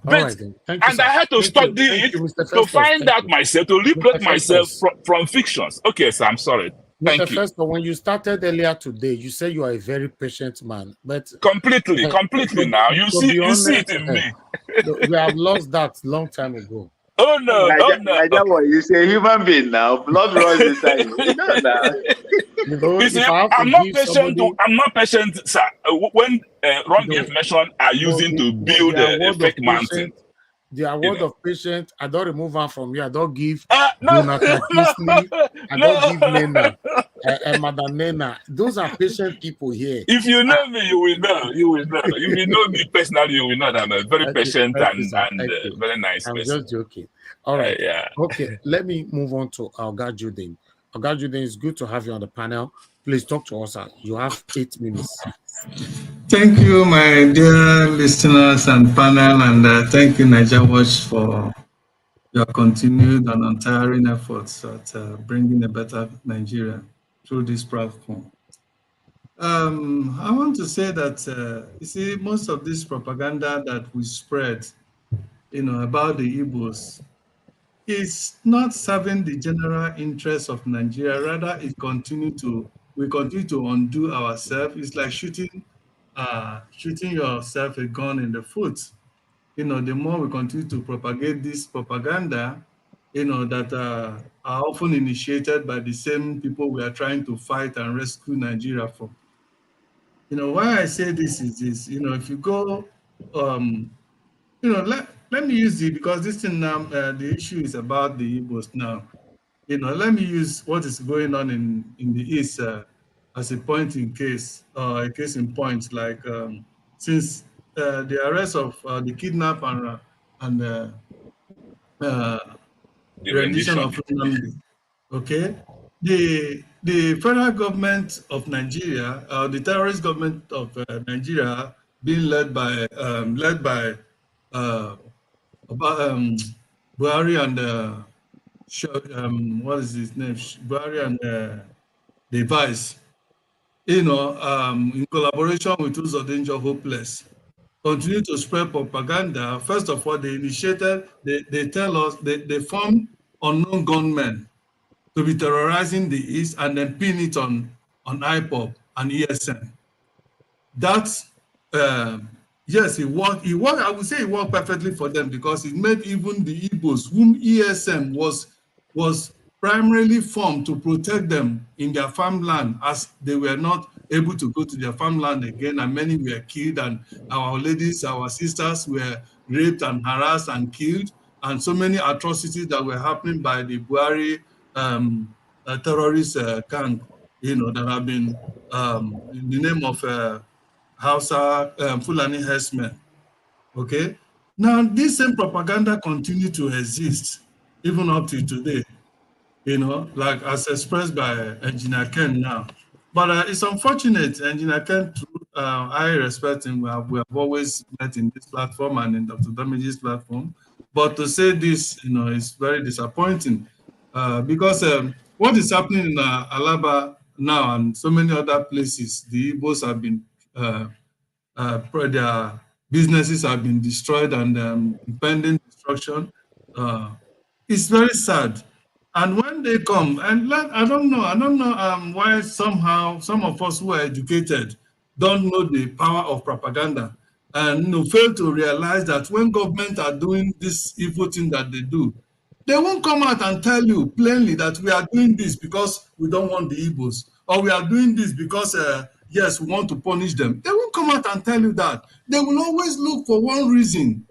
Speaker 18: But,
Speaker 1: Thank you,
Speaker 18: and I had to study it to find out myself, to liberate myself from fictions. Okay, so I'm sorry. Thank you.
Speaker 1: First, when you started earlier today, you said you are a very patient man, but
Speaker 18: completely now. You see it in me.
Speaker 1: We have lost that long time ago.
Speaker 18: Oh no!
Speaker 20: You say human being now. Blood runs inside you.
Speaker 18: You see, I'm not patient. I'm not patient, sir. When wrong information are using to build a fake mountain.
Speaker 1: The award of patience, I don't remove her from you. I don't give Jonathan Kingsley. I don't give Nena. Madam Nena. Those are patient people here.
Speaker 18: If you know me, you will know. You will know. If you know me personally, you will know that I'm a very patient and very nice
Speaker 1: I'm
Speaker 18: person.
Speaker 1: just joking. All right.
Speaker 18: Yeah.
Speaker 1: Okay. Let me move on to Oga Juden. Oga Juden, it's good to have you on the panel. Please talk to us. You have 8 minutes.
Speaker 3: Thank you, my dear listeners and panel, and thank you, Niger Watch, for your continued and untiring efforts at bringing a better Nigeria through this platform. I want to say that, you see, most of this propaganda that we spread, about the Igbos, it's not serving the general interest of Nigeria. Rather, we continue to undo ourselves. It's like shooting yourself a gun in the foot. The more we continue to propagate this propaganda, that are often initiated by the same people we are trying to fight and rescue Nigeria from. Why I say this is this, if you go, let me use it because this thing now, the issue is about the Igbos now. Let me use what is going on in the East as a point in case, or a case in point, like since the arrest of the kidnap and uh,
Speaker 18: The
Speaker 3: rendition of
Speaker 18: rendition.
Speaker 3: Nnamdi. Okay, the federal government of Nigeria, the terrorist government of Nigeria, being led by uh, Buhari and what is his name? Buhari and the vice. In collaboration with Uzodinjo Hopeless, continue to spread propaganda. First of all, they tell us they form unknown gunmen to be terrorizing the East and then pin it on IPOP and ESN. That's yes, it worked. It worked. I would say it worked perfectly for them because it made even the Igbos, whom ESM was primarily formed to protect them in their farmland, as they were not able to go to their farmland again, and many were killed, and our ladies, our sisters were raped and harassed and killed, and so many atrocities that were happening by the Buhari terrorist gang, that have been in the name of Hausa Fulani herdsmen. Okay, now this same propaganda continue to exist even up to today. Like as expressed by Engineer Ken now. But it's unfortunate, Engineer Ken, I respect him. We have always met in this platform and in Dr. Damage's platform. But to say this, is very disappointing because what is happening in Alaba now and so many other places, the Igbos have been, their businesses have been destroyed and impending destruction. It's very sad. And when they come, and I don't know why somehow some of us who are educated don't know the power of propaganda and fail to realize that when government are doing this evil thing that they do, they won't come out and tell you plainly that we are doing this because we don't want the Igbos, or we are doing this because, yes, we want to punish them. They won't come out and tell you that. They will always look for one reason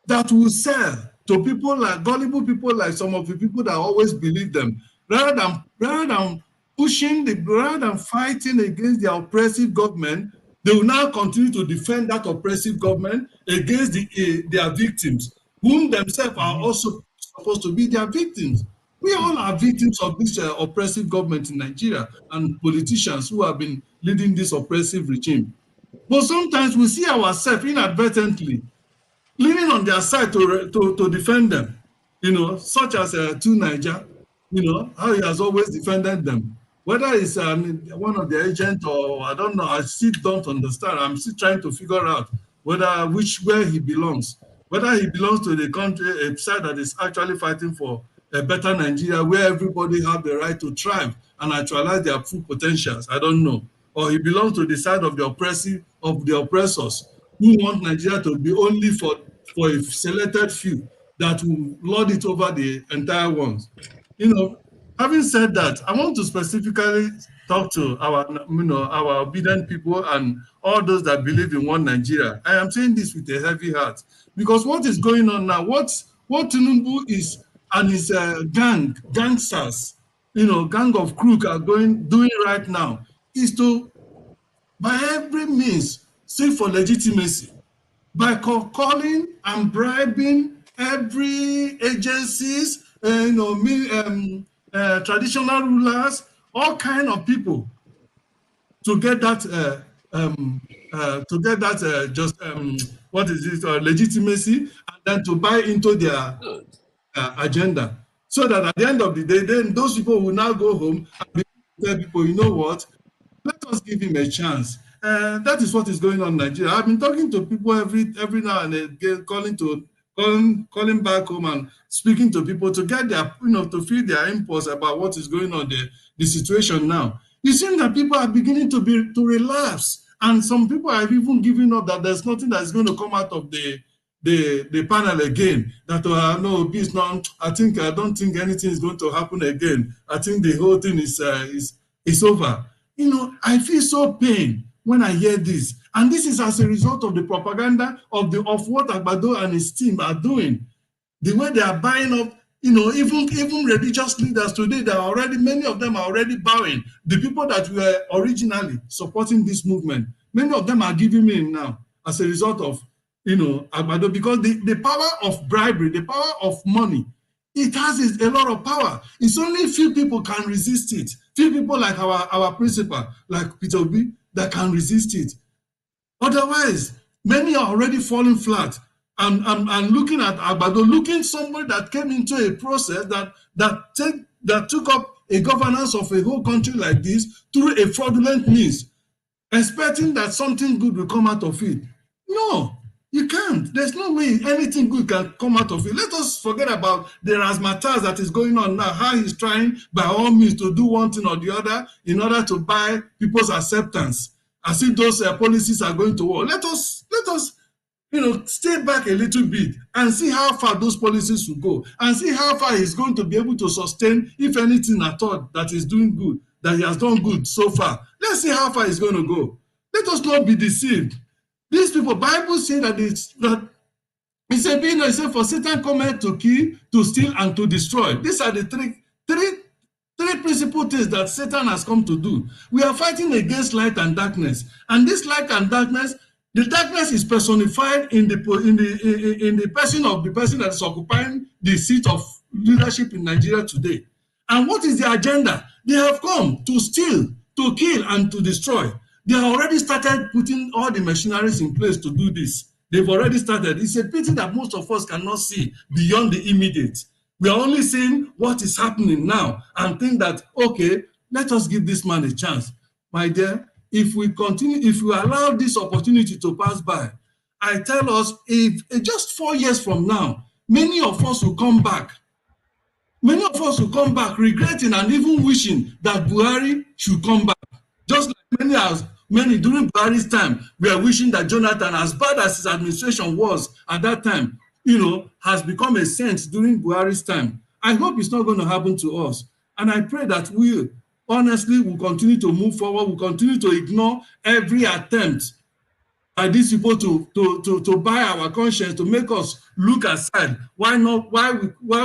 Speaker 3: that will sell to people like gullible people, like some of the people that always believe them, rather than fighting against the oppressive government. They will now continue to defend that oppressive government against their victims, whom themselves are also supposed to be their victims. We all are victims of this oppressive government in Nigeria and politicians who have been leading this oppressive regime. But sometimes we see ourselves inadvertently leaning on their side to defend them, such as to Niger, how he has always defended them. Whether it's one of the agents or I don't know, I still don't understand. I'm still trying to figure out where he belongs. Whether he belongs to the country, a side that is actually fighting for a better Nigeria where everybody have the right to thrive and actualize their full potentials. I don't know. Or he belongs to the side of the oppressors who want Nigeria to be only for a selected few that will lord it over the entire ones. Having said that, I want to specifically talk to our obedient people and all those that believe in one Nigeria. I am saying this with a heavy heart because what is going on now, what Tinubu is and his gangsters, gang of crook are doing right now is to, by every means, seek for legitimacy by calling and bribing every agencies, traditional rulers, all kind of people to get that what is it legitimacy, and then to buy into their agenda, so that at the end of the day, then those people will now go home and tell people, you know what, let us give him a chance. That is what is going on in Nigeria. I've been talking to people every now and again, calling calling back home and speaking to people to get their, to feel their impulse about what is going on, the situation now. You see that people are beginning to relapse, and some people have even given up that there's nothing that's going to come out of the panel again. That no, peace now. I don't think anything is going to happen again. I think the whole thing is over. I feel so pain when I hear this, and this is as a result of the propaganda of what Agbado and his team are doing. The way they are buying up, even religious leaders today, many of them are already bowing. The people that were originally supporting this movement, many of them are giving in now as a result of, Agbado, because the power of bribery, the power of money, it has a lot of power. It's only few people can resist it. Few people like our principal, like Peter Obi, that can resist it. Otherwise, many are already falling flat. And looking at Agbado, looking somebody that came into a process that took up a governance of a whole country like this through a fraudulent means, expecting that something good will come out of it. No, you can't. There's no way anything good can come out of it. Let us forget about the razzmatazz that is going on now, how he's trying by all means to do one thing or the other in order to buy people's acceptance, as if those policies are going to work. Let us stay back a little bit and see how far those policies will go, and see how far he's going to be able to sustain, if anything at all, that is doing good, that he has done good so far. Let's see how far he's going to go. Let us not be deceived. These people, Bible say that it's for Satan cometh to kill, to steal, and to destroy. These are the three principal things that Satan has come to do. We are fighting against light and darkness, and this light and darkness, the darkness is personified in the person of the person that is occupying the seat of leadership in Nigeria today. And what is the agenda? They have come to steal, to kill, and to destroy. They have already started putting all the machineries in place to do this. They've already started. It's a pity that most of us cannot see beyond the immediate. We are only seeing what is happening now and think that, okay, let us give this man a chance. My dear, if we allow this opportunity to pass by, I tell us, if just 4 years from now, many of us will come back. Many of us will come back regretting and even wishing that Buhari should come back. Just like many during Buhari's time, we are wishing that Jonathan, as bad as his administration was at that time, has become a saint during Buhari's time. I hope it's not going to happen to us. And I pray that we honestly will continue to move forward, will continue to ignore every attempt by these people to buy our conscience, to make us look aside. Why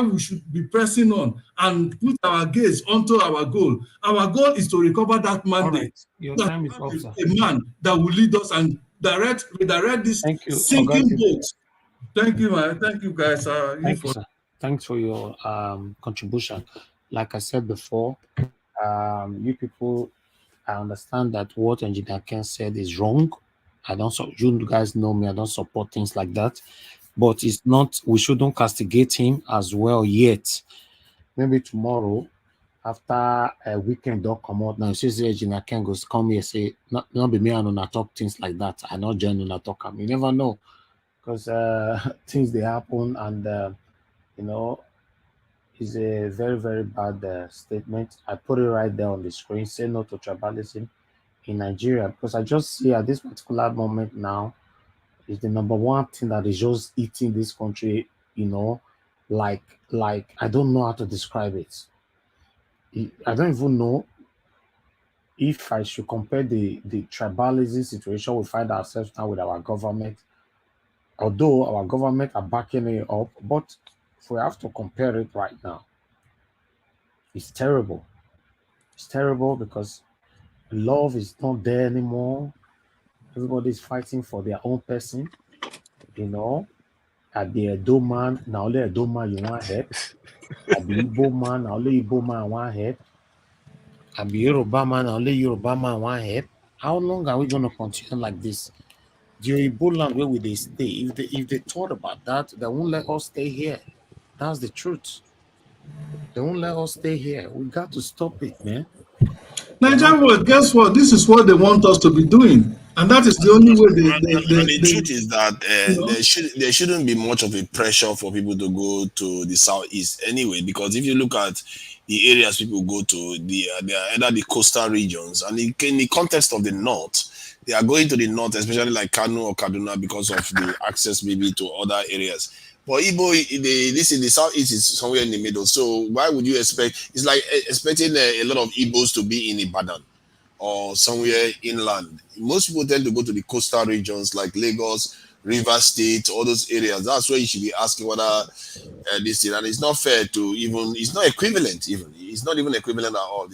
Speaker 3: we should be pressing on and put our gaze onto our goal. Our goal is to recover that mandate.
Speaker 12: All right. Your time is up, sir.
Speaker 3: A man that will lead us and redirect this sinking boat. Thank you, man. Thank you, guys.
Speaker 12: Thank you, sir. Thanks for your contribution. Like I said before, you people, I understand that what Engineer Ken said is wrong. You guys know me, I don't support things like that. But it's not, we shouldn't castigate him as well yet. Maybe tomorrow, after a weekend don't come out now, see Engineer Ken goes come here say, not be me and not talk things like that. I not join on talk. You never know. Because things they happen, and it's a very, very bad statement. I put it right there on the screen. Say no to tribalism in Nigeria, because I just see at this particular moment now is the number one thing that is just eating this country. Like I don't know how to describe it. I don't even know if I should compare the tribalism situation we find ourselves now with our government. Although our government are backing it up, but if we have to compare it right now, it's terrible. It's terrible because love is not there anymore. Everybody's fighting for their own person. At the Edo man, now only Edo man you want help. At the Igbo man, now only Igbo man want help. At the Yoruba man, now only Yoruba man want help. How long are we going to continue like this? The Igbo land where will they stay? If they thought about that, they won't let us stay here. That's the truth. They won't let us stay here. We got to stop it, man.
Speaker 3: Nigerian world, guess what? This is what they want us to be doing.
Speaker 13: And that is the only way
Speaker 19: And the truth is that
Speaker 13: you know,
Speaker 19: there shouldn't be much of a pressure for people to go to the southeast anyway, because if you look at the areas people go to, they are either the coastal regions, and in the context of the north, they are going to the north, especially like Kano or Kaduna, because of the access maybe to other areas. But Igbo, the southeast is somewhere in the middle. So why would you expect? It's like expecting a lot of Igbos to be in Ibadan or somewhere inland. Most people tend to go to the coastal regions like Lagos, River State, all those areas. That's where you should be asking whether this thing. And it's not fair to even. It's not equivalent. Even it's not even equivalent at all.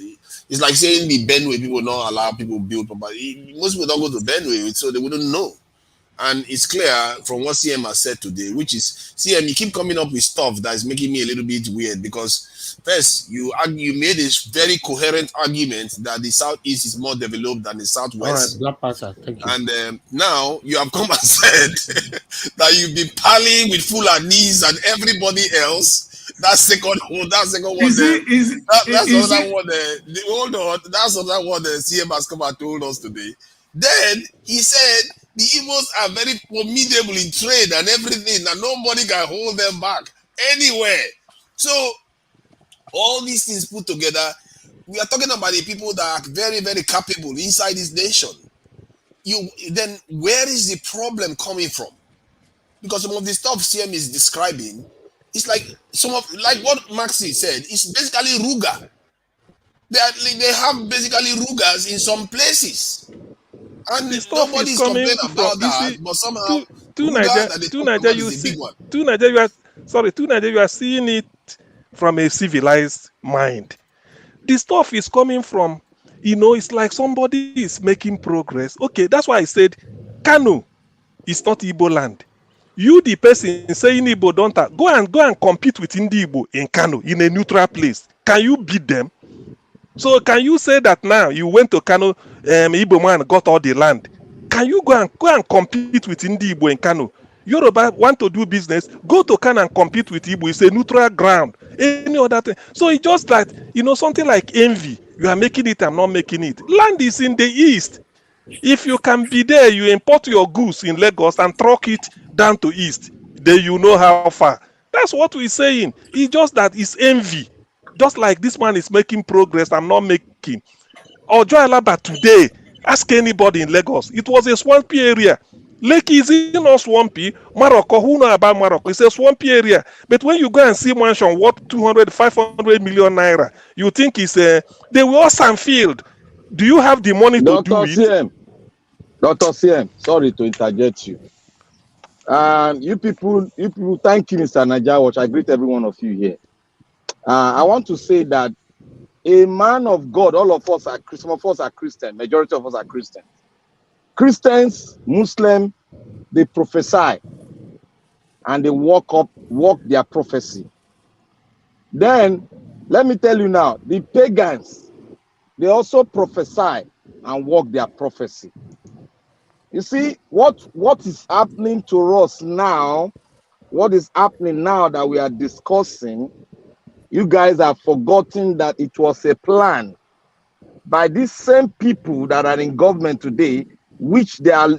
Speaker 19: It's like saying the Benue people don't allow people build property. Most people don't go to Benue, so they wouldn't know. And it's clear from what CM has said today, which is CM, you keep coming up with stuff that is making me a little bit weird because first you made this very coherent argument that the southeast is more developed than the
Speaker 1: All right,
Speaker 19: southwest.
Speaker 1: Black Panther, thank you.
Speaker 19: And now you have come and said that you've been parlaying with Fulanis and everybody else. That second one, that's another one. Hold on, that's another one the CM has come and told us today. Then he said the Igbos are very formidable in trade and everything, and nobody can hold them back anywhere. So all these things put together, we are talking about the people that are very, very capable inside this nation. Then where is the problem coming from? Because some of the stuff CM is describing, it's like like what Maxi said, it's basically Ruga. They have basically Rugas in some places. And
Speaker 23: The stuff
Speaker 19: nobody
Speaker 23: is
Speaker 19: is
Speaker 23: coming
Speaker 19: complaining
Speaker 23: from,
Speaker 19: about
Speaker 23: you
Speaker 19: that,
Speaker 23: see,
Speaker 19: but somehow
Speaker 23: two
Speaker 19: Ruga
Speaker 23: Niger,
Speaker 19: that they
Speaker 23: two
Speaker 19: talk
Speaker 23: Niger,
Speaker 19: about
Speaker 23: you
Speaker 19: is a
Speaker 23: see,
Speaker 19: big one.
Speaker 23: two Niger, you are seeing it from a civilized mind. The stuff is coming from, it's like somebody is making progress. Okay, that's why I said Kano is not Igbo land. You, the person saying Igbo don't go and compete with Indi Igbo in Kano in a neutral place. Can you beat them? So can you say that now you went to Kano, Igbo man got all the land? Can you go and compete with Indi Igbo in Kano? Yoruba want to do business, go to Kano and compete with Igbo. It's a neutral ground. Any other thing. So it's just that, something like envy. You are making it, I'm not making it. Land is in the east. If you can be there, you import your goods in Lagos and truck it down to east. Then you know how far. That's what we're saying. It's just that it's envy. Just like this man is making progress, I'm not making. Ojo Alaba today, ask anybody in Lagos. It was a swampy area. Lake is not swampy. Morocco, who know about Morocco? It's a swampy area. But when you go and see mansion worth 200, 500 million naira, you think they were all sandfield. Do you have the money to
Speaker 6: Dr.
Speaker 23: do it?
Speaker 6: Dr. CM, sorry to interject you. You people, thank you, Mr. Naija Watch. I greet every one of you here. I want to say that a man of God, all of us are Christian, some of us are Christian, majority of us are Christians. Christians, Muslim, they prophesy and they walk their prophecy. Then, let me tell you now, the pagans, they also prophesy and walk their prophecy. You see, what is happening to us now, what is happening now that we are discussing, you guys have forgotten that it was a plan by these same people that are in government today, which they are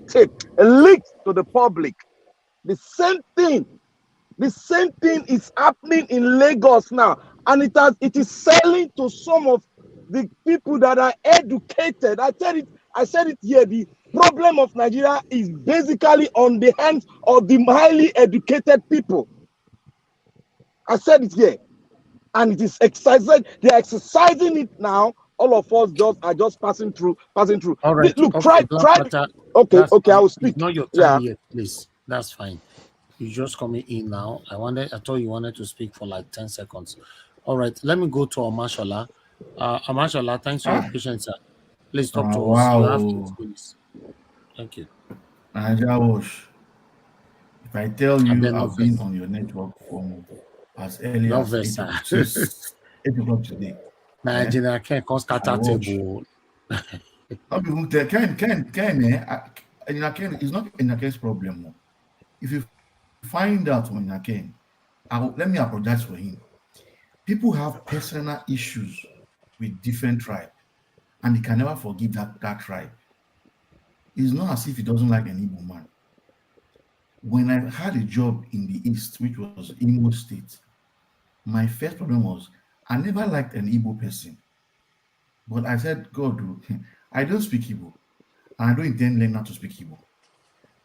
Speaker 6: taped and leaked to the public. The same thing is happening in Lagos now, and it is selling to some of the people that are educated. I said it here. The problem of Nigeria is basically on the hands of the highly educated people. I said it here, and it is exercising. They are exercising it now. All of us are just passing through.
Speaker 1: All right.
Speaker 6: Look,
Speaker 1: Okay,
Speaker 6: try. Okay,
Speaker 1: that's
Speaker 6: I
Speaker 1: fine.
Speaker 6: will speak.
Speaker 1: It's not your
Speaker 6: Yeah.
Speaker 1: time yet, please. That's fine. You're just coming in now. I thought you wanted to speak for like 10 seconds. All right, let me go to Amashola. Amashola, thanks for your patience, sir. Please talk to us. You have 8
Speaker 14: Wow.
Speaker 1: minutes. Thank you.
Speaker 14: Naija Wash, if I tell
Speaker 1: I
Speaker 14: you
Speaker 1: better not
Speaker 14: I've been
Speaker 1: vex.
Speaker 14: on your network from as early
Speaker 1: Not
Speaker 14: as
Speaker 1: vex,
Speaker 14: 8
Speaker 1: sir.
Speaker 14: o'clock, since 8 o'clock today.
Speaker 1: Nigeria can't come
Speaker 14: I
Speaker 1: scatter
Speaker 14: watch.
Speaker 1: table.
Speaker 14: Not people tell Ken, it's not Inaken's problem. No. If you find out on Inaken, let me apologize for him. People have personal issues with different tribe, and they can never forgive that tribe. It's not as if he doesn't like an Igbo man. When I had a job in the East, which was Imo State, my first problem was I never liked an Igbo person. But I said, God, I don't speak Igbo, and I don't intend learn how to speak Igbo.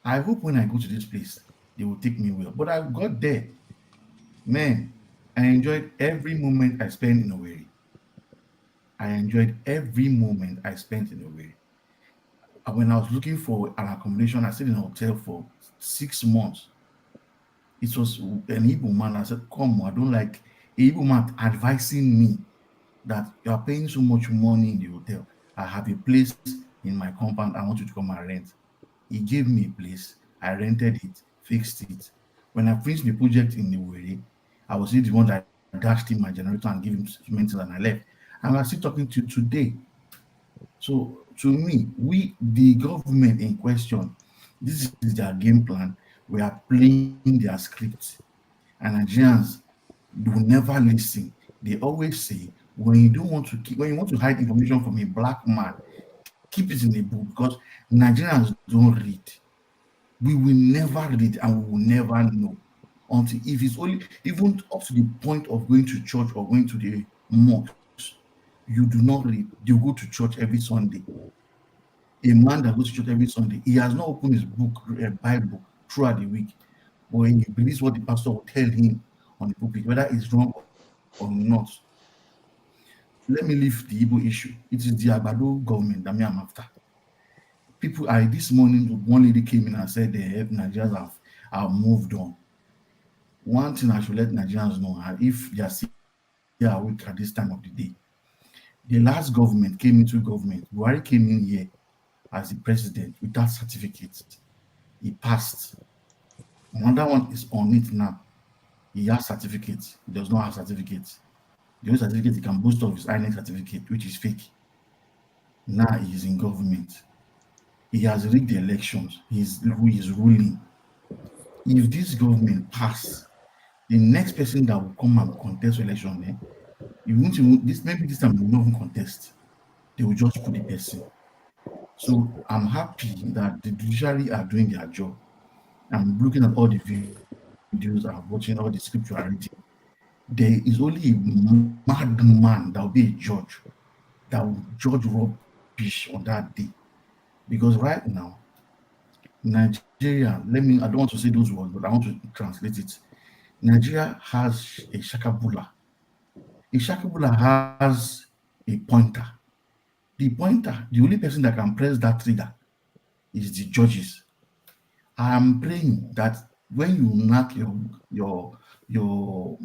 Speaker 14: I hope when I go to this place, they will take me well. But I got there, man. I enjoyed every moment I spent in Owerri. I enjoyed every moment I spent in Owerri. And when I was looking for an accommodation, I stayed in a hotel for 6 months. It was an Igbo man. I said, come on, I don't like a Igbo man advising me that you are paying so much money in the hotel. I have a place in my compound. I want you to come and rent. He gave me a place. I rented it, fixed it. When I finished the project in the way, I was the one that dashed in my generator and gave him maintenance and I left. And I'm still talking to you today. So to me, the government in question, this is their game plan. We are playing their script, and Nigerians will never listen. They always say when you don't want to keep, when you want to hide information from a black man, keep it in a book because Nigerians don't read. We will never read and we will never know until if it's only even up to the point of going to church or going to the mosque, you do not read. You go to church every Sunday. A man that goes to church every Sunday, he has not opened his book, Bible, throughout the week, but he believes what the pastor will tell him on the pulpit, whether it's wrong or not. Let me leave the Igbo issue. It is the Agbado government that me I'm after. People, this morning, one lady came in and said the Nigerians have moved on. One thing I should let Nigerians know, if they are still awake at this time of the day, the last government came into government. Buhari came in here as the president without certificate. He passed. Another one is on it now. He has certificates. He does not have certificates. The only certificate he can boast of is INEC certificate, which is fake. Now he is in government. He has rigged the elections. He is ruling. If this government pass, the next person that will come and contest election, you won't even, maybe this time they will not even contest. They will just put the person. So I'm happy that the judiciary are doing their job. I'm looking at all the videos, I'm watching all the scripture I'm reading. There is only a madman that will be a judge that will judge rubbish on that day. Because right now, Nigeria, I don't want to say those words, but I want to translate it. Nigeria has a shakabula. A shakabula has a pointer. The only person that can press that trigger is the judges. I'm praying that when you mark your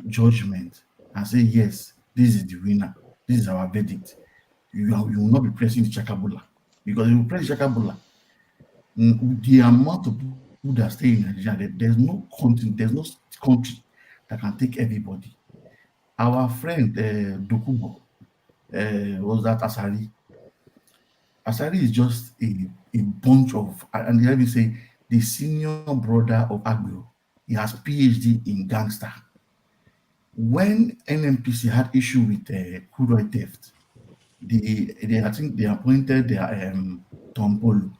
Speaker 14: judgment and say yes, this is the winner, this is our verdict, you will not be pressing the chakabula, because if you press the chakabula, the amount of people that stay in Nigeria, there's no country that can take everybody. Our friend Dokubo was that Asari. Asari is just a bunch of, and let me say, the senior brother of Agbo. He has PhD in gangster. When NMPC had issue with crude oil theft, I think they appointed their Tom Polo.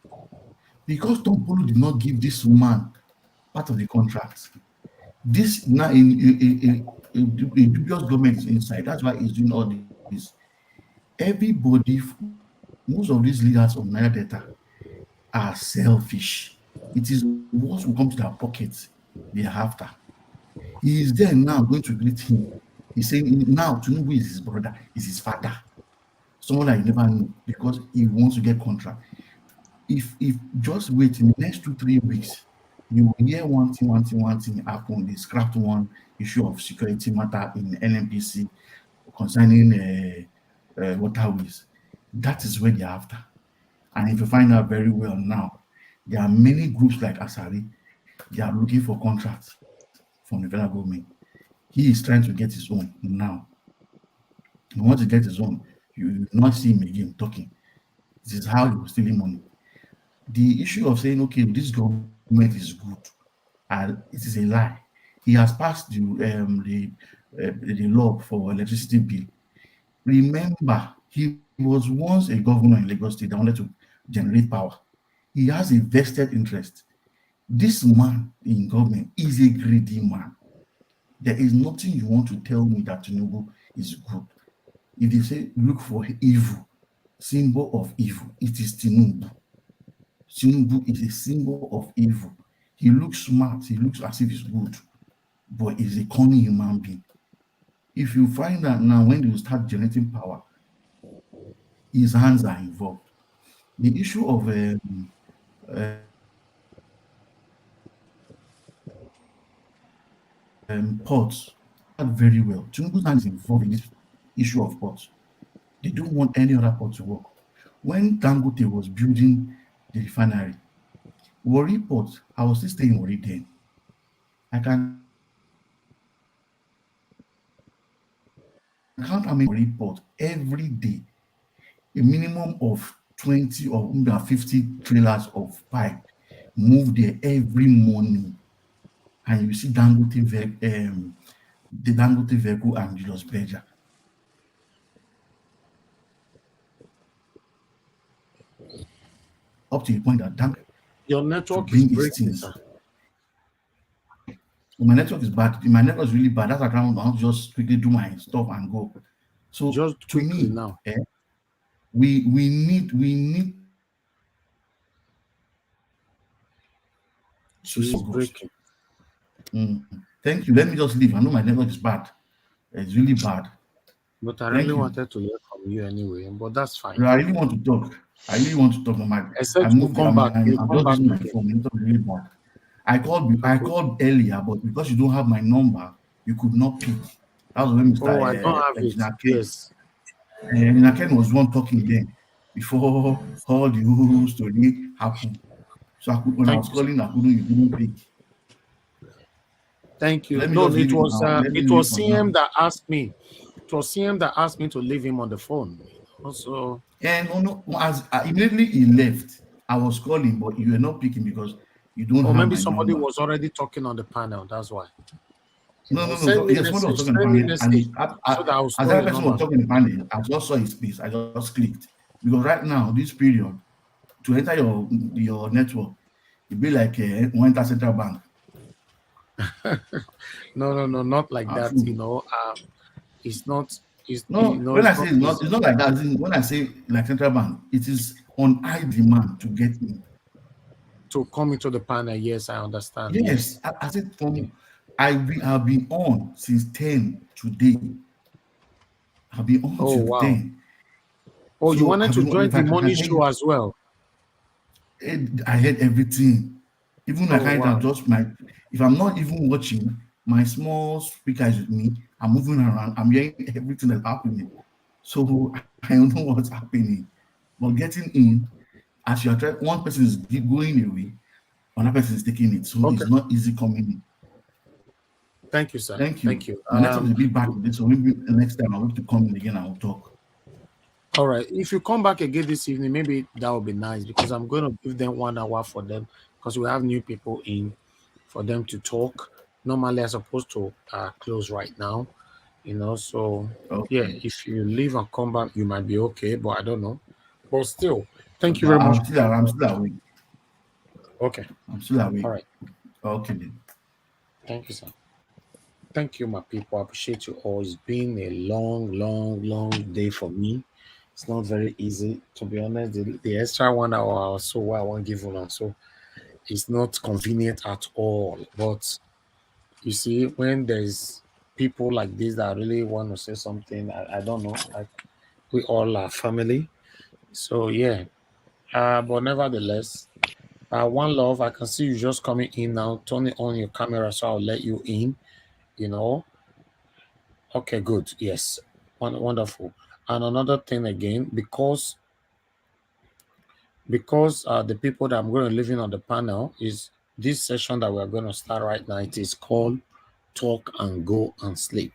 Speaker 14: Because Tom Polo did not give this man part of the contract. This now a dubious government is inside. That's why he's doing all this. Everybody, most of these leaders of Niger Delta are selfish. It is once we come to their pockets, they are after. He is there now going to greet him. He's saying now Tinubu is his brother, is his father. Someone that you never knew because he wants to get contract. If just wait in the next 2-3 weeks, you will hear one thing happen. They scrapped one issue of security matter in NMPC concerning waterways. That is where they're after. And if you find out very well now, there are many groups like Asari, they are looking for contracts from the federal government. He is trying to get his own now. He wants to get his own. You will not see him again talking. This is how he was stealing money. The issue of saying, okay, this government is good, it is a lie. He has passed the law for electricity bill. Remember, he was once a governor in Lagos State that wanted to generate power. He has a vested interest. This man in government is a greedy man. There is nothing you want to tell me that Tinubu is good. If they say look for evil, symbol of evil, it is Tinubu. Tinubu is a symbol of evil. He looks smart, he looks as if he's good, but he's a cunning human being. If you find that now when you start generating power, his hands are involved. The issue of ports, very well. Tinubu's hand is involved in this issue of ports. They don't want any other port to work. When Dangote was building the refinery, Warri Port, I was still staying in Warri then. I can count how many Warri Port every day, a minimum of 20 or 50 trailers of pipe move there every morning. And you see Dangote, the Dangote vehicle and Julius Berger. Up to the point that Dangote
Speaker 1: your network is breaking, sir.
Speaker 14: My network is bad. My network is really bad. That's why I want to just quickly do my stuff and go. So
Speaker 1: just
Speaker 14: to
Speaker 1: quickly
Speaker 14: me,
Speaker 1: now,
Speaker 14: we need to
Speaker 1: she's
Speaker 14: see August.
Speaker 1: breaking.
Speaker 14: Thank you. Let me just leave. I know my network is bad. It's really bad.
Speaker 1: But I
Speaker 14: Thank
Speaker 1: really
Speaker 14: you.
Speaker 1: wanted to hear from you anyway. But that's fine.
Speaker 14: I really want to talk. I really want to talk.
Speaker 1: Except you come back.
Speaker 14: I'm
Speaker 1: You
Speaker 14: just
Speaker 1: come back
Speaker 14: using my
Speaker 1: again.
Speaker 14: phone. It's really bad. I called earlier, but because you don't have my number, you could not pick. That was when Mr.
Speaker 1: Oh, I don't have it.
Speaker 14: Engineer Ken.
Speaker 1: Yes.
Speaker 14: Engineer Ken was one talking then before all the whole story happened. So when I was calling, you couldn't pick.
Speaker 1: Thank you.
Speaker 14: Let me
Speaker 1: No,
Speaker 14: just leave
Speaker 1: it
Speaker 14: it
Speaker 1: was
Speaker 14: now.
Speaker 1: it was CM that asked me. It was CM that asked me to leave him on the phone. Also,
Speaker 14: and as immediately he left, I was calling, but you were not picking because you don't
Speaker 1: or
Speaker 14: have
Speaker 1: maybe
Speaker 14: my
Speaker 1: somebody
Speaker 14: number.
Speaker 1: was already talking on the panel. That's why.
Speaker 14: No.
Speaker 1: Send me
Speaker 14: Yes, somebody was talking
Speaker 1: Send me
Speaker 14: on the panel,
Speaker 1: message so that I'll
Speaker 14: as
Speaker 1: store
Speaker 14: that
Speaker 1: your
Speaker 14: person
Speaker 1: number.
Speaker 14: was talking on the panel, I just saw his face. I just clicked because right now, this period, to enter your network, it'd be like one central bank.
Speaker 1: No, not like that. It's not. It's
Speaker 14: when I say
Speaker 1: it's not
Speaker 14: it's not like that. When I say like central bank, it is on high demand to get in.
Speaker 1: To come into the panel. Yes, I understand.
Speaker 14: Yes, I said I've been on since 10 today. I've been on
Speaker 1: Oh,
Speaker 14: since
Speaker 1: wow.
Speaker 14: 10.
Speaker 1: Oh, you
Speaker 14: So
Speaker 1: wanted to join the morning show as well?
Speaker 14: I heard everything. Even I can't just if I'm not even watching, my small speaker is with me. I'm moving around. I'm hearing everything that's happening. So I don't know what's happening. But getting in, as you are trying, one person is going away, another person is taking it. So it's not easy coming in.
Speaker 1: Thank you, sir.
Speaker 14: Thank you.
Speaker 1: Thank you.
Speaker 14: My network is a bit bad today, so maybe the next time I'll have to come in again and we'll talk.
Speaker 1: All right. If you come back again this evening, maybe that would be nice because I'm going to give them 1 hour for them because we have new people in for them to talk. Normally, I'm supposed to close right now, So yeah, if you leave and come back, you might be okay, but I don't know. But still, thank you very much.
Speaker 14: I'm still awake.
Speaker 1: Okay.
Speaker 14: I'm still awake.
Speaker 1: All right.
Speaker 14: Okay.
Speaker 1: Thank you, sir. Thank you, my people. I appreciate you all. It's been a long day for me. It's not very easy, to be honest. The extra 1 hour or so I won't give on, so it's not convenient at all. But you see, when there's people like this that really want to say something, I don't know. We all are family. So yeah. But nevertheless, one love, I can see you just coming in now. Turn it on your camera so I'll let you in, Okay, good. Yes. Wonderful. And another thing again, because the people that I'm going to leave in on the panel is this session that we're going to start right now. It is called Talk and Go and Sleep.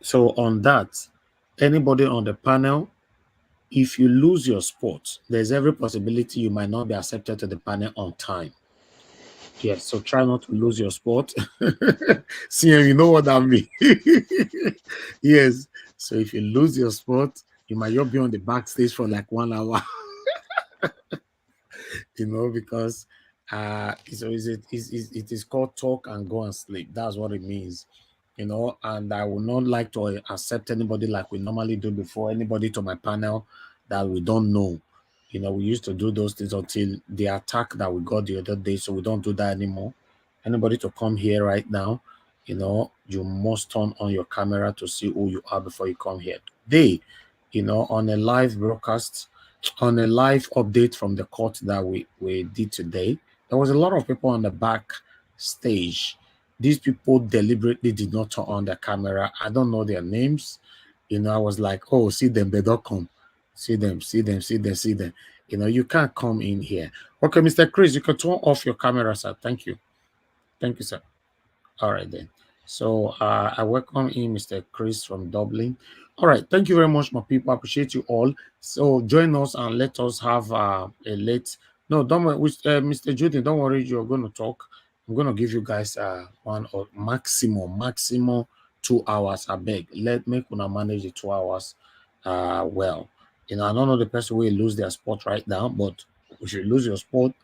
Speaker 1: So on that, anybody on the panel, if you lose your spot, there's every possibility you might not be accepted to the panel on time. Yes, so try not to lose your spot. See, you know what that means. Yes, so if you lose your spot, you might not be on the backstage for like 1 hour. because it is called talk and go and sleep. That's what it means, and I would not like to accept anybody like we normally do before, anybody to my panel that we don't know. We used to do those things until the attack that we got the other day, so we don't do that anymore. Anybody to come here right now, you must turn on your camera to see who you are before you come here. Today, on a live broadcast, on a live update from the court that we did today, there was a lot of people on the back stage. These people deliberately did not turn on their camera. I don't know their names. I was like, oh, see them, they don't come. See them. You can't come in here. Okay, Mr. Chris, you can turn off your camera, sir. Thank you. Thank you, sir. All right, then. So I welcome in Mr. Chris from Dublin. All right, thank you very much, my people. I appreciate you all. So join us and let us have a late. No, don't worry, Mr. Judy. Don't worry, you're going to talk. I'm going to give you guys one or maximum 2 hours. I beg. Make una manage the 2 hours. Well, I don't know the person will lose their spot right now, but if you lose your spot,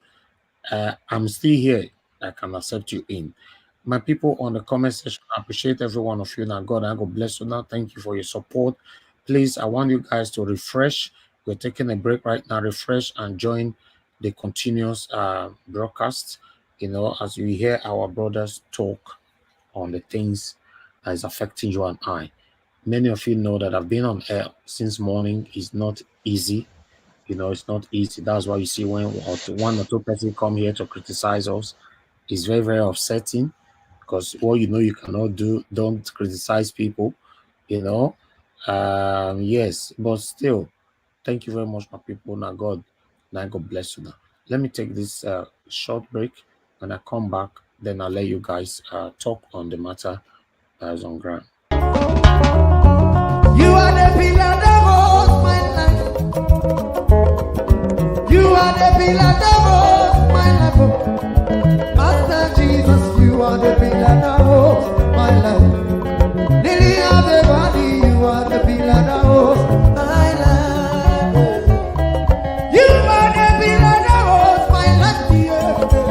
Speaker 1: I'm still here. I can accept you in. My people on the comment section, I appreciate every one of you. Now, God bless you. Now, thank you for your support. Please, I want you guys to refresh. We're taking a break right now. Refresh and join the continuous broadcast. As you hear our brothers talk on the things that is affecting you and I. Many of you know that I've been on air since morning. It's not easy. It's not easy. That's why you see when one or two people come here to criticize us, it's very, very upsetting. Because what you cannot do, don't criticize people, yes, but still, thank you very much, my people. Now God bless you. Now let me take this short break. When I come back, then I'll let you guys talk on the matter that is on ground.
Speaker 13: You are the pillar that holds my life. You are the pillar that holds my life. Master Jesus, you are the pillar that holds